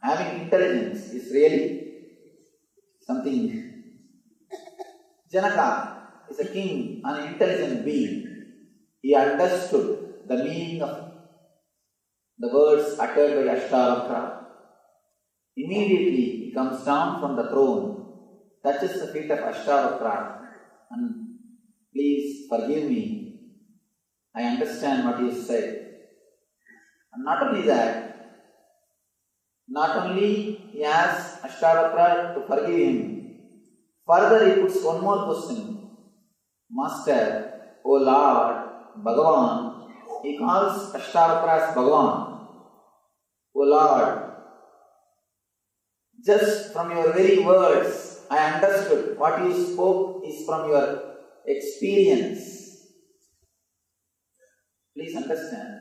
having intelligence is really something. Janaka is a king and an intelligent being. He understood the meaning of the words uttered by Ashtavakra. Immediately he comes down from the throne, touches the feet of Ashtavakra and please forgive me. I understand what you said. And not only that, not only he asks Ashtavakra to forgive him, further he puts one more question. Master, O Lord, Bhagavan, he calls Ashtavakra as Bhagavan. O Lord, just from your very words, I understood what you spoke is from your experience. Please understand,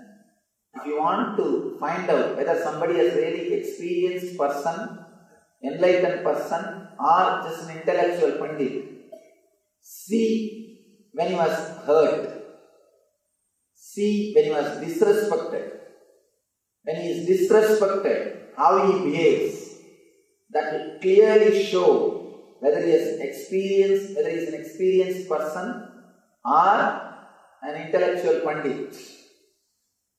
if you want to find out whether somebody is really experienced person, enlightened person, or just an intellectual pandit, see when he was hurt, see when he was disrespected. When he is disrespected, how he behaves, that will clearly show whether he is experienced, whether he is an experienced person or an intellectual pandit.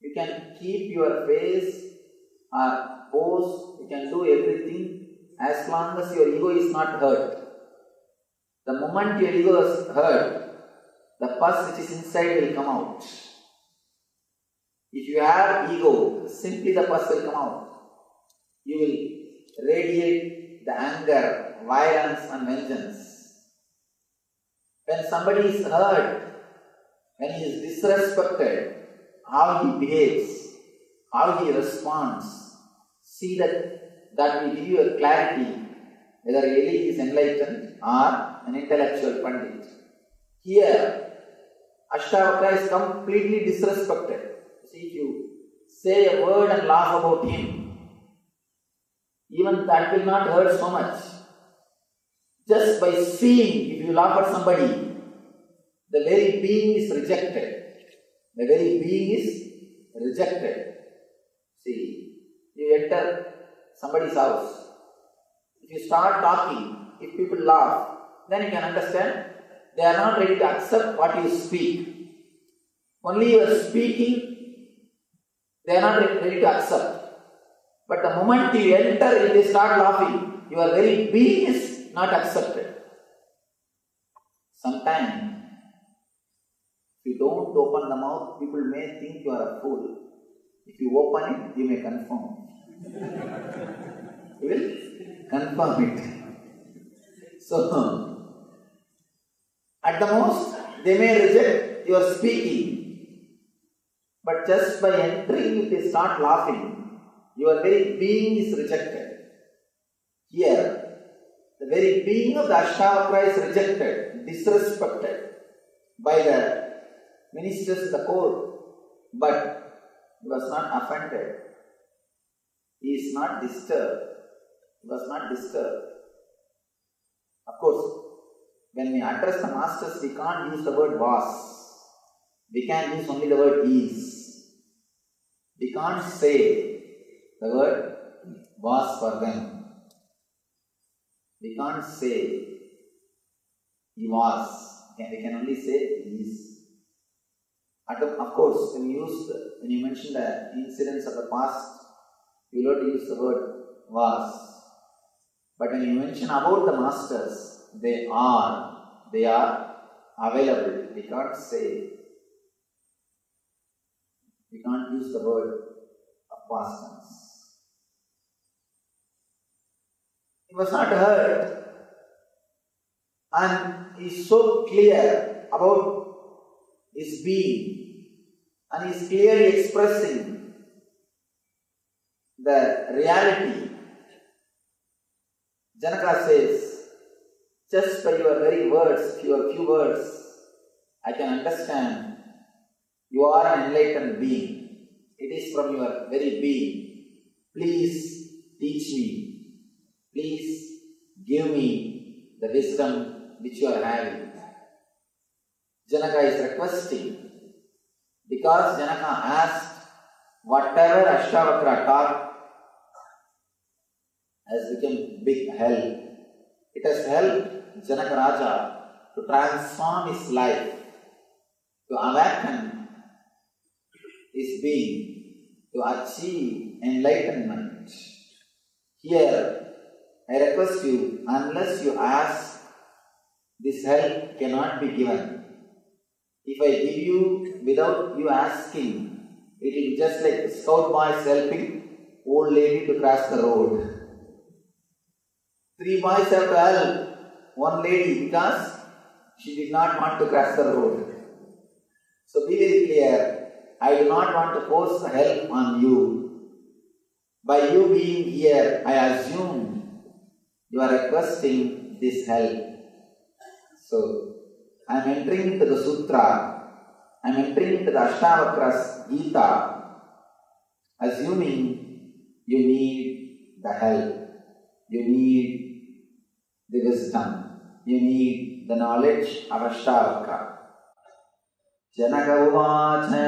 You can keep your face or pose, you can do everything as long as your ego is not hurt. The moment your ego is hurt, the pus which is inside will come out. If you have ego, simply the pus will come out. You will radiate the anger, violence and vengeance. When somebody is hurt, when he is disrespected, how he behaves, how he responds, see that will give you a clarity whether really he is enlightened or an intellectual pandit. Here, Ashtavakra is completely disrespected. See, if you say a word and laugh about him, even that will not hurt so much. Just by seeing, if you laugh at somebody, the very being is rejected. The very being is rejected. See, you enter somebody's house. If you start talking, if people laugh, then you can understand they are not ready to accept what you speak. Only you are speaking, they are not ready to accept. But the moment you enter, if they start laughing, your very being is not accepted. Sometimes, if you don't open the mouth, people may think you are a fool. If you open it, you may confirm. You will confirm it. So, at the most, they may reject your speaking. But just by entering, if they start laughing, your very being is rejected. Here, the very being of the Ashtavakra is rejected, disrespected by the ministers in the court. But he was not offended. He is not disturbed. He was not disturbed. Of course, when we address the masters, we can't use the word was. We can use only the word is. We can't say the word was for them. We can't say he was. We can only say he is. Of course, when you mention the incidents of the past, you will not use the word was. But when you mention about the masters, they are available. We can't say. We can't use the word of past tense. He was not hurt, and he is so clear about his being, and he is clearly expressing the reality. Janaka says, just by your very words, your few words, I can understand you are an enlightened being. It is from your very being. Please teach me. Please give me the wisdom which you are having. Janaka is requesting, because Janaka asked whatever Ashtavakra taught has become big help. It has helped Janaka Raja to transform his life, to awaken his being, to achieve enlightenment. Here, I request you, unless you ask, this help cannot be given. If I give you without you asking, it will be just like scout boys helping old lady to cross the road. 3 boys have to help one lady because she did not want to cross the road. So be very clear, I do not want to force help on you. By you being here, I assume you are requesting this help. So, I am entering into the Sutra, I am entering into the Ashtavakras Gita, assuming you need the help, you need the wisdom, you need the knowledge of Ashtavakra. Janaka Uvacha.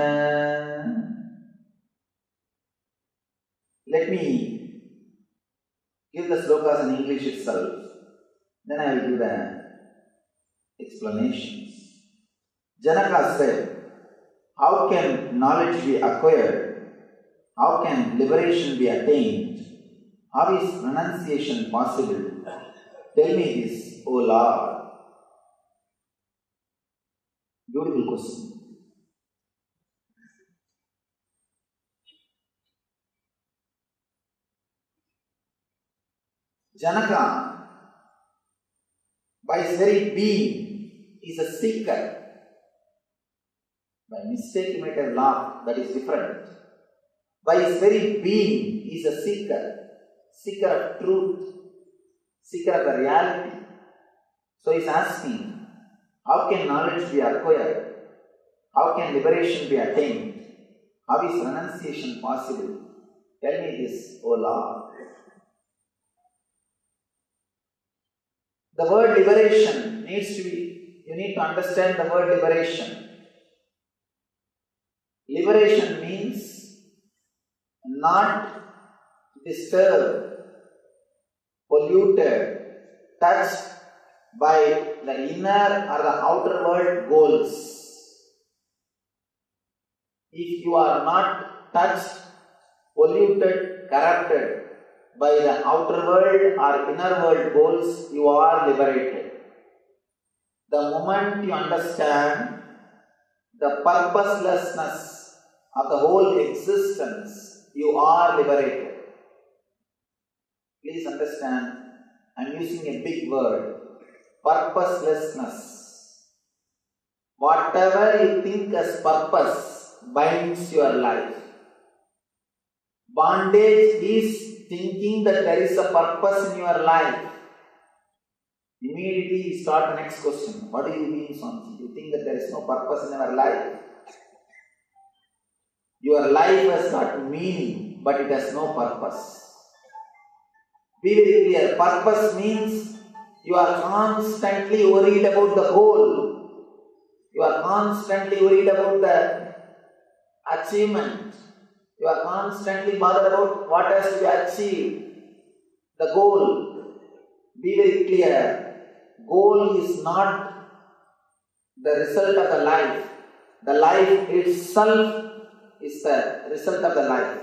Let me give the slokas in English itself, then I will give the explanations. Janaka said, how can knowledge be acquired? How can liberation be attained? How is renunciation possible? Tell me this, O Lord. Beautiful question. Janaka, by his very being, is a seeker. By mistake you might have laughed, that is different. By his very being, he is a seeker. Seeker of truth, seeker of the reality. So he is asking, how can knowledge be acquired? How can liberation be attained? How is renunciation possible? Tell me this, O Lord. The word liberation needs to be, you need to understand the word liberation. Liberation means not disturbed, polluted, touched by the inner or the outer world goals. If you are not touched, polluted, corrupted by the outer world or inner world goals, you are liberated. The moment you understand the purposelessness of the whole existence, you are liberated. Please understand, I am using a big word, purposelessness. Whatever you think as purpose binds your life. Bondage is thinking that there is a purpose in your life. Immediately you start the next question. What do you mean, Swamiji? You think that there is no purpose in your life? Your life has got meaning, but it has no purpose. Be very clear. Purpose means you are constantly worried about the goal. You are constantly worried about the achievement. You are constantly bothered about what has to be achieved. The goal. Be very clear. Goal is not the result of the life. The life itself is the result of the life.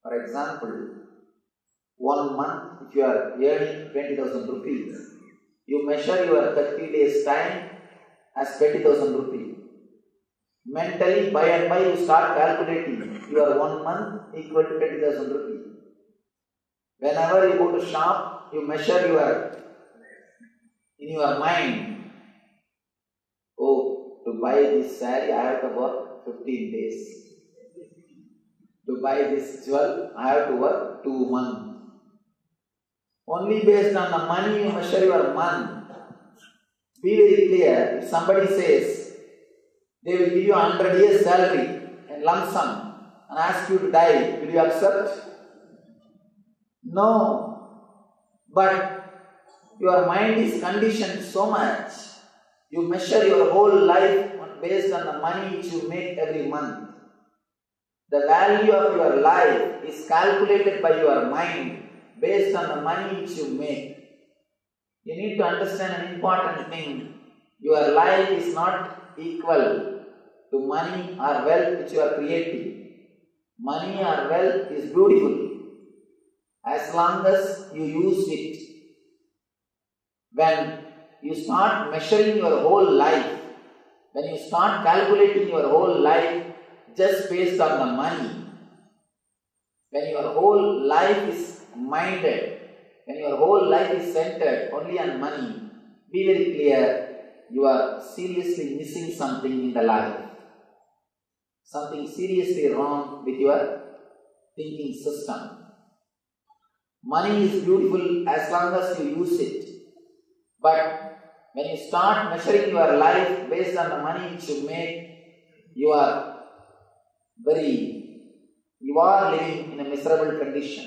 For example, 1 month, if you are earning 20,000 rupees, you measure your 30 days time as 20,000 rupees. Mentally, by and by, you start calculating your 1 month equal to 20,000 rupees. Whenever you go to shop, you measure in your mind, oh, to buy this saree, I have to work 15 days. To buy this jewel, I have to work 2 months. Only based on the money you measure your month. Be very clear. If somebody says they will give you 100 years salary and lump sum and ask you to die, will you accept? No. But your mind is conditioned so much. You measure your whole life based on the money which you make every month. The value of your life is calculated by your mind based on the money which you make. You need to understand an important thing. Your life is not equal to money or wealth which you are creating. Money or wealth is beautiful as long as you use it. When you start measuring your whole life When you start calculating your whole life just based on the money, when your whole life is minded, when your whole life is centered only on money, be very clear, you are seriously missing something in the life. Something seriously wrong with your thinking system. Money is beautiful as long as you use it. But when you start measuring your life based on the money which you make, you are living in a miserable condition.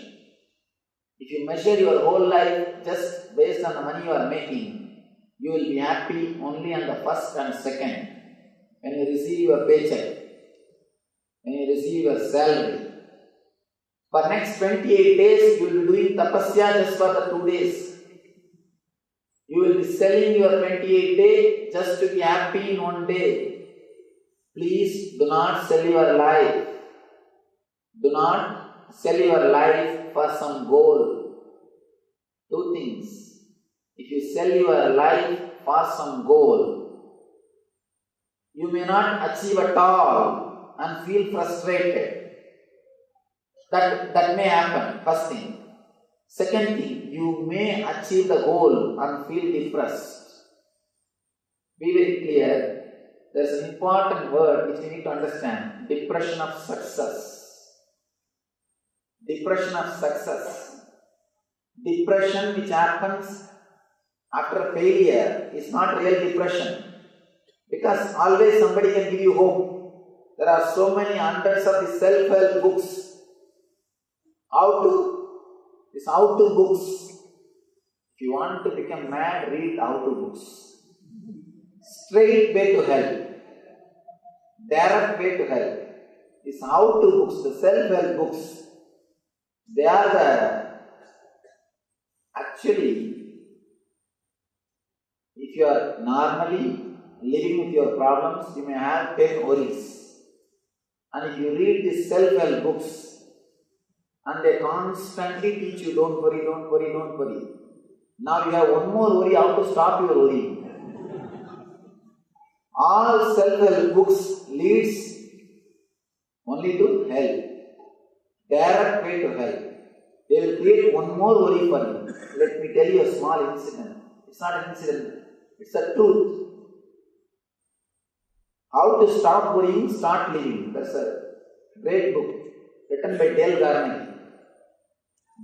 If you measure your whole life just based on the money you are making, you will be happy only on the first and second. When you receive your paycheck, when you receive your salary. For next 28 days, you will be doing tapasya just for the 2 days. You will be selling your 28 day just to be happy in 1 day. Please do not sell your life. Do not sell your life for some goal. 2 things. If you sell your life for some goal, you may not achieve at all and feel frustrated. That may happen, first thing. Second thing, you may achieve the goal and feel depressed. Be very clear, there is an important word which we need to understand. Depression of success. Depression of success. Depression which happens after failure is not real depression. Because always somebody can give you hope. There are so many hundreds of the self-help books. How-to books. If you want to become mad, read how-to books. Straight way to hell. Direct way to hell. These how-to books, the self-help books, they are actually, if you are normally living with your problems, you may have 10 worries. And if you read these self-help books, and they constantly teach you, don't worry, don't worry, don't worry. Now you have one more worry, how to stop your worry. All self-help books leads only to hell. Direct way to hell. They will create one more worry for you. Let me tell you a small incident. It's not an incident, it's a truth. How to stop worrying, start living. That's a great book written by Dale Carnegie.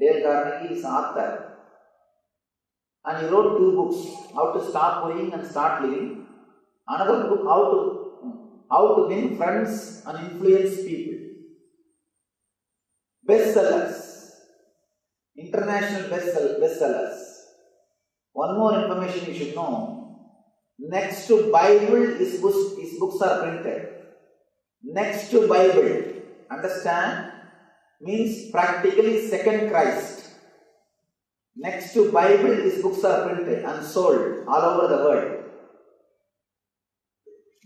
Dale Carnegie is an author. And he wrote 2 books, How to Stop Worrying and Start Living. Another book, How to Win Friends and Influence People. Bestsellers. International bestsellers. One more information you should know. Next to Bible, his books are printed. Next to Bible. Understand? Means practically second Christ. Next to Bible, his books are printed and sold all over the world.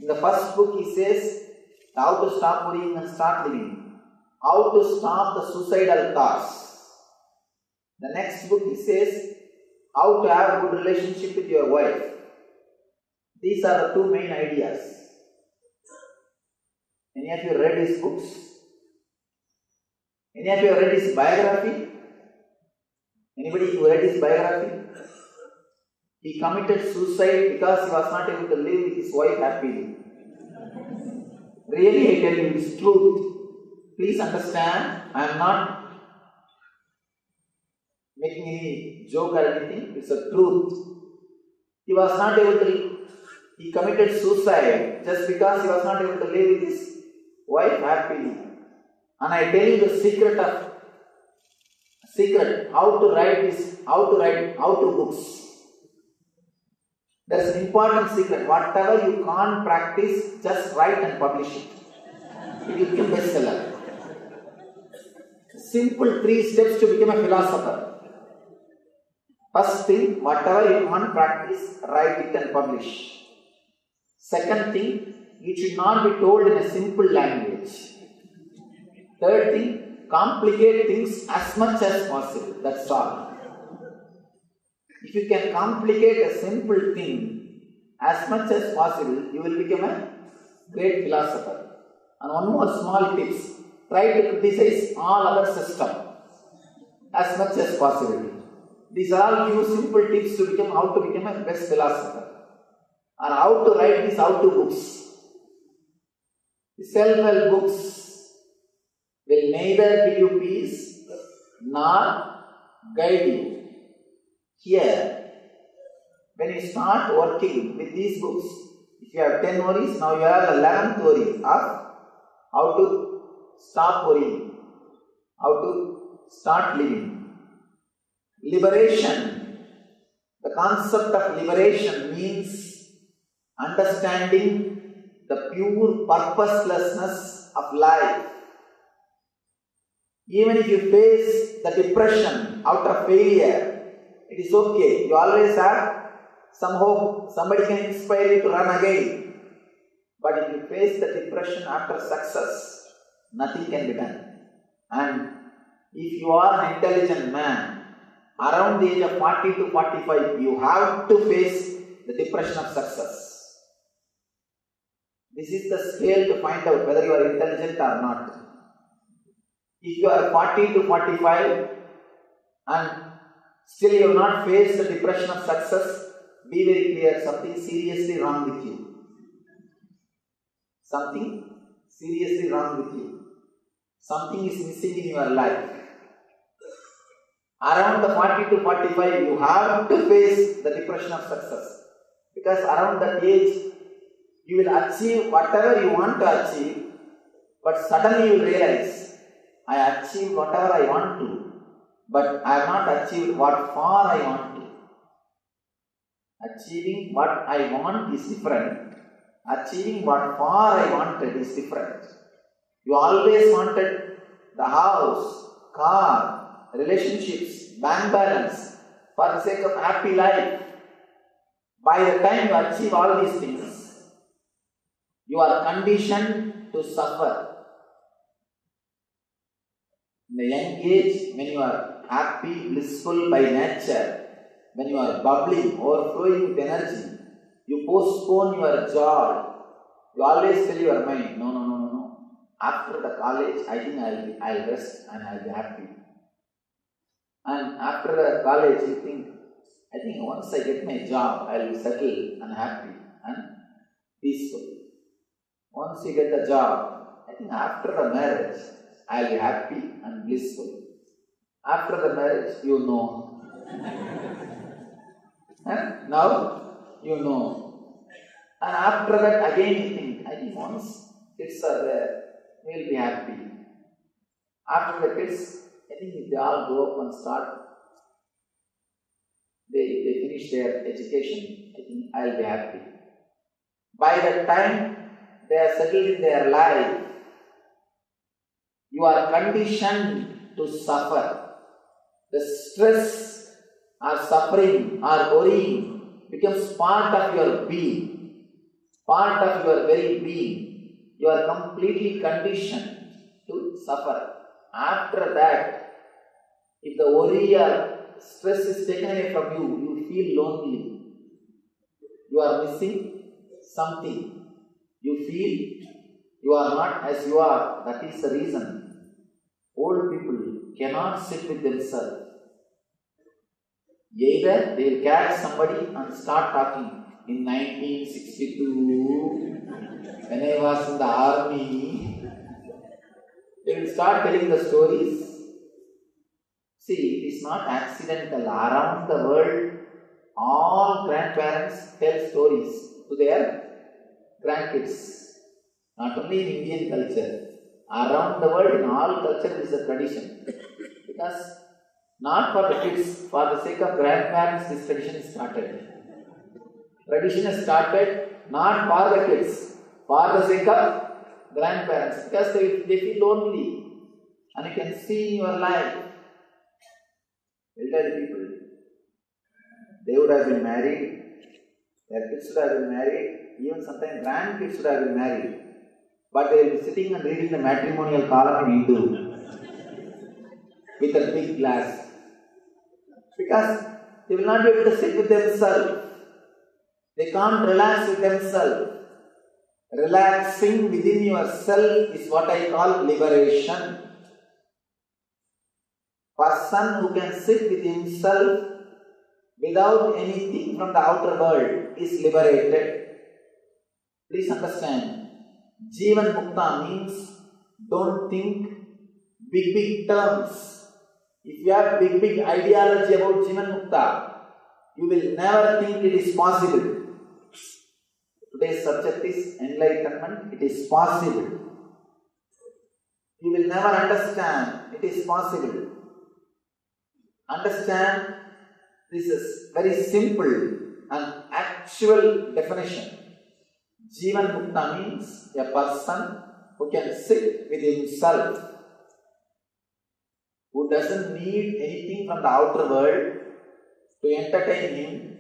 In the first book, he says how to stop worrying and start living. How to stop the suicidal thoughts. The next book, he says how to have a good relationship with your wife. These are the 2 main ideas. Any of you read his books? Any of you have read his biography? Anybody who read his biography? He committed suicide because he was not able to live with his wife happily. Really, I tell you, it's truth. Please understand, I am not making any joke or anything. It's a truth. He committed suicide just because he was not able to live with his wife happily. And I tell you the secret, how to books. There is an important secret. Whatever you can't practice, just write and publish it. It will become bestseller. Simple 3 steps to become a philosopher. First thing, whatever you can't practice, write it and publish. Second thing, it should not be told in a simple language. Third thing, complicate things as much as possible. That's all. If you can complicate a simple thing as much as possible, you will become a great philosopher. And one more small tips, try to criticize all other systems as much as possible. These are all few simple tips to become how to become a best philosopher, or how to write these how-to books. The self-help books will neither give you peace nor guide you. Here, when you start working with these books, if you have 10 worries, now you have the 11th worry of how to stop worrying, how to start living. Liberation. The concept of liberation means understanding the pure purposelessness of life. Even if you face the depression out of failure, it is okay. You always have some hope. Somebody can inspire you to run again. But if you face the depression after success, nothing can be done. And if you are an intelligent man, around the age of 40 to 45, you have to face the depression of success. This is the scale to find out whether you are intelligent or not. If you are 40 to 45 and still you have not faced the depression of success, be very clear, something seriously wrong with you. Something seriously wrong with you. Something is missing in your life. Around the 40 to 45, you have to face the depression of success. Because around that age, you will achieve whatever you want to achieve, but suddenly you will realize, I achieved whatever I want to, but I have not achieved what far I want to. Achieving what I want is different. Achieving what far I wanted is different. You always wanted the house, car, relationships, bank balance, for the sake of happy life. By the time you achieve all these things, you are conditioned to suffer. In the young age, when you are happy, blissful by nature, when you are bubbling, overflowing with energy, you postpone your joy. You always tell your mind, no. After the college, I think I'll rest and I'll be happy. And after the college, you think, I think once I get my job, I'll be settled and happy and peaceful. Once you get the job, I think after the marriage, I'll be happy and blissful. After the marriage, you know. And now, you know. And after that, again you think, I think once kids are there, we'll be happy. After the kids, I think if they all grow up and start, they finish their education, I think I'll be happy. By the time they are settled in their life, you are conditioned to suffer. The stress or suffering or worrying becomes part of your being, part of your very being. You are completely conditioned to suffer. After that, if the worry or stress is taken away from you, you feel lonely. You are missing something. You feel you are not as you are. That is the reason old people cannot sit with themselves. Either they will catch somebody and start talking. In 1962, when I was in the army, they will start telling the stories. See, it is not accidental. Around the world, all grandparents tell stories to their grandkids. Not only in Indian culture. Around the world, in all culture, is a tradition. Because not for the kids, for the sake of grandparents, this tradition started. Tradition has started not for the kids, for the sake of grandparents. Because they feel lonely. And you can see in your life, elderly people, they would have been married, their kids would have been married, even sometimes grandkids would have been married. But they will be sitting and reading the matrimonial column in Hindu with a big glass. Because they will not be able to sit with themselves. They can't relax with themselves. Relaxing within yourself is what I call liberation. Person who can sit with himself without anything from the outer world is liberated. Please understand, Jivan Mukta means don't think big terms. If you have big ideology about Jivan Mukta, you will never think it is possible. Today's subject is enlightenment. It is possible. You will never understand. It is possible. Understand, this is very simple and actual definition. Jivan Mukta means a person who can sit with himself, who doesn't need anything from the outer world to entertain him,